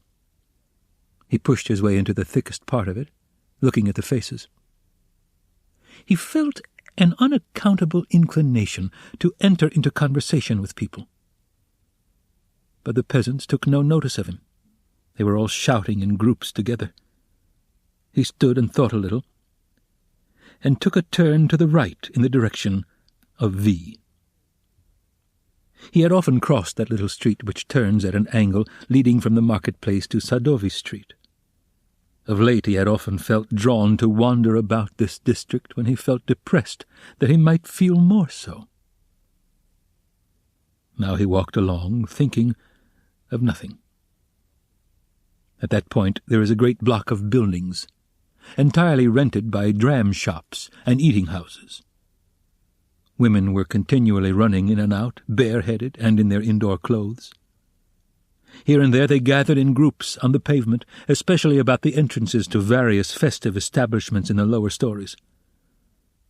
He pushed his way into the thickest part of it, looking at the faces. He felt an unaccountable inclination to enter into conversation with people. But the peasants took no notice of him. They were all shouting in groups together. He stood and thought a little, and took a turn to the right in the direction of V. He had often crossed that little street which turns at an angle leading from the marketplace to Sadovy Street. Of late he had often felt drawn to wander about this district when he felt depressed, that he might feel more so. Now he walked along, thinking of nothing. At that point there is a great block of buildings, entirely rented by dram shops and eating-houses. Women were continually running in and out, bareheaded and in their indoor clothes. Here and there they gathered in groups on the pavement, especially about the entrances to various festive establishments in the lower stories.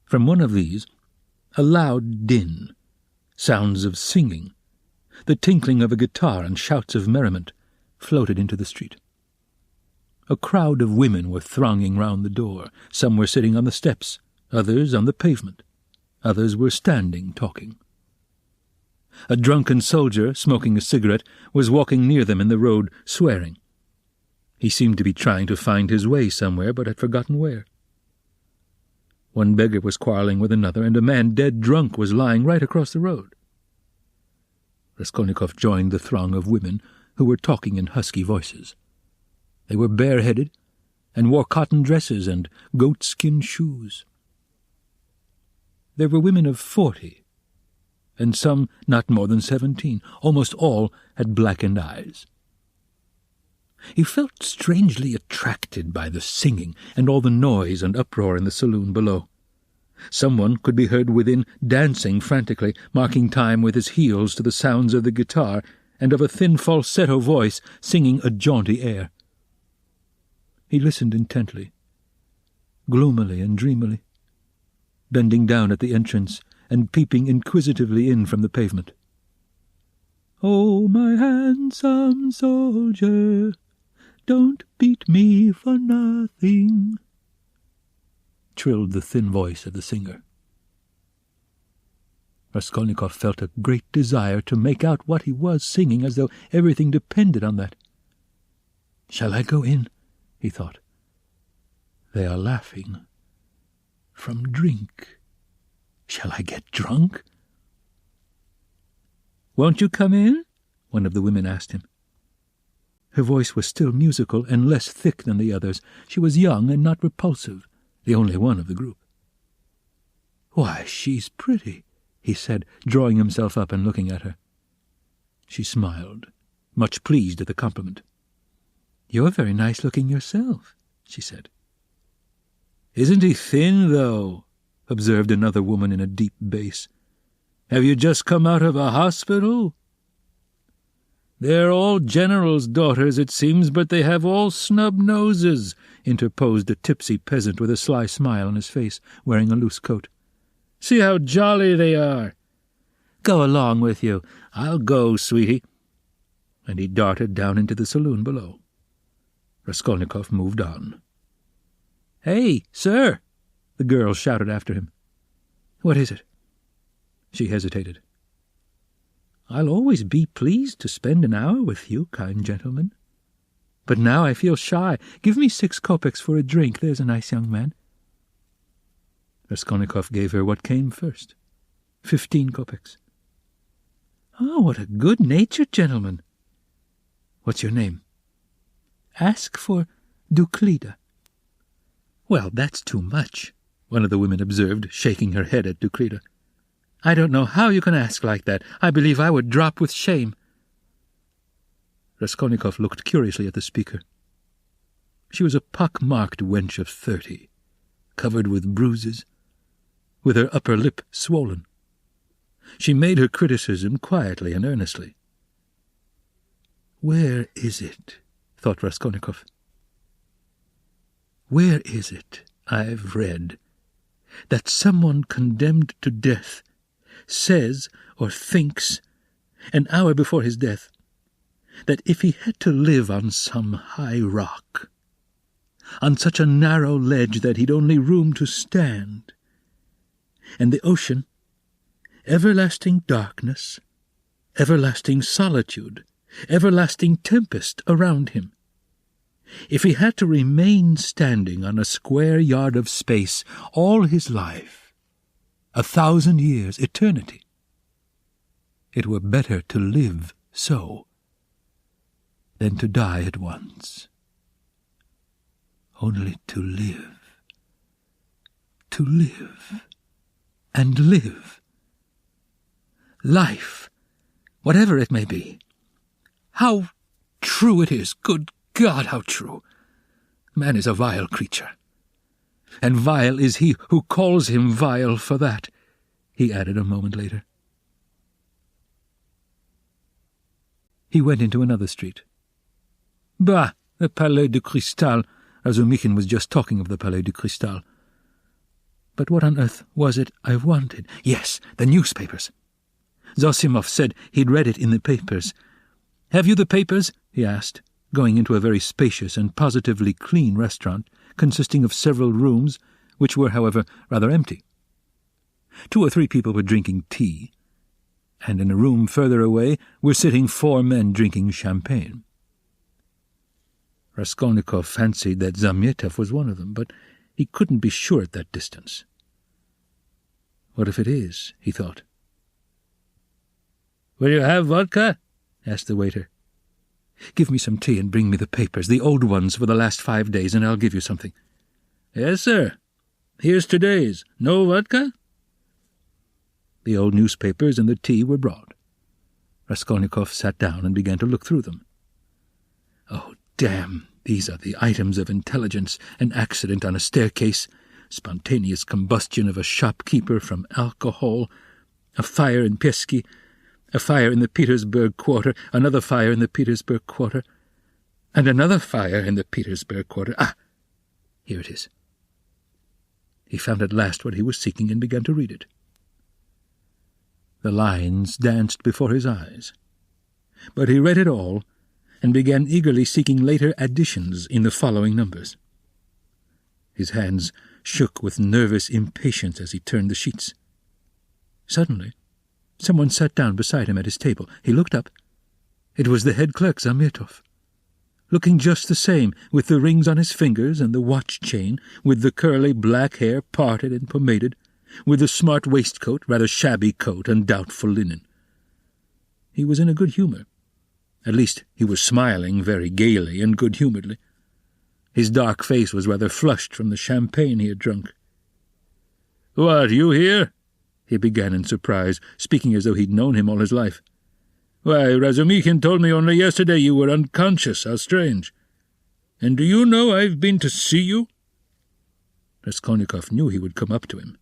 From one of these, a loud din, sounds of singing, the tinkling of a guitar and shouts of merriment, floated into the street. A crowd of women were thronging round the door. Some were sitting on the steps, others on the pavement. Others were standing, talking. A drunken soldier, smoking a cigarette, was walking near them in the road, swearing. He seemed to be trying to find his way somewhere, but had forgotten where. One beggar was quarrelling with another, and a man dead drunk was lying right across the road. Raskolnikov joined the throng of women who were talking in husky voices. They were bareheaded and wore cotton dresses and goatskin shoes. There were women of 40, and some not more than 17. Almost all had blackened eyes. He felt strangely attracted by the singing and all the noise and uproar in the saloon below. Someone could be heard within dancing frantically, marking time with his heels to the sounds of the guitar and of a thin falsetto voice singing a jaunty air. He listened intently, gloomily and dreamily, bending down at the entrance and peeping inquisitively in from the pavement. "Oh, my handsome soldier, don't beat me for nothing," trilled the thin voice of the singer. Raskolnikov felt a great desire to make out what he was singing, as though everything depended on that. "Shall I go in?" he thought. "They are laughing. From drink. Shall I get drunk?" "Won't you come in?" one of the women asked him. Her voice was still musical and less thick than the others. She was young and not repulsive, the only one of the group. "Why, she's pretty," he said, drawing himself up and looking at her. She smiled, much pleased at the compliment. "You're very nice-looking yourself," she said. "Isn't he thin, though?" observed another woman in a deep bass. "Have you just come out of a hospital?" "They're all generals' daughters, it seems, but they have all snub noses," interposed a tipsy peasant with a sly smile on his face, wearing a loose coat. "See how jolly they are." "Go along with you." "I'll go, sweetie." And he darted down into the saloon below. Raskolnikov moved on. "Hey, sir!" the girl shouted after him. "What is it?" She hesitated. "I'll always be pleased to spend an hour with you, kind gentleman. But now I feel shy. Give me 6 kopecks for a drink, there's a nice young man." Raskolnikov gave her what came first, 15 kopecks. "Oh, what a good-natured gentleman." "What's your name?" "Ask for Duclida." "Well, that's too much," one of the women observed, shaking her head at Duclida. "I don't know how you can ask like that. I believe I would drop with shame." Raskolnikov looked curiously at the speaker. She was a pock-marked wench of 30, covered with bruises, with her upper lip swollen. She made her criticism quietly and earnestly. "Where is it?" thought Raskolnikov. "Where is it I've read that someone condemned to death says or thinks, an hour before his death, that if he had to live on some high rock, on such a narrow ledge that he'd only room to stand, and the ocean, everlasting darkness, everlasting solitude, everlasting tempest around him, if he had to remain standing on a square yard of space all his life, 1,000 years, eternity, it were better to live so than to die at once. Only to live, and live. Life, whatever it may be. How true it is, good God, how true! Man is a vile creature. And vile is he who calls him vile for that," he added a moment later. He went into another street. "Bah, the Palais de Cristal." Razumikhin was just talking of the Palais de Cristal. But what on earth was it I wanted? Yes, the newspapers. Zosimov said he'd read it in the papers. "Have you the papers?" he asked, going into a very spacious and positively clean restaurant, consisting of several rooms, which were, however, rather empty. 2 or 3 people were drinking tea, and in a room further away were sitting 4 men drinking champagne. Raskolnikov fancied that Zamyetov was one of them, but he couldn't be sure at that distance. "What if it is?" he thought. "Will you have vodka?" asked the waiter. "Give me some tea and bring me the papers, the old ones for the last 5 days, and I'll give you something." "Yes, sir. Here's today's. No vodka?" The old newspapers and the tea were brought. Raskolnikov sat down and began to look through them. "Oh, damn! These are the items of intelligence: an accident on a staircase, spontaneous combustion of a shopkeeper from alcohol, a fire in Pesky, a fire in the Petersburg quarter, another fire in the Petersburg quarter, and another fire in the Petersburg quarter. Ah, here it is." He found at last what he was seeking and began to read it. The lines danced before his eyes, but he read it all, and began eagerly seeking later additions in the following numbers. His hands shook with nervous impatience as he turned the sheets. Suddenly, someone sat down beside him at his table. He looked up. It was the head clerk, Zamyatov. Looking just the same, with the rings on his fingers and the watch chain, with the curly black hair parted and pomaded, with the smart waistcoat, rather shabby coat, and doubtful linen. He was in a good humour. At least he was smiling very gaily and good-humouredly. His dark face was rather flushed from the champagne he had drunk. "What, you here?" he began in surprise, speaking as though he'd known him all his life. "Why, Razumikhin told me only yesterday you were unconscious. How strange. And do you know I've been to see you?" Raskolnikov knew he would come up to him.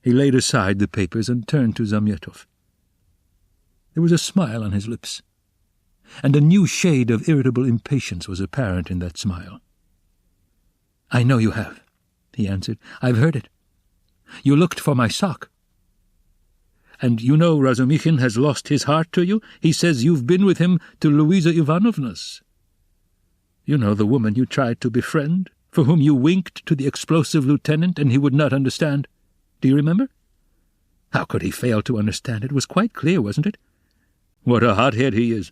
He laid aside the papers and turned to Zamyatov. There was a smile on his lips, and a new shade of irritable impatience was apparent in that smile. "I know you have," he answered. "I've heard it. You looked for my sock. And you know Razumikhin has lost his heart to you? He says you've been with him to Louisa Ivanovna's. You know, the woman you tried to befriend, for whom you winked to the explosive lieutenant and he would not understand. Do you remember? How could he fail to understand? It was quite clear, wasn't it? What a hothead he is.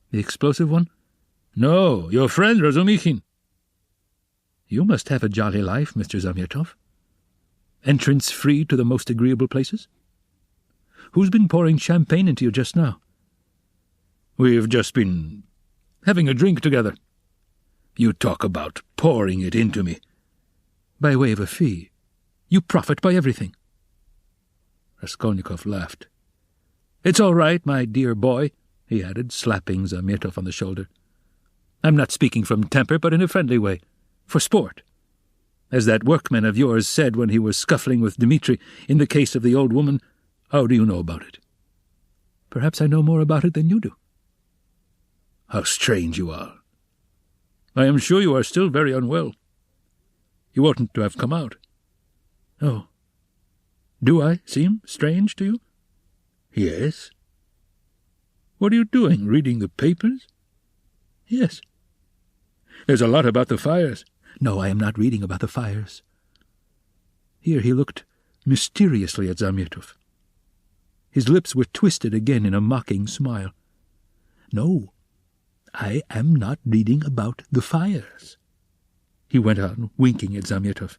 The explosive one? No, your friend Razumikhin. You must have a jolly life, Mr. Zamyatov. Entrance free to the most agreeable places? Who's been pouring champagne into you just now? We've just been having a drink together. You talk about pouring it into me. By way of a fee. You profit by everything. Raskolnikov laughed. It's all right, my dear boy, he added, slapping Zamyatov on the shoulder. I'm not speaking from temper, but in a friendly way. For sport. As that workman of yours said when he was scuffling with Dmitri in the case of the old woman, how do you know about it? Perhaps I know more about it than you do. How strange you are. I am sure you are still very unwell. You oughtn't to have come out. Oh. Do I seem strange to you? Yes. What are you doing, reading the papers? Yes. There's a lot about the fires. No, I am not reading about the fires. Here he looked mysteriously at Zamyatov. His lips were twisted again in a mocking smile. No, I am not reading about the fires, he went on, winking at Zamyatov.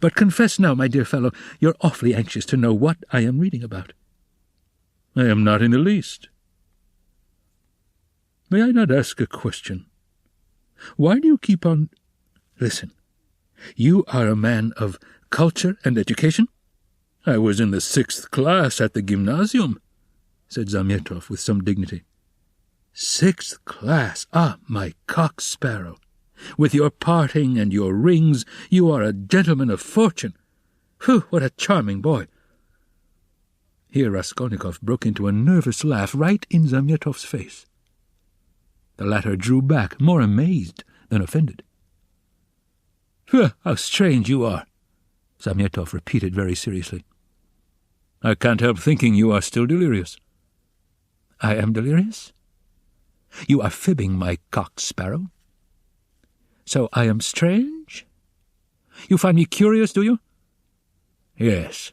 But confess now, my dear fellow, you're awfully anxious to know what I am reading about. I am not in the least. May I not ask a question? Why do you keep on... Listen, you are a man of culture and education? I was in the 6th class at the gymnasium, said Zamyatov with some dignity. 6th class? Ah, my cock-sparrow! With your parting and your rings, you are a gentleman of fortune. Phew, what a charming boy! Here Raskolnikov broke into a nervous laugh right in Zamyatov's face. The latter drew back, more amazed than offended. Phew, how strange you are, Zamyatov repeated very seriously. I can't help thinking you are still delirious. I am delirious? You are fibbing, my cock-sparrow. So I am strange? You find me curious, do you? Yes,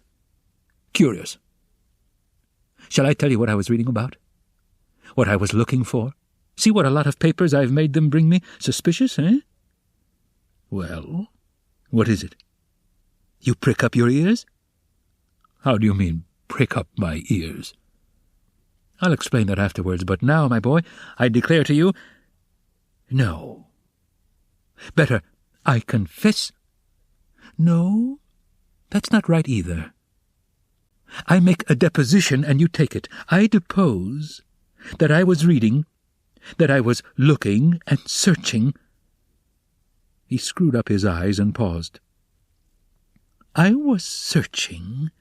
curious. Shall I tell you what I was reading about? What I was looking for? See what a lot of papers I've made them bring me. Suspicious, eh? Well, what is it? You prick up your ears? How do you mean, prick up my ears? I'll explain that afterwards, but now, my boy, I declare to you... No. Better, I confess... No, that's not right either. I make a deposition and you take it. I depose that I was reading, that I was looking and searching... He screwed up his eyes and paused. I was searching...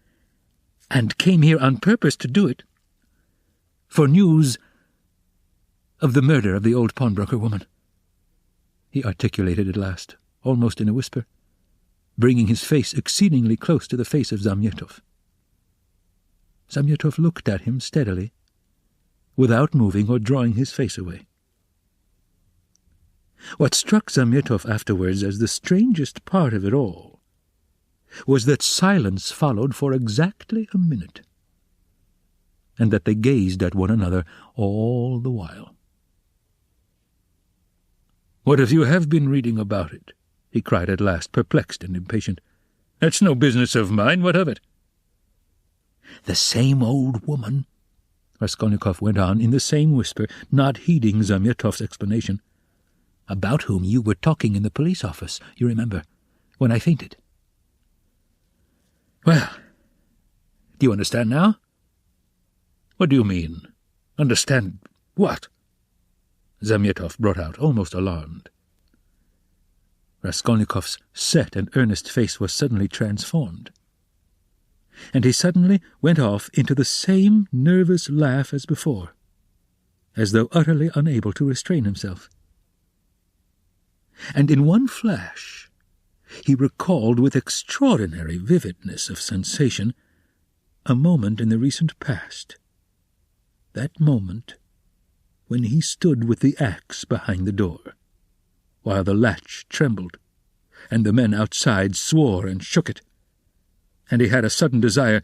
and came here on purpose to do it, for news of the murder of the old pawnbroker woman. He articulated at last, almost in a whisper, bringing his face exceedingly close to the face of Zamyatov. Zamyatov looked at him steadily, without moving or drawing his face away. What struck Zamyatov afterwards as the strangest part of it all was that silence followed for exactly a minute, and that they gazed at one another all the while. "What if you have been reading about it?" he cried at last, perplexed and impatient. "That's no business of mine. What of it?" "The same old woman," Raskolnikov went on in the same whisper, not heeding Zamyatov's explanation, "about whom you were talking in the police office, you remember, when I fainted." "Well, do you understand now?" "What do you mean? Understand what?" Zamyatov brought out, almost alarmed. Raskolnikov's set and earnest face was suddenly transformed, and he suddenly went off into the same nervous laugh as before, as though utterly unable to restrain himself. And in one flash he recalled with extraordinary vividness of sensation a moment in the recent past, that moment when he stood with the axe behind the door, while the latch trembled, and the men outside swore and shook it, and he had a sudden desire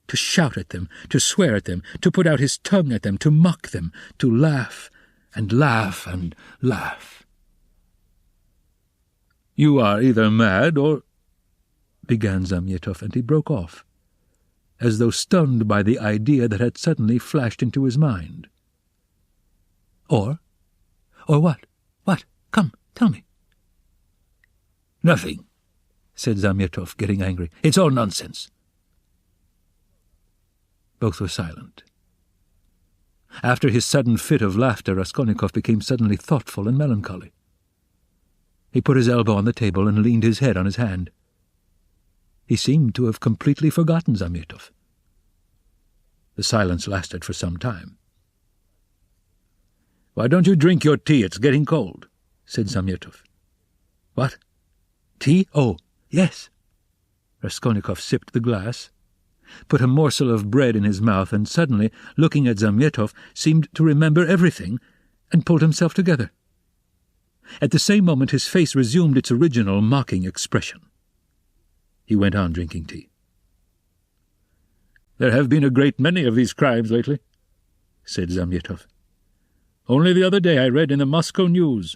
to shout at them, to swear at them, to put out his tongue at them, to mock them, to laugh and laugh and laugh. "You are either mad or—" began Zamyatov, and he broke off, as though stunned by the idea that had suddenly flashed into his mind. Or what? What? Come, tell me." "Nothing," said Zamyatov, getting angry. "It's all nonsense." Both were silent. After his sudden fit of laughter, Raskolnikov became suddenly thoughtful and melancholy. He put his elbow on the table and leaned his head on his hand. He seemed to have completely forgotten Zamyatov. The silence lasted for some time. "Why don't you drink your tea? It's getting cold," said Zamyatov. "What? Tea? Oh, yes." Raskolnikov sipped the glass, put a morsel of bread in his mouth, and suddenly, looking at Zamyatov, seemed to remember everything, and pulled himself together. At the same moment his face resumed its original mocking expression. He went on drinking tea. "There have been a great many of these crimes lately," said Zamyatov. "Only the other day I read in the Moscow News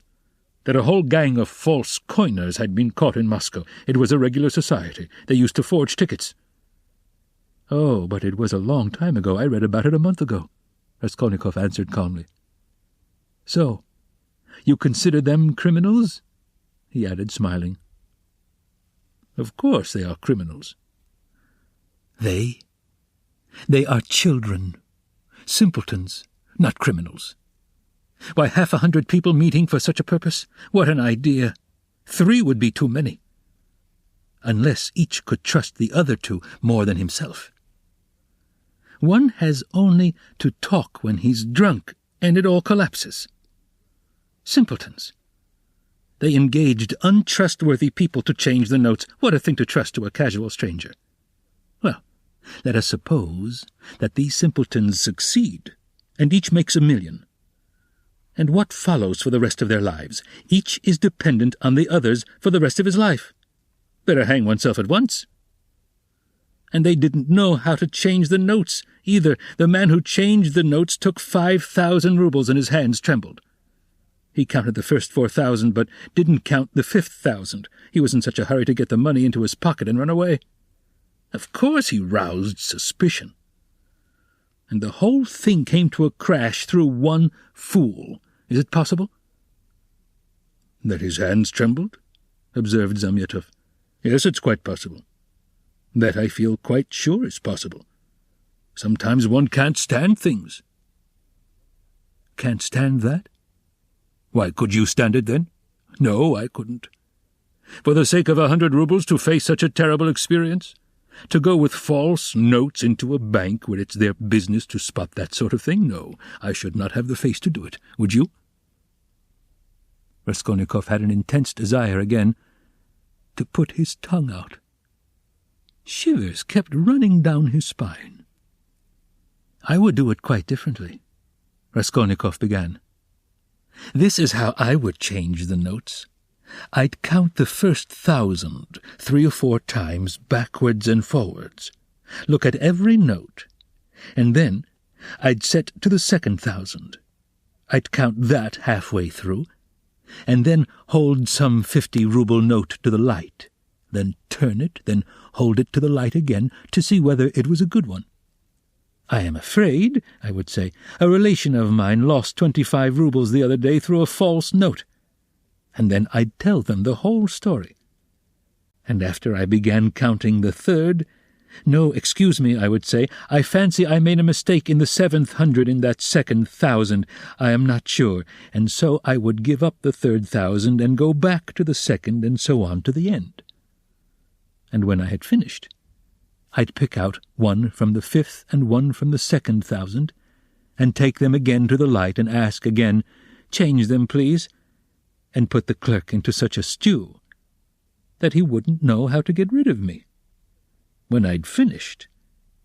that a whole gang of false coiners had been caught in Moscow. It was a regular society. They used to forge tickets." "Oh, but it was a long time ago. I read about it a month ago," Raskolnikov answered calmly. "So, you consider them criminals?" he added, smiling. "Of course they are criminals." They are children, simpletons, not criminals. Why, 100 people meeting for such a purpose? What an idea! 3 would be too many. Unless each could trust the other 2 more than himself. One has only to talk when he's drunk, and it all collapses. Simpletons. They engaged untrustworthy people to change the notes. What a thing to trust to a casual stranger. Well, let us suppose that these simpletons succeed, and each makes $1 million. And what follows for the rest of their lives? Each is dependent on the others for the rest of his life. Better hang oneself at once. And they didn't know how to change the notes either. The man who changed the notes took 5,000 rubles and his hands trembled. He counted the first 4,000, but didn't count the 5,000. He was in such a hurry to get the money into his pocket and run away. Of course he roused suspicion. And the whole thing came to a crash through one fool. Is it possible? That his hands trembled? Observed Zamyatov. Yes, it's quite possible. That I feel quite sure is possible. Sometimes one can't stand things. Can't stand that? Why, could you stand it then? No, I couldn't. For the sake of 100 rubles to face such a terrible experience? To go with false notes into a bank where it's their business to spot that sort of thing? No, I should not have the face to do it. Would you? Raskolnikov had an intense desire again to put his tongue out. Shivers kept running down his spine. I would do it quite differently, Raskolnikov began. "This is how I would change the notes. I'd count the first 1,000 3 or 4 times backwards and forwards, look at every note, and then I'd set to the second 1,000. I'd count that halfway through, and then hold some 50-ruble note to the light, then turn it, then hold it to the light again to see whether it was a good one. 'I am afraid,' I would say, 'a relation of mine lost 25 rubles the other day through a false note.' And then I'd tell them the whole story. And after I began counting the third, 'No, excuse me,' I would say, 'I fancy I made a mistake in the 7th hundred in that second 1,000. I am not sure.' And so I would give up the third 1,000 and go back to the second and so on to the end. And when I had finished, I'd pick out one from the 5th and one from the second 1,000, and take them again to the light and ask again, 'Change them, please,' and put the clerk into such a stew that he wouldn't know how to get rid of me. When I'd finished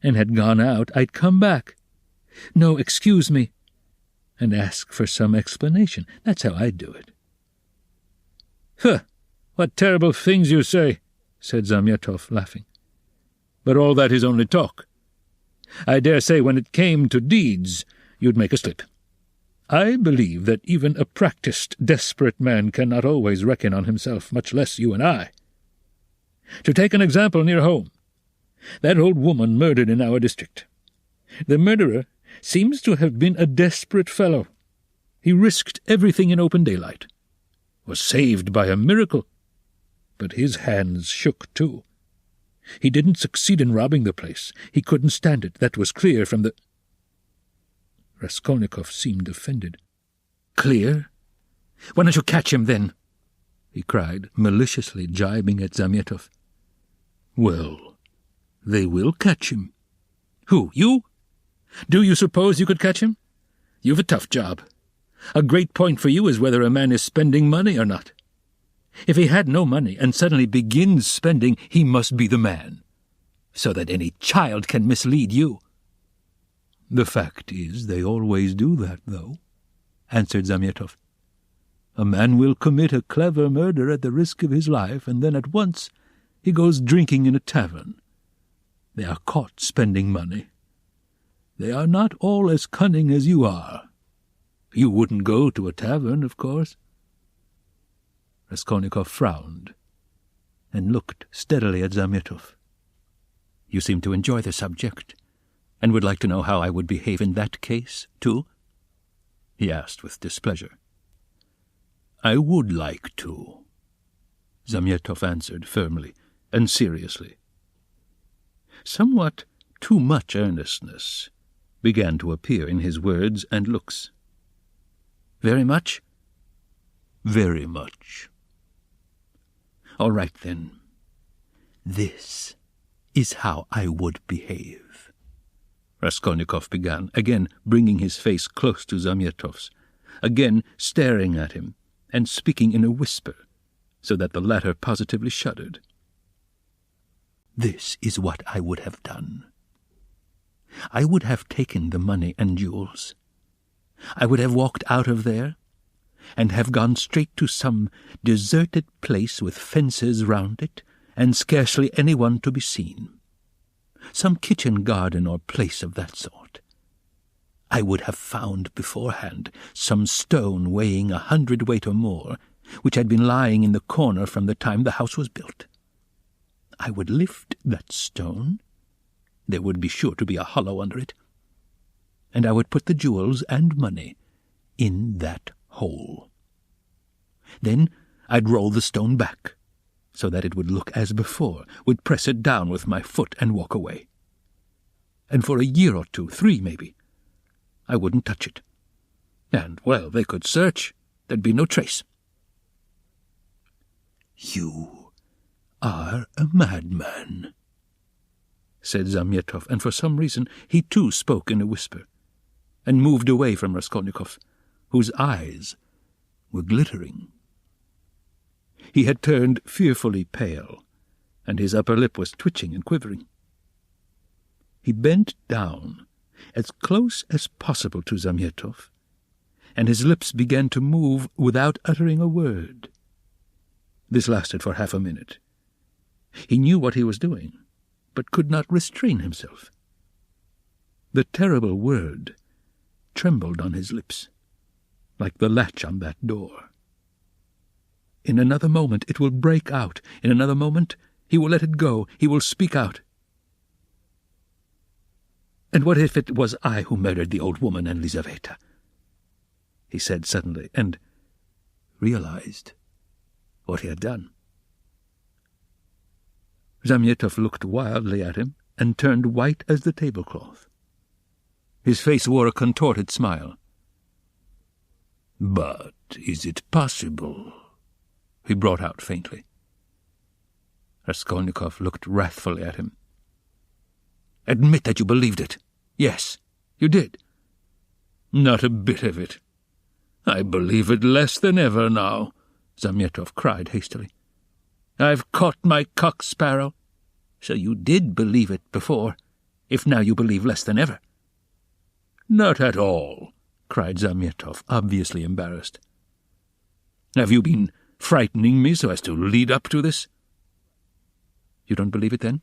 and had gone out, I'd come back. 'No, excuse me,' and ask for some explanation. That's how I'd do it." "Huh! What terrible things you say," said Zamyatov, laughing. "But all that is only talk. I dare say when it came to deeds you'd make a slip. I believe that even a practised, desperate man cannot always reckon on himself, much less you and I. To take an example near home, that old woman murdered in our district. The murderer seems to have been a desperate fellow. He risked everything in open daylight, was saved by a miracle, but his hands shook too. He didn't succeed in robbing the place. He couldn't stand it. That was clear from the—" Raskolnikov seemed offended. "Clear? Why don't you catch him, then?" he cried, maliciously jibing at Zamyatov. "Well, they will catch him." "Who, you? Do you suppose you could catch him? You've a tough job. A great point for you is whether a man is spending money or not. If he had no money and suddenly begins spending, he must be the man, so that any child can mislead you." "The fact is, they always do that, though," answered Zamyatov. "A man will commit a clever murder at the risk of his life, and then at once he goes drinking in a tavern. They are caught spending money. They are not all as cunning as you are. You wouldn't go to a tavern, of course." Raskolnikov frowned and looked steadily at Zamyatov. "You seem to enjoy the subject, and would like to know how I would behave in that case, too?" he asked with displeasure. "I would like to," Zamyatov answered firmly and seriously. Somewhat too much earnestness began to appear in his words and looks. "Very much?" "Very much." "All right, then. This is how I would behave," Raskolnikov began, again bringing his face close to Zamyatov's, again staring at him and speaking in a whisper, so that the latter positively shuddered. "This is what I would have done. I would have taken the money and jewels. I would have walked out of there and have gone straight to some deserted place with fences round it and scarcely anyone to be seen. Some kitchen garden or place of that sort. I would have found beforehand some stone weighing 100 weight or more, which had been lying in the corner from the time the house was built. I would lift that stone. There would be sure to be a hollow under it. And I would put the jewels and money in that hole. Then I'd roll the stone back, so that it would look as before, would press it down with my foot and walk away. And for a year or 2, 3 maybe, I wouldn't touch it. And, well, they could search. There'd be no trace." "You are a madman," said Zamyatov, and for some reason he too spoke in a whisper, and moved away from Raskolnikov, whose eyes were glittering. He had turned fearfully pale, and his upper lip was twitching and quivering. He bent down as close as possible to Zamyatov and his lips began to move without uttering a word. This lasted for half a minute. He knew what he was doing, but could not restrain himself. The terrible word trembled on his lips, like the latch on that door. In another moment it will break out. In another moment he will let it go. He will speak out. "And what if it was I who murdered the old woman and Lizaveta?" he said suddenly, and realized what he had done. Zamyatov looked wildly at him and turned white as the tablecloth. His face wore a contorted smile. "But is it possible?" he brought out faintly. Raskolnikov looked wrathfully at him. "Admit that you believed it. Yes, you did." "Not a bit of it. I believe it less than ever now," Zamyatov cried hastily. "I've caught my cock-sparrow." "So you did believe it before, if now you believe less than ever." "Not at all," cried Zamyatov, obviously embarrassed. "Have you been frightening me so as to lead up to this?" "You don't believe it, then?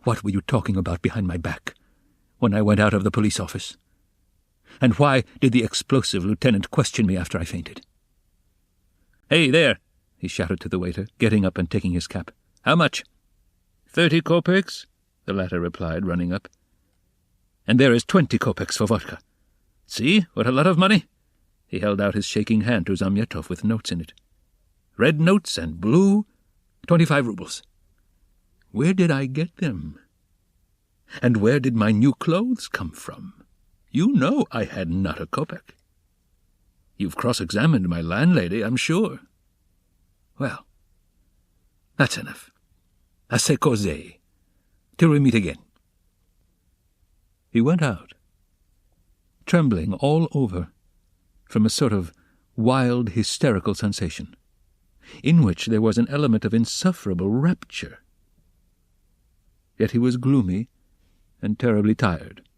What were you talking about behind my back when I went out of the police office? And why did the explosive lieutenant question me after I fainted?" "Hey, there!" he shouted to the waiter, getting up and taking his cap. "How much?" 30 kopecks, the latter replied, running up. "And there is 20 kopecks for vodka. See, what a lot of money!" He held out his shaking hand to Zamyatov with notes in it. "Red notes and blue, 25 rubles. Where did I get them? And where did my new clothes come from? You know I had not a kopeck. You've cross-examined my landlady, I'm sure. Well, that's enough. Assez causé. Till we meet again." He went out, trembling all over from a sort of wild, hysterical sensation, in which there was an element of insufferable rapture. Yet he was gloomy and terribly tired.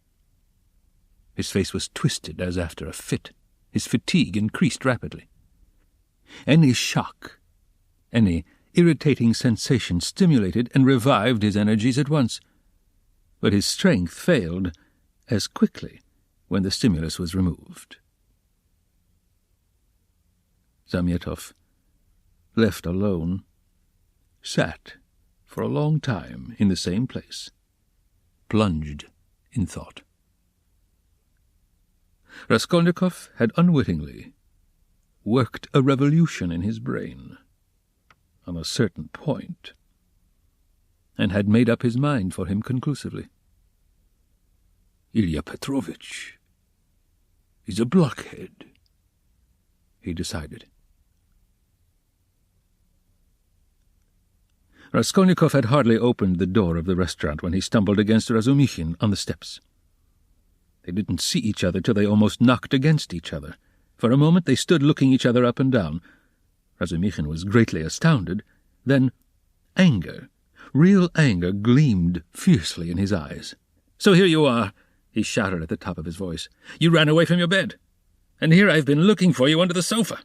His face was twisted as after a fit. His fatigue increased rapidly. Any shock, any irritating sensation stimulated and revived his energies at once, but his strength failed as quickly when the stimulus was removed. Zamyatov, left alone, sat for a long time in the same place, plunged in thought. Raskolnikov had unwittingly worked a revolution in his brain on a certain point, and had made up his mind for him conclusively. Ilya Petrovitch is a blockhead, he decided. Raskolnikov had hardly opened the door of the restaurant when he stumbled against Razumikhin on the steps. They didn't see each other till they almost knocked against each other. For a moment they stood looking each other up and down. Razumikhin was greatly astounded. Then anger, real anger, gleamed fiercely in his eyes. "So here you are," he shouted at the top of his voice. "You ran away from your bed, and here I've been looking for you under the sofa.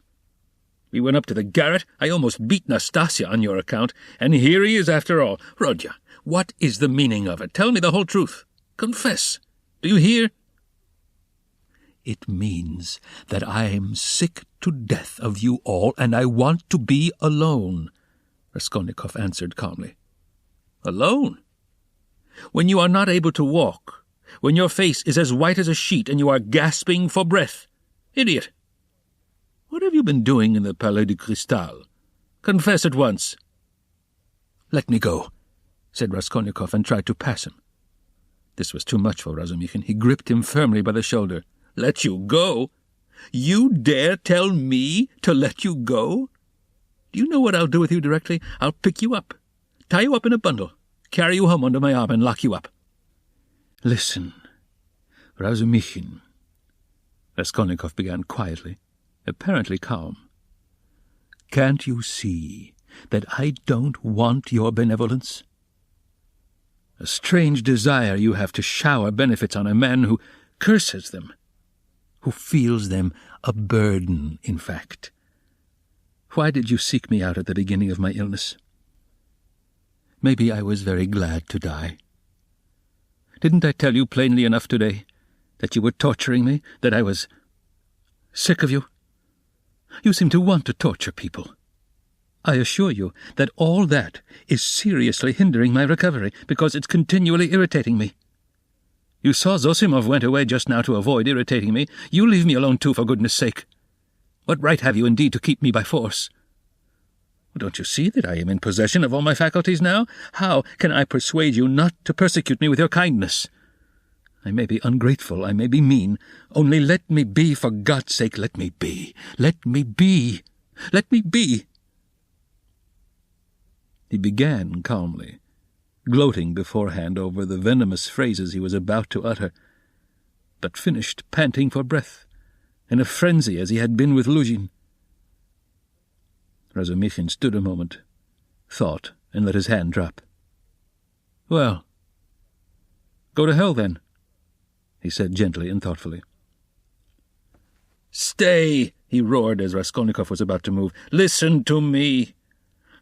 We went up to the garret. I almost beat Nastasia on your account, and here he is after all. Rodya, what is the meaning of it? Tell me the whole truth. Confess. Do you hear?" "It means that I am sick to death of you all, and I want to be alone," Raskolnikov answered calmly. "Alone? When you are not able to walk, when your face is as white as a sheet and you are gasping for breath? Idiot! What have you been doing in the Palais de Cristal? Confess at once." "Let me go," said Raskolnikov, and tried to pass him. This was too much for Razumikhin. He gripped him firmly by the shoulder. "Let you go? You dare tell me to let you go? Do you know what I'll do with you directly? I'll pick you up, tie you up in a bundle, carry you home under my arm, and lock you up." "Listen, Razumikhin," Raskolnikov began quietly, apparently calm. "Can't you see that I don't want your benevolence? A strange desire you have to shower benefits on a man who curses them, who feels them a burden, in fact. Why did you seek me out at the beginning of my illness? Maybe I was very glad to die. Didn't I tell you plainly enough today that you were torturing me, that I was sick of you? You seem to want to torture people. I assure you that all that is seriously hindering my recovery, because it's continually irritating me. You saw Zosimov went away just now to avoid irritating me. You leave me alone too, for goodness sake. What right have you indeed to keep me by force? Don't you see that I am in possession of all my faculties now? How can I persuade you not to persecute me with your kindness? I may be ungrateful, I may be mean. Only let me be, for God's sake, let me be. Let me be. Let me be. He began calmly, gloating beforehand over the venomous phrases he was about to utter, but finished panting for breath, in a frenzy as he had been with Luzhin. Razumikhin stood a moment, thought, and let his hand drop. "Well, go to hell, then," he said gently and thoughtfully. "Stay!" he roared as Raskolnikov was about to move. "Listen to me.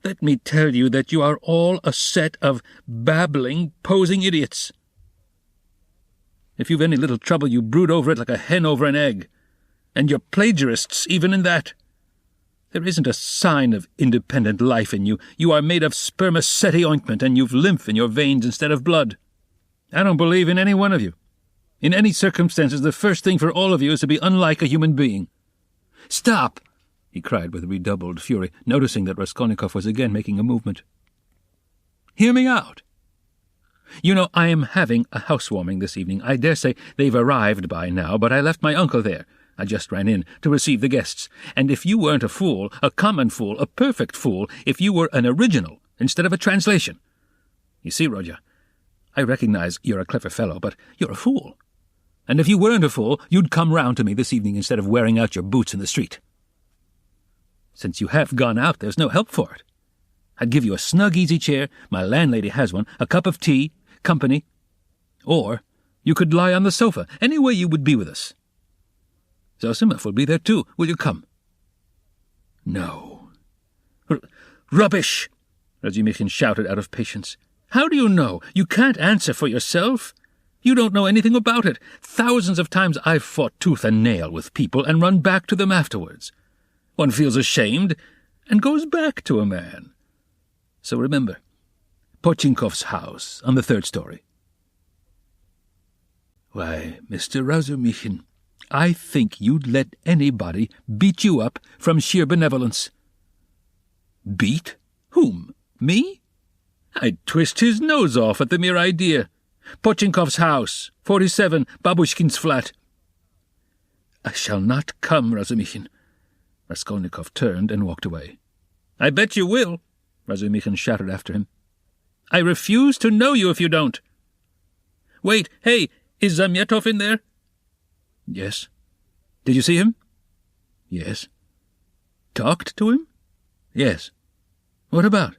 Let me tell you that you are all a set of babbling, posing idiots. If you've any little trouble, you brood over it like a hen over an egg. And you're plagiarists even in that. There isn't a sign of independent life in you. You are made of spermaceti ointment, and you've lymph in your veins instead of blood. I don't believe in any one of you. In any circumstances, the first thing for all of you is to be unlike a human being. Stop!" he cried with redoubled fury, noticing that Raskolnikov was again making a movement. "Hear me out. You know, I am having a housewarming this evening. I dare say they've arrived by now, but I left my uncle there. I just ran in to receive the guests. And if you weren't a fool, a common fool, a perfect fool, if you were an original instead of a translation. You see, Rodya, I recognize you're a clever fellow, but you're a fool. And if you weren't a fool, you'd come round to me this evening instead of wearing out your boots in the street. Since you have gone out, there's no help for it. I'd give you a snug, easy chair, my landlady has one, a cup of tea, company, or you could lie on the sofa, any way you would be with us. Zosimov will be there too. Will you come?" "No." "Rubbish!" Razumikhin shouted out of patience. "How do you know? You can't answer for yourself. You don't know anything about it. Thousands of times I've fought tooth and nail with people and run back to them afterwards. One feels ashamed and goes back to a man. So remember, Pochinkov's house on the 3rd story." "Why, Mr. Razumikhin, I think you'd let anybody beat you up from sheer benevolence." "Beat? Whom? Me? I'd twist his nose off at the mere idea. Pochinkov's house, 47, Babushkin's flat." "I shall not come, Razumikhin." Raskolnikov turned and walked away. "I bet you will," Razumikhin shouted after him. "I refuse to know you if you don't. Wait, hey, is Zamyatov in there?" "Yes." "Did you see him?" "Yes." "Talked to him?" "Yes." "What about?"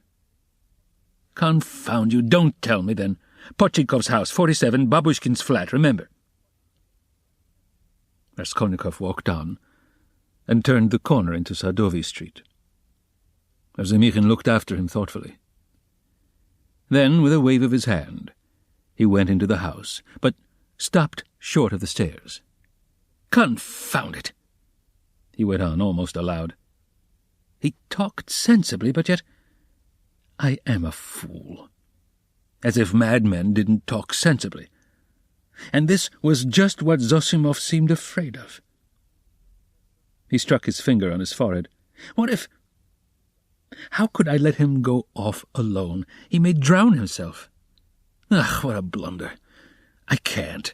"Confound you, don't tell me then. Pochinkov's house, 47, Babushkin's flat, remember." Raskolnikov walked on and turned the corner into Sadovy Street. Razumikhin looked after him thoughtfully. Then, with a wave of his hand, he went into the house, but stopped short of the stairs. "Confound it!" he went on almost aloud. "He talked sensibly, but yet I am a fool. As if madmen didn't talk sensibly. And this was just what Zosimov seemed afraid of." He struck his finger on his forehead. "What if... How could I let him go off alone? He may drown himself. Ugh, what a blunder. I can't."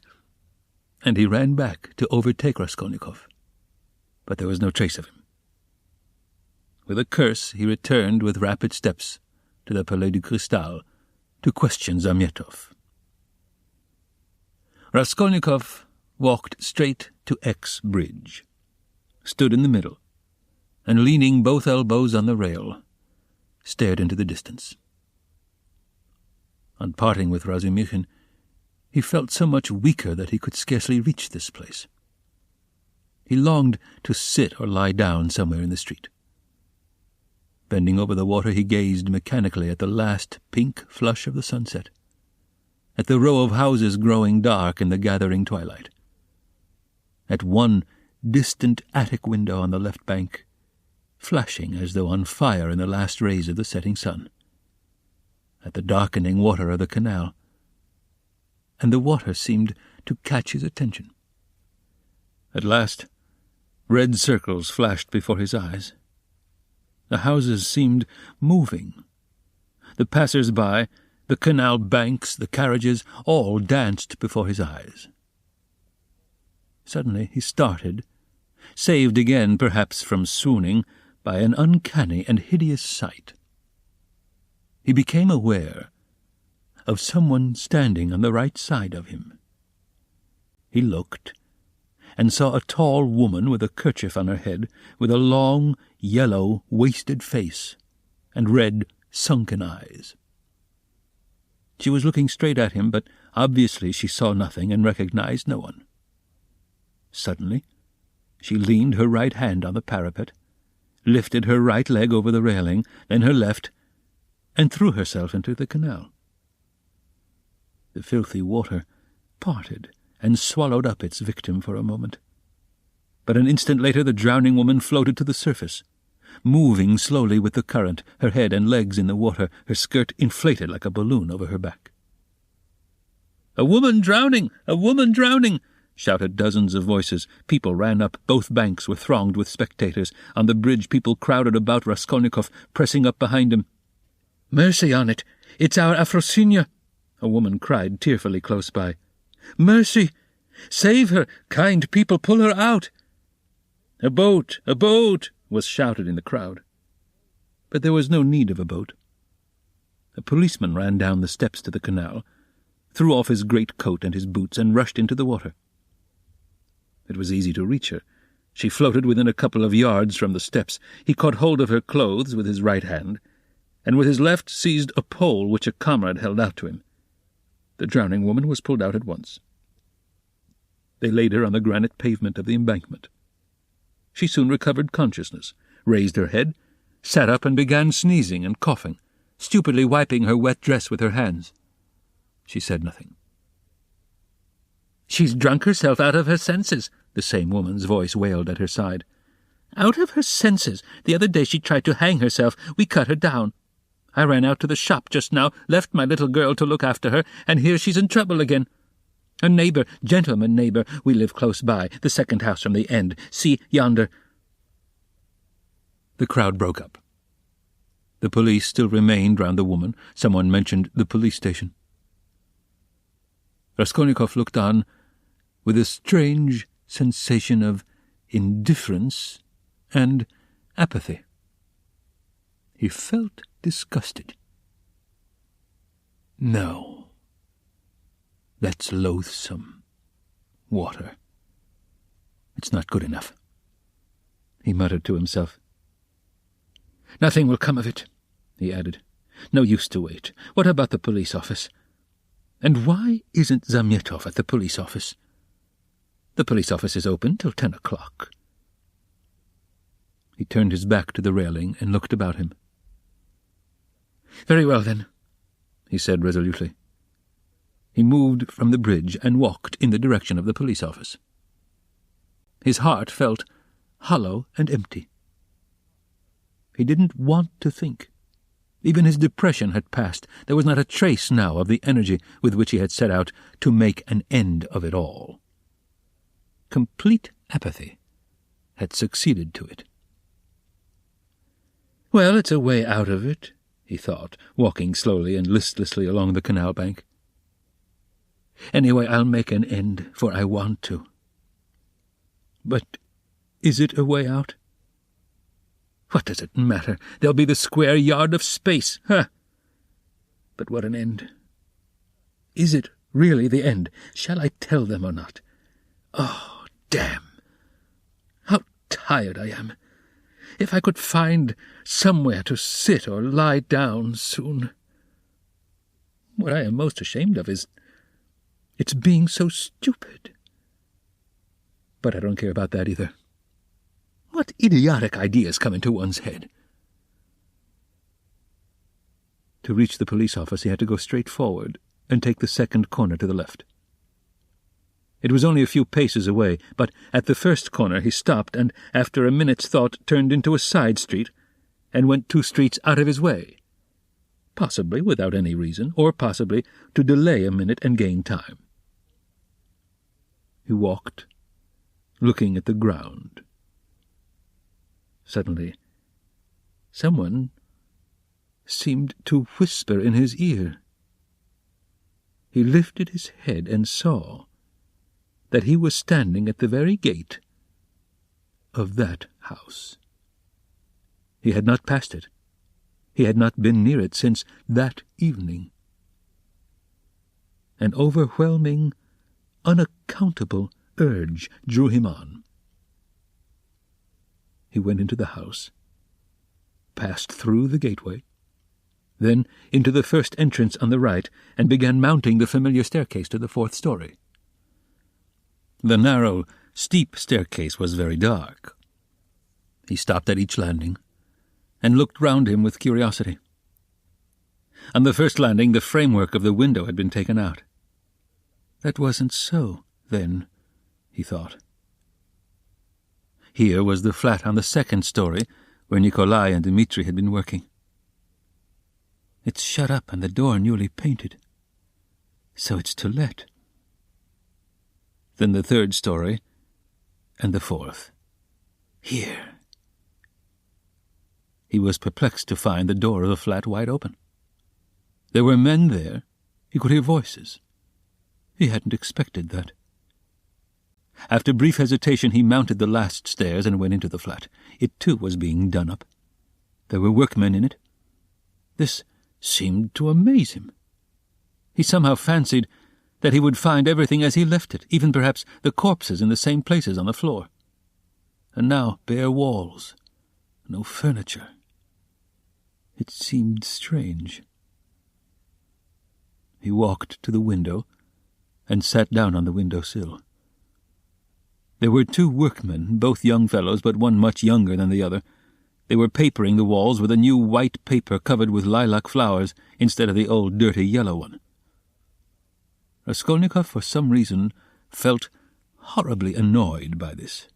And he ran back to overtake Raskolnikov. But there was no trace of him. With a curse, he returned with rapid steps to the Palais du Cristal to question Zamyatov. Raskolnikov walked straight to X Bridge, stood in the middle, and leaning both elbows on the rail, stared into the distance. On parting with Razumikhin, he felt so much weaker that he could scarcely reach this place. He longed to sit or lie down somewhere in the street. Bending over the water, he gazed mechanically at the last pink flush of the sunset, at the row of houses growing dark in the gathering twilight, at one distant attic window on the left bank, flashing as though on fire in the last rays of the setting sun, at the darkening water of the canal, and the water seemed to catch his attention. At last, red circles flashed before his eyes. The houses seemed moving. The passers-by, the canal banks, the carriages, all danced before his eyes. Suddenly he started, saved again perhaps from swooning by an uncanny and hideous sight. He became aware of someone standing on the right side of him. He looked, and saw a tall woman with a kerchief on her head, with a long, yellow, wasted face, and red, sunken eyes. She was looking straight at him, but obviously she saw nothing and recognized no one. Suddenly, she leaned her right hand on the parapet, lifted her right leg over the railing, then her left, and threw herself into the canal. The filthy water parted and swallowed up its victim for a moment. But an instant later the drowning woman floated to the surface, moving slowly with the current, her head and legs in the water, her skirt inflated like a balloon over her back. "A woman drowning! A woman drowning!" shouted dozens of voices. People ran up. Both banks were thronged with spectators. On the bridge people crowded about Raskolnikov, pressing up behind him. "Mercy on it! It's our Afrosinya!" a woman cried tearfully close by. "Mercy! Save her! Kind people, pull her out!" "A boat! A boat!" was shouted in the crowd. But there was no need of a boat. A policeman ran down the steps to the canal, threw off his great coat and his boots, and rushed into the water. It was easy to reach her. She floated within a couple of yards from the steps. He caught hold of her clothes with his right hand, and with his left seized a pole which a comrade held out to him. The drowning woman was pulled out at once. They laid her on the granite pavement of the embankment. She soon recovered consciousness, raised her head, sat up and began sneezing and coughing, stupidly wiping her wet dress with her hands. She said nothing. "She's drunk herself out of her senses," the same woman's voice wailed at her side. "Out of her senses. The other day she tried to hang herself. We cut her down. I ran out to the shop just now, left my little girl to look after her, and here she's in trouble again. A neighbour, gentleman neighbour, we live close by, the second house from the end. See, yonder." The crowd broke up. The police still remained round the woman. Someone mentioned the police station. Raskolnikov looked on with a strange sensation of indifference and apathy. He felt disgusted. No, that's loathsome. Water. It's not good enough, he muttered to himself. "Nothing will come of it," he added. "No use to wait. What about the police office? And why isn't Zamyetov at the police office? The police office is open till 10 o'clock. He turned his back to the railing and looked about him. "Very well, then," he said resolutely. He moved from the bridge and walked in the direction of the police office. His heart felt hollow and empty. He didn't want to think. Even his depression had passed. There was not a trace now of the energy with which he had set out to make an end of it all. Complete apathy had succeeded to it. "Well, it's a way out of it," he thought, walking slowly and listlessly along the canal bank. "Anyway, I'll make an end, for I want to. But is it a way out? What does it matter? There'll be the square yard of space. Huh! But what an end. Is it really the end? Shall I tell them or not? Oh, damn! How tired I am! If I could find somewhere to sit or lie down soon. What I am most ashamed of is its being so stupid. But I don't care about that either. What idiotic ideas come into one's head? To reach the police office, he had to go straight forward and take the second corner to the left. It was only a few paces away, but at the first corner he stopped and, after a minute's thought, turned into a side street and went 2 streets out of his way, possibly without any reason, or possibly to delay a minute and gain time. He walked, looking at the ground. Suddenly, someone seemed to whisper in his ear. He lifted his head and saw that he was standing at the very gate of that house. He had not passed it. He had not been near it since that evening. An overwhelming, unaccountable urge drew him on. He went into the house, passed through the gateway, then into the first entrance on the right, and began mounting the familiar staircase to the 4th story. The narrow, steep staircase was very dark. He stopped at each landing and looked round him with curiosity. On the first landing, the framework of the window had been taken out. That wasn't so, then, he thought. Here was the flat on the 2nd story, where Nikolai and Dmitri had been working. It's shut up and the door newly painted. So it's to let. Then the 3rd story, and the 4th. Here. He was perplexed to find the door of the flat wide open. There were men there. He could hear voices. He hadn't expected that. After brief hesitation, he mounted the last stairs and went into the flat. It, too, was being done up. There were workmen in it. This seemed to amaze him. He somehow fancied that he would find everything as he left it, even perhaps the corpses in the same places on the floor. And now bare walls, no furniture. It seemed strange. He walked to the window and sat down on the window-sill. There were 2 workmen, both young fellows, but one much younger than the other. They were papering the walls with a new white paper covered with lilac flowers instead of the old dirty yellow one. Raskolnikov, for some reason, felt horribly annoyed by this.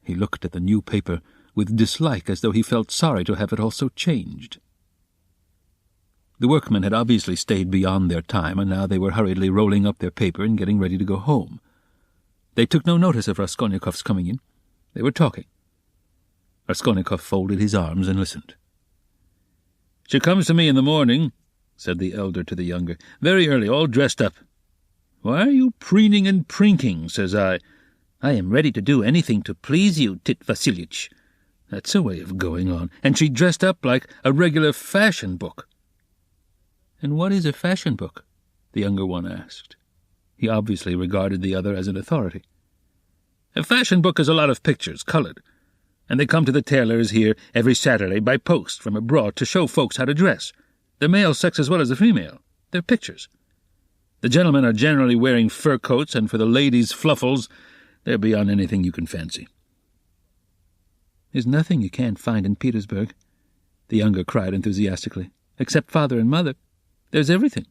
He looked at the new paper with dislike, as though he felt sorry to have it all so changed. The workmen had obviously stayed beyond their time, and now they were hurriedly rolling up their paper and getting ready to go home. They took no notice of Raskolnikov's coming in. They were talking. Raskolnikov folded his arms and listened. "She comes to me in the morning," said the elder to the younger, "very early, all dressed up. 'Why are you preening and prinking?' says I. 'I am ready to do anything to please you, Tit Vasilyich.' That's a way of going on. And she dressed up like a regular fashion book." "And what is a fashion book?" the younger one asked. He obviously regarded the other as an authority. "A fashion book is a lot of pictures, coloured, and they come to the tailors here every Saturday by post from abroad to show folks how to dress, the male sex as well as the female. They're pictures. The gentlemen are generally wearing fur coats, and for the ladies' fluffles, they're beyond anything you can fancy." "There's nothing you can't find in Petersburg," the younger cried enthusiastically. "Except father and mother. There's everything."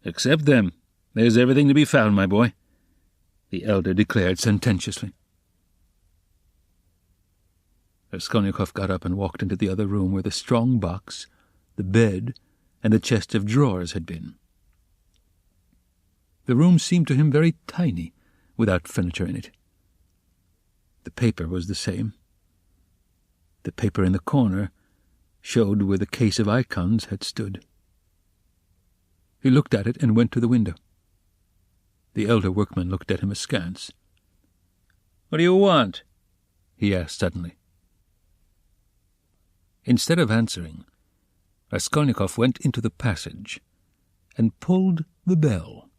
"Except them. There's everything to be found, my boy," the elder declared sententiously. Raskolnikov got up and walked into the other room where the strong box, the bed, and the chest of drawers had been. The room seemed to him very tiny, without furniture in it. The paper was the same. The paper in the corner showed where the case of icons had stood. He looked at it and went to the window. The elder workman looked at him askance. "What do you want?" he asked suddenly. Instead of answering, Raskolnikov went into the passage and pulled the bell.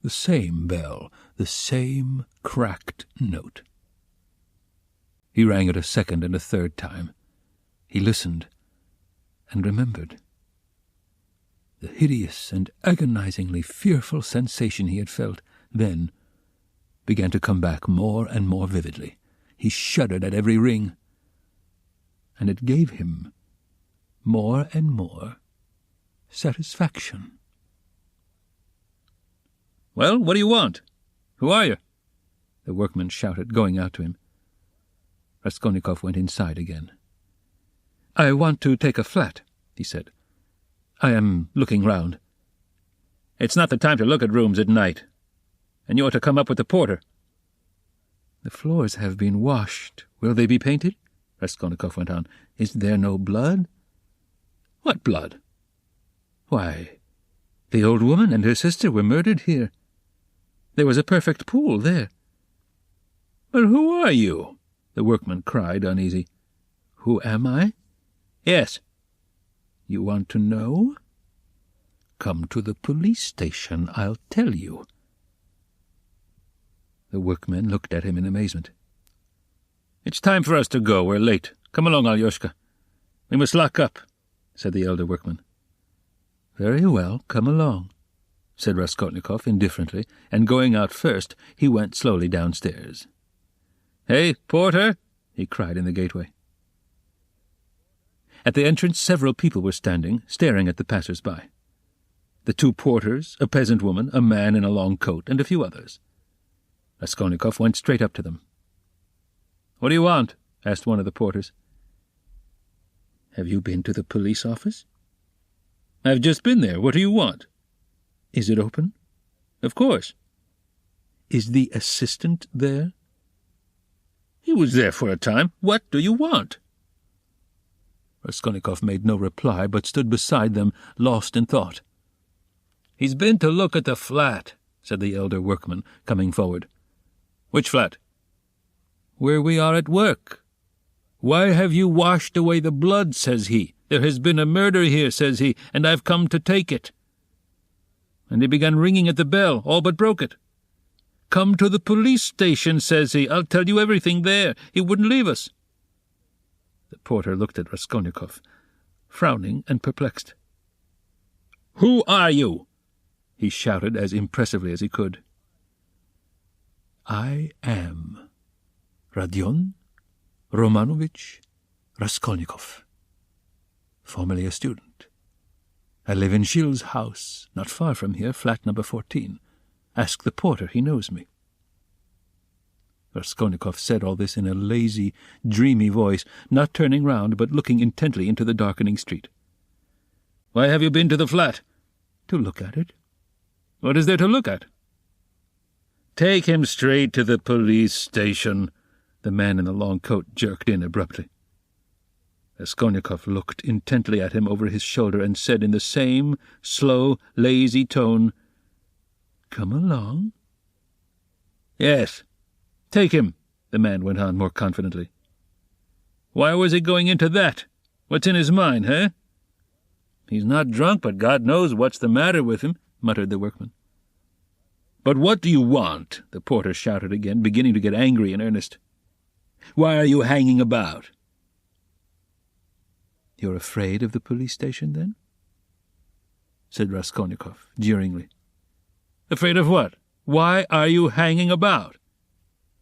The same bell, the same cracked note. He rang it a second and a third time. He listened and remembered. The hideous and agonizingly fearful sensation he had felt then began to come back more and more vividly. He shuddered at every ring, and it gave him more and more satisfaction. "Well, what do you want? Who are you?" the workman shouted, going out to him. Raskolnikov went inside again. "I want to take a flat," he said. "I am looking round." "It's not the time to look at rooms at night. And you ought to come up with the porter." "The floors have been washed. Will they be painted?" Raskolnikov went on. "Is there no blood?" "What blood?" "Why, the old woman and her sister were murdered here. There was a perfect pool there." "But who are you?" the workman cried, uneasy. "Who am I?" "Yes." "You want to know? Come to the police station, I'll tell you." The workman looked at him in amazement. "It's time for us to go. We're late. Come along, Alyoshka. We must lock up," said the elder workman. "Very well, come along," said Raskolnikov indifferently, and going out first, he went slowly downstairs. "Hey, porter!" he cried in the gateway. At the entrance several people were standing, staring at the passers-by. The two porters, a peasant woman, a man in a long coat, and a few others. Raskolnikov went straight up to them. "What do you want?" asked one of the porters. "Have you been to the police office?" "I've just been there. What do you want?" "Is it open?" "Of course." "Is the assistant there?" "He was there for a time. What do you want?" Raskolnikov made no reply, but stood beside them, lost in thought. "He's been to look at the flat," said the elder workman, coming forward. "Which flat?" "Where we are at work." "Why have you washed away the blood?" says he. "There has been a murder here," says he, "and I've come to take it." And he began ringing at the bell, all but broke it. "Come to the police station," says he. "I'll tell you everything there." He wouldn't leave us. The porter looked at Raskolnikov, frowning and perplexed. "Who are you?" he shouted as impressively as he could. "I am Rodion Romanovich Raskolnikov, formerly a student. I live in Gilles's house, not far from here, flat number 14. Ask the porter, he knows me." Raskolnikov said all this in a lazy, dreamy voice, not turning round, but looking intently into the darkening street. "Why have you been to the flat?" "To look at it." "What is there to look at?" "Take him straight to the police station," the man in the long coat jerked in abruptly. Raskolnikov looked intently at him over his shoulder and said in the same slow, lazy tone, "Come along." "Yes, take him," the man went on more confidently. "Why was he going into that? What's in his mind, eh?" "He's not drunk, but God knows what's the matter with him," muttered the workman. "But what do you want?" the porter shouted again, beginning to get angry in earnest. "Why are you hanging about?" "You're afraid of the police station, then?" said Raskolnikov, jeeringly. "Afraid of what? Why are you hanging about?"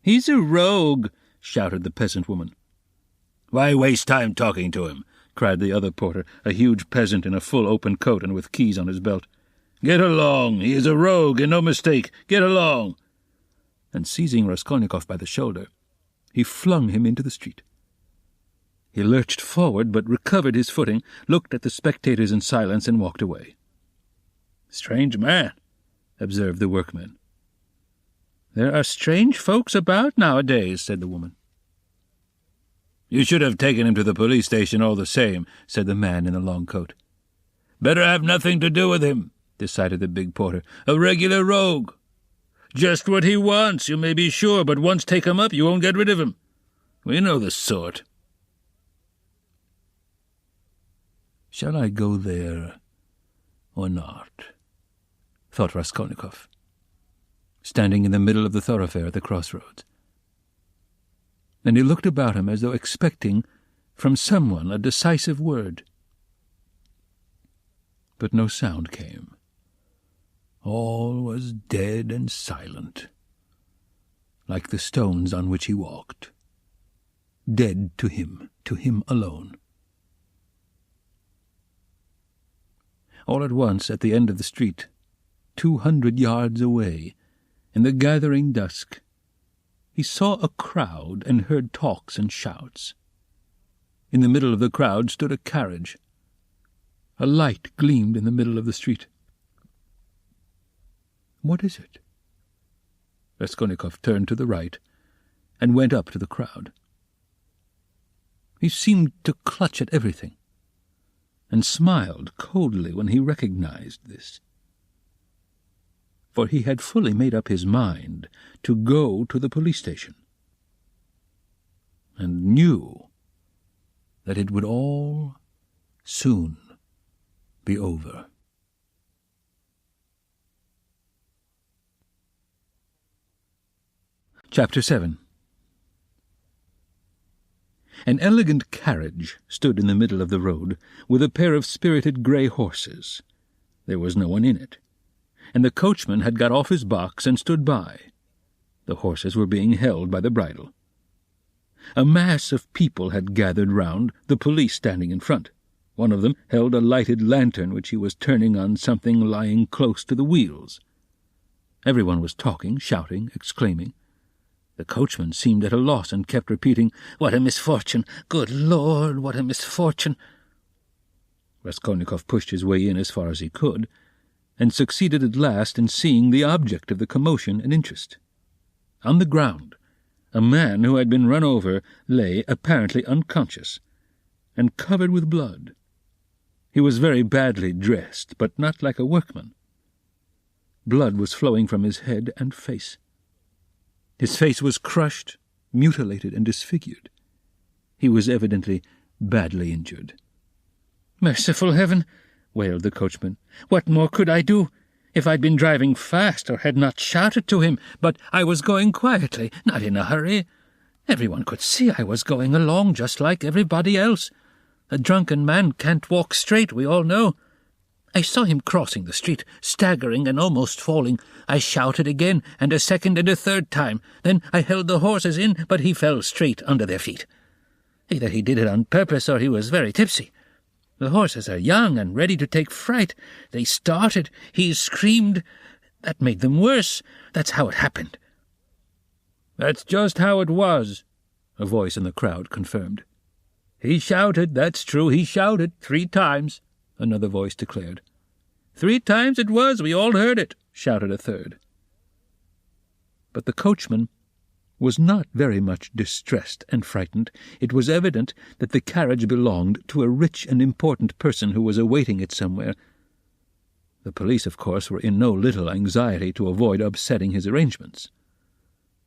"He's a rogue," shouted the peasant woman. "Why waste time talking to him?" cried the other porter, a huge peasant in a full open coat and with keys on his belt. "Get along! He is a rogue, and no mistake! Get along!" And seizing Raskolnikov by the shoulder, he flung him into the street. He lurched forward, but recovered his footing, looked at the spectators in silence, and walked away. "Strange man," observed the workman. "There are strange folks about nowadays," said the woman. "You should have taken him to the police station all the same," said the man in the long coat. "Better have nothing to do with him," decided the big porter. "A regular rogue. Just what he wants, you may be sure, but once take him up, you won't get rid of him. We know the sort." "Shall I go there or not?" thought Raskolnikov, standing in the middle of the thoroughfare at the crossroads. And he looked about him as though expecting from someone a decisive word. But no sound came. All was dead and silent. like the stones on which he walked. Dead to him alone. All at once, at the end of the street, 200 yards away, in the gathering dusk, he saw a crowd and heard talks and shouts. In the middle of the crowd stood a carriage. A light gleamed in the middle of the street. "What is it?" Raskolnikov turned to the right and went up to the crowd. He seemed to clutch at everything, and smiled coldly when he recognized this. For he had fully made up his mind to go to the police station, and knew that it would all soon be over. Chapter 7. An elegant carriage stood in the middle of the road, with a pair of spirited grey horses. There was no one in it, and the coachman had got off his box and stood by. The horses were being held by the bridle. A mass of people had gathered round, the police standing in front. One of them held a lighted lantern which he was turning on something lying close to the wheels. Everyone was talking, shouting, exclaiming. The coachman seemed at a loss and kept repeating, "What a misfortune! Good Lord, what a misfortune!" Raskolnikov pushed his way in as far as he could, and succeeded at last in seeing the object of the commotion and interest. On the ground, a man who had been run over lay apparently unconscious, and covered with blood. He was very badly dressed, but not like a workman. Blood was flowing from his head and face. His face was crushed, mutilated, and disfigured. He was evidently badly injured. "Merciful heaven!" wailed the coachman. "What more could I do? If I'd been driving fast or had not shouted to him, but I was going quietly, not in a hurry. Everyone could see I was going along just like everybody else. A drunken man can't walk straight, we all know. I saw him crossing the street, staggering and almost falling. I shouted again, and a second and a third time. Then I held the horses in, but he fell straight under their feet. Either he did it on purpose or he was very tipsy. The horses are young and ready to take fright. They started. He screamed. That made them worse. That's how it happened." "That's just how it was," a voice in the crowd confirmed. "He shouted, that's true, he shouted 3 times, another voice declared. 3 times it was, we all heard it, shouted a third. But the coachman was not very much distressed and frightened. It was evident that the carriage belonged to a rich and important person who was awaiting it somewhere. The police, of course, were in no little anxiety to avoid upsetting his arrangements.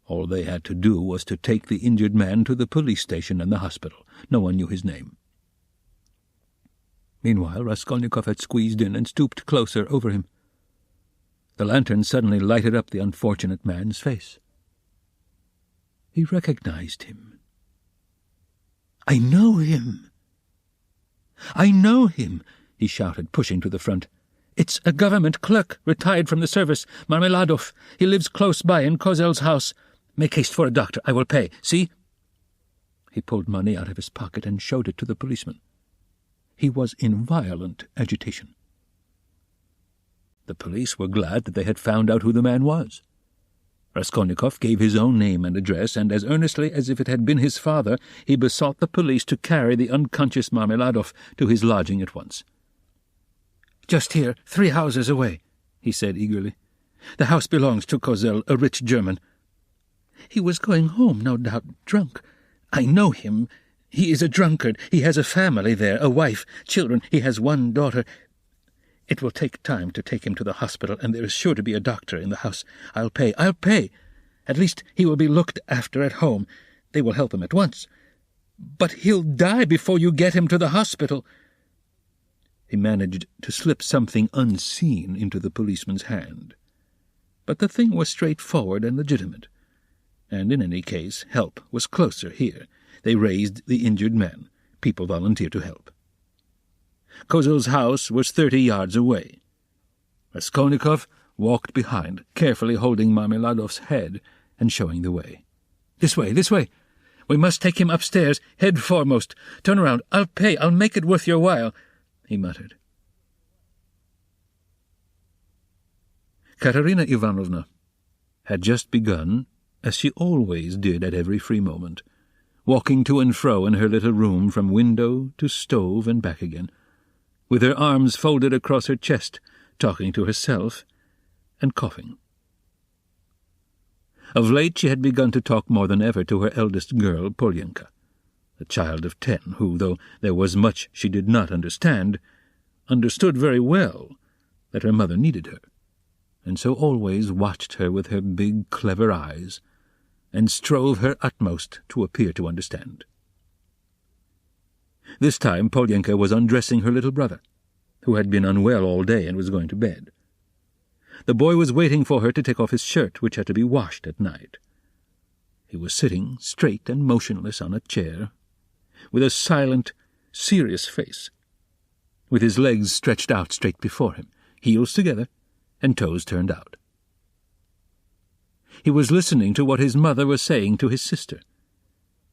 All they had to do was to take the injured man to the police station and the hospital. No one knew his name. Meanwhile, Raskolnikov had squeezed in and stooped closer over him. The lantern suddenly lighted up the unfortunate man's face. He recognized him. "I know him! I know him!" he shouted, pushing to the front. "It's a government clerk, retired from the service, Marmeladov. He lives close by in Kozel's house. Make haste for a doctor. I will pay. See?" He pulled money out of his pocket and showed it to the policeman. He was in violent agitation. The police were glad that they had found out who the man was. Raskolnikov gave his own name and address, and as earnestly as if it had been his father, he besought the police to carry the unconscious Marmeladov to his lodging at once. "Just here, 3 houses away," he said eagerly. "The house belongs to Kozel, a rich German. He was going home, no doubt, drunk. I know him. He is a drunkard. He has a family there, a wife, children. He has 1 daughter. It will take time to take him to the hospital, and there is sure to be a doctor in the house. I'll pay. At least he will be looked after at home. They will help him at once. But he'll die before you get him to the hospital." He managed to slip something unseen into the policeman's hand. But the thing was straightforward and legitimate. And in any case, help was closer here. They raised the injured man. People volunteered to help. Kozel's house was 30 yards away. Raskolnikov walked behind, carefully holding Marmeladov's head and showing the way. This way, this way. We must take him upstairs, head foremost. Turn around. I'll pay. I'll make it worth your while, he muttered. Katerina Ivanovna had just begun, as she always did at every free moment, walking to and fro in her little room from window to stove and back again, with her arms folded across her chest, talking to herself and coughing. Of late she had begun to talk more than ever to her eldest girl, Polyanka, a child of 10, who, though there was much she did not understand, understood very well that her mother needed her, and so always watched her with her big, clever eyes, and strove her utmost to appear to understand. This time Polyanka was undressing her little brother, who had been unwell all day and was going to bed. The boy was waiting for her to take off his shirt, which had to be washed at night. He was sitting straight and motionless on a chair, with a silent, serious face, with his legs stretched out straight before him, heels together and toes turned out. He was listening to what his mother was saying to his sister,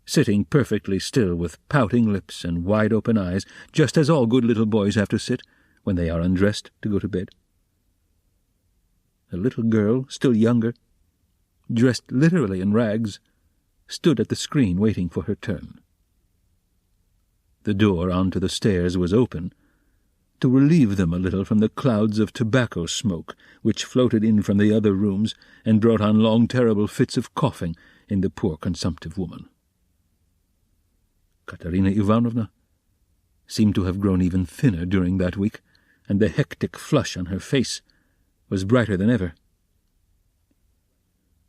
sitting perfectly still with pouting lips and wide-open eyes, just as all good little boys have to sit when they are undressed to go to bed. A little girl, still younger, dressed literally in rags, stood at the screen waiting for her turn. The door onto the stairs was open, to relieve them a little from the clouds of tobacco smoke which floated in from the other rooms and brought on long terrible fits of coughing in the poor consumptive woman. Katerina Ivanovna seemed to have grown even thinner during that week, and the hectic flush on her face was brighter than ever.